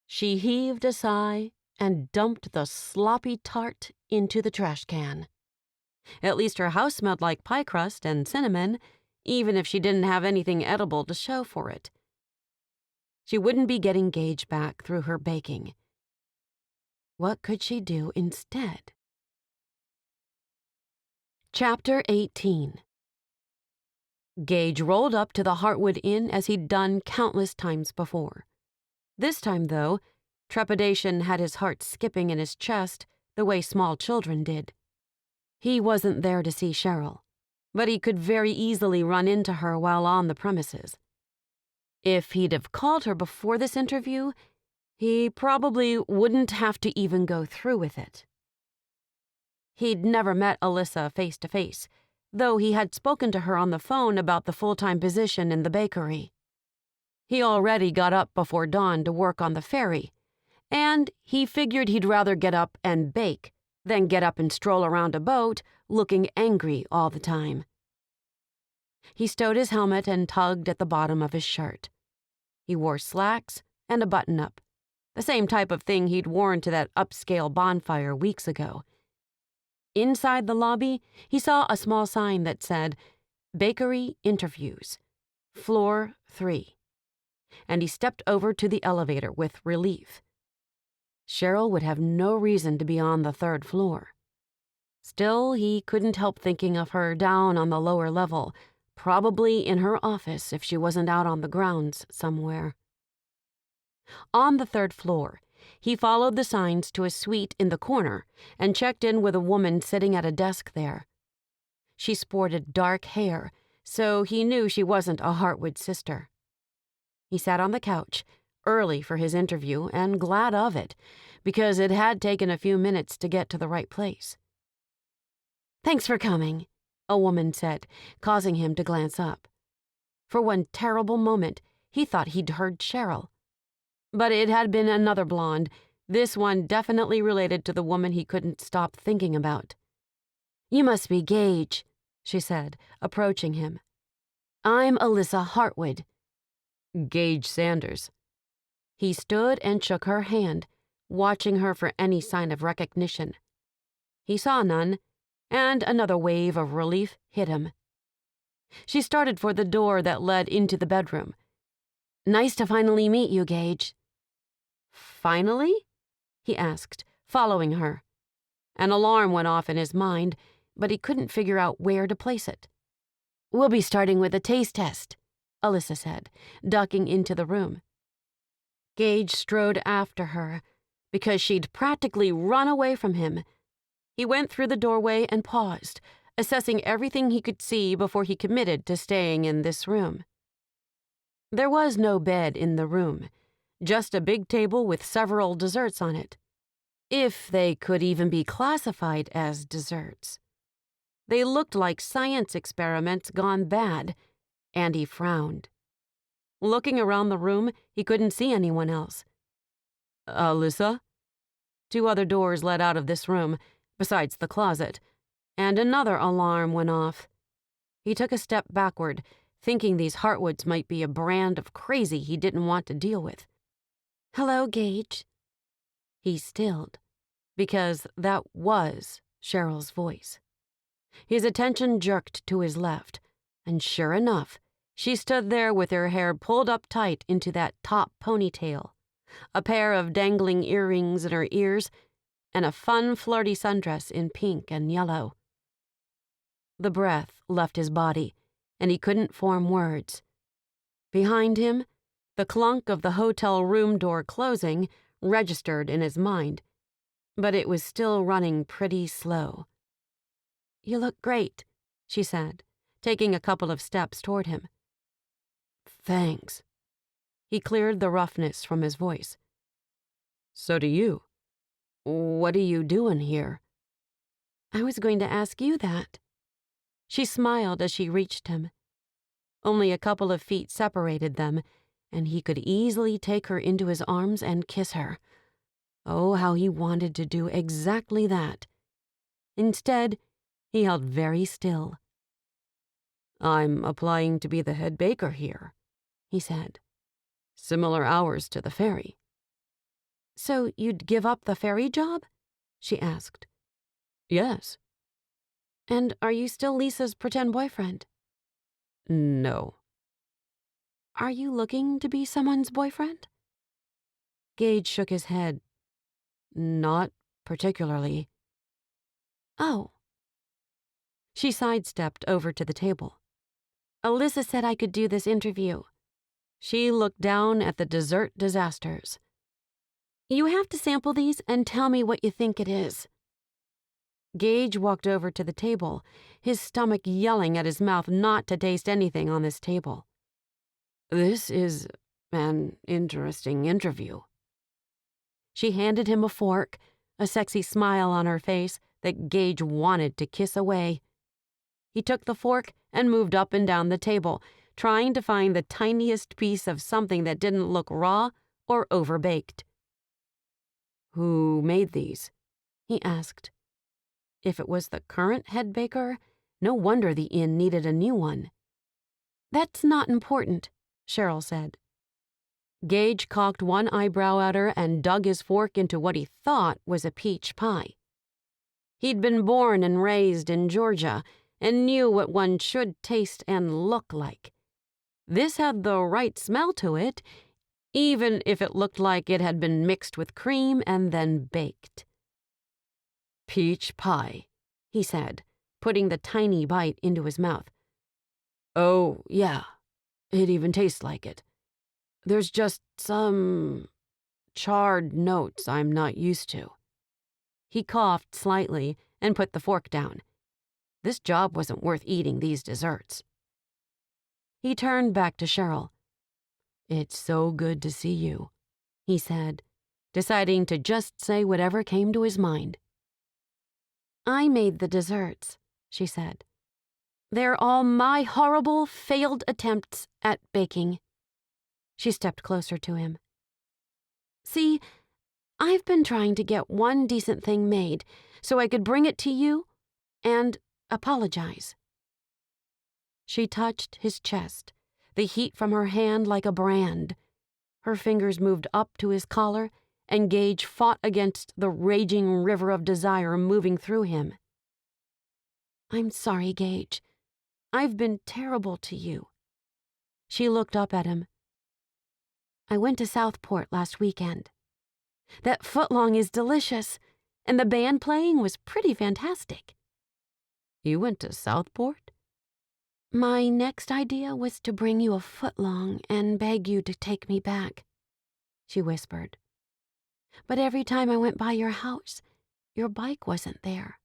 She heaved a sigh and dumped the sloppy tart into the trash can. At least her house smelled like pie crust and cinnamon, even if she didn't have anything edible to show for it. She wouldn't be getting Gage back through her baking. What could she do instead? Chapter 18. Gage rolled up to the Heartwood Inn as he'd done countless times before. This time, though, trepidation had his heart skipping in his chest the way small children did. He wasn't there to see Cheryl, but he could very easily run into her while on the premises. If he'd have called her before this interview, he probably wouldn't have to even go through with it. He'd never met Alyssa face to face, though he had spoken to her on the phone about the full-time position in the bakery. He already got up before dawn to work on the ferry, and he figured he'd rather get up and bake than get up and stroll around a boat looking angry all the time. He stowed his helmet and tugged at the bottom of his shirt. He wore slacks and a button-up, the same type of thing he'd worn to that upscale bonfire weeks ago. Inside the lobby, he saw a small sign that said, "Bakery Interviews, Floor 3." And he stepped over to the elevator with relief. Cheryl would have no reason to be on the 3rd floor. Still, he couldn't help thinking of her down on the lower level, probably in her office if she wasn't out on the grounds somewhere. On the 3rd floor, he followed the signs to a suite in the corner and checked in with a woman sitting at a desk there. She sported dark hair, so he knew she wasn't a Heartwood sister. He sat on the couch, early for his interview and glad of it, because it had taken a few minutes to get to the right place. "Thanks for coming," a woman said, causing him to glance up. For one terrible moment, he thought he'd heard Cheryl. But it had been another blonde, this one definitely related to the woman he couldn't stop thinking about. "You must be Gage," she said, approaching him. "I'm Alyssa Heartwood." "Gage Sanders." He stood and shook her hand, watching her for any sign of recognition. He saw none, and another wave of relief hit him. She started for the door that led into the bedroom. "Nice to finally meet you, Gage." "Finally?" he asked, following her. An alarm went off in his mind, but he couldn't figure out where to place it. "We'll be starting with a taste test," Alyssa said, ducking into the room. Gage strode after her, because she'd practically run away from him. He went through the doorway and paused, assessing everything he could see before he committed to staying in this room. There was no bed in the room, just a big table with several desserts on it, if they could even be classified as desserts. They looked like science experiments gone bad, and he frowned. Looking around the room, he couldn't see anyone else. "Alyssa?" 2 other doors led out of this room, besides the closet, and another alarm went off. He took a step backward, thinking these Hartwoods might be a brand of crazy he didn't want to deal with. "Hello, Gage." He stilled, because that was Cheryl's voice. His attention jerked to his left, and sure enough, she stood there with her hair pulled up tight into that top ponytail, a pair of dangling earrings in her ears, and a fun, flirty sundress in pink and yellow. The breath left his body, and he couldn't form words. Behind him, the clunk of the hotel room door closing registered in his mind, but it was still running pretty slow. "You look great," she said, taking a couple of steps toward him. "Thanks." He cleared the roughness from his voice. "So do you. What are you doing here?" "I was going to ask you that." She smiled as she reached him. Only a couple of feet separated them, and he could easily take her into his arms and kiss her. Oh, how he wanted to do exactly that. Instead, he held very still. "I'm applying to be the head baker here," he said. "Similar hours to the ferry." "So you'd give up the ferry job?" she asked. "Yes." "And are you still Lisa's pretend boyfriend?" "No." "Are you looking to be someone's boyfriend?" Gage shook his head. "Not particularly." "Oh." She sidestepped over to the table. "Alyssa said I could do this interview." She looked down at the dessert disasters. "You have to sample these and tell me what you think it is." Gage walked over to the table, his stomach yelling at his mouth not to taste anything on this table. "This is an interesting interview." She handed him a fork, a sexy smile on her face that Gage wanted to kiss away. He took the fork and moved up and down the table, trying to find the tiniest piece of something that didn't look raw or overbaked. "Who made these?" he asked. If it was the current head baker, no wonder the inn needed a new one. "That's not important," Cheryl said. Gage cocked one eyebrow at her and dug his fork into what he thought was a peach pie. He'd been born and raised in Georgia and knew what one should taste and look like. This had the right smell to it, even if it looked like it had been mixed with cream and then baked. "Peach pie," he said, putting the tiny bite into his mouth. "Oh, yeah, it even tastes like it. There's just some charred notes I'm not used to." He coughed slightly and put the fork down. This job wasn't worth eating these desserts. He turned back to Cheryl. "It's so good to see you," he said, deciding to just say whatever came to his mind. "I made the desserts," she said. "They're all my horrible, failed attempts at baking." She stepped closer to him. "See, I've been trying to get one decent thing made so I could bring it to you and apologize." She touched his chest, the heat from her hand like a brand. Her fingers moved up to his collar, and Gage fought against the raging river of desire moving through him. "I'm sorry, Gage. I've been terrible to you." She looked up at him. "I went to Southport last weekend. That footlong is delicious, and the band playing was pretty fantastic." "You went to Southport?" "My next idea was to bring you a footlong and beg you to take me back," she whispered. "But every time I went by your house, your bike wasn't there.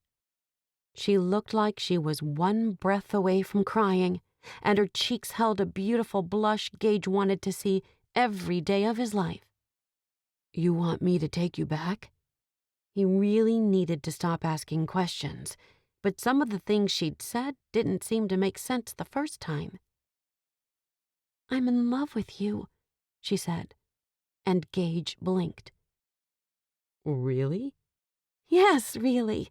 She looked like she was one breath away from crying, and her cheeks held a beautiful blush Gage wanted to see every day of his life. You want me to take you back? He really needed to stop asking questions, but some of the things she'd said didn't seem to make sense the first time. "I'm in love with you," she said, and Gage blinked. Really? "Yes, really."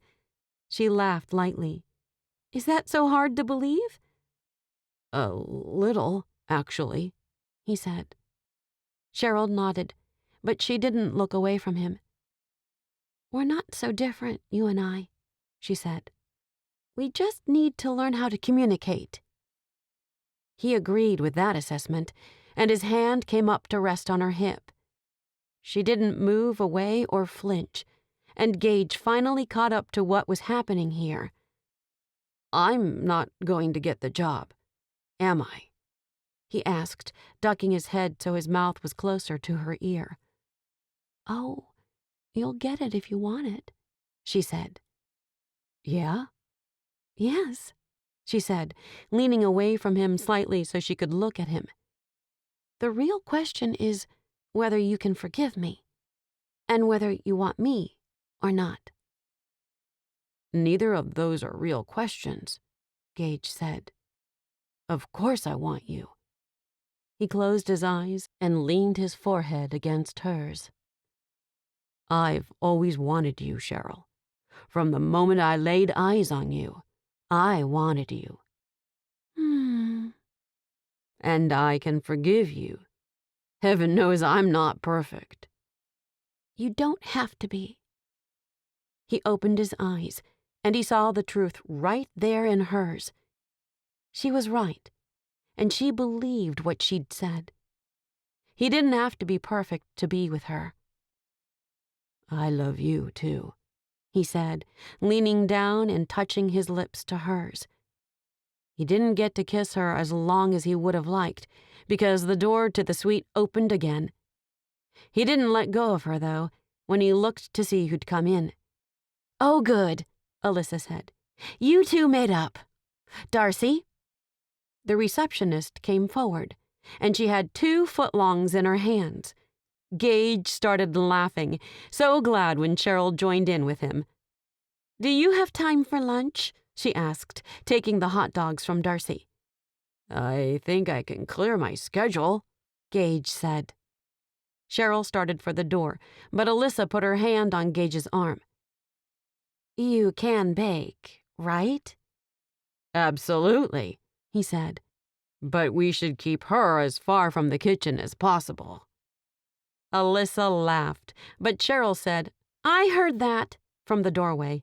She laughed lightly. "Is that so hard to believe?" A little, actually, he said. Cheryl nodded, but she didn't look away from him. "We're not so different, you and I," she said. "We just need to learn how to communicate." He agreed with that assessment, and his hand came up to rest on her hip. She didn't move away or flinch, and Gage finally caught up to what was happening here. I'm not going to get the job, am I? He asked, ducking his head so his mouth was closer to her ear. "Oh, you'll get it if you want it," she said. Yeah? "Yes," she said, leaning away from him slightly so she could look at him. "The real question is whether you can forgive me, and whether you want me or not." Neither of those are real questions, Gage said. Of course I want you. He closed his eyes and leaned his forehead against hers. I've always wanted you, Cheryl. From the moment I laid eyes on you, I wanted you. And I can forgive you. Heaven knows I'm not perfect. You don't have to be. He opened his eyes, and he saw the truth right there in hers. She was right, and she believed what she'd said. He didn't have to be perfect to be with her. I love you, too, he said, leaning down and touching his lips to hers. He didn't get to kiss her as long as he would have liked, because the door to the suite opened again. He didn't let go of her, though, when he looked to see who'd come in. "Oh, good," Alyssa said. "You two made up. Darcy?" The receptionist came forward, and she had 2 footlongs in her hands. Gage started laughing, so glad when Cheryl joined in with him. "Do you have time for lunch?" she asked, taking the hot dogs from Darcy. I think I can clear my schedule, Gage said. Cheryl started for the door, but Alyssa put her hand on Gage's arm. "You can bake, right?" Absolutely, he said. But we should keep her as far from the kitchen as possible. Alyssa laughed, but Cheryl said, "I heard that," from the doorway.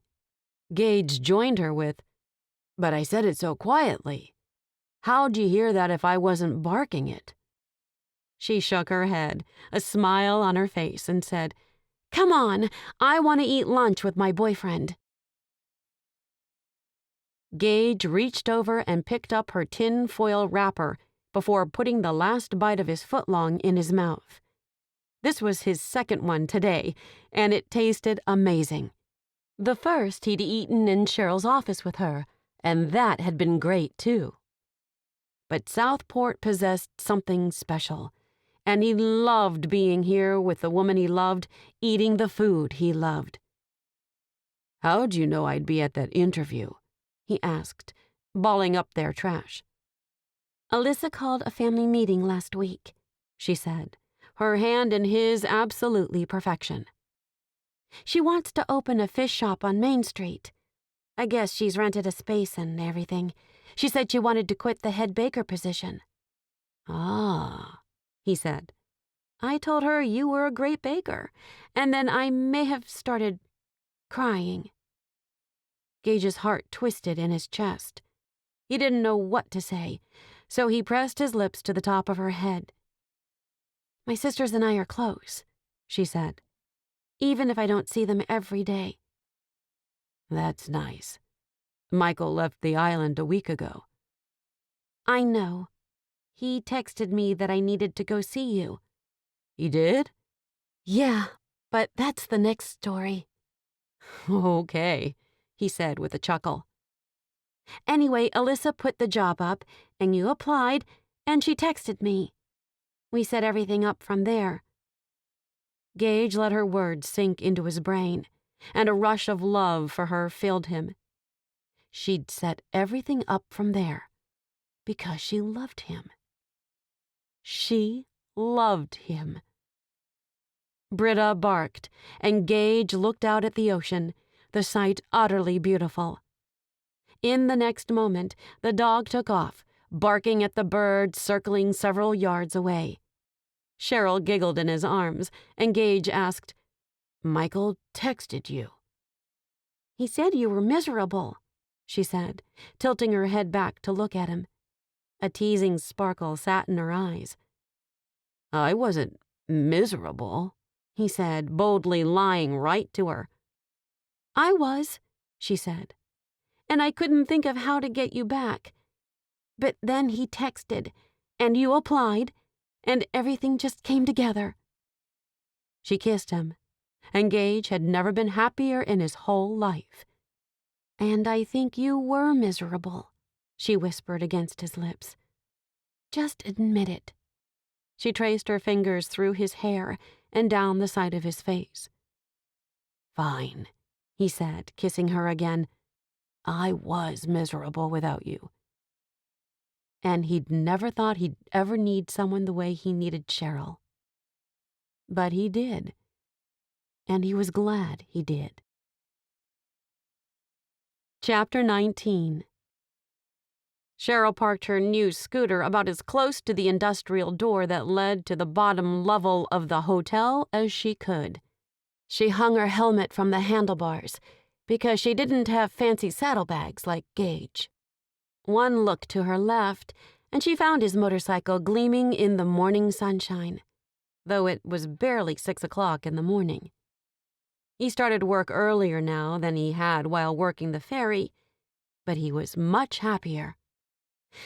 Gage joined her with, "But I said it so quietly. How'd you hear that if I wasn't barking it?" She shook her head, a smile on her face, and said, "Come on, I want to eat lunch with my boyfriend." Gage reached over and picked up her tin foil wrapper before putting the last bite of his footlong in his mouth. This was his second one today, and it tasted amazing. The first he'd eaten in Cheryl's office with her, and that had been great too. But Southport possessed something special, and he loved being here with the woman he loved, eating the food he loved. "How'd you know I'd be at that interview?" he asked, balling up their trash. "Alyssa called a family meeting last week," she said, her hand in his absolutely perfection. "She wants to open a fish shop on Main Street. I guess she's rented a space and everything. She said she wanted to quit the head baker position." "Ah," he said. "I told her you were a great baker, and then I may have started crying." Gage's heart twisted in his chest. He didn't know what to say, so he pressed his lips to the top of her head. "My sisters and I are close," she said, "even if I don't see them every day." "That's nice. Michael left the island a week ago." "I know. He texted me that I needed to go see you." "He did?" "Yeah, but that's the next story." "Okay," he said with a chuckle. Anyway, Alyssa put the job up, and you applied, and she texted me. We set everything up from there." Gage let her words sink into his brain, and a rush of love for her filled him. She'd set everything up from there because she loved him. She loved him. Britta barked, and Gage looked out at the ocean, the sight utterly beautiful. In the next moment, the dog took off, barking at the bird circling several yards away. Cheryl giggled in his arms, and Gage asked, "Michael texted you." "He said you were miserable," she said, tilting her head back to look at him. A teasing sparkle sat in her eyes. "I wasn't miserable," he said, boldly lying right to her. "I was," she said, "and I couldn't think of how to get you back. But then he texted, and you applied, and everything just came together." She kissed him, and Gage had never been happier in his whole life. "And I think you were miserable," she whispered against his lips. "Just admit it." She traced her fingers through his hair and down the side of his face. "Fine," he said, kissing her again. "I was miserable without you." And he'd never thought he'd ever need someone the way he needed Cheryl. But he did. And he was glad he did. Chapter 19. Cheryl parked her new scooter about as close to the industrial door that led to the bottom level of the hotel as she could. She hung her helmet from the handlebars because she didn't have fancy saddlebags like Gage. One look to her left, and she found his motorcycle gleaming in the morning sunshine, though it was barely 6 o'clock in the morning. He started work earlier now than he had while working the ferry, but he was much happier.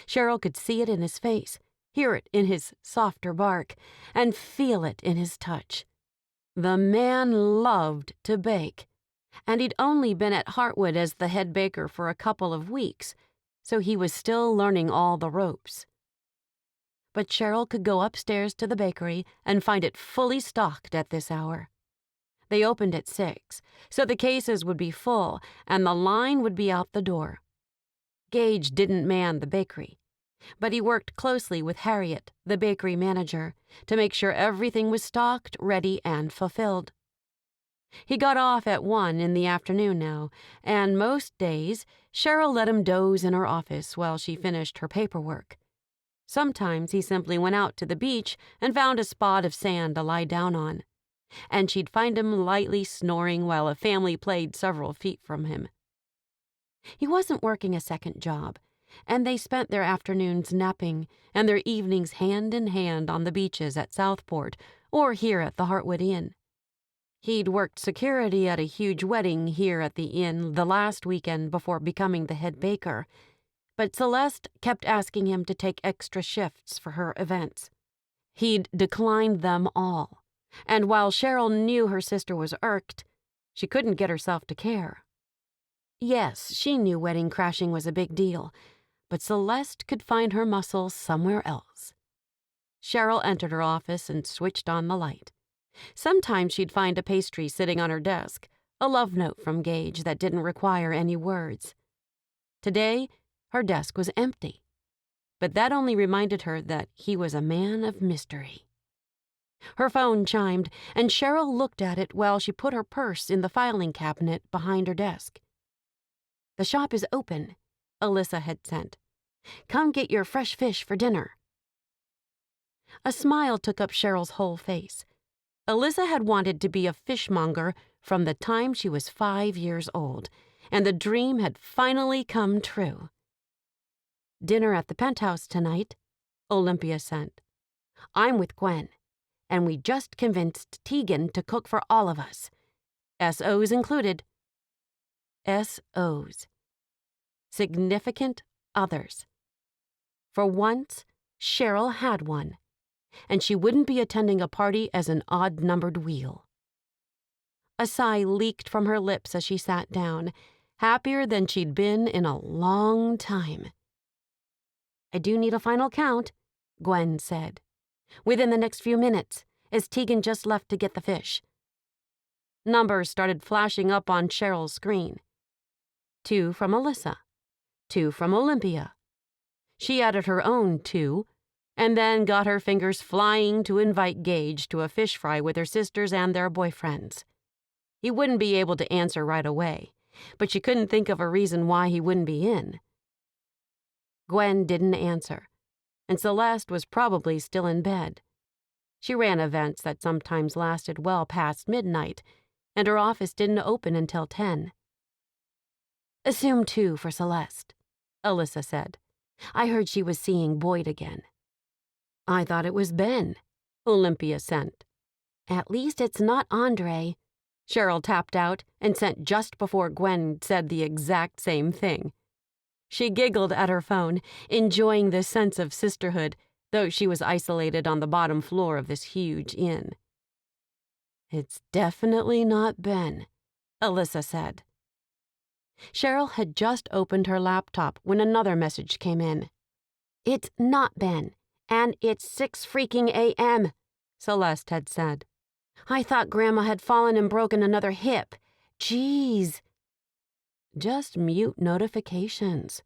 Cheryl could see it in his face, hear it in his softer bark, and feel it in his touch. The man loved to bake, and he'd only been at Heartwood as the head baker for a couple of weeks, so he was still learning all the ropes. But Cheryl could go upstairs to the bakery and find it fully stocked at this hour. They opened at 6, so the cases would be full and the line would be out the door. Gage didn't man the bakery, but he worked closely with Harriet, the bakery manager, to make sure everything was stocked, ready, and fulfilled. He got off at 1 in the afternoon now, and most days Cheryl let him doze in her office while she finished her paperwork. Sometimes he simply went out to the beach and found a spot of sand to lie down on, and she'd find him lightly snoring while a family played several feet from him. He wasn't working a second job, and they spent their afternoons napping and their evenings hand in hand on the beaches at Southport or here at the Heartwood Inn. He'd worked security at a huge wedding here at the inn the last weekend before becoming the head baker, but Celeste kept asking him to take extra shifts for her events. He'd declined them all, and while Cheryl knew her sister was irked, she couldn't get herself to care. Yes, she knew wedding crashing was a big deal, but Celeste could find her muscle somewhere else. Cheryl entered her office and switched on the light. Sometimes she'd find a pastry sitting on her desk, a love note from Gage that didn't require any words. Today, her desk was empty, but that only reminded her that he was a man of mystery. Her phone chimed, and Cheryl looked at it while she put her purse in the filing cabinet behind her desk. "The shop is open," Alyssa had sent. "Come get your fresh fish for dinner." A smile took up Cheryl's whole face. Alyssa had wanted to be a fishmonger from the time she was 5 years old, and the dream had finally come true. "Dinner at the penthouse tonight," Olympia sent. "I'm with Gwen, and we just convinced Tegan to cook for all of us. SOs included." SOs. Significant others. For once, Cheryl had one, and she wouldn't be attending a party as an odd-numbered wheel. A sigh leaked from her lips as she sat down, happier than she'd been in a long time. "I do need a final count," Gwen said, "within the next few minutes, as Tegan just left to get the fish." Numbers started flashing up on Cheryl's screen. 2 from Alyssa. 2 from Olympia. She added her own 2, and then got her fingers flying to invite Gage to a fish fry with her sisters and their boyfriends. He wouldn't be able to answer right away, but she couldn't think of a reason why he wouldn't be in. Gwen didn't answer, and Celeste was probably still in bed. She ran events that sometimes lasted well past midnight, and her office didn't open until 10. "Assume 2 for Celeste," Alyssa said. "I heard she was seeing Boyd again." "I thought it was Ben," Olympia sent. "At least it's not Andre," Cheryl tapped out and sent just before Gwen said the exact same thing. She giggled at her phone, enjoying this sense of sisterhood, though she was isolated on the bottom floor of this huge inn. "It's definitely not Ben," Alyssa said. Cheryl had just opened her laptop when another message came in. "It's not Ben, and it's 6 freaking a.m., Celeste had said. "I thought Grandma had fallen and broken another hip. Jeez." "Just mute notifications,"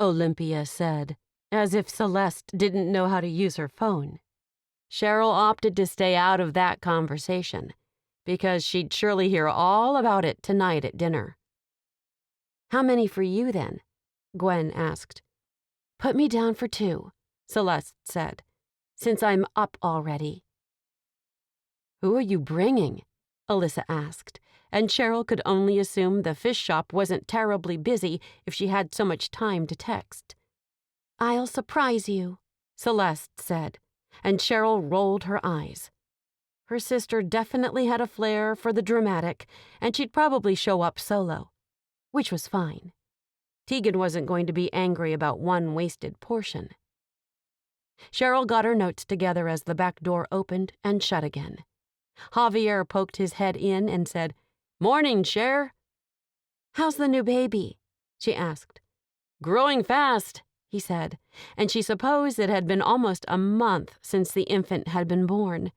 Olympia said, as if Celeste didn't know how to use her phone. Cheryl opted to stay out of that conversation, because she'd surely hear all about it tonight at dinner. "How many for you, then?" Gwen asked. "Put me down for 2, Celeste said, "since I'm up already." "Who are you bringing?" Alyssa asked, and Cheryl could only assume the fish shop wasn't terribly busy if she had so much time to text. "I'll surprise you," Celeste said, and Cheryl rolled her eyes. Her sister definitely had a flair for the dramatic, and she'd probably show up solo, which was fine. Tegan wasn't going to be angry about one wasted portion. Cheryl got her notes together as the back door opened and shut again. Javier poked his head in and said, "Morning, Cher." "How's the new baby?" she asked. "Growing fast," he said, and she supposed it had been almost a month since the infant had been born.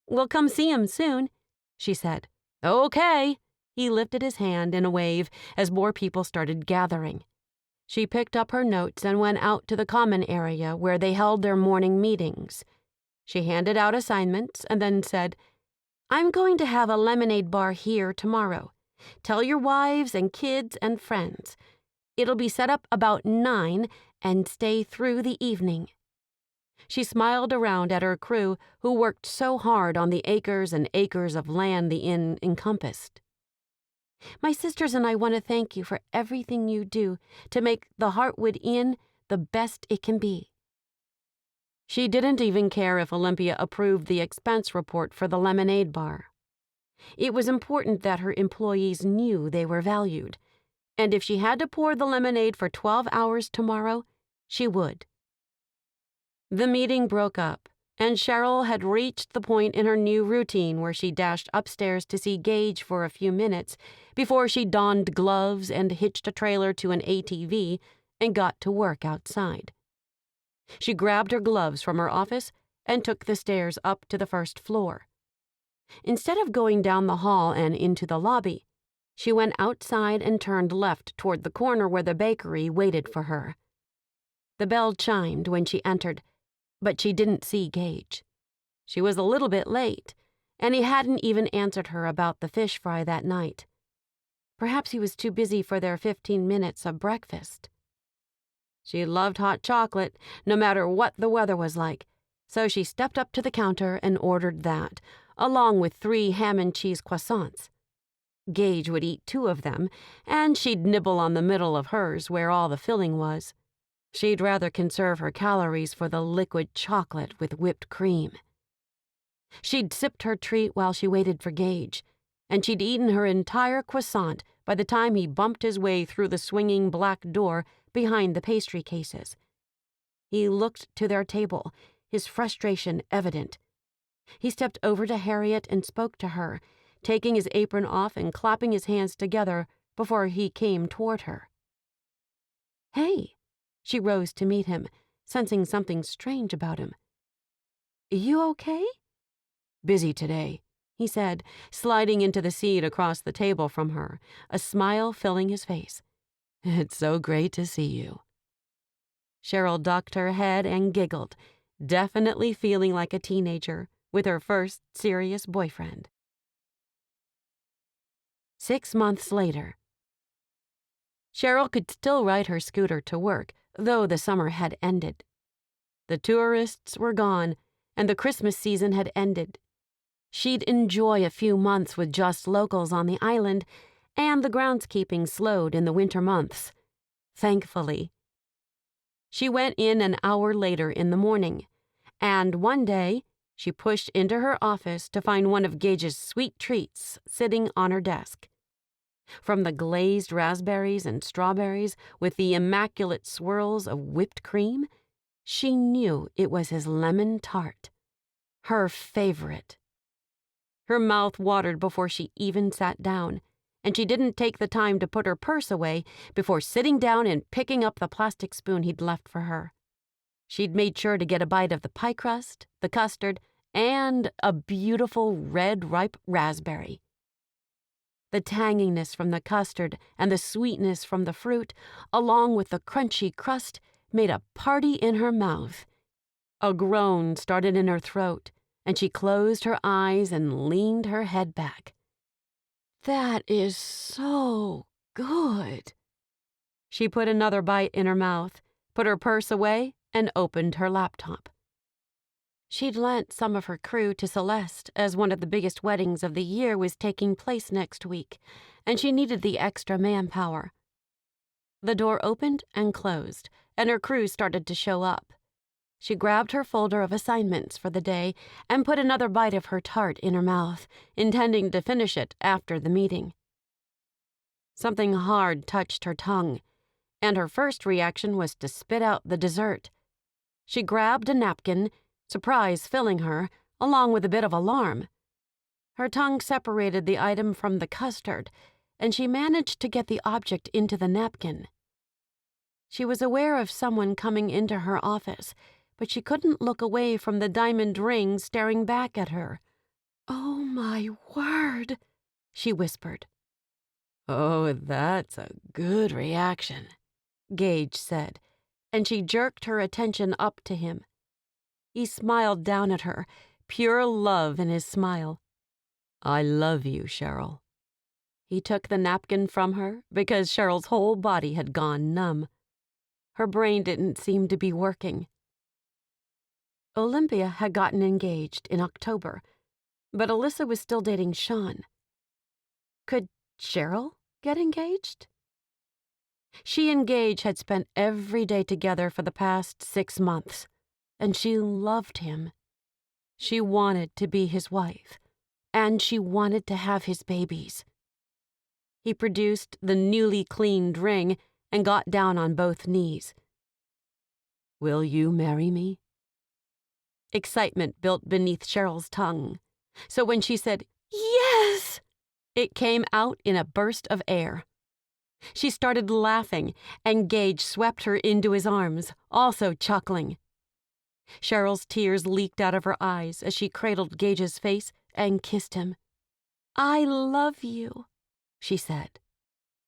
"We'll come see him soon," she said. "Okay." He lifted his hand in a wave as more people started gathering. She picked up her notes and went out to the common area where they held their morning meetings. She handed out assignments and then said, "I'm going to have a lemonade bar here tomorrow. Tell your wives and kids and friends. It'll be set up about 9 and stay through the evening." She smiled around at her crew who worked so hard on the acres and acres of land the inn encompassed. "My sisters and I want to thank you for everything you do to make the Heartwood Inn the best it can be." She didn't even care if Olympia approved the expense report for the lemonade bar. It was important that her employees knew they were valued, and if she had to pour the lemonade for 12 hours tomorrow, she would. The meeting broke up, and Cheryl had reached the point in her new routine where she dashed upstairs to see Gage for a few minutes before she donned gloves and hitched a trailer to an ATV and got to work outside. She grabbed her gloves from her office and took the stairs up to the first floor. Instead of going down the hall and into the lobby, she went outside and turned left toward the corner where the bakery waited for her. The bell chimed when she entered, but she didn't see Gage. She was a little bit late, and he hadn't even answered her about the fish fry that night. Perhaps he was too busy for their 15 minutes of breakfast. She loved hot chocolate, no matter what the weather was like, so she stepped up to the counter and ordered that, along with 3 ham and cheese croissants. Gage would eat 2 of them, and she'd nibble on the middle of hers where all the filling was. She'd rather conserve her calories for the liquid chocolate with whipped cream. She'd sipped her treat while she waited for Gage, and she'd eaten her entire croissant by the time he bumped his way through the swinging black door behind the pastry cases. He looked to their table, his frustration evident. He stepped over to Harriet and spoke to her, taking his apron off and clapping his hands together before he came toward her. "Hey," she rose to meet him, sensing something strange about him. "You okay?" "Busy today," he said, sliding into the seat across the table from her, a smile filling his face. "It's so great to see you." Cheryl ducked her head and giggled, definitely feeling like a teenager with her first serious boyfriend. 6 months later. Cheryl could still ride her scooter to work, though the summer had ended. The tourists were gone, and the Christmas season had ended. She'd enjoy a few months with just locals on the island, and the groundskeeping slowed in the winter months. Thankfully. She went in an hour later in the morning, and one day she pushed into her office to find one of Gage's sweet treats sitting on her desk. From the glazed raspberries and strawberries with the immaculate swirls of whipped cream, she knew it was his lemon tart, her favorite. Her mouth watered before she even sat down, and she didn't take the time to put her purse away before sitting down and picking up the plastic spoon he'd left for her. She'd made sure to get a bite of the pie crust, the custard, and a beautiful red ripe raspberry. The tanginess from the custard and the sweetness from the fruit, along with the crunchy crust, made a party in her mouth. A groan started in her throat, and she closed her eyes and leaned her head back. "That is so good." She put another bite in her mouth, put her purse away, and opened her laptop. She'd lent some of her crew to Celeste as one of the biggest weddings of the year was taking place next week, and she needed the extra manpower. The door opened and closed, and her crew started to show up. She grabbed her folder of assignments for the day and put another bite of her tart in her mouth, intending to finish it after the meeting. Something hard touched her tongue, and her first reaction was to spit out the dessert. She grabbed a napkin, surprise filling her, along with a bit of alarm. Her tongue separated the item from the custard, and she managed to get the object into the napkin. She was aware of someone coming into her office, but she couldn't look away from the diamond ring staring back at her. "Oh, my word," she whispered. "Oh, that's a good reaction," Gage said, and she jerked her attention up to him. He smiled down at her, pure love in his smile. "I love you, Cheryl." He took the napkin from her because Cheryl's whole body had gone numb. Her brain didn't seem to be working. Olympia had gotten engaged in October, but Alyssa was still dating Sean. Could Cheryl get engaged? She and Gage had spent every day together for the past 6 months, and she loved him. She wanted to be his wife, and she wanted to have his babies. He produced the newly cleaned ring and got down on both knees. "Will you marry me?" Excitement built beneath Cheryl's tongue, so when she said, "Yes," it came out in a burst of air. She started laughing, and Gage swept her into his arms, also chuckling. Cheryl's tears leaked out of her eyes as she cradled Gage's face and kissed him. "I love you," she said.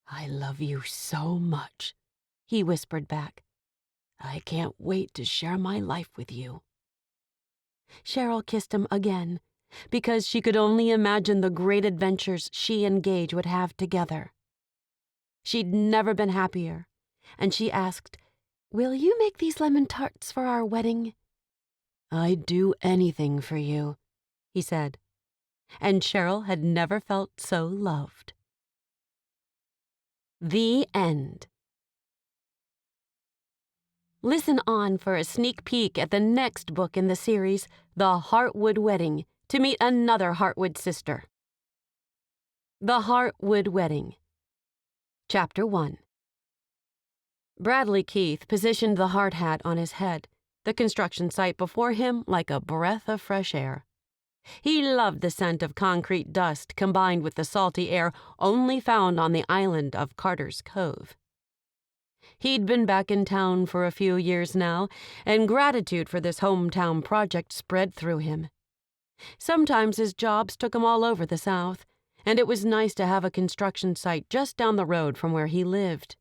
"I love you so much," he whispered back. "I can't wait to share my life with you." Cheryl kissed him again, because she could only imagine the great adventures she and Gage would have together. She'd never been happier, and she asked, "Will you make these lemon tarts for our wedding?" "I'd do anything for you," he said, and Cheryl had never felt so loved. The end. Listen on for a sneak peek at the next book in the series, The Heartwood Wedding, to meet another Heartwood sister. The Heartwood Wedding. Chapter 1. Bradley Keith positioned the hard hat on his head, the construction site before him like a breath of fresh air. He loved the scent of concrete dust combined with the salty air only found on the island of Carter's Cove. He'd been back in town for a few years now, and gratitude for this hometown project spread through him. Sometimes his jobs took him all over the South, and it was nice to have a construction site just down the road from where he lived.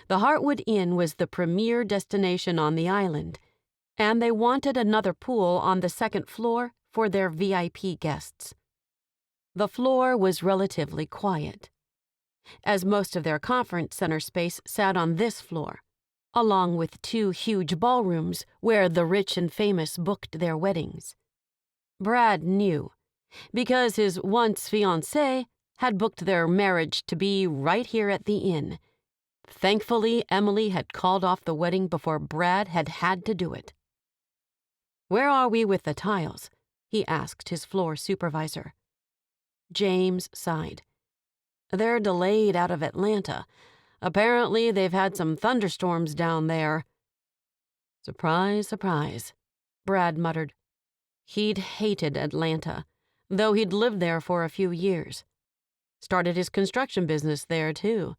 The Heartwood Inn was the premier destination on the island, and they wanted another pool on the second floor for their VIP guests. The floor was relatively quiet, as most of their conference center space sat on this floor, along with 2 huge ballrooms where the rich and famous booked their weddings. Brad knew, because his once fiancée had booked their marriage to be right here at the inn. Thankfully, Emily had called off the wedding before Brad had to do it. "Where are we with the tiles?" he asked his floor supervisor. James sighed. "They're delayed out of Atlanta. Apparently, they've had some thunderstorms down there." "Surprise, surprise," Brad muttered. He'd hated Atlanta, though he'd lived there for a few years. Started his construction business there, too.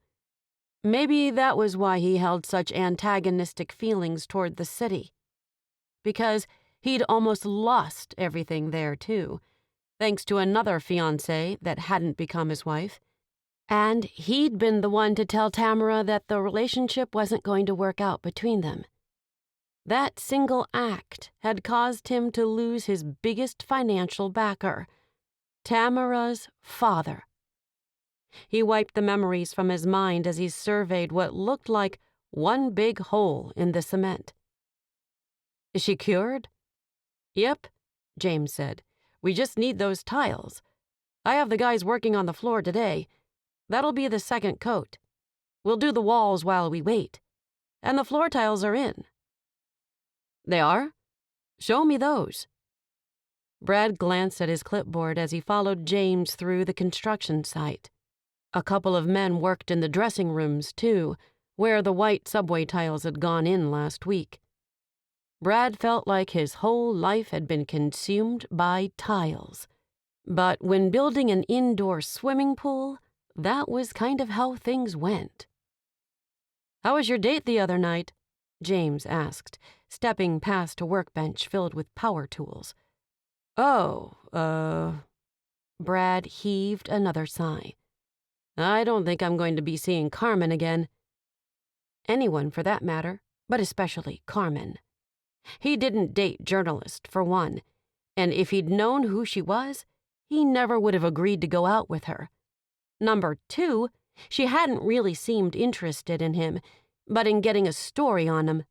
Maybe that was why he held such antagonistic feelings toward the city. Because he'd almost lost everything there, too, thanks to another fiancée that hadn't become his wife. And he'd been the one to tell Tamara that the relationship wasn't going to work out between them. That single act had caused him to lose his biggest financial backer, Tamara's father. He wiped the memories from his mind as he surveyed what looked like one big hole in the cement. "Is she cured?" "Yep," James said. "We just need those tiles. I have the guys working on the floor today. That'll be the second coat. We'll do the walls while we wait. And the floor tiles are in." "They are? Show me those." Brad glanced at his clipboard as he followed James through the construction site. A couple of men worked in the dressing rooms, too, where the white subway tiles had gone in last week. Brad felt like his whole life had been consumed by tiles. But when building an indoor swimming pool, that was kind of how things went. "How was your date the other night?" James asked, stepping past a workbench filled with power tools. Brad heaved another sigh. "I don't think I'm going to be seeing Carmen again." Anyone, for that matter, but especially Carmen. He didn't date journalists, for one, and if he'd known who she was, he never would have agreed to go out with her. Number 2, she hadn't really seemed interested in him, but in getting a story on him.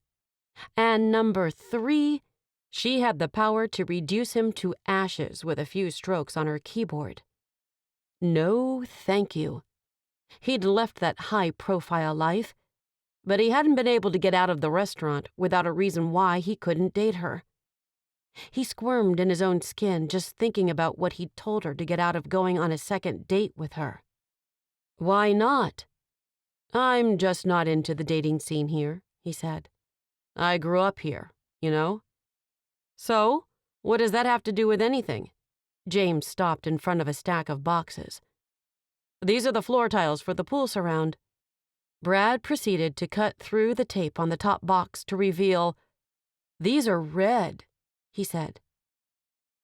And number 3, she had the power to reduce him to ashes with a few strokes on her keyboard. No, thank you. He'd left that high-profile life, but he hadn't been able to get out of the restaurant without a reason why he couldn't date her. He squirmed in his own skin just thinking about what he'd told her to get out of going on a second date with her. "Why not?" "I'm just not into the dating scene here," he said. "I grew up here, you know." "So? What does that have to do with anything?" James stopped in front of a stack of boxes. "These are the floor tiles for the pool surround." Brad proceeded to cut through the tape on the top box to reveal, "These are red," he said.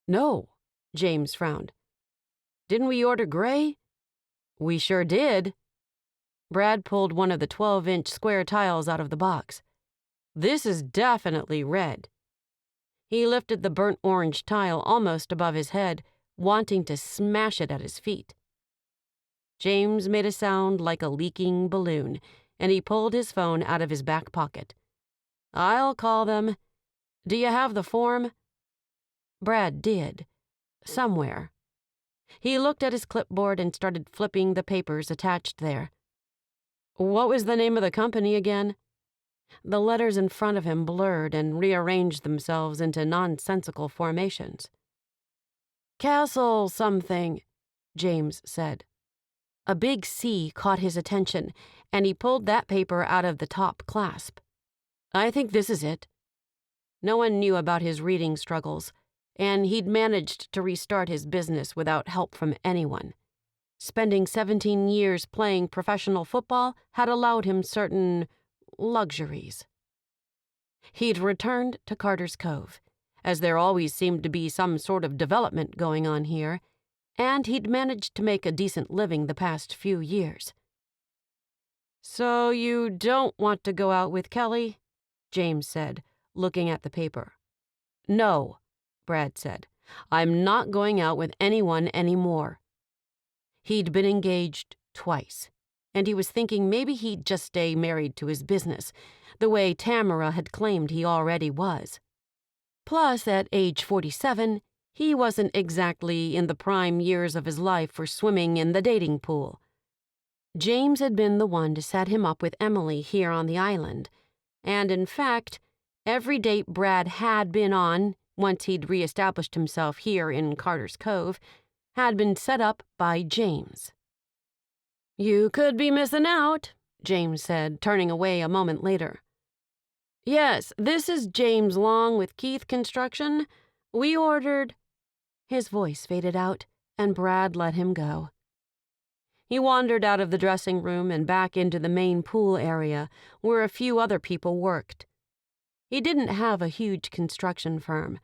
"No," James frowned. "Didn't we order gray?" "We sure did." Brad pulled one of the 12-inch square tiles out of the box. "This is definitely red." He lifted the burnt orange tile almost above his head, wanting to smash it at his feet. James made a sound like a leaking balloon, and he pulled his phone out of his back pocket. "I'll call them. Do you have the form?" Brad did. Somewhere. He looked at his clipboard and started flipping the papers attached there. "What was the name of the company again?" The letters in front of him blurred and rearranged themselves into nonsensical formations. "Castle something," James said. A big C caught his attention, and he pulled that paper out of the top clasp. "I think this is it." No one knew about his reading struggles, and he'd managed to restart his business without help from anyone. Spending 17 years playing professional football had allowed him certain luxuries. He'd returned to Carter's Cove, as there always seemed to be some sort of development going on here, and he'd managed to make a decent living the past few years. "So you don't want to go out with Kelly?" James said, looking at the paper. "No," Brad said. "I'm not going out with anyone anymore." He'd been engaged twice, and he was thinking maybe he'd just stay married to his business, the way Tamara had claimed he already was. Plus, at age 47, he wasn't exactly in the prime years of his life for swimming in the dating pool. James had been the one to set him up with Emily here on the island, and in fact, every date Brad had been on, once he'd reestablished himself here in Carter's Cove, had been set up by James. "You could be missing out," James said, turning away a moment later. "Yes, this is James Long with Keith Construction. We ordered—" His voice faded out, and Brad let him go. He wandered out of the dressing room and back into the main pool area, where a few other people worked. He didn't have a huge construction firm,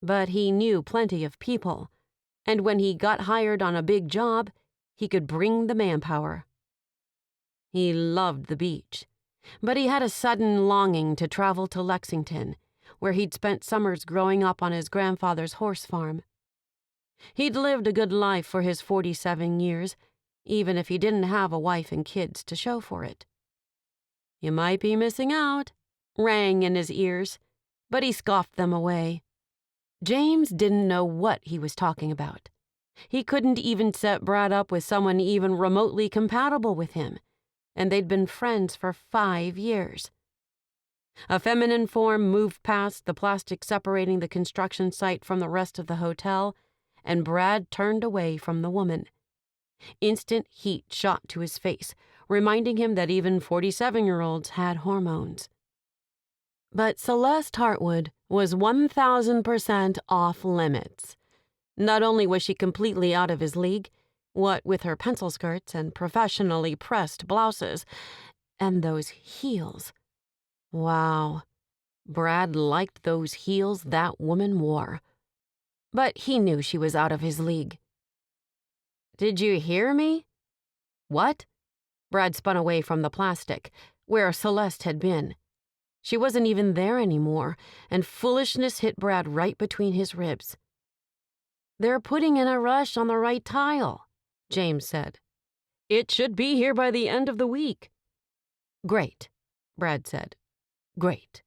but he knew plenty of people, and when he got hired on a big job, he could bring the manpower. He loved the beach, but he had a sudden longing to travel to Lexington, where he'd spent summers growing up on his grandfather's horse farm. He'd lived a good life for his 47 years, even if he didn't have a wife and kids to show for it. "You might be missing out," rang in his ears, but he scoffed them away. James didn't know what he was talking about. He couldn't even set Brad up with someone even remotely compatible with him, and they'd been friends for 5 years. A feminine form moved past the plastic separating the construction site from the rest of the hotel, and Brad turned away from the woman. Instant heat shot to his face, reminding him that even 47-year-olds had hormones. But Celeste Hartwood was 1,000% off limits. Not only was she completely out of his league, what with her pencil skirts and professionally pressed blouses, and those heels. Wow, Brad liked those heels that woman wore. But he knew she was out of his league. "Did you hear me?" "What?" Brad spun away from the plastic, where Celeste had been. She wasn't even there anymore, and foolishness hit Brad right between his ribs. "They're putting in a rush on the right tile," James said. "It should be here by the end of the week." "Great," Brad said. "Great."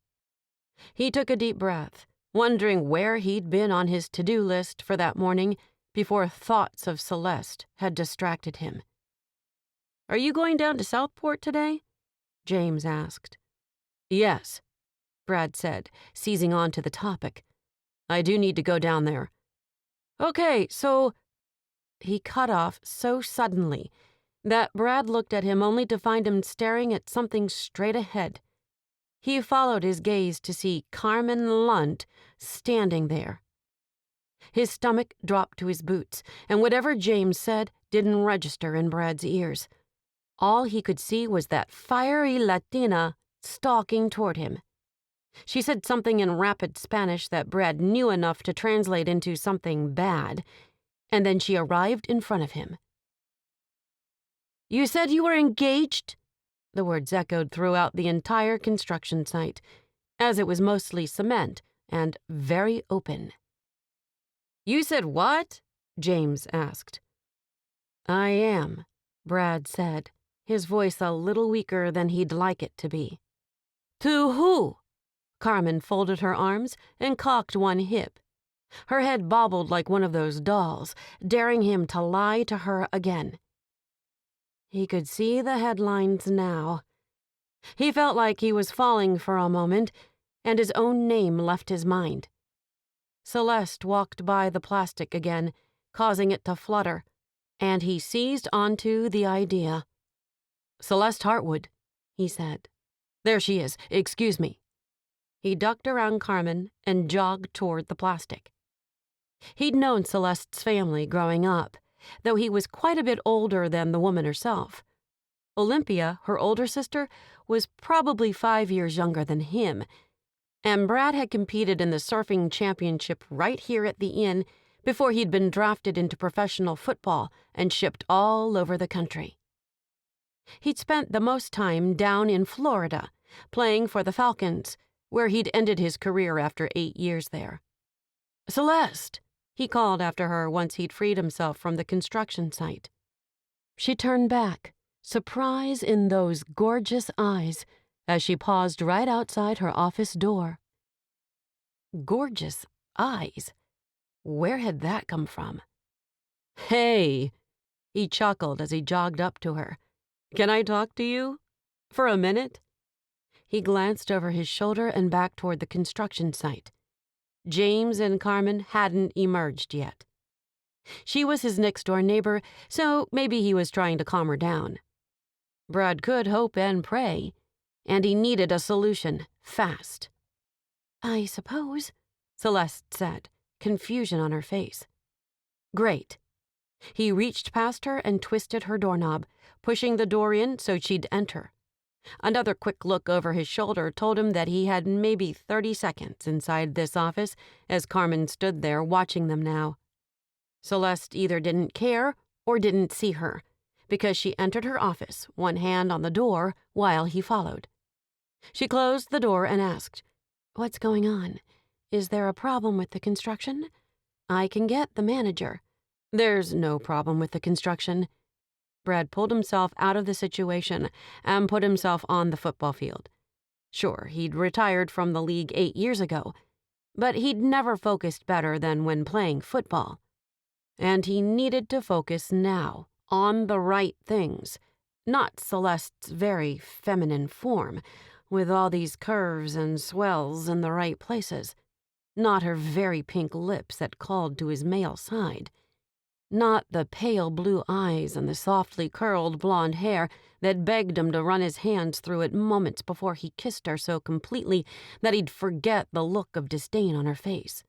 He took a deep breath, wondering where he'd been on his to-do list for that morning before thoughts of Celeste had distracted him. "Are you going down to Southport today?" James asked. "Yes," Brad said, seizing on to the topic. "I do need to go down there." "Okay, so—" He cut off so suddenly that Brad looked at him only to find him staring at something straight ahead. He followed his gaze to see Carmen Lunt standing there. His stomach dropped to his boots, and whatever James said didn't register in Brad's ears. All he could see was that fiery Latina stalking toward him. She said something in rapid Spanish that Brad knew enough to translate into something bad, and then she arrived in front of him. "You said you were engaged?" The words echoed throughout the entire construction site, as it was mostly cement and very open. "You said what?" James asked. "I am," Brad said, his voice a little weaker than he'd like it to be. "To who?" Carmen folded her arms and cocked one hip. Her head bobbled like one of those dolls, daring him to lie to her again. He could see the headlines now. He felt like he was falling for a moment, and his own name left his mind. Celeste walked by the plastic again, causing it to flutter, and he seized onto the idea. "Celeste Hartwood," he said. "There she is. Excuse me." He ducked around Carmen and jogged toward the plastic. He'd known Celeste's family growing up, though he was quite a bit older than the woman herself. Olympia, her older sister, was probably 5 years younger than him, and Brad had competed in the surfing championship right here at the inn before he'd been drafted into professional football and shipped all over the country. He'd spent the most time down in Florida, playing for the Falcons, where he'd ended his career after 8 years there. "Celeste," he called after her once he'd freed himself from the construction site. She turned back, surprise in those gorgeous eyes, as she paused right outside her office door. Gorgeous eyes? Where had that come from? "Hey," he chuckled as he jogged up to her. "Can I talk to you? For a minute?" He glanced over his shoulder and back toward the construction site. James and Carmen hadn't emerged yet. She was his next-door neighbor, so maybe he was trying to calm her down. Brad could hope and pray, and he needed a solution, fast. "I suppose," Celeste said, confusion on her face. "Great." He reached past her and twisted her doorknob, pushing the door in so she'd enter. Another quick look over his shoulder told him that he had maybe 30 seconds inside this office as Carmen stood there watching them now. Celeste either didn't care or didn't see her, because she entered her office, one hand on the door, while he followed. She closed the door and asked, "What's going on? Is there a problem with the construction? I can get the manager." "There's no problem with the construction." Brad pulled himself out of the situation and put himself on the football field. Sure, he'd retired from the league 8 years ago, but he'd never focused better than when playing football. And he needed to focus now on the right things, not Celeste's very feminine form, with all these curves and swells in the right places, not her very pink lips that called to his male side, not the pale blue eyes and the softly curled blonde hair that begged him to run his hands through it moments before he kissed her so completely that he'd forget the look of disdain on her face.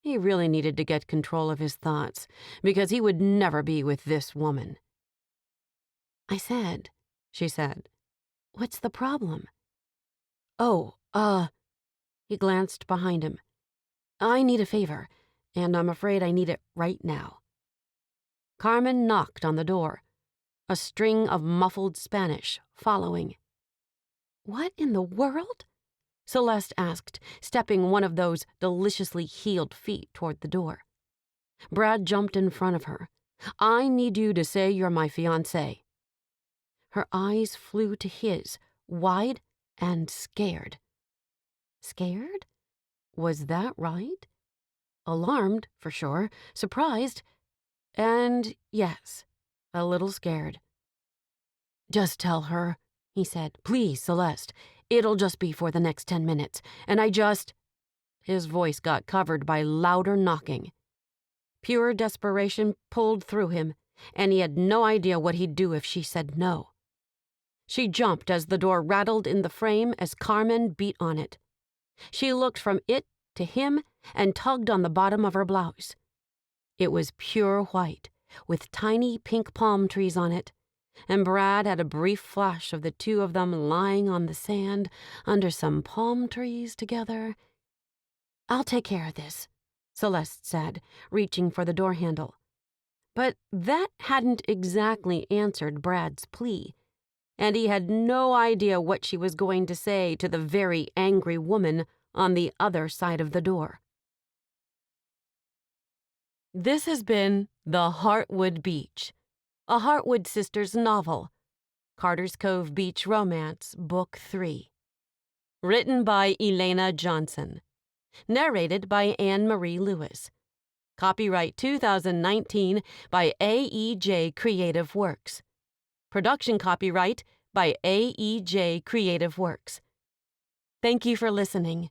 He really needed to get control of his thoughts, because he would never be with this woman. "I said," she said, "what's the problem?" "Oh, he glanced behind him. "I need a favor, and I'm afraid I need it right now." Carmen knocked on the door, a string of muffled Spanish following. "What in the world?" Celeste asked, stepping one of those deliciously heeled feet toward the door. Brad jumped in front of her. "I need you to say you're my fiancé." Her eyes flew to his, wide and scared. Scared? Was that right? Alarmed, for sure, surprised, and yes, a little scared. "Just tell her," he said. "Please, Celeste. It'll just be for the next 10 minutes, and I just—" His voice got covered by louder knocking. Pure desperation pulled through him, and he had no idea what he'd do if she said no. She jumped as the door rattled in the frame as Carmen beat on it. She looked from it to him and tugged on the bottom of her blouse. It was pure white, with tiny pink palm trees on it, and Brad had a brief flash of the two of them lying on the sand under some palm trees together. "I'll take care of this," Celeste said, reaching for the door handle. But that hadn't exactly answered Brad's plea, and he had no idea what she was going to say to the very angry woman on the other side of the door. This has been The Heartwood Beach, a Heartwood Sisters novel, Carter's Cove Beach Romance, Book 3. Written by Elena Johnson. Narrated by Anne Marie Lewis. Copyright 2019 by AEJ Creative Works. Production copyright by AEJ Creative Works. Thank you for listening.